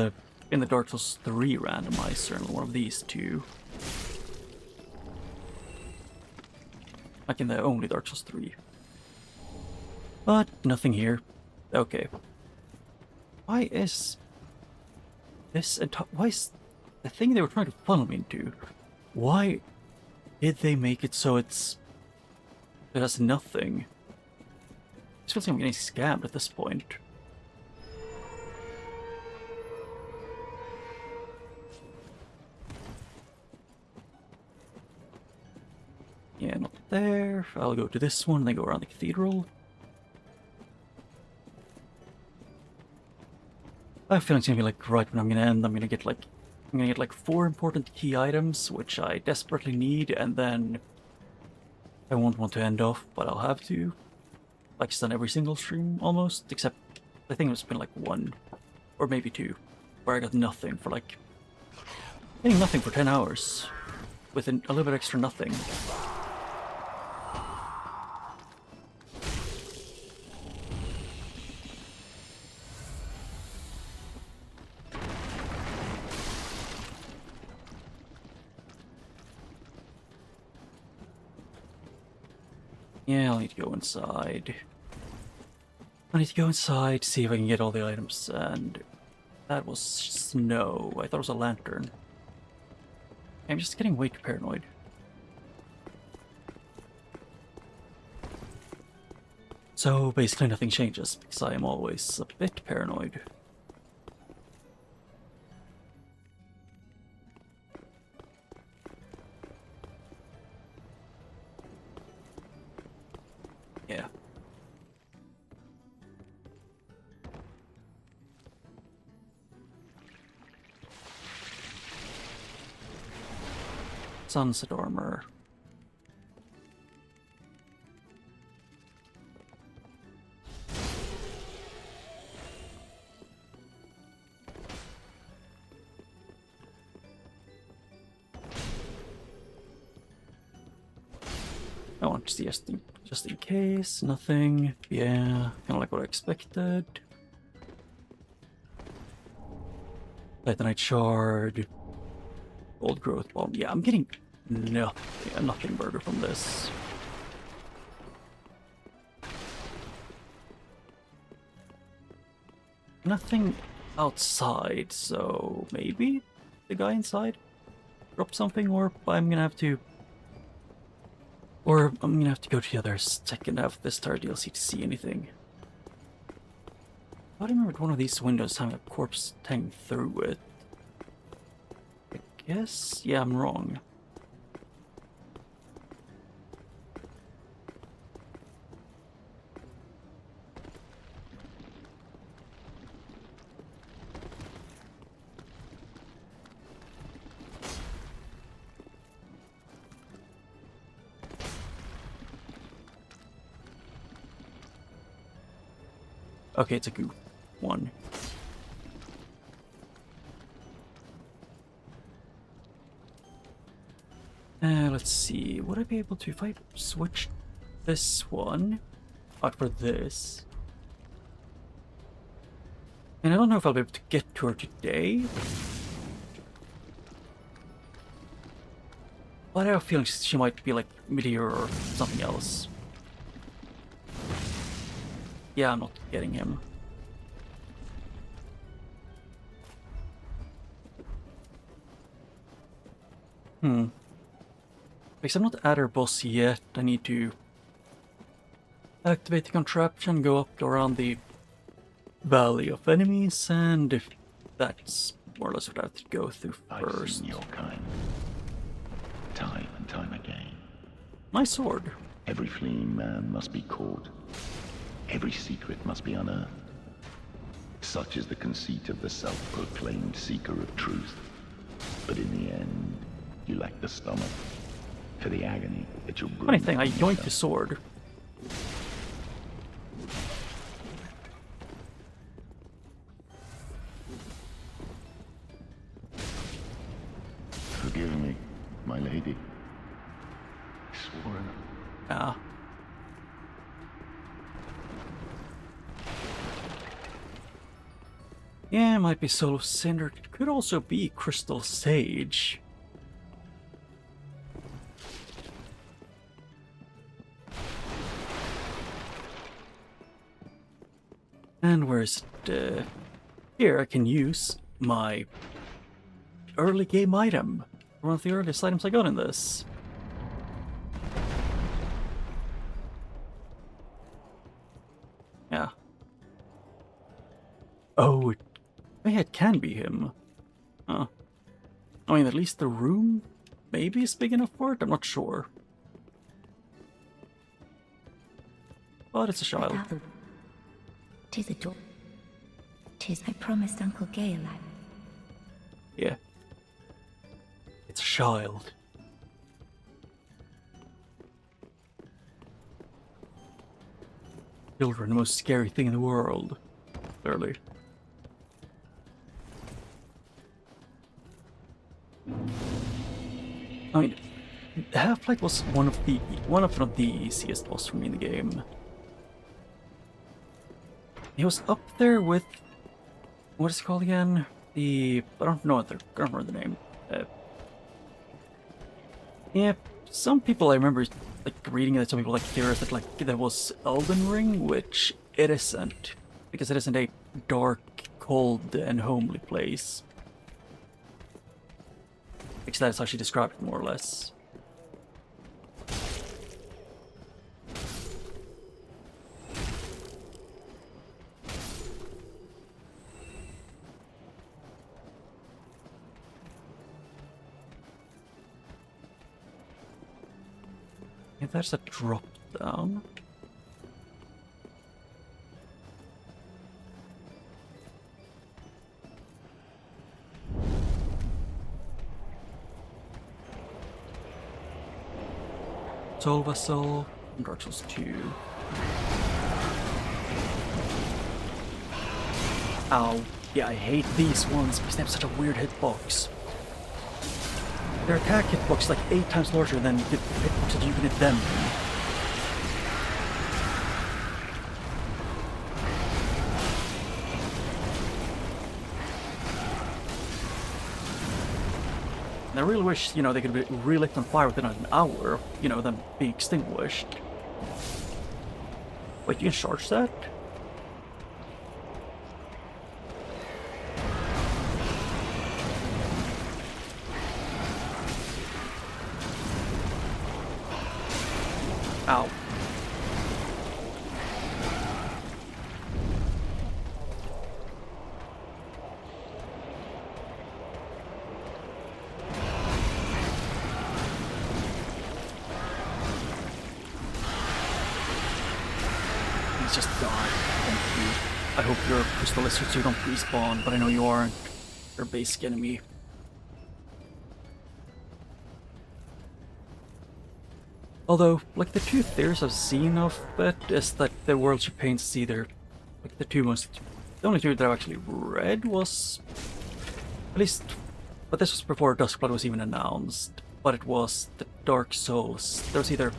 the Dark Souls 3 randomizer, and one of these two. Like in the only Dark Souls 3. But nothing here. Okay. Why is this why is the thing they were trying to funnel me into? Why did they make it so it has nothing? I just feel like I'm getting scammed at this point. Yeah, not there. I'll go to this one, then go around the cathedral. I have a feeling it's gonna be like right when I'm gonna end, I'm gonna get like I'm gonna get like 4 important key items, which I desperately need, and then I won't want to end off, but I'll have to. Like it's done every single stream almost, except I think it's been like 1 or maybe 2, where I got nothing for like getting nothing for 10 hours with a little bit extra nothing. Yeah, I'll need to go inside. I need to go inside, see if I can get all the items, and that was snow. I thought it was a lantern. I'm just getting way too paranoid. So basically nothing changes, because I am always a bit paranoid. Yeah. Sunset armor. I want to see just in case. Nothing. Yeah, kind of like what I expected. Titanite shard. Old growth bomb. Yeah, I'm getting nothing burger from this. Nothing outside, so maybe the guy inside dropped something, or I'm gonna have to go to the other second half of this entire DLC to see anything. I remembered one of these windows having a corpse hanging through it. I guess? Yeah, I'm wrong. Okay, it's a goo. 1. Let's see. Would I be able to, if I switch this one out for this? And I don't know if I'll be able to get to her today. But I have a feeling she might be like Meteor or something else. Yeah, I'm not getting him. Because I'm not at her boss yet, I need to activate the contraption, go up around the valley of enemies, and if that's more or less what I have to go through I've first. seen your kind, time and time again. My sword. Every fleeing man must be caught. Every secret must be unearthed. Such is the conceit of the self-proclaimed seeker of truth. But in the end, you lack the stomach for the agony that you'll bring. Funny thing, I yoinked the sword. Forgive me, my lady. I swore an Ah. Yeah, it might be Soul of Cinder. It could also be Crystal Sage. And where's it? Here I can use my early game item. One of the earliest items I got in this. Yeah. Oh, maybe it can be him. Huh. I mean, at least the room maybe is big enough for it. I'm not sure. But it's a child. Tis I promised Uncle Gale Yeah. It's a child. Children, the most scary thing in the world. Clearly. I mean, Half-Life was one of not the easiest boss for me in the game. He was up there with what is it called again? I don't remember the name. Yeah, some people I remember like reading that some people like theorize that like that was Elden Ring, which it isn't, because it isn't a dark, cold, and homely place. Because that is how she described it, more or less. Yeah, there's a drop down. Soul Vessel, Dark Souls 2. Ow. Yeah, I hate these ones because they have such a weird hitbox. Their attack hitbox is like 8 times larger than the hitbox that you can hit them. And I really wish, you know, they could be relit on fire within an hour of, you know, them being extinguished. Wait, you can charge that? Ow. Please just die. Thank you. I hope you're crystal lizards so you don't respawn, but I know you aren't. You're a basic enemy. Although, like, the two theories I've seen of it is that the world she paints is either, like, the only two that I've actually read was, at least, but this was before Duskblood was even announced, but it was the Dark Souls. There was either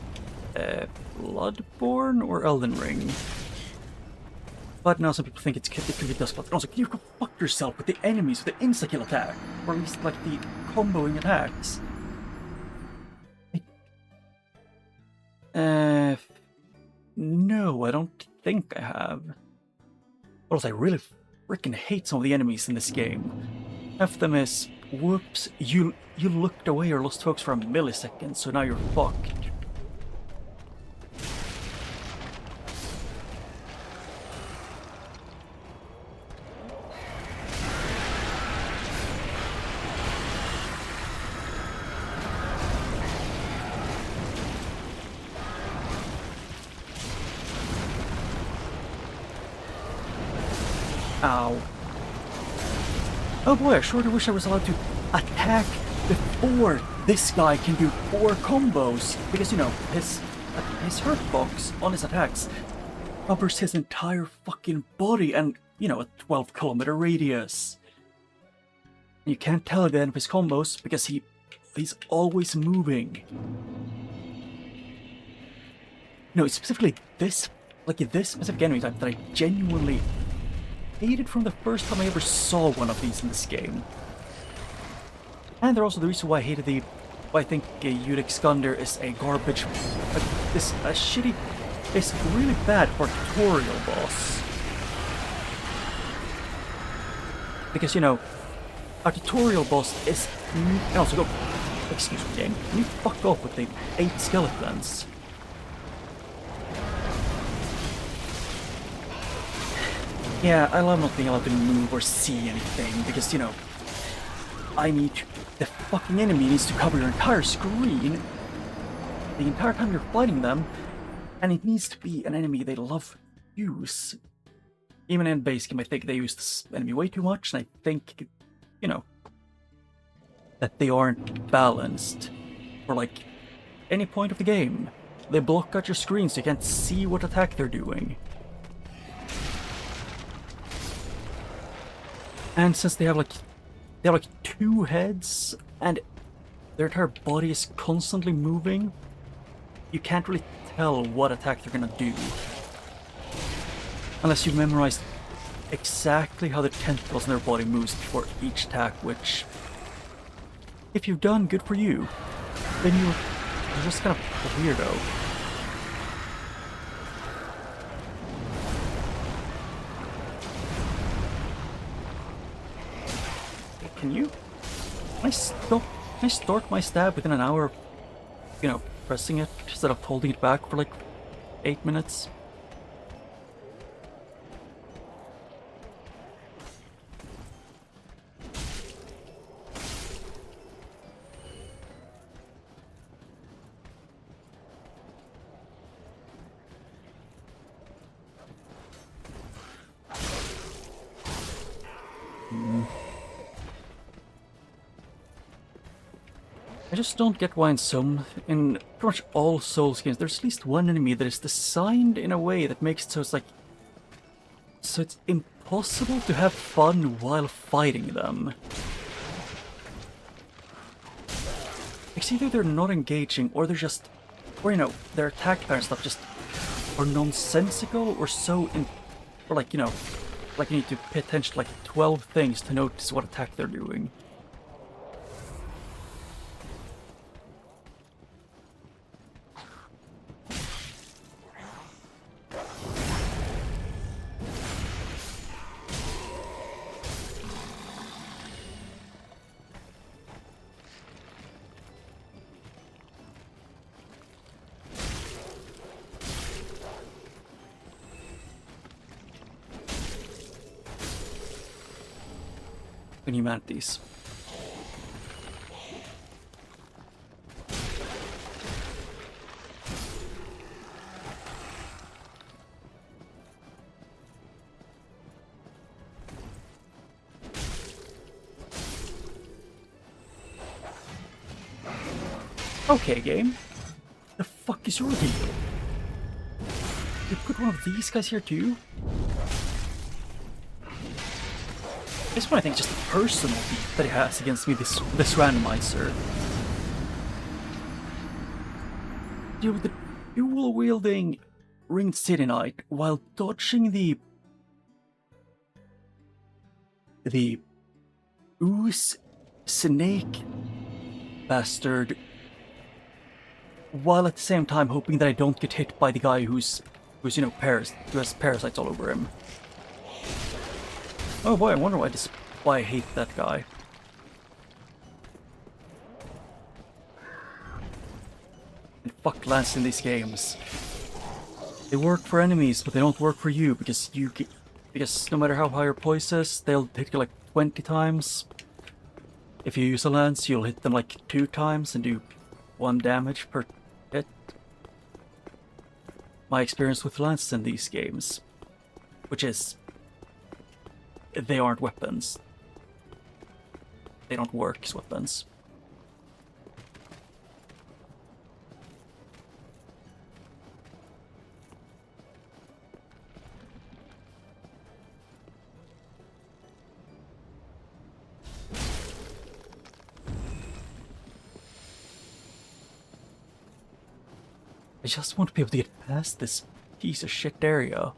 Bloodborne or Elden Ring. But now some people think it could be Duskblood. And also, you can fuck yourself with the enemies with the insta-kill attack, or at least, like, the comboing attacks. No, I don't think I have. Also, I really freaking hate some of the enemies in this game. Half of them is, whoops, you looked away or lost focus for a millisecond, so now you're fucked. Ow. Oh boy, I sure do wish I was allowed to attack before this guy can do 4 combos. Because, you know, his hurt box on his attacks covers his entire fucking body and, you know, a 12-kilometer radius. And you can't tell at the end of his combos because he's always moving. No, it's specifically this specific enemy type that I genuinely hated from the first time I ever saw one of these in this game. And they're also the reason why I think Udic Skunder is a garbage, it's really bad for a tutorial boss. Because, you know, a tutorial boss is, and also go, excuse me game, can you fuck off with the 8 skeletons? Yeah, I love not being able to move or see anything, because, you know, the fucking enemy needs to cover your entire screen the entire time you're fighting them, and it needs to be an enemy they love to use. Even in base game, I think they use this enemy way too much, and I think, you know, that they aren't balanced for like any point of the game. They block out your screen so you can't see what attack they're doing. And since they have like 2 heads and their entire body is constantly moving, you can't really tell what attack they're gonna do. Unless you've memorized exactly how the tentacles in their body moves before each attack, which, if you've done, good for you. Then you're just kind of a weirdo. Can you? Can I start my stab within an hour of, you know, pressing it instead of holding it back for like 8 minutes? I just don't get why in pretty much all Souls games, there's at least one enemy that is designed in a way that makes it so it's impossible to have fun while fighting them. It's either they're not engaging, or they're just, or you know, their attack pattern stuff just are nonsensical, or or like, you know, like you need to pay attention to like 12 things to notice what attack they're doing. Humanities. Okay, game. The fuck is your deal? You put one of these guys here too? This one I think is just a personal beef that he has against me, this randomizer. Dude, the dual-wielding Ringed City Knight while dodging the ooze snake bastard, while at the same time hoping that I don't get hit by the guy who's you know, who has parasites all over him. Oh boy, I wonder why I hate that guy. And fuck lands in these games. They work for enemies, but they don't work for you because no matter how high your poise is, they'll hit you like 20 times. If you use a lance, you'll hit them like 2 times and do 1 damage per hit. My experience with lances in these games, which is, they aren't weapons. They don't work as weapons. I just want to be able to get past this piece of shit area.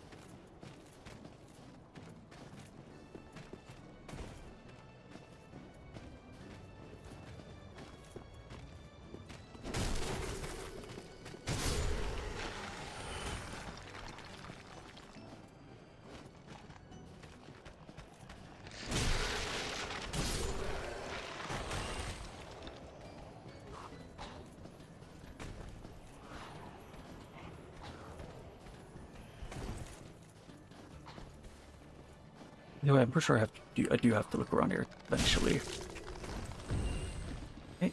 Anyway, I'm pretty sure I do have to look around here eventually. Hey.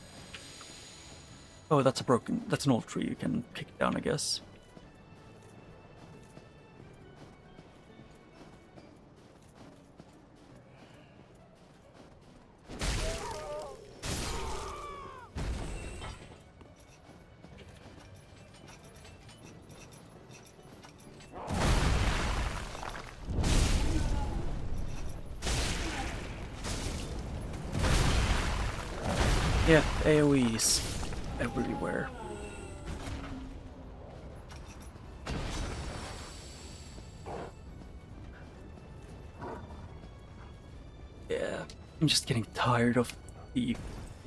Oh, that's an old tree you can kick down, I guess. Yeah, AoEs everywhere. Yeah, I'm just getting tired of the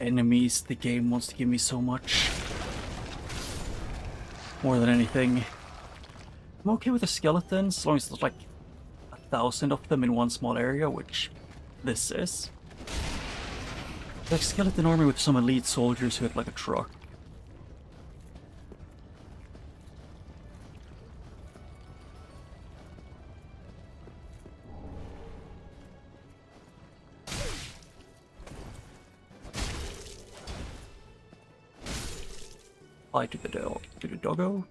enemies the game wants to give me so much. More than anything. I'm okay with the skeletons, as long as there's like 1,000 of them in one small area, which this is. Like skeleton army with some elite soldiers who hit like a truck. Fly to the doggo.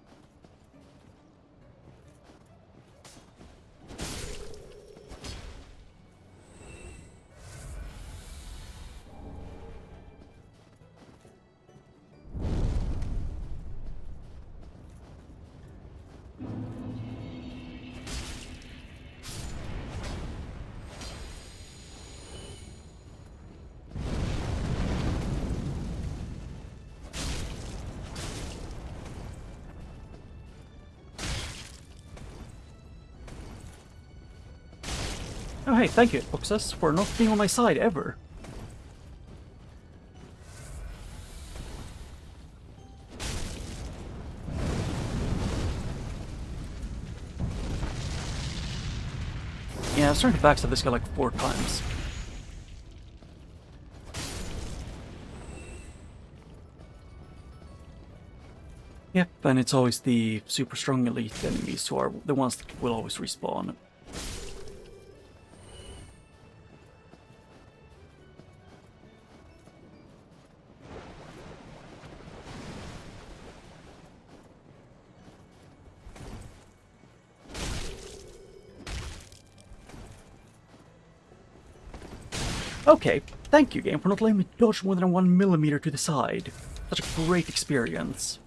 Oh hey, thank you, Xboxes, for not being on my side ever. Yeah, I was trying to backstab this guy like 4 times. Yep, and it's always the super strong elite enemies who are the ones that will always respawn. Okay, thank you game for not letting me dodge more than 1 millimeter to the side. Such a great experience.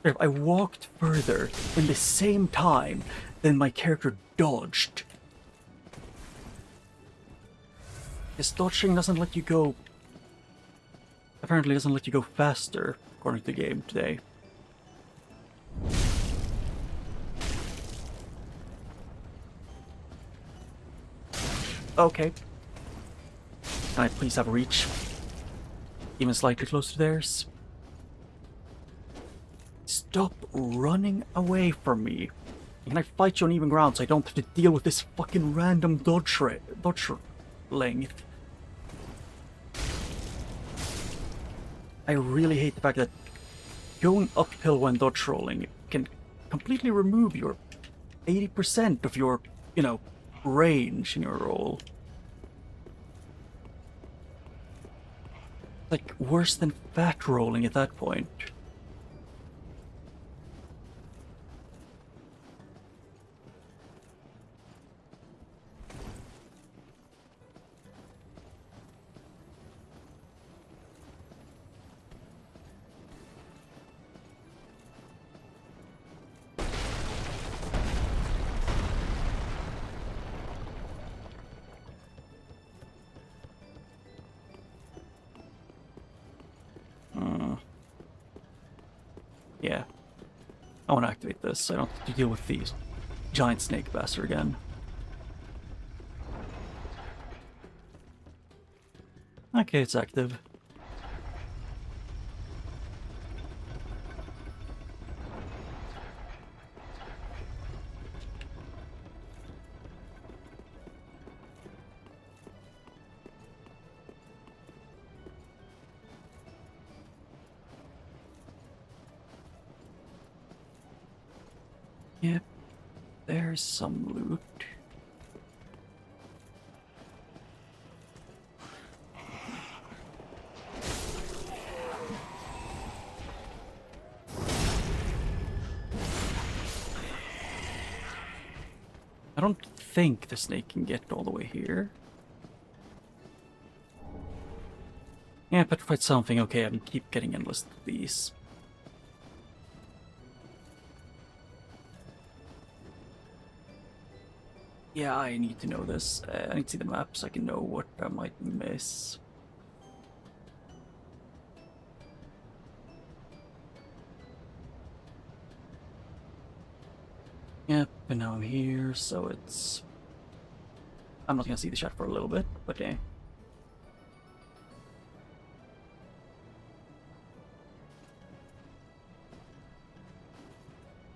If I walked further in the same time than my character dodged. Because dodging doesn't let you go... apparently doesn't let you go faster, according to the game today. Okay. Can I please have a reach? Even slightly closer to theirs? Stop running away from me. Can I fight you on even ground so I don't have to deal with this fucking random dodge length? I really hate the fact that going uphill when dodge rolling can completely remove your 80% of your, you know, range in your roll. Like, worse than fat rolling at that point. Yeah. I want to activate this so I don't have to deal with these giant snake bastard again. Okay, it's active. Yep, there's some loot. I don't think the snake can get all the way here. Yeah, petrified something. Okay, I keep getting endless of these. Yeah, I need to know this. I need to see the map so I can know what I might miss. Yep, and now I'm here, so it's... I'm not gonna see the chat for a little bit, but eh.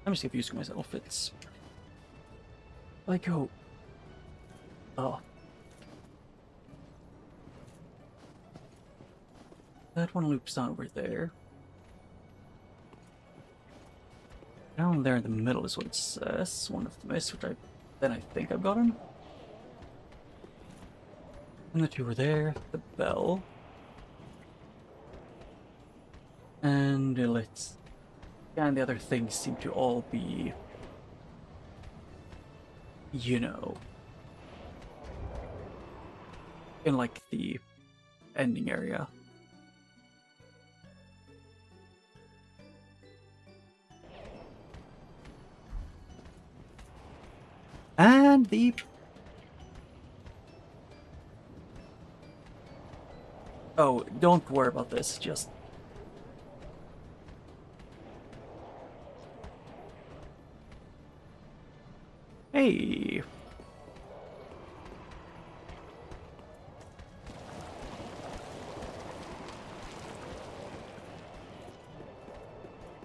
I'm just confusing myself, it's... Like, oh... Oh. That one loops down over there. Down there in the middle is what it says. One of the miss, which I think I've gotten. And the two were there. The bell. And let's... And the other things seem to all be... You know... in like the ending area. And the... Oh, don't worry about this, just... Hey!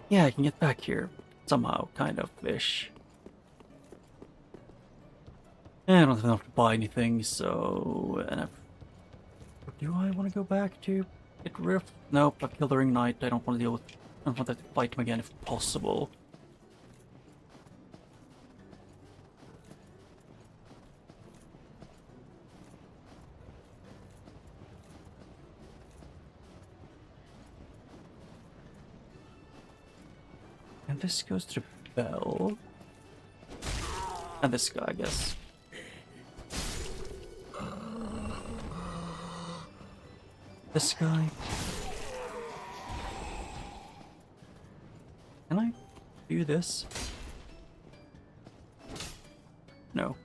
Yeah, I can get back here. Somehow, kind of-ish. I don't have enough to buy anything, so... Do I want to go back to get rid of... Nope, I've killed the Ring Knight. I don't want to deal with... I don't want to fight him again if possible. And this goes to Bell. And this guy, I guess. This guy. Can I do this? No.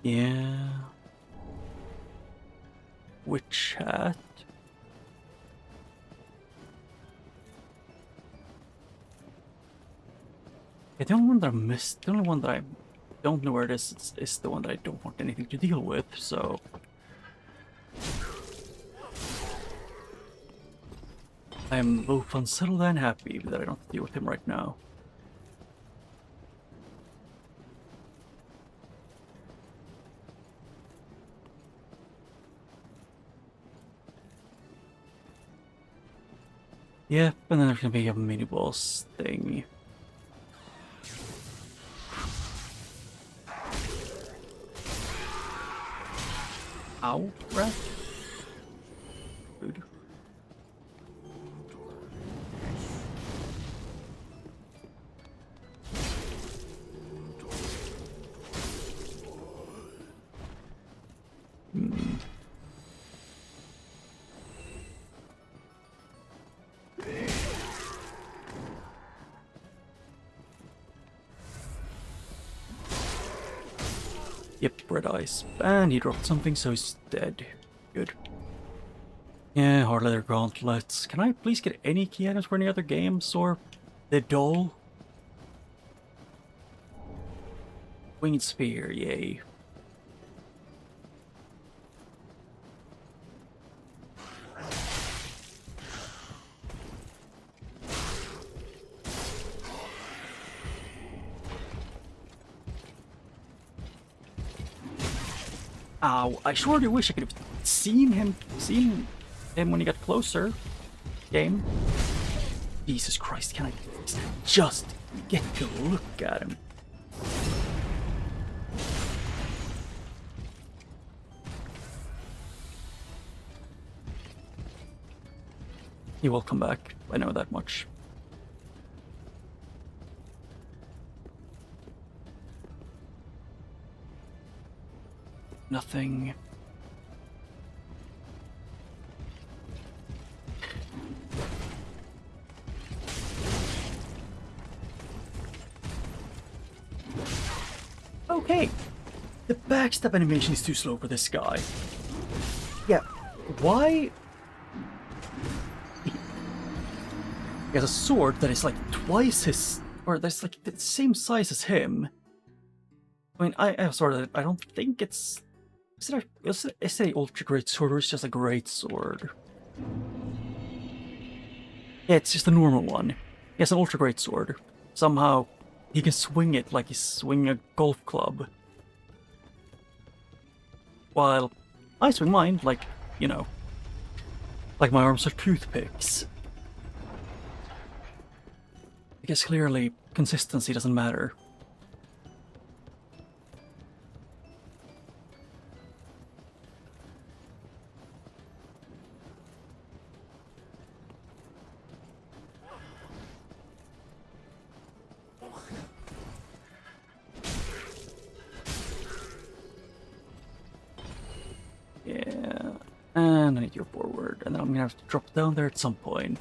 Yeah. Witch hat. Yeah, the only one that I missed, the only one that I don't know where it is the one that I don't want anything to deal with, so... I am both unsettled and happy that I don't have to deal with him right now. Yep, and then there's gonna be a mini boss thing. Ow, rat. Food. Yep, red eyes. And he dropped something, so he's dead. Good. Yeah, hard leather gauntlets. Can I please get any key items for any other games? Or the doll? Winged spear, yay. Ow, I sure do wish I could have seen him when he got closer. Game. Jesus Christ, can I just get to look at him? He will come back, I know that much. Nothing. Okay. The backstab animation is too slow for this guy. Yeah. Why? He has a sword that is like twice his, or that's like the same size as him. I mean, I'm sorry, I don't think it's. Is it a ultra great sword or it's just a great sword? Yeah, it's just a normal one. He has an ultra great sword. Somehow he can swing it like he's swinging a golf club. While I swing mine like, you know, like my arms are toothpicks. Because clearly consistency doesn't matter. Yeah, and I need to go forward, and then I'm gonna have to drop down there at some point.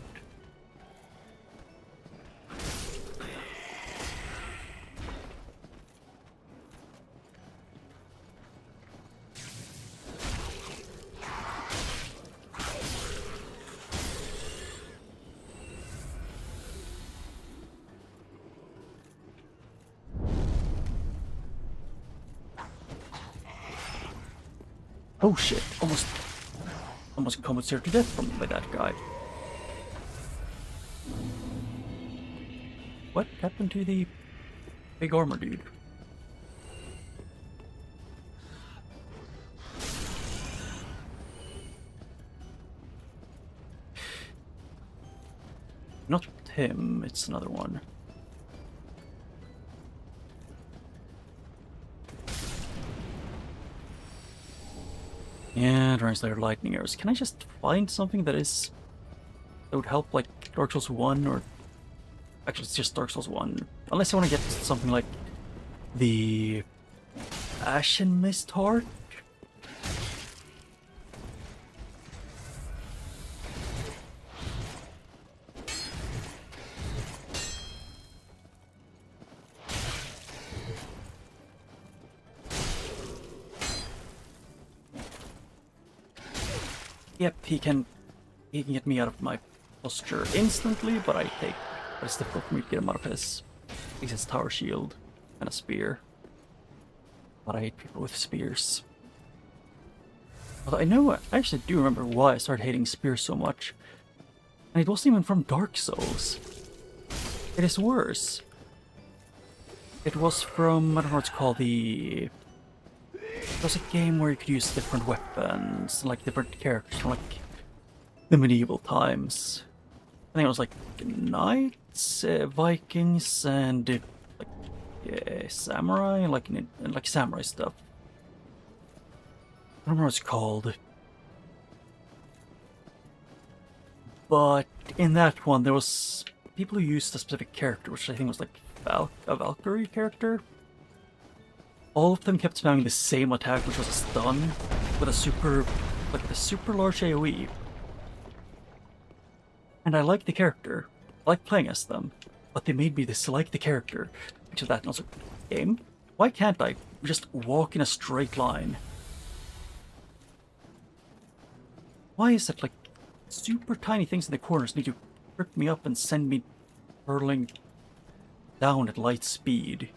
Oh shit, almost compensated to death from by that guy. What happened to the big armor dude? Not him, it's another one. Yeah, Dragon Slayer lightning arrows. Can I just find something that would help, like Dark Souls 1 or actually it's just Dark Souls 1. Unless I want to get something like the Ashen Mist Heart. Yep, he can get me out of my posture instantly, but it's difficult for me to get him out of his. He has tower shield and a spear. But I hate people with spears. Although I actually do remember why I started hating spears so much. And it wasn't even from Dark Souls. It is worse. It was from, I don't know what it's called, it was a game where you could use different weapons, like different characters from like the medieval times. I think it was like knights, Vikings, and like samurai, like samurai stuff. I don't know what it's called. But in that one, there was people who used a specific character, which I think was like a Valkyrie character. All of them kept spamming the same attack, which was a stun, with a super large AoE. And I like the character. I like playing as them. But they made me dislike the character. Because of that, and also, game? Why can't I just walk in a straight line? Why is it like super tiny things in the corners need to rip me up and send me hurling down at light speed?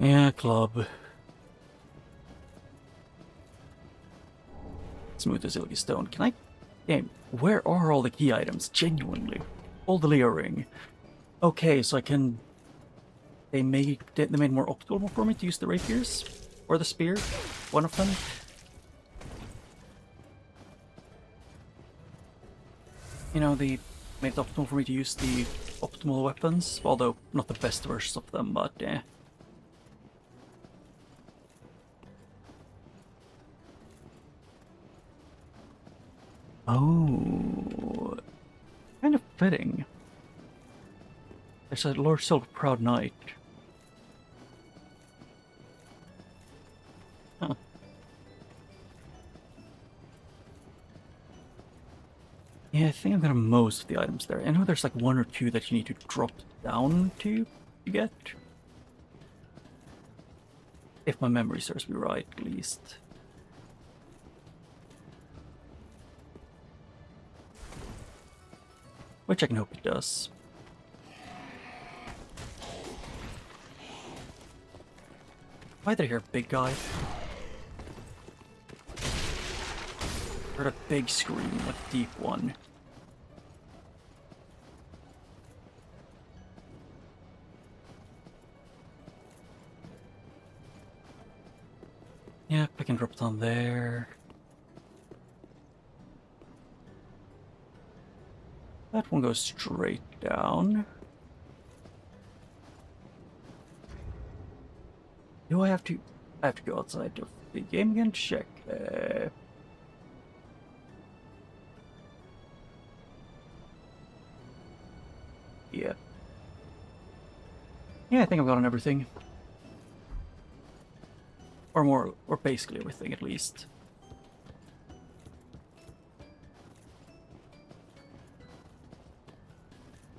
Yeah, club. Smooth as Ilgi Stone. Can I... Game, where are all the key items? Genuinely. All the Leo ring. Okay, so I can... They made it more optimal for me to use the rapiers. Or the spear? One of them? You know, they made it optimal for me to use the optimal weapons, although not the best versions of them, but yeah. Oh, kind of fitting. There's a Lord Silver Proud Knight. Huh. Yeah, I think I've got most of the items there. I know there's like one or two that you need to drop down to get. If my memory serves me right, at least. Which I can hope it does. Why did I hear a big guy? Heard a big scream, like a deep one. Yep, I can drop it on there. That one goes straight down. Do I have to go outside of the game again to check? Yeah. Yeah, I think I've gotten everything. Or more, or basically everything at least.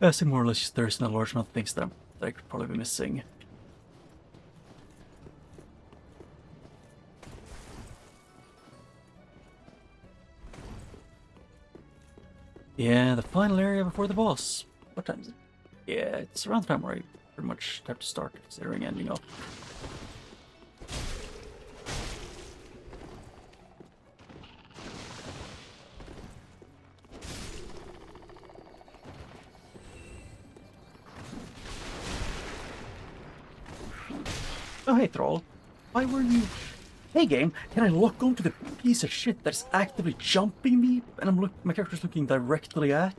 I think more or less there's a large amount of things that I could probably be missing. Yeah, the final area before the boss. What time is it? Yeah, it's around the time where I pretty much have to start considering ending up. Oh, hey, Thrall. Why were you... Hey, game, can I lock onto the piece of shit that's actively jumping me and my character's looking directly at?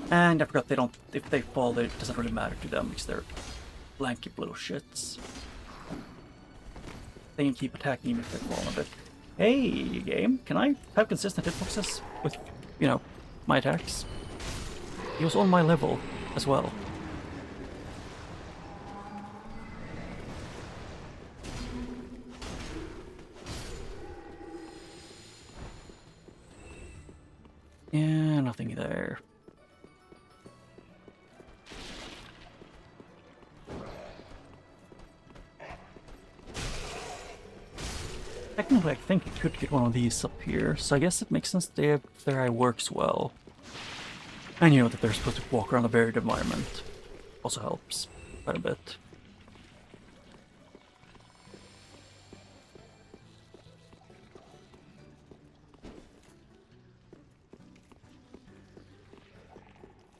And I forgot they don't... If they fall, it doesn't really matter to them because they're lanky little shits. They can keep attacking me if they fall a bit. Hey, game, can I have consistent hitboxes with, you know, my attacks? He was on my level as well. Yeah, nothing there. Technically, I think I could get one of these up here, so I guess it makes sense that their eye works well. And you know that they're supposed to walk around a varied environment. Also helps quite a bit.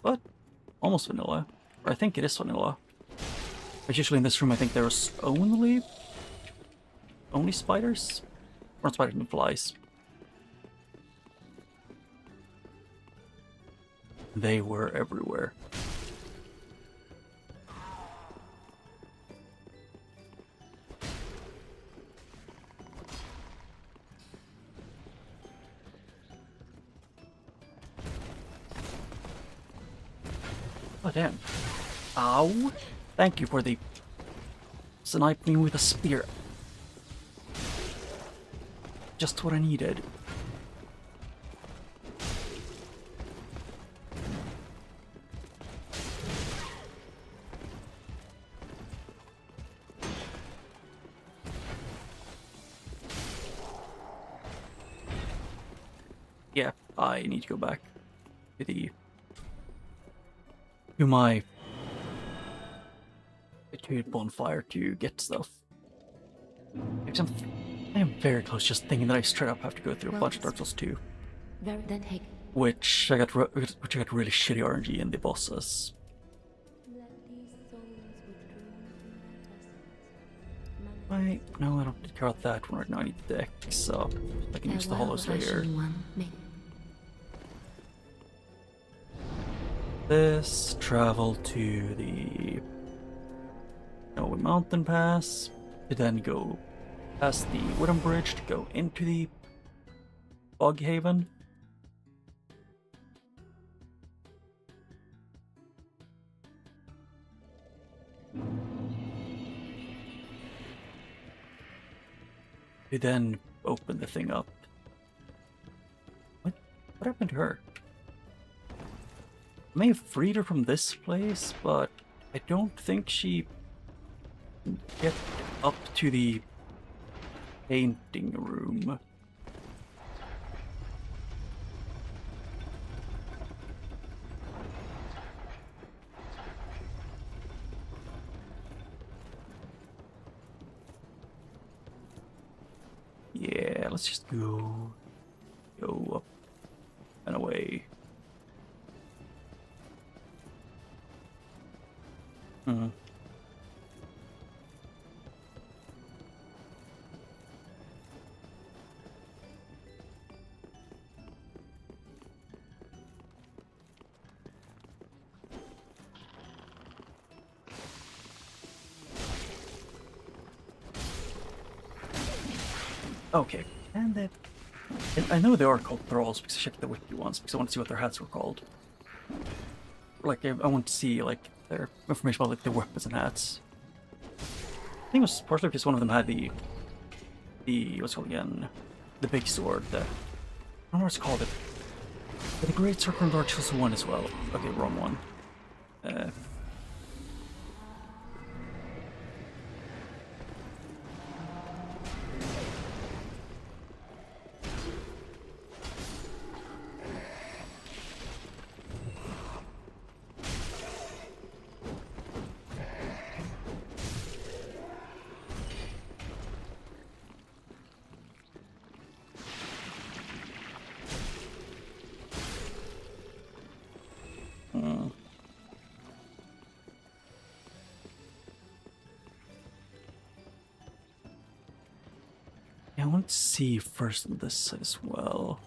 But almost vanilla. Or I think it is vanilla. But usually in this room I think there's only spiders? Or not spiders, but flies. They were everywhere. Oh damn. Ow! Thank you for the sniping with a spear. Just what I needed. Yeah, I need to go back to my bonfire to get stuff. Because I am very close just thinking that I straight up have to go through a bunch of Dark Souls 2. Which I got really shitty RNG in the bosses. Wait, no, I don't care about that one right now. I need the deck, so I can use the Farewell, hollow slayer. Ashen One. This, travel to the Snowy Mountain Pass, to then go past the wooden bridge to go into the Bog Haven. To then open the thing up. What happened to her? I may have freed her from this place, but I don't think she can get up to the painting room. Yeah, let's just go up and away. Okay, and that. I know they are called thralls because I checked the wiki once because I want to see what their hats were called. Like, I want to see like their information about like their weapons and hats. I think it was partially because one of them had the what's it called again, the big sword. I don't know what it's called. But the Great Circle and Dark Souls 1 as well. Okay, wrong one. I want to see first on this side as well.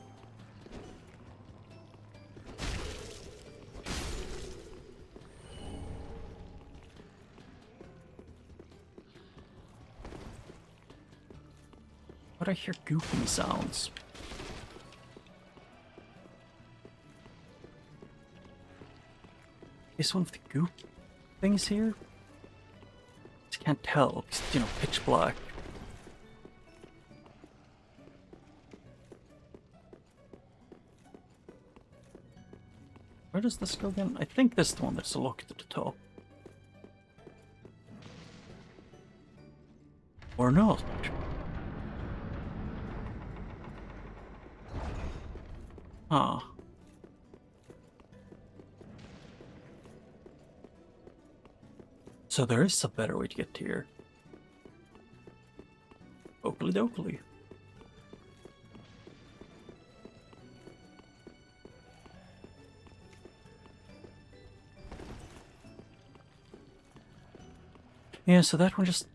But I hear gooping sounds. Is one of the goop things here? Just can't tell. It's, you know, pitch black. Where does this go again? I think this is the one that's locked at the top. Or not. Ah. So there is a better way to get here. Oakley dokley. Yeah, so that one just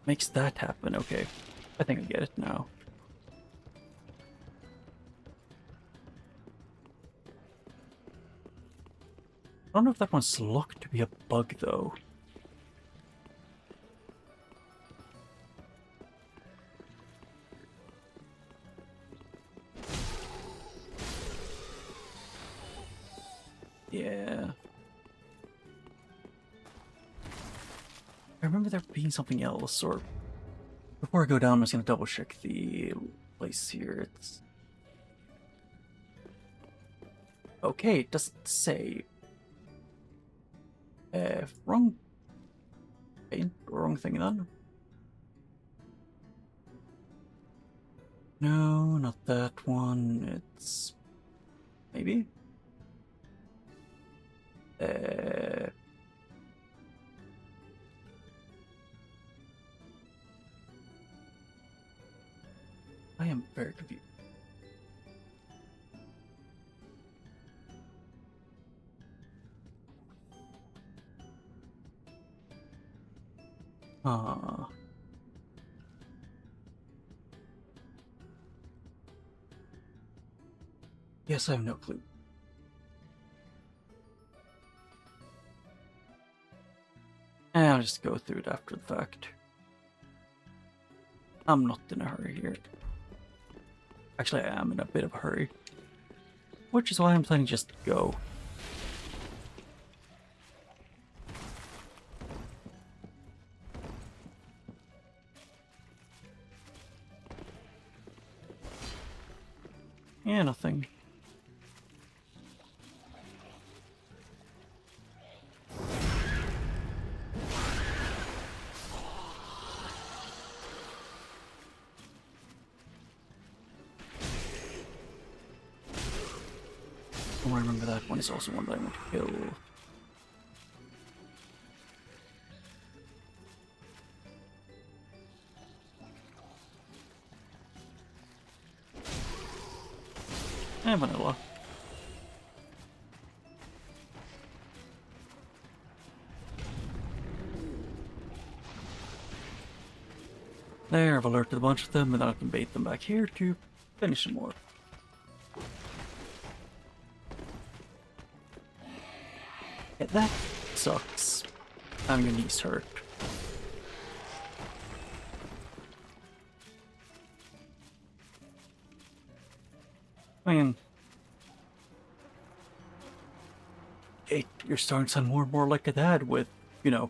makes that happen. Okay, I think I get it now. I don't know if that one's locked to be a bug, though. Yeah. I remember there being something else, or... Before I go down, I'm just gonna double check the place here. It's... Okay, it doesn't say... wrong... paint, wrong thing then. No, not that one. It's... maybe? I am very confused. Ah. Yes, I have no clue. I'll just go through it after the fact. I'm not in a hurry here. Actually, I am in a bit of a hurry. Which is why I'm planning to just go. Yeah, nothing. Oh, I remember that one is also one that I want to kill. And vanilla. There, I've alerted a bunch of them, and then I can bait them back here to finish some more. Yeah, that sucks. Having your knees hurt. I mean, you're starting to sound more and more like a dad with, you know,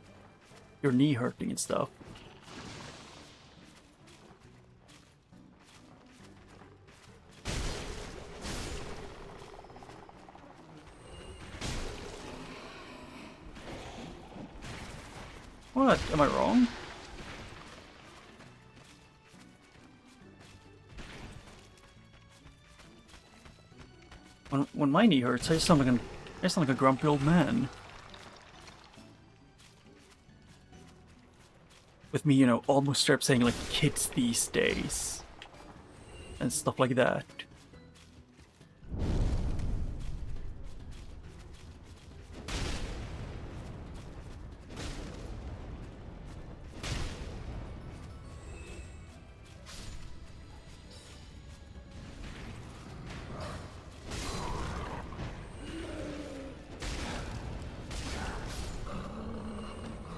your knee hurting and stuff. What? Am I wrong? When my knee hurts, I sound like a grumpy old man. With me, you know, almost straight up saying like kids these days. And stuff like that.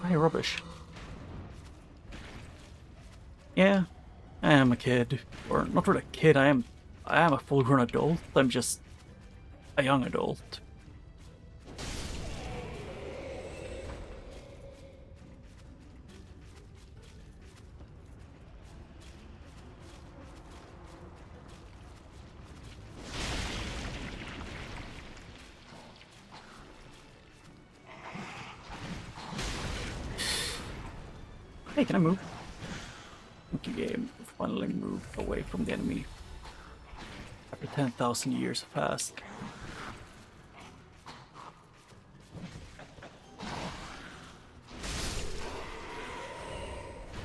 Hey, rubbish. Yeah, I am a kid. Or not really a kid, I am a full-grown adult. I'm just a young adult. Hey, can I move? Okay, game. Finally moved away from the enemy. After 10,000 years have passed.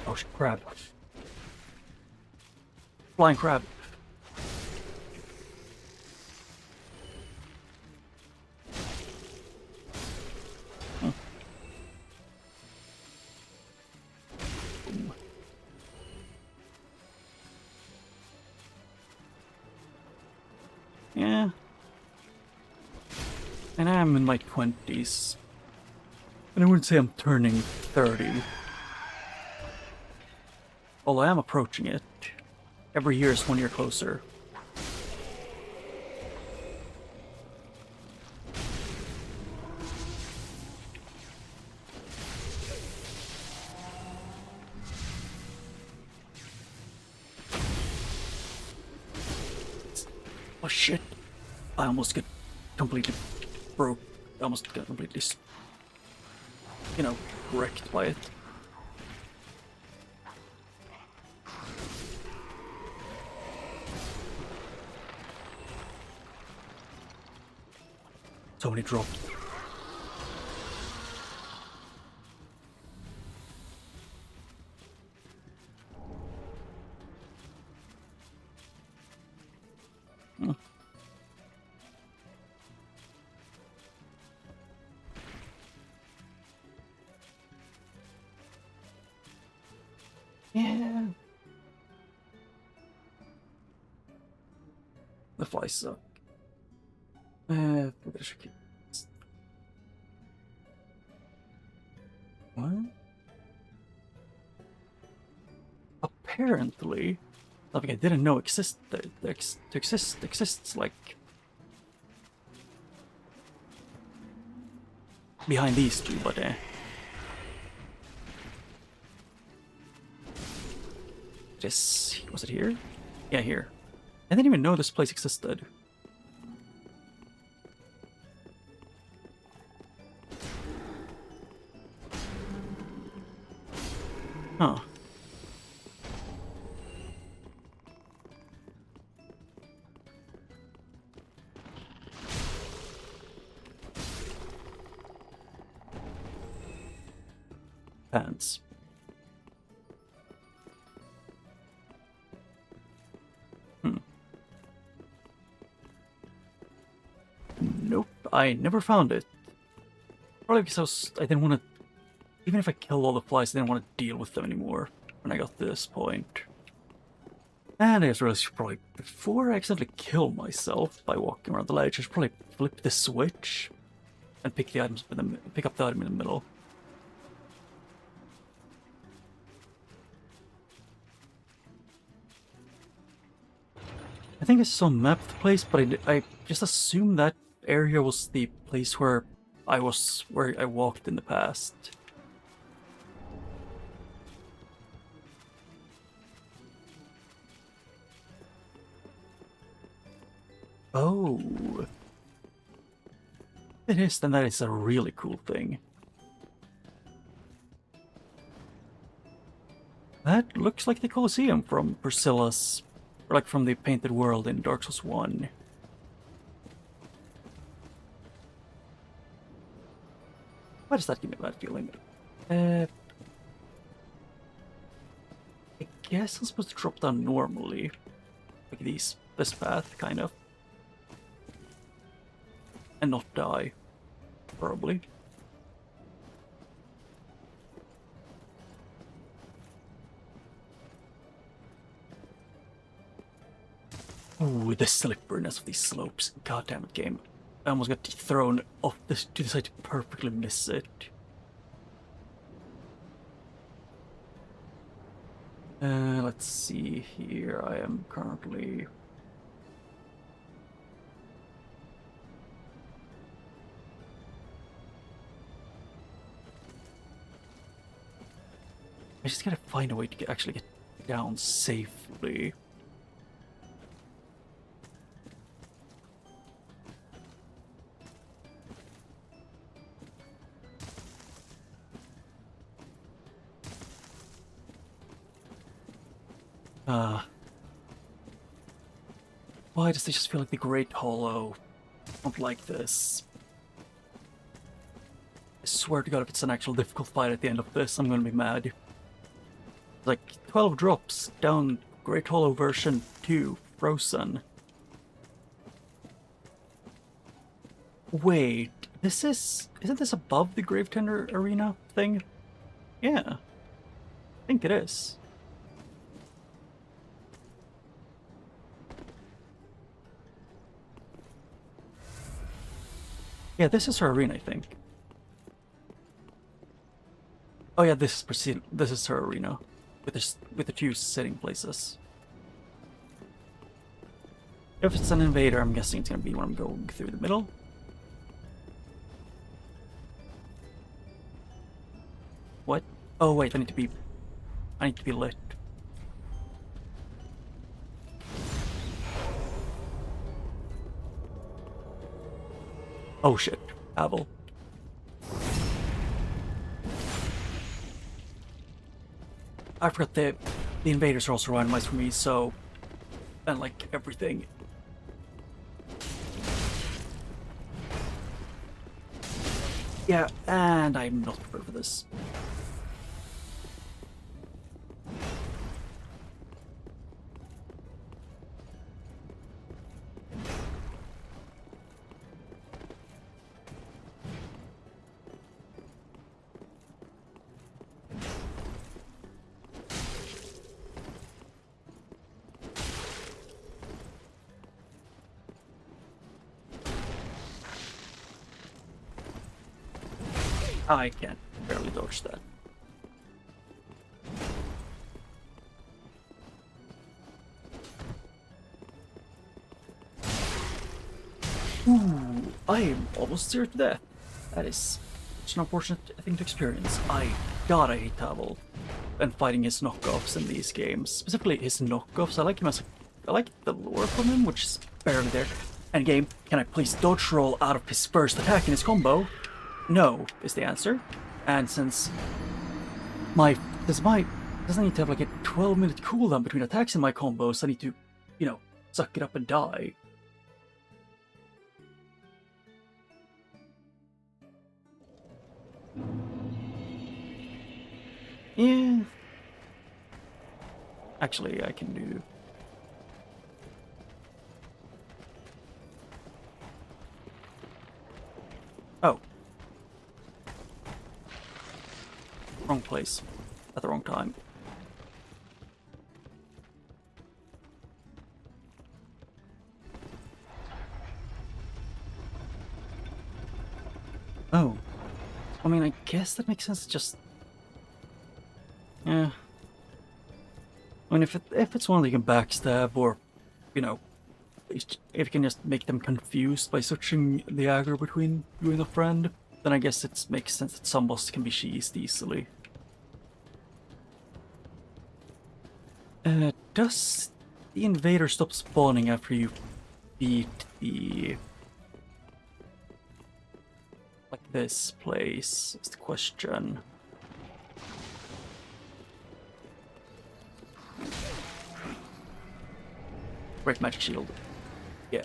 Oh, crab. Flying crab. Yeah. And I'm in my 20s. And I wouldn't say I'm turning 30. Although I am approaching it. Every year is 1 year closer. Oh shit. I almost get completely broke. I almost got completely, you know, wrecked by it. So many dropped. Yeah. The flies suck. What? Apparently, something I didn't know exists like behind these two, but was it here? Yeah, here. I didn't even know this place existed. Huh. Pants. Nope, I never found it. Probably because I didn't want to. Even if I killed all the flies, I didn't want to deal with them anymore when I got to this point. And I just realized probably before I accidentally kill myself by walking around the ledge, I should probably flip the switch and pick the items pick up the item in the middle. I think I saw map the place, but I just assumed that area was the place where I walked in the past. Oh. It is, then that is a really cool thing. That looks like the Colosseum from Priscilla's, or like from the Painted World in Dark Souls 1. Why does that give me a bad feeling? I guess I'm supposed to drop down normally. Like this path, kind of. And not die. Probably. Ooh, the slipperiness of these slopes. God damn it, game. I almost got thrown off this to the side to perfectly miss it. Let's see here. I am currently... I just gotta find a way to actually get down safely. Why does this just feel like the Great Hollow? I don't like this. I swear to God, if it's an actual difficult fight at the end of this, I'm gonna be mad. Like 12 drops down Great Hollow version 2, Frozen. Wait, isn't this above the Gravetender Arena thing? Yeah, I think it is. Yeah, this is her arena, I think. Oh yeah, this is her arena. With the two sitting places. If it's an invader, I'm guessing it's gonna be when I'm going through the middle. What? Oh wait, I need to be lit. Oh shit, Abel. I forgot the invaders are also randomized for me, so... And like everything. Yeah, and I'm not prepared for this. I can't barely dodge that. Ooh, I am almost near to death. That is such an unfortunate thing to experience. I hate Tavel and fighting his knockoffs in these games. Specifically his knockoffs. I like him as I like the lore from him, which is barely there. And game, can I please dodge roll out of his first attack in his combo? No, is the answer. And since doesn't need to have like a 12-minute cooldown between attacks in my combos, I need to, you know, suck it up and die. Yeah. Actually, I can do... Oh. Wrong place. At the wrong time. Oh. I mean, I guess that makes sense, just... Yeah. I mean, if it's one that you can backstab, or, you know, if you can just make them confused by switching the aggro between you and a friend, then I guess it makes sense that some bosses can be cheesed easily. Does the invader stop spawning after you beat the... like this place, is the question. Great magic shield. Yeah.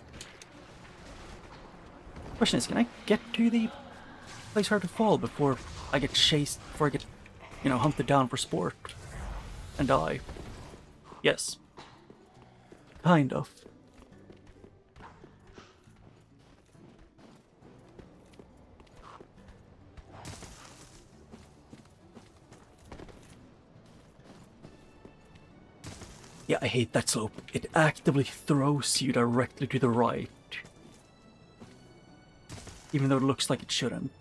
Question is, can I get to the place where to fall before I get chased, before I get, you know, hunted down for sport and die? Yes. Kind of. Yeah, I hate that slope. It actively throws you directly to the right. Even though it looks like it shouldn't.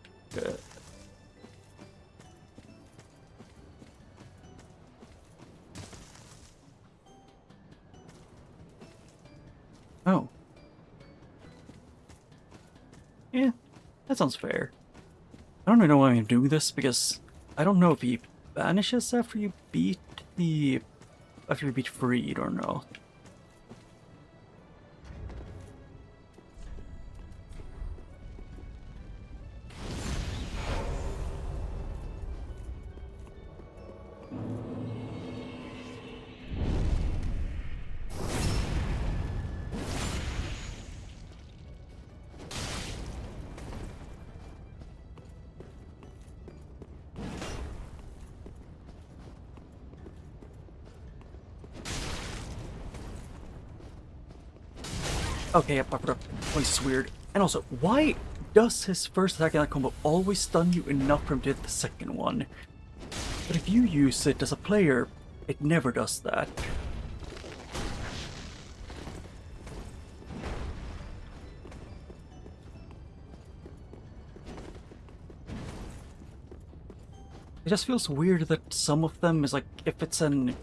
Oh. Yeah, that sounds fair. I don't really know why I'm doing this, because I don't know if he vanishes after you beat the... after you beat Freed or no. Okay, yep, I forgot. Place is weird. And also, why does his first attack in that combo always stun you enough for him to hit the second one? But if you use it as a player, it never does that. It just feels weird that some of them is like, if it's an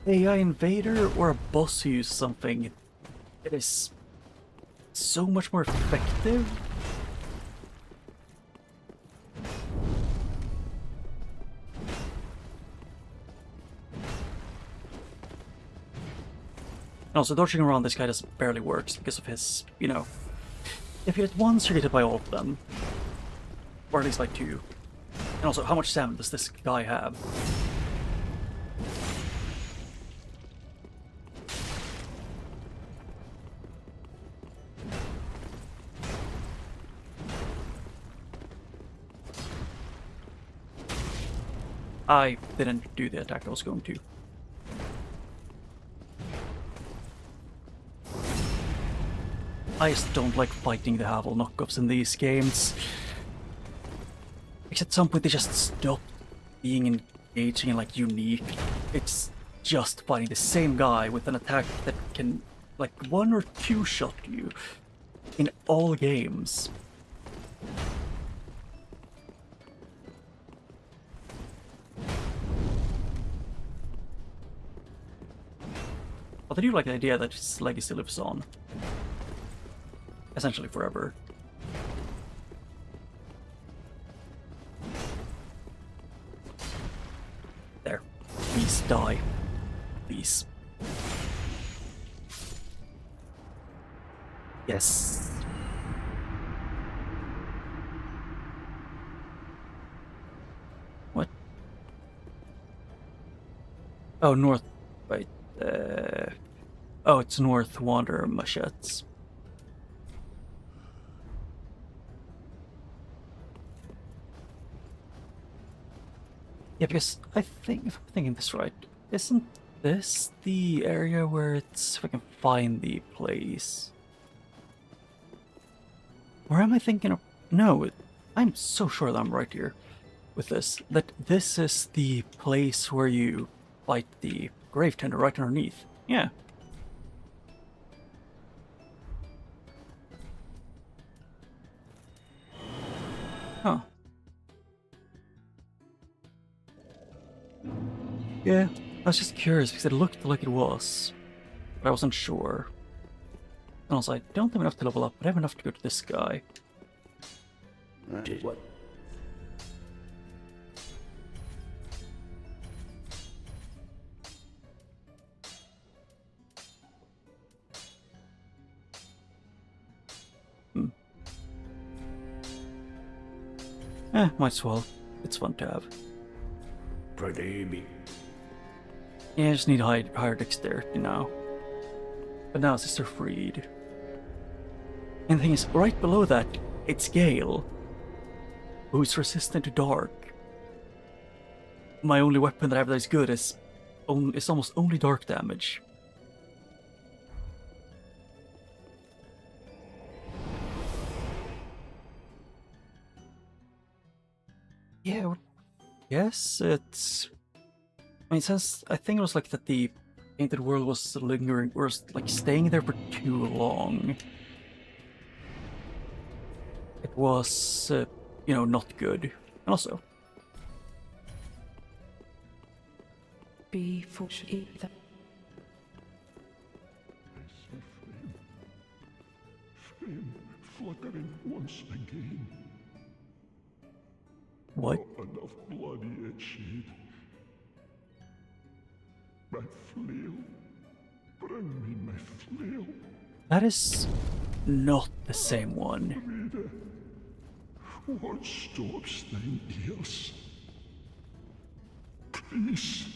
AI invader or a boss who uses something, it is so much more effective. And also, dodging around this guy just barely works because of his, you know, if you hit once, you're hit by all of them. Or at least by two. And also, how much stamina does this guy have? I didn't do the attack I was going to. I just don't like fighting the Havel knockoffs in these games. Because at some point they just stop being engaging and like unique. It's just fighting the same guy with an attack that can like one or two shot you in all games. But I do like the idea that his legacy lives on. Essentially forever. There. Please die. Please. Yes. What? Oh, north. Wait. Oh, it's North Wanderer Machetes. Yeah, because I think, if I'm thinking this right, isn't this the area where it's, if I can find the place? Or am I thinking of, no, I'm so sure that I'm right here with this, that this is the place where you fight the grave tender right underneath. Yeah. Huh. Yeah, I was just curious because it looked like it was, but I wasn't sure. And I was like, don't have enough to level up, but I have enough to go to this guy. What? Might as well. It's fun to have. Prademi. Yeah, I just need higher dexterity now. But now Sister Freed. And the thing is, right below that, it's Gale, who's resistant to dark. My only weapon that I have that is good is almost only dark damage. Yeah, yes, it's... I mean, since I think it was like that the Painted World was lingering, or was like staying there for too long. It was, you know, not good. And also, Be fortunate that Flame fluttering once again. what? Not enough blood yet shed. My flail. Bring me my flail. That is not the same one. Rita, what stops thine ears? Please,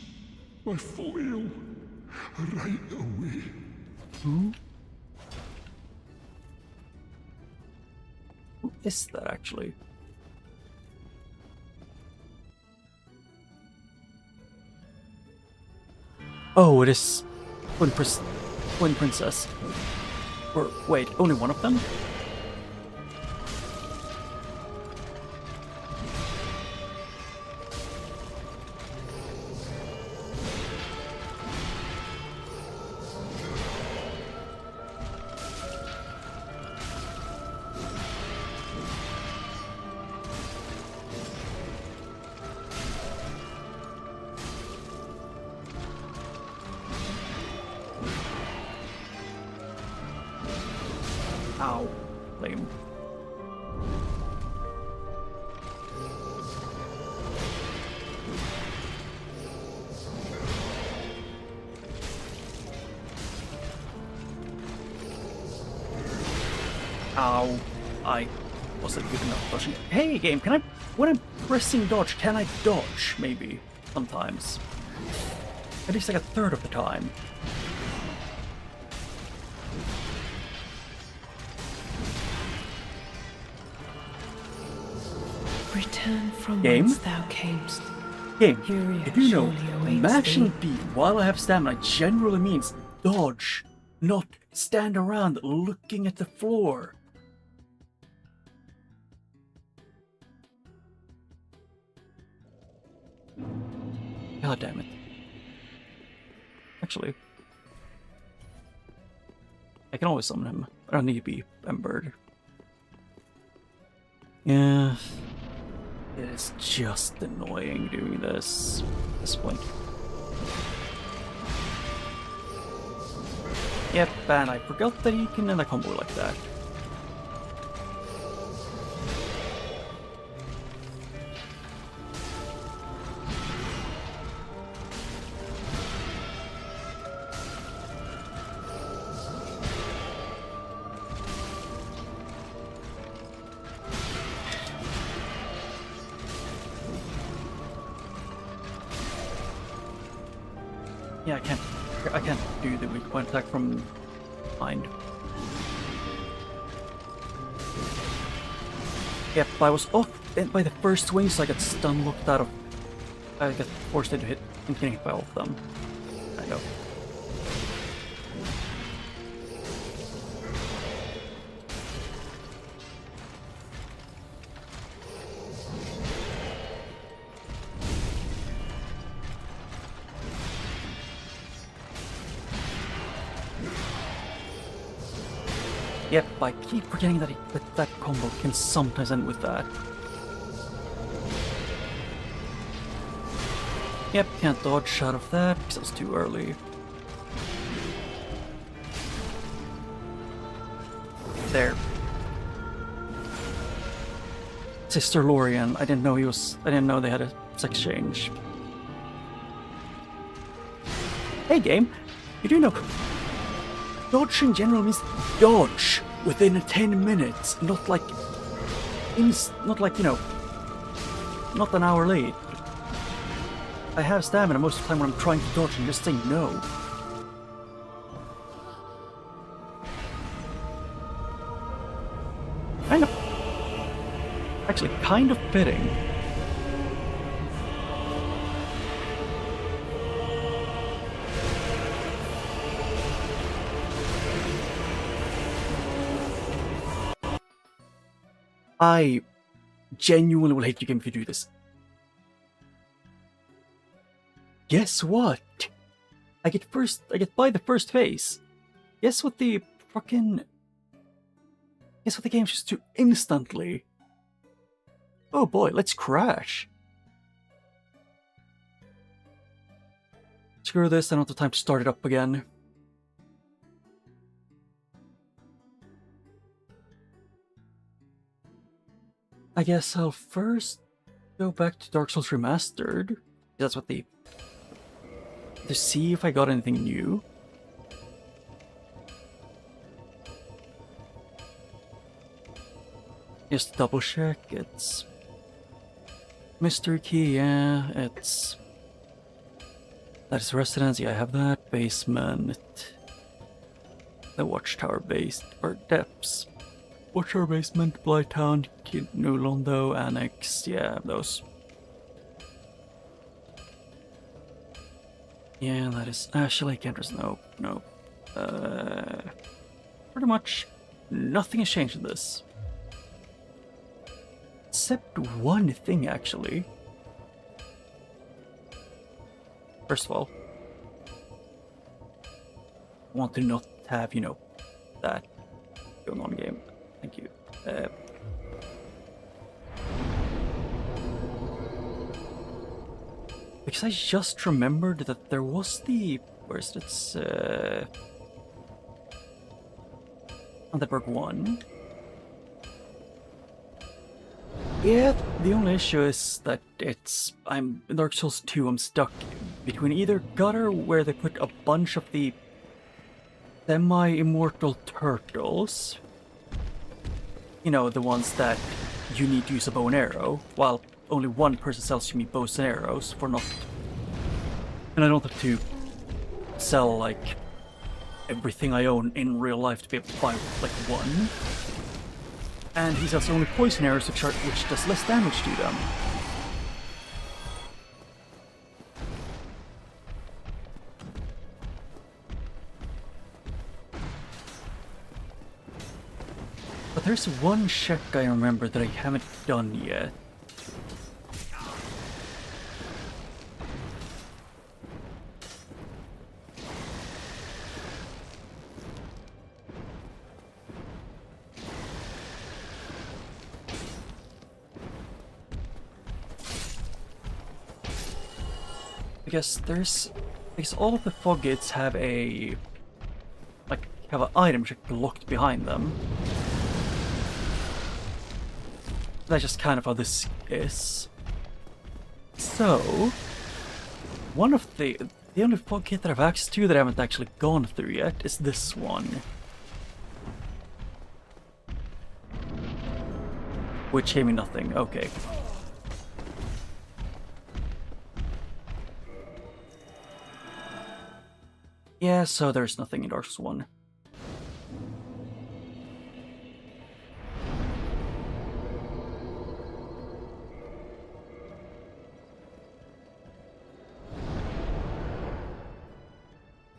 my flail, right away. Who? Who is that actually? Oh, it is Twin Princess. Or wait, only one of them? Ow. Lame. Ow. I wasn't good enough dodging. Hey game, can I, when I'm pressing dodge, can I dodge? Maybe. Sometimes. At least like a third of the time. return from Game? whence thou camest. Game, Fury if you know, surely awaits mashing thee. B while I have stamina generally means dodge, not stand around looking at the floor. God damn it. Actually, I can always summon him. I don't need to be embered. Yeah. It's just annoying doing this at this point. Yep, and I forgot that he can end a combo like that. Yeah, I can't do the weak point attack from behind. Yep, I was off by the first swing, so I got stun locked out of. I got forced into hit and getting hit by all of them. There you go. Yep, I keep forgetting that that combo can sometimes end with that. Yep, can't dodge out of that because it's too early. There. Sister Lorian, I didn't know they had a sex change. Hey game, you do know dodge in general means dodge within 10 minutes, not like, you know, not an hour late. I have stamina most of the time when I'm trying to dodge and just say no. Kind of. Actually, kind of fitting. I genuinely will hate you game if you do this. Guess what? I get by the first phase. Guess what the game just do instantly? Oh boy, let's crash. Screw this, I don't have time to start it up again. I guess I'll first go back to Dark Souls Remastered. That's what to see if I got anything new. Just double check, it's Mystery Key, yeah, it's that's Residence, yeah, I have that. Basement, the Watchtower based, or Depths. Watchtower Basement, Blighttown, New Londo, Annex, yeah, those. Yeah, that is Ashley Cantress, no. Pretty much nothing has changed in this. Except one thing, actually. First of all, I want to not have, you know, that going on game. Thank you. Because I just remembered that there was the... Where is it? It's... Underberg 1. Yeah, the only issue is that I'm in Dark Souls 2, I'm stuck between either Gutter, where they put a bunch of the semi-immortal turtles, you know, the ones that you need to use a bow and arrow, while only one person sells me bows and arrows for not... And I don't have to sell, like, everything I own in real life to be able to buy, like, one. And he sells only poison arrows, which does less damage to them. But there's one check I remember that I haven't done yet. Because all of the fog gates have a, like, have an item check locked behind them. That's just kind of how this is. So, one of the only fog kit that I've access to that I haven't actually gone through yet is this one. Which gave me nothing, okay. Yeah, so there's nothing in Dark Souls 1.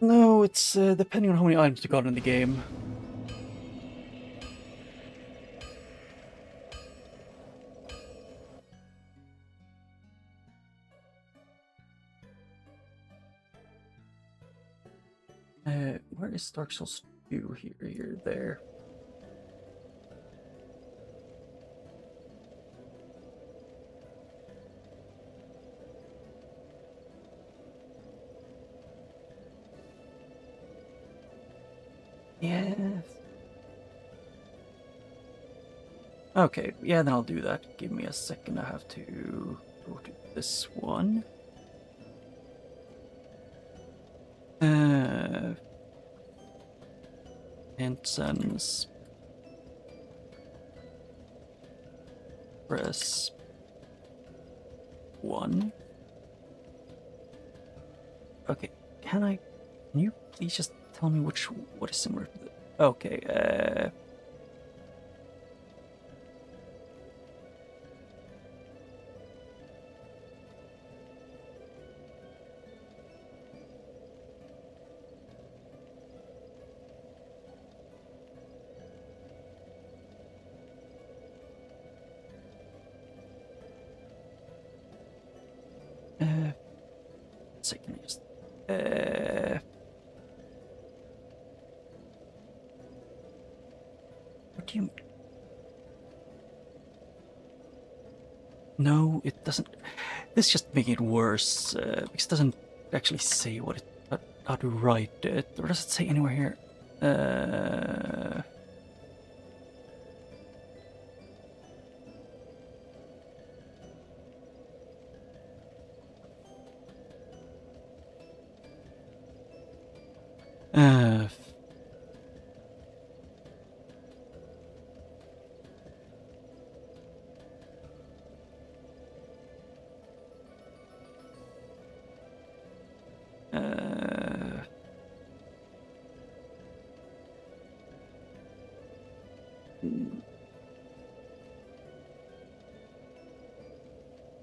No, it's depending on how many items you got in the game. Where is Dark Souls 2? Here, there. Yes. Okay, yeah, then I'll do that. Give me a second, I have to go to this one. Incense. Press 1. Okay, can you please just tell me what is similar to this? Okay, second, I just what do you? No, it doesn't. This is just making it worse because it doesn't actually say how to write it, or does it say anywhere here?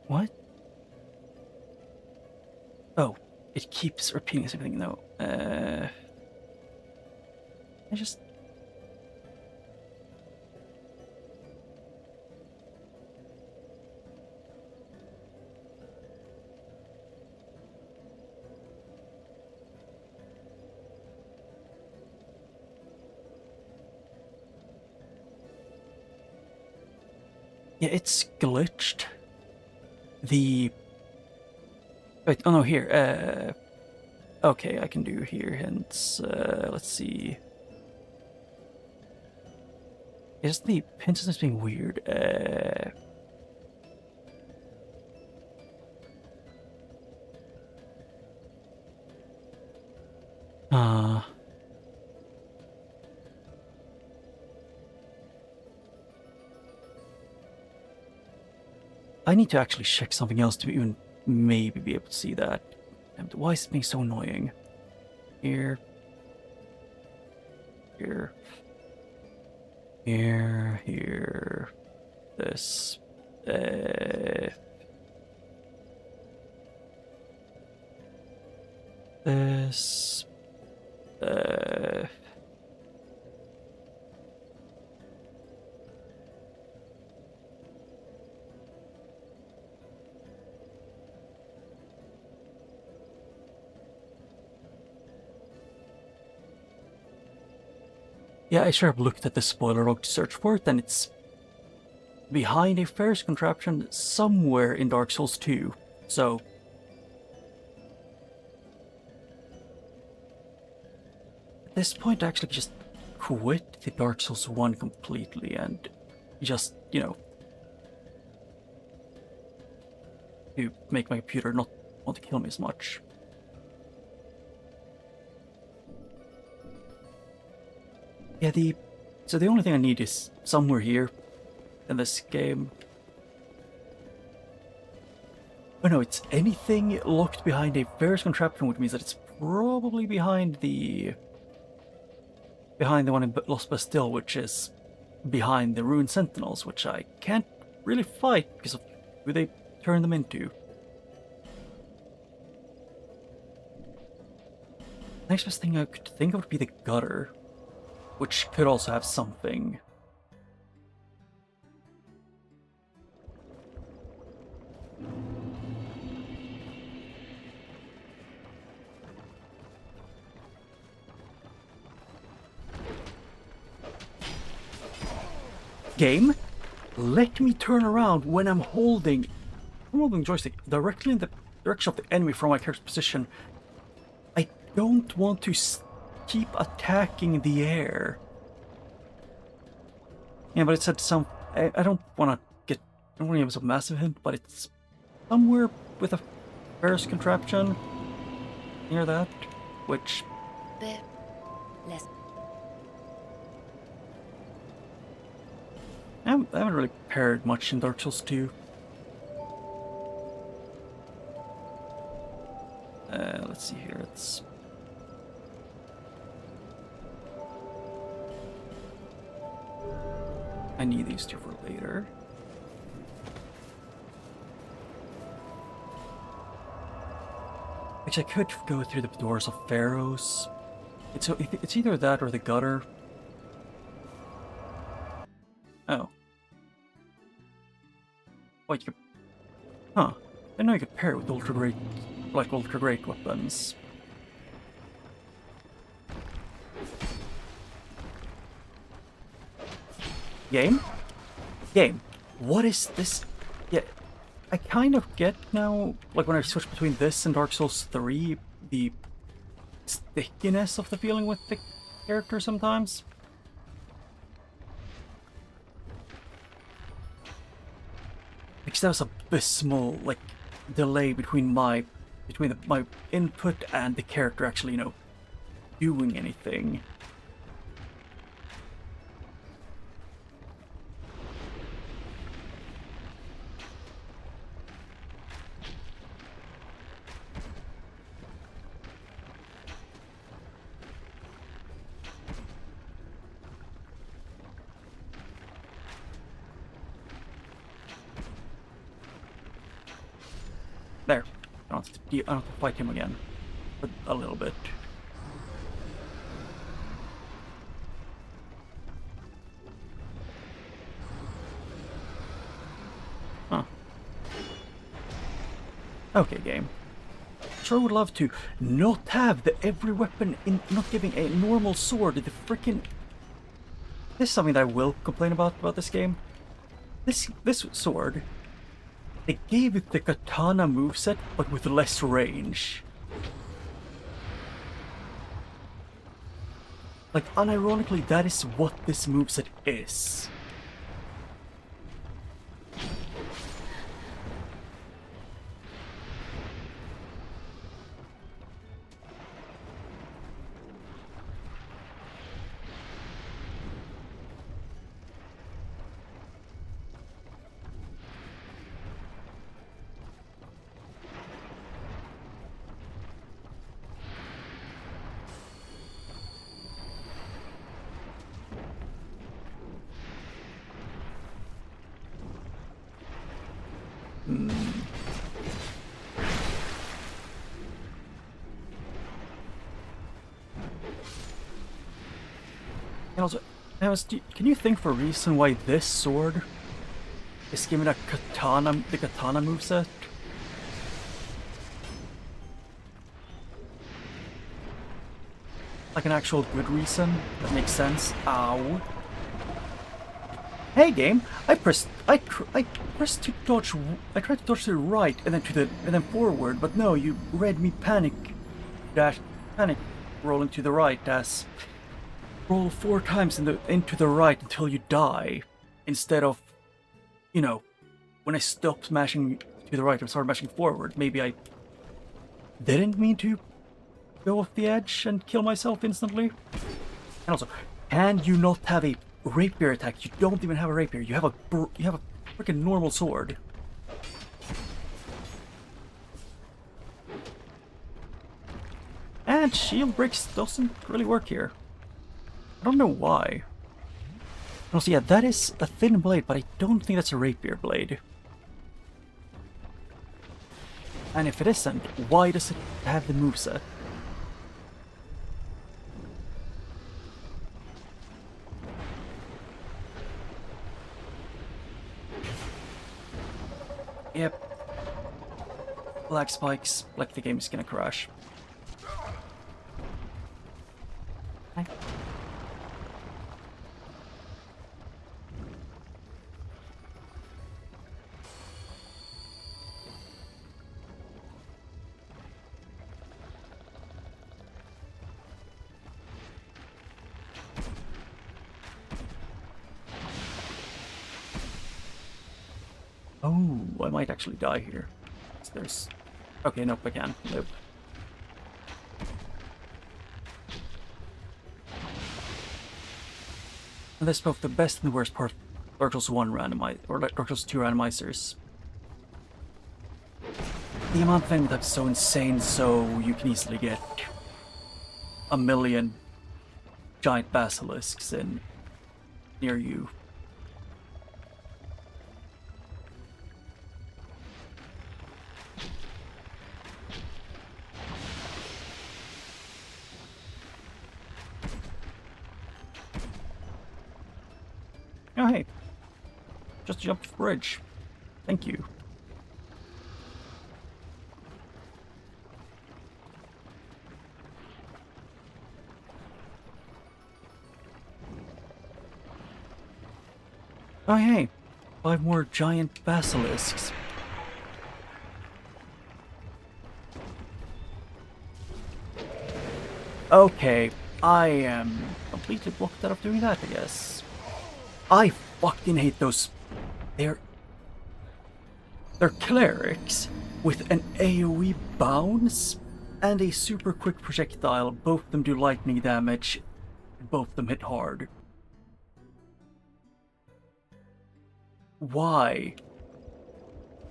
What? Oh, it keeps repeating the same thing though. I just... Yeah, it's glitched. Wait, oh no, here, okay, I can do here, hence, let's see. Is the pin system being weird? I need to actually check something else to even maybe be able to see that. And why is it being so annoying? Here. Here. Here. Here. This. This. Yeah, I sure have looked at the spoiler log to search for it, and it's behind a Ferris contraption somewhere in Dark Souls 2. So this point I actually just quit the Dark Souls 1 completely and just, you know, to make my computer not want to kill me as much. Yeah, so the only thing I need is somewhere here in this game. Oh no, it's anything locked behind a various contraption, which means that it's probably behind the one in Lost Bastille, which is behind the Ruined Sentinels, which I can't really fight because of who they turn them into. Next best thing I could think of would be the gutter, which could also have something. Game, let me turn around when I'm holding the joystick directly in the direction of the enemy from my character's position. I don't want to keep attacking the air. Yeah, but it said I don't want to give it a massive hint, but it's somewhere with a various contraption near that, which. There. Less. I haven't really paired much in Dark Souls 2. Let's see here, it's... I need these two for later. Which I could go through the doors of Pharaohs. It's either that or the gutter. Oh. Wait, you could... Huh. I know you could pair it with ultra great weapons. Game? Game. What is this? Yeah, I kind of get now, like when I switch between this and Dark Souls 3, the stickiness of the feeling with the character sometimes. Because there was a abysmal, like, delay between my input and the character actually, you know, doing anything. There. I don't have to fight him again. But a little bit. Huh. Okay, game. Sure would love to not have every weapon in, not giving a normal sword the frickin'... This is something that I will complain about this game. This sword... They gave it the katana moveset, but with less range. Like, unironically, that is what this moveset is. And also, can you think for a reason why this sword is given the katana moveset? Like an actual good reason that makes sense. Ow. Hey game, I pressed to dodge. I tried to dodge to the right and then forward, but no, you read me panic rolling to the right as roll 4 times into the right until you die, instead of, you know, when I stopped mashing to the right and started mashing forward, maybe I didn't mean to go off the edge and kill myself instantly. And also, can you not have a rapier attack? You don't even have a rapier. You have a freaking normal sword. And shield bricks doesn't really work here. I don't know why. Also, yeah, that is a thin blade, but I don't think that's a rapier blade. And if it isn't, why does it have the moveset? Yep. Black spikes, like the game is gonna crash. Hi. Oh, I might actually die here. There's... Okay, nope, I can. Nope. And that's both the best and the worst part of Dark Souls 1 randomizer, or Dark Souls 2 randomizers. The amount of enemy types is so insane, so you can easily get a million giant basilisks in near you. Oh hey, just jumped the bridge. Thank you. Oh hey, 5 more giant basilisks. Okay, I am completely blocked out of doing that, I guess. I fucking hate those. They're clerics with an AoE bounce and a super quick projectile. Both of them do lightning damage. Both of them hit hard. Why?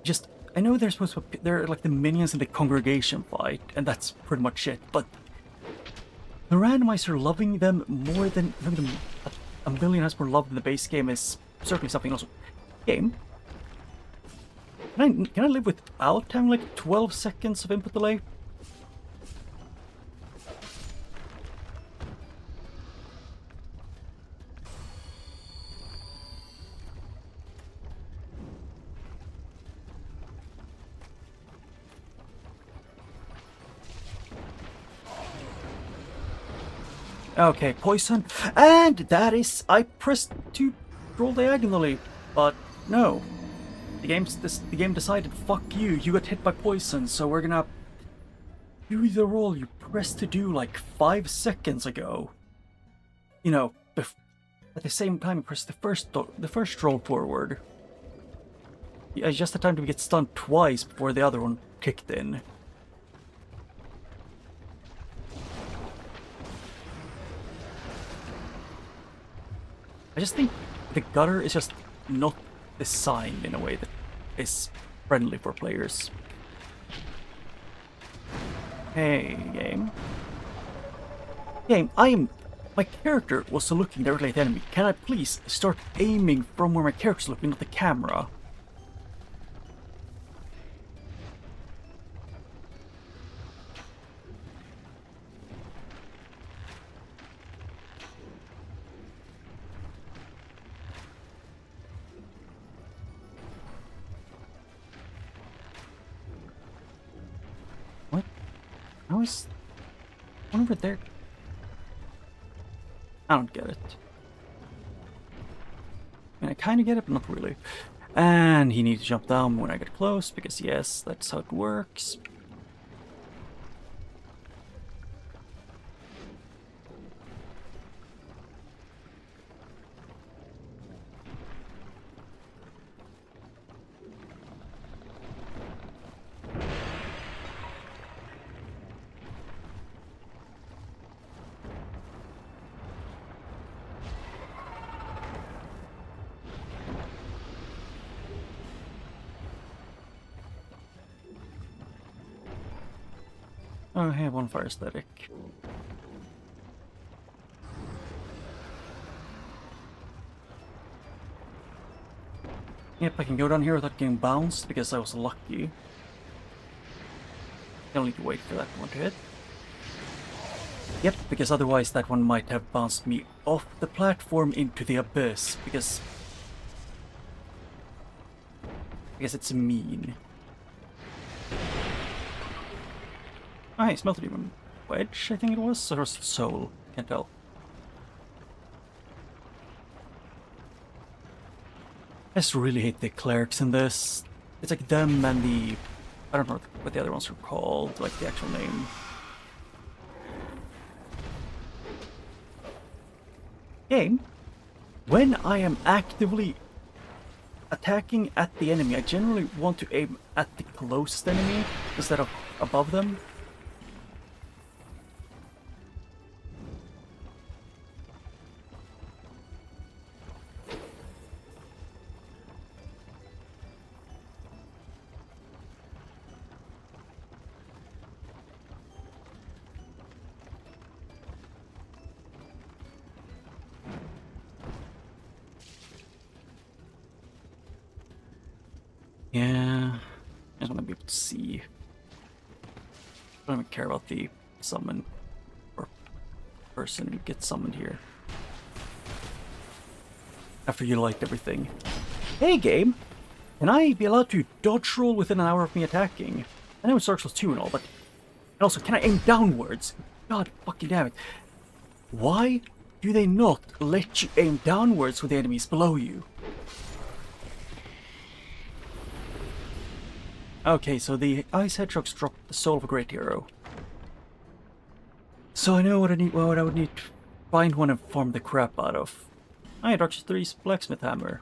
Just, I know they're supposed to, they're like the minions in the congregation fight, and that's pretty much it, but the randomizer loving them more than having them a million times more love than the base game is certainly something else. Game? Can I live without having like 12 seconds of input delay? Okay, poison, and that is, I pressed to roll diagonally, but no. The game decided, fuck you, you got hit by poison, so we're gonna do the roll you pressed to do like 5 seconds ago. You know, at the same time you pressed the first roll forward. I just had time to get stunned twice before the other one kicked in. I just think the gutter is just not designed in a way that is friendly for players. Hey, game. Game, my character was looking directly at the enemy. Can I please start aiming from where my character's looking, not the camera? How is one over there? I don't get it. I mean, I kind of get it, but not really. And he needs to jump down when I get close, because yes, that's how it works. Oh, I have one fire static. Yep, I can go down here without getting bounced because I was lucky. I'll need to wait for that one to hit. Yep, because otherwise that one might have bounced me off the platform into the abyss, because it's mean. Oh, hey, Smelter Demon Wedge, I think it was, or was it Soul? Can't tell. I just really hate the clerics in this. It's like them and the... I don't know what the other ones are called, like the actual name. Game, when I am actively attacking at the enemy, I generally want to aim at the closest enemy instead of above them. Yeah, I just want to be able to see. I don't even care about the summon or person who gets summoned here. After you liked everything. Hey game! Can I be allowed to dodge roll within an hour of me attacking? I know it's Dark Souls 2 and all, but... And also, can I aim downwards? God fucking damn it. Why do they not let you aim downwards with the enemies below you? Okay, so the Ice Hedgehogs drop the soul of a great hero. So I know what I would need to find one and farm the crap out of. I had Dark Souls 3's Blacksmith Hammer.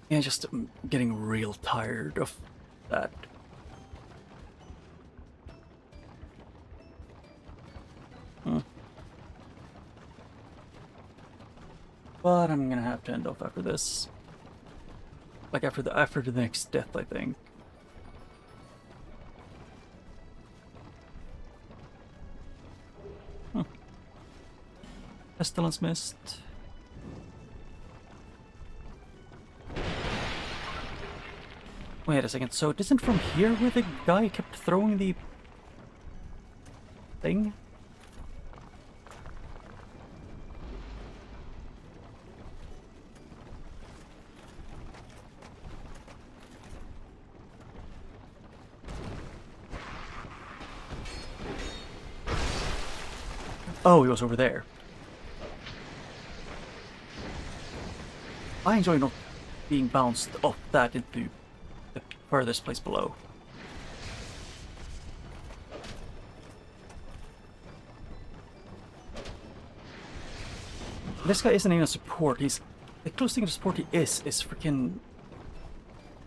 Yeah, just getting real tired of that. But I'm gonna have to end off after this. Like after the next death, I think. Pestilence Mist. Wait a second, so it isn't from here where the guy kept throwing the thing? Oh, he was over there. I enjoy not being bounced off that into the furthest place below. This guy isn't even a support, he's... The closest thing to support he is freaking...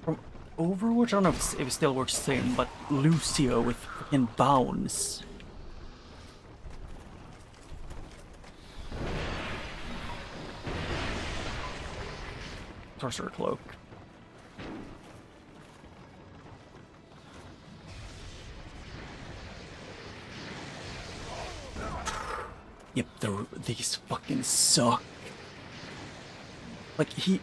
From Overwatch? I don't know if it still works the same, but Lucio with freaking bounce. Sorcerer Cloak. Yep, these fucking suck. Like, the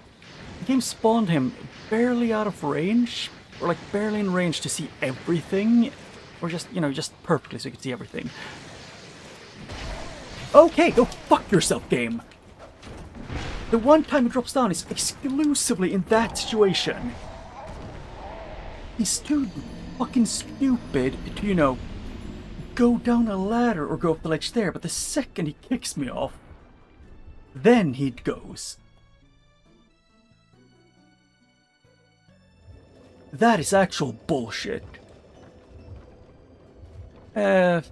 game spawned him barely out of range, or like barely in range to see everything, or just, you know, just perfectly so you could see everything. Okay, go fuck yourself, game! The one time it drops down is exclusively in that situation. He's too fucking stupid to, you know, go down a ladder or go up the ledge there, but the second he kicks me off, then he goes. That is actual bullshit. It's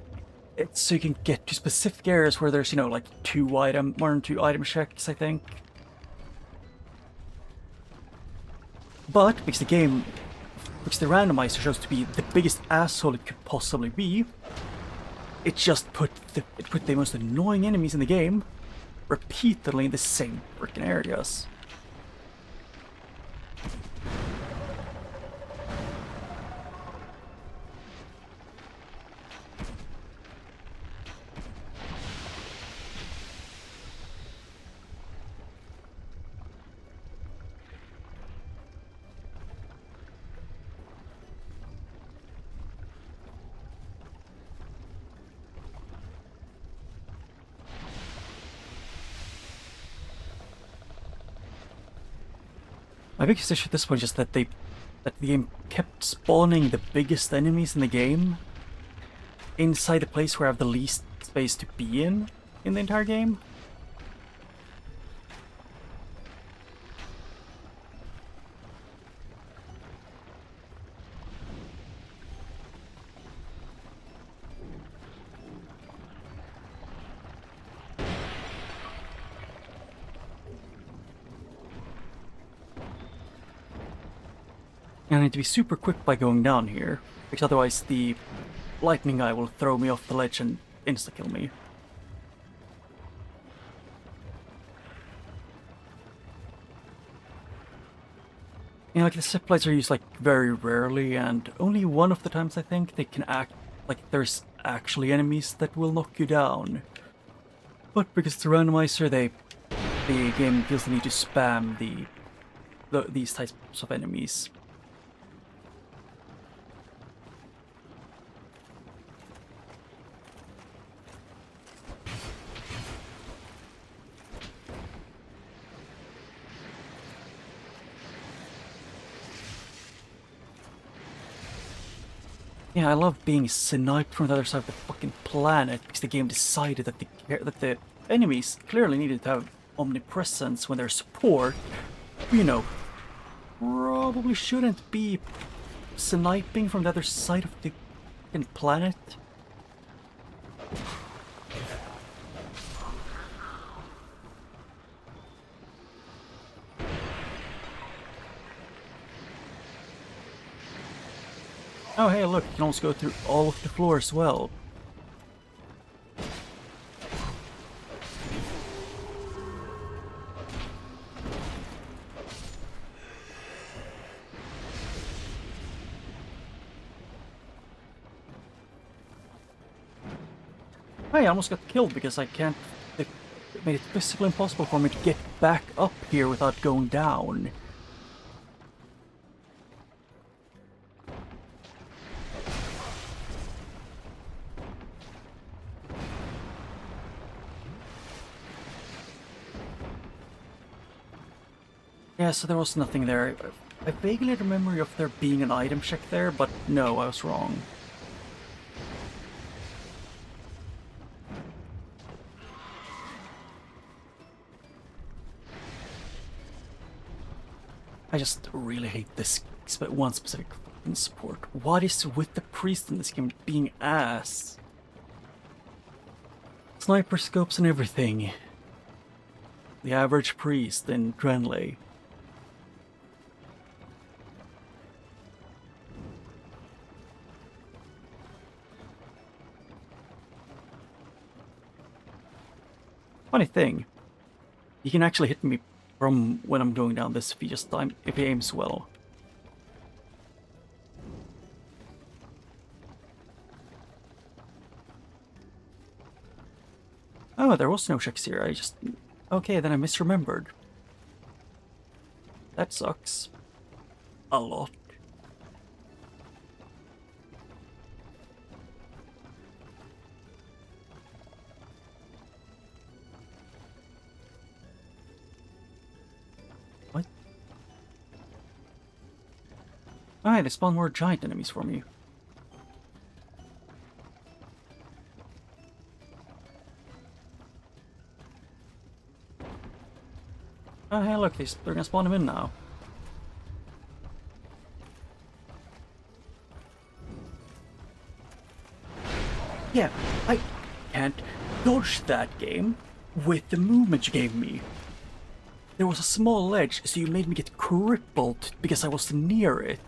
so you can get to specific areas where there's, you know, like 1 or 2 item checks, I think. But, because the randomizer shows to be the biggest asshole it could possibly be, it just put the most annoying enemies in the game repeatedly in the same freaking areas. My biggest issue at this point is just that the game kept spawning the biggest enemies in the game inside the place where I have the least space to be in the entire game. And I need to be super quick by going down here, because otherwise the lightning guy will throw me off the ledge and insta-kill me. You know, like the zip lights are used like very rarely, and only one of the times I think they can act like there's actually enemies that will knock you down. But because it's a randomizer, the game feels the need to spam these types of enemies. Yeah, I love being sniped from the other side of the fucking planet because the game decided that the enemies clearly needed to have omnipresence when they're support. You know, probably shouldn't be sniping from the other side of the fucking planet. Oh hey, look, you can almost go through all of the floor as well. Hey, I almost got killed because it made it physically impossible for me to get back up here without going down. Yeah, so there was nothing there. I vaguely had a memory of there being an item check there, but no, I was wrong. I just really hate this one specific fucking support. What is with the priest in this game being ass? Sniper scopes and everything. The average priest in Drenley. Funny thing, he can actually hit me from when I'm going down this if he aims well. Oh, there was no checks here. Okay, then I misremembered. That sucks. A lot. What? Alright, they spawn more giant enemies for me. Oh hey look, they're gonna spawn him in now. Yeah, I can't dodge that game with the movement you gave me. There was a small ledge, so you made me get crippled because I was near it.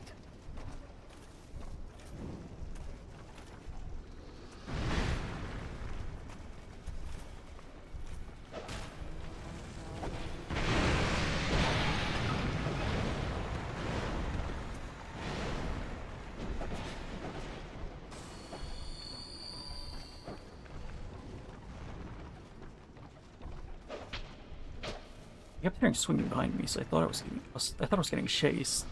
I kept hearing swinging behind me, so I thought I was getting chased.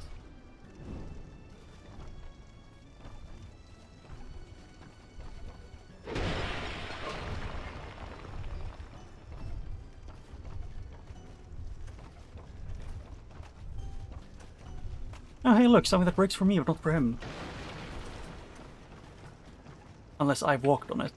Oh, hey, look, something that breaks for me, but not for him. Unless I've walked on it.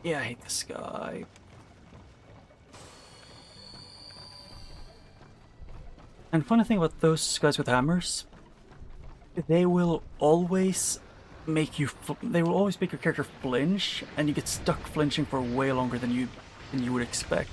Yeah, I hate this guy. And funny thing about those guys with hammers, they will always make you. They will always make your character flinch, and you get stuck flinching for way longer than you would expect.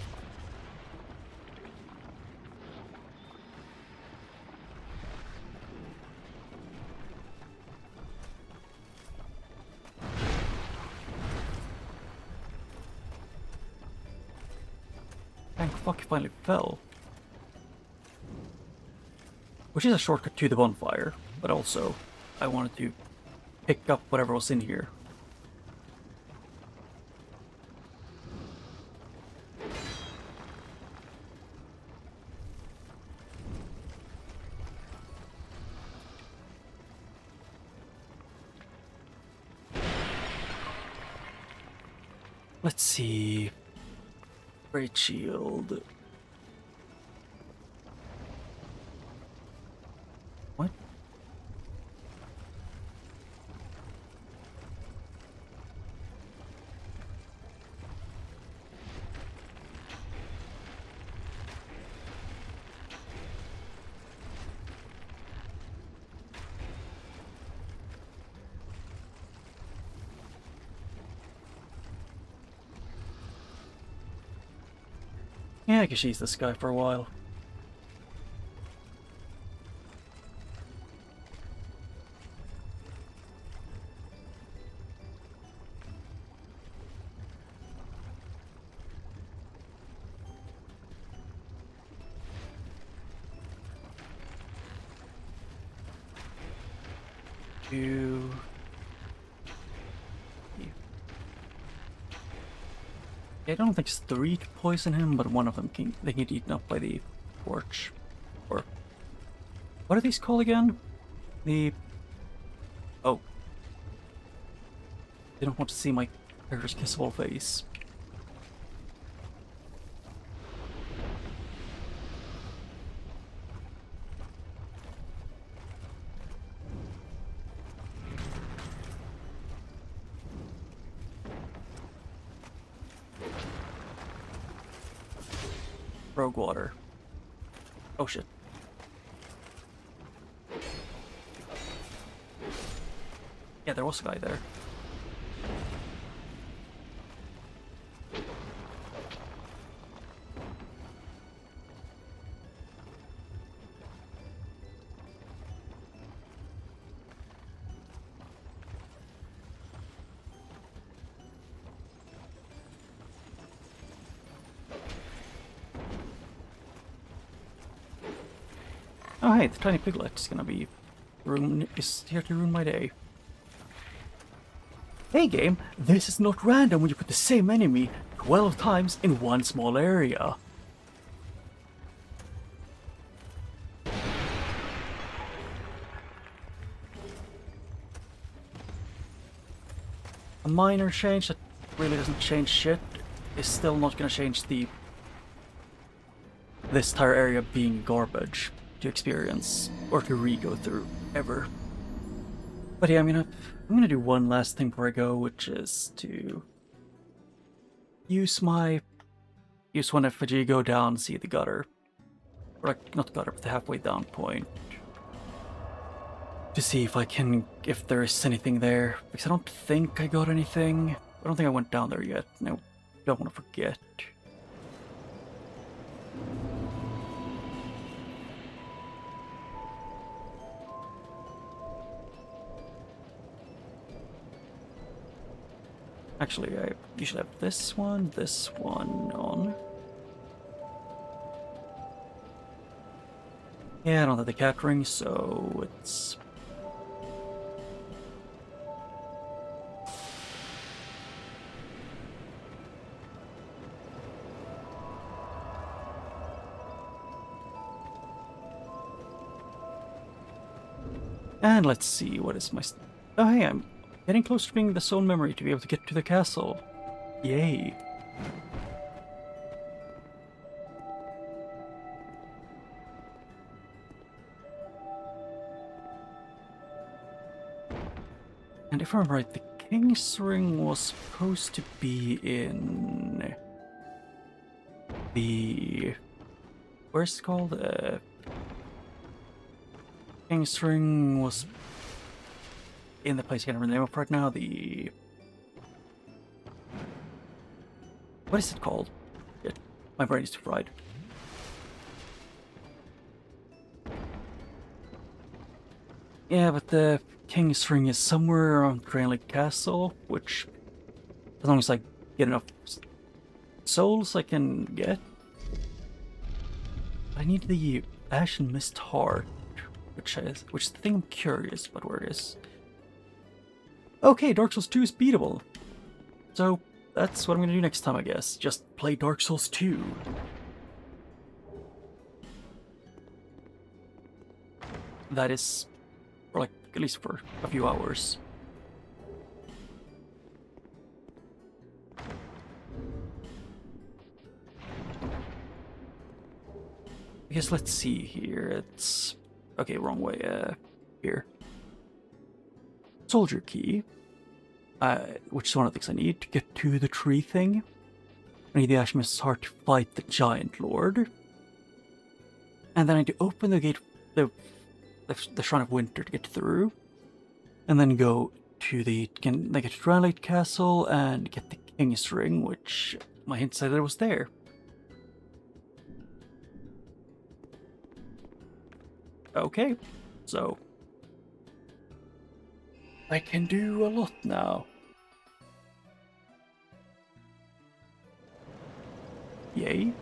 Thank fuck he finally fell. Which is a shortcut to the bonfire, but also I wanted to pick up whatever was in here. Let's see. Great shield. What? Yeah, I can she's this guy for a while. Two. I don't think it's three to poison him, but one of them they get eaten up by the torch. Or what are these called again? Oh. They don't want to see my character's kissable face. Rogue water. Oh shit. Yeah, there was a guy there. Oh hey, the tiny piglet is gonna be is here to ruin my day. Hey game, this is not random when you put the same enemy 12 times in one small area. A minor change that really doesn't change shit is still not gonna change this entire area being garbage to experience or to re-go through ever. But yeah, I'm gonna do one last thing before I go, which is to use one effigy, go down, see the gutter, or like not gutter, but the halfway down point, to see if there's anything there. Because I don't think I got anything. I don't think I went down there yet. No, don't want to forget. Actually, I usually have this one on. Yeah, I don't have the cat ring, so it's... And let's see, what is my... Oh hey, I'm getting close to being the soul memory to be able to get to the castle. Yay. And if I'm right, the King's Ring was supposed to be in... the... Where's it called? King's Ring was in the place I can't remember the name of right now. The... What is it called? My brain is too fried. Yeah, but the King's Ring is somewhere around Cranley Castle, which, as long as I get enough souls I can get. I need the Ashen Mist Heart, which is the thing I'm curious about where it is. Okay, Dark Souls 2 is beatable. So, that's what I'm gonna do next time, I guess. Just play Dark Souls 2. That is, for like, at least for a few hours. I guess let's see here. It's... Okay, wrong way. Here. Soldier key. Which is one of the things I need to get to the tree thing. I need the Ashen Mist's Heart to fight the Giant Lord. And then I need to open the gate, the Shrine of Winter to get through. And then go to the... Get to Dranlate Castle and get the King's Ring, which my hint said that it was there. Okay, so I can do a lot now. Yay,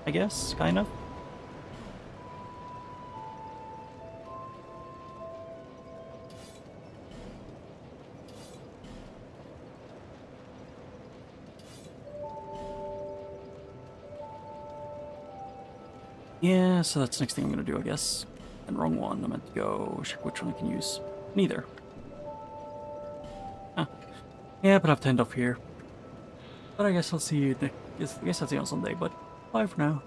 I guess, kind of. Yeah, so that's the next thing I'm gonna do, I guess. And wrong one, I meant to go check which one I can use. Neither. Huh. Yeah, but I've to end off here. But I guess I'll see you, I guess I'll see you on Sunday, but bye for now.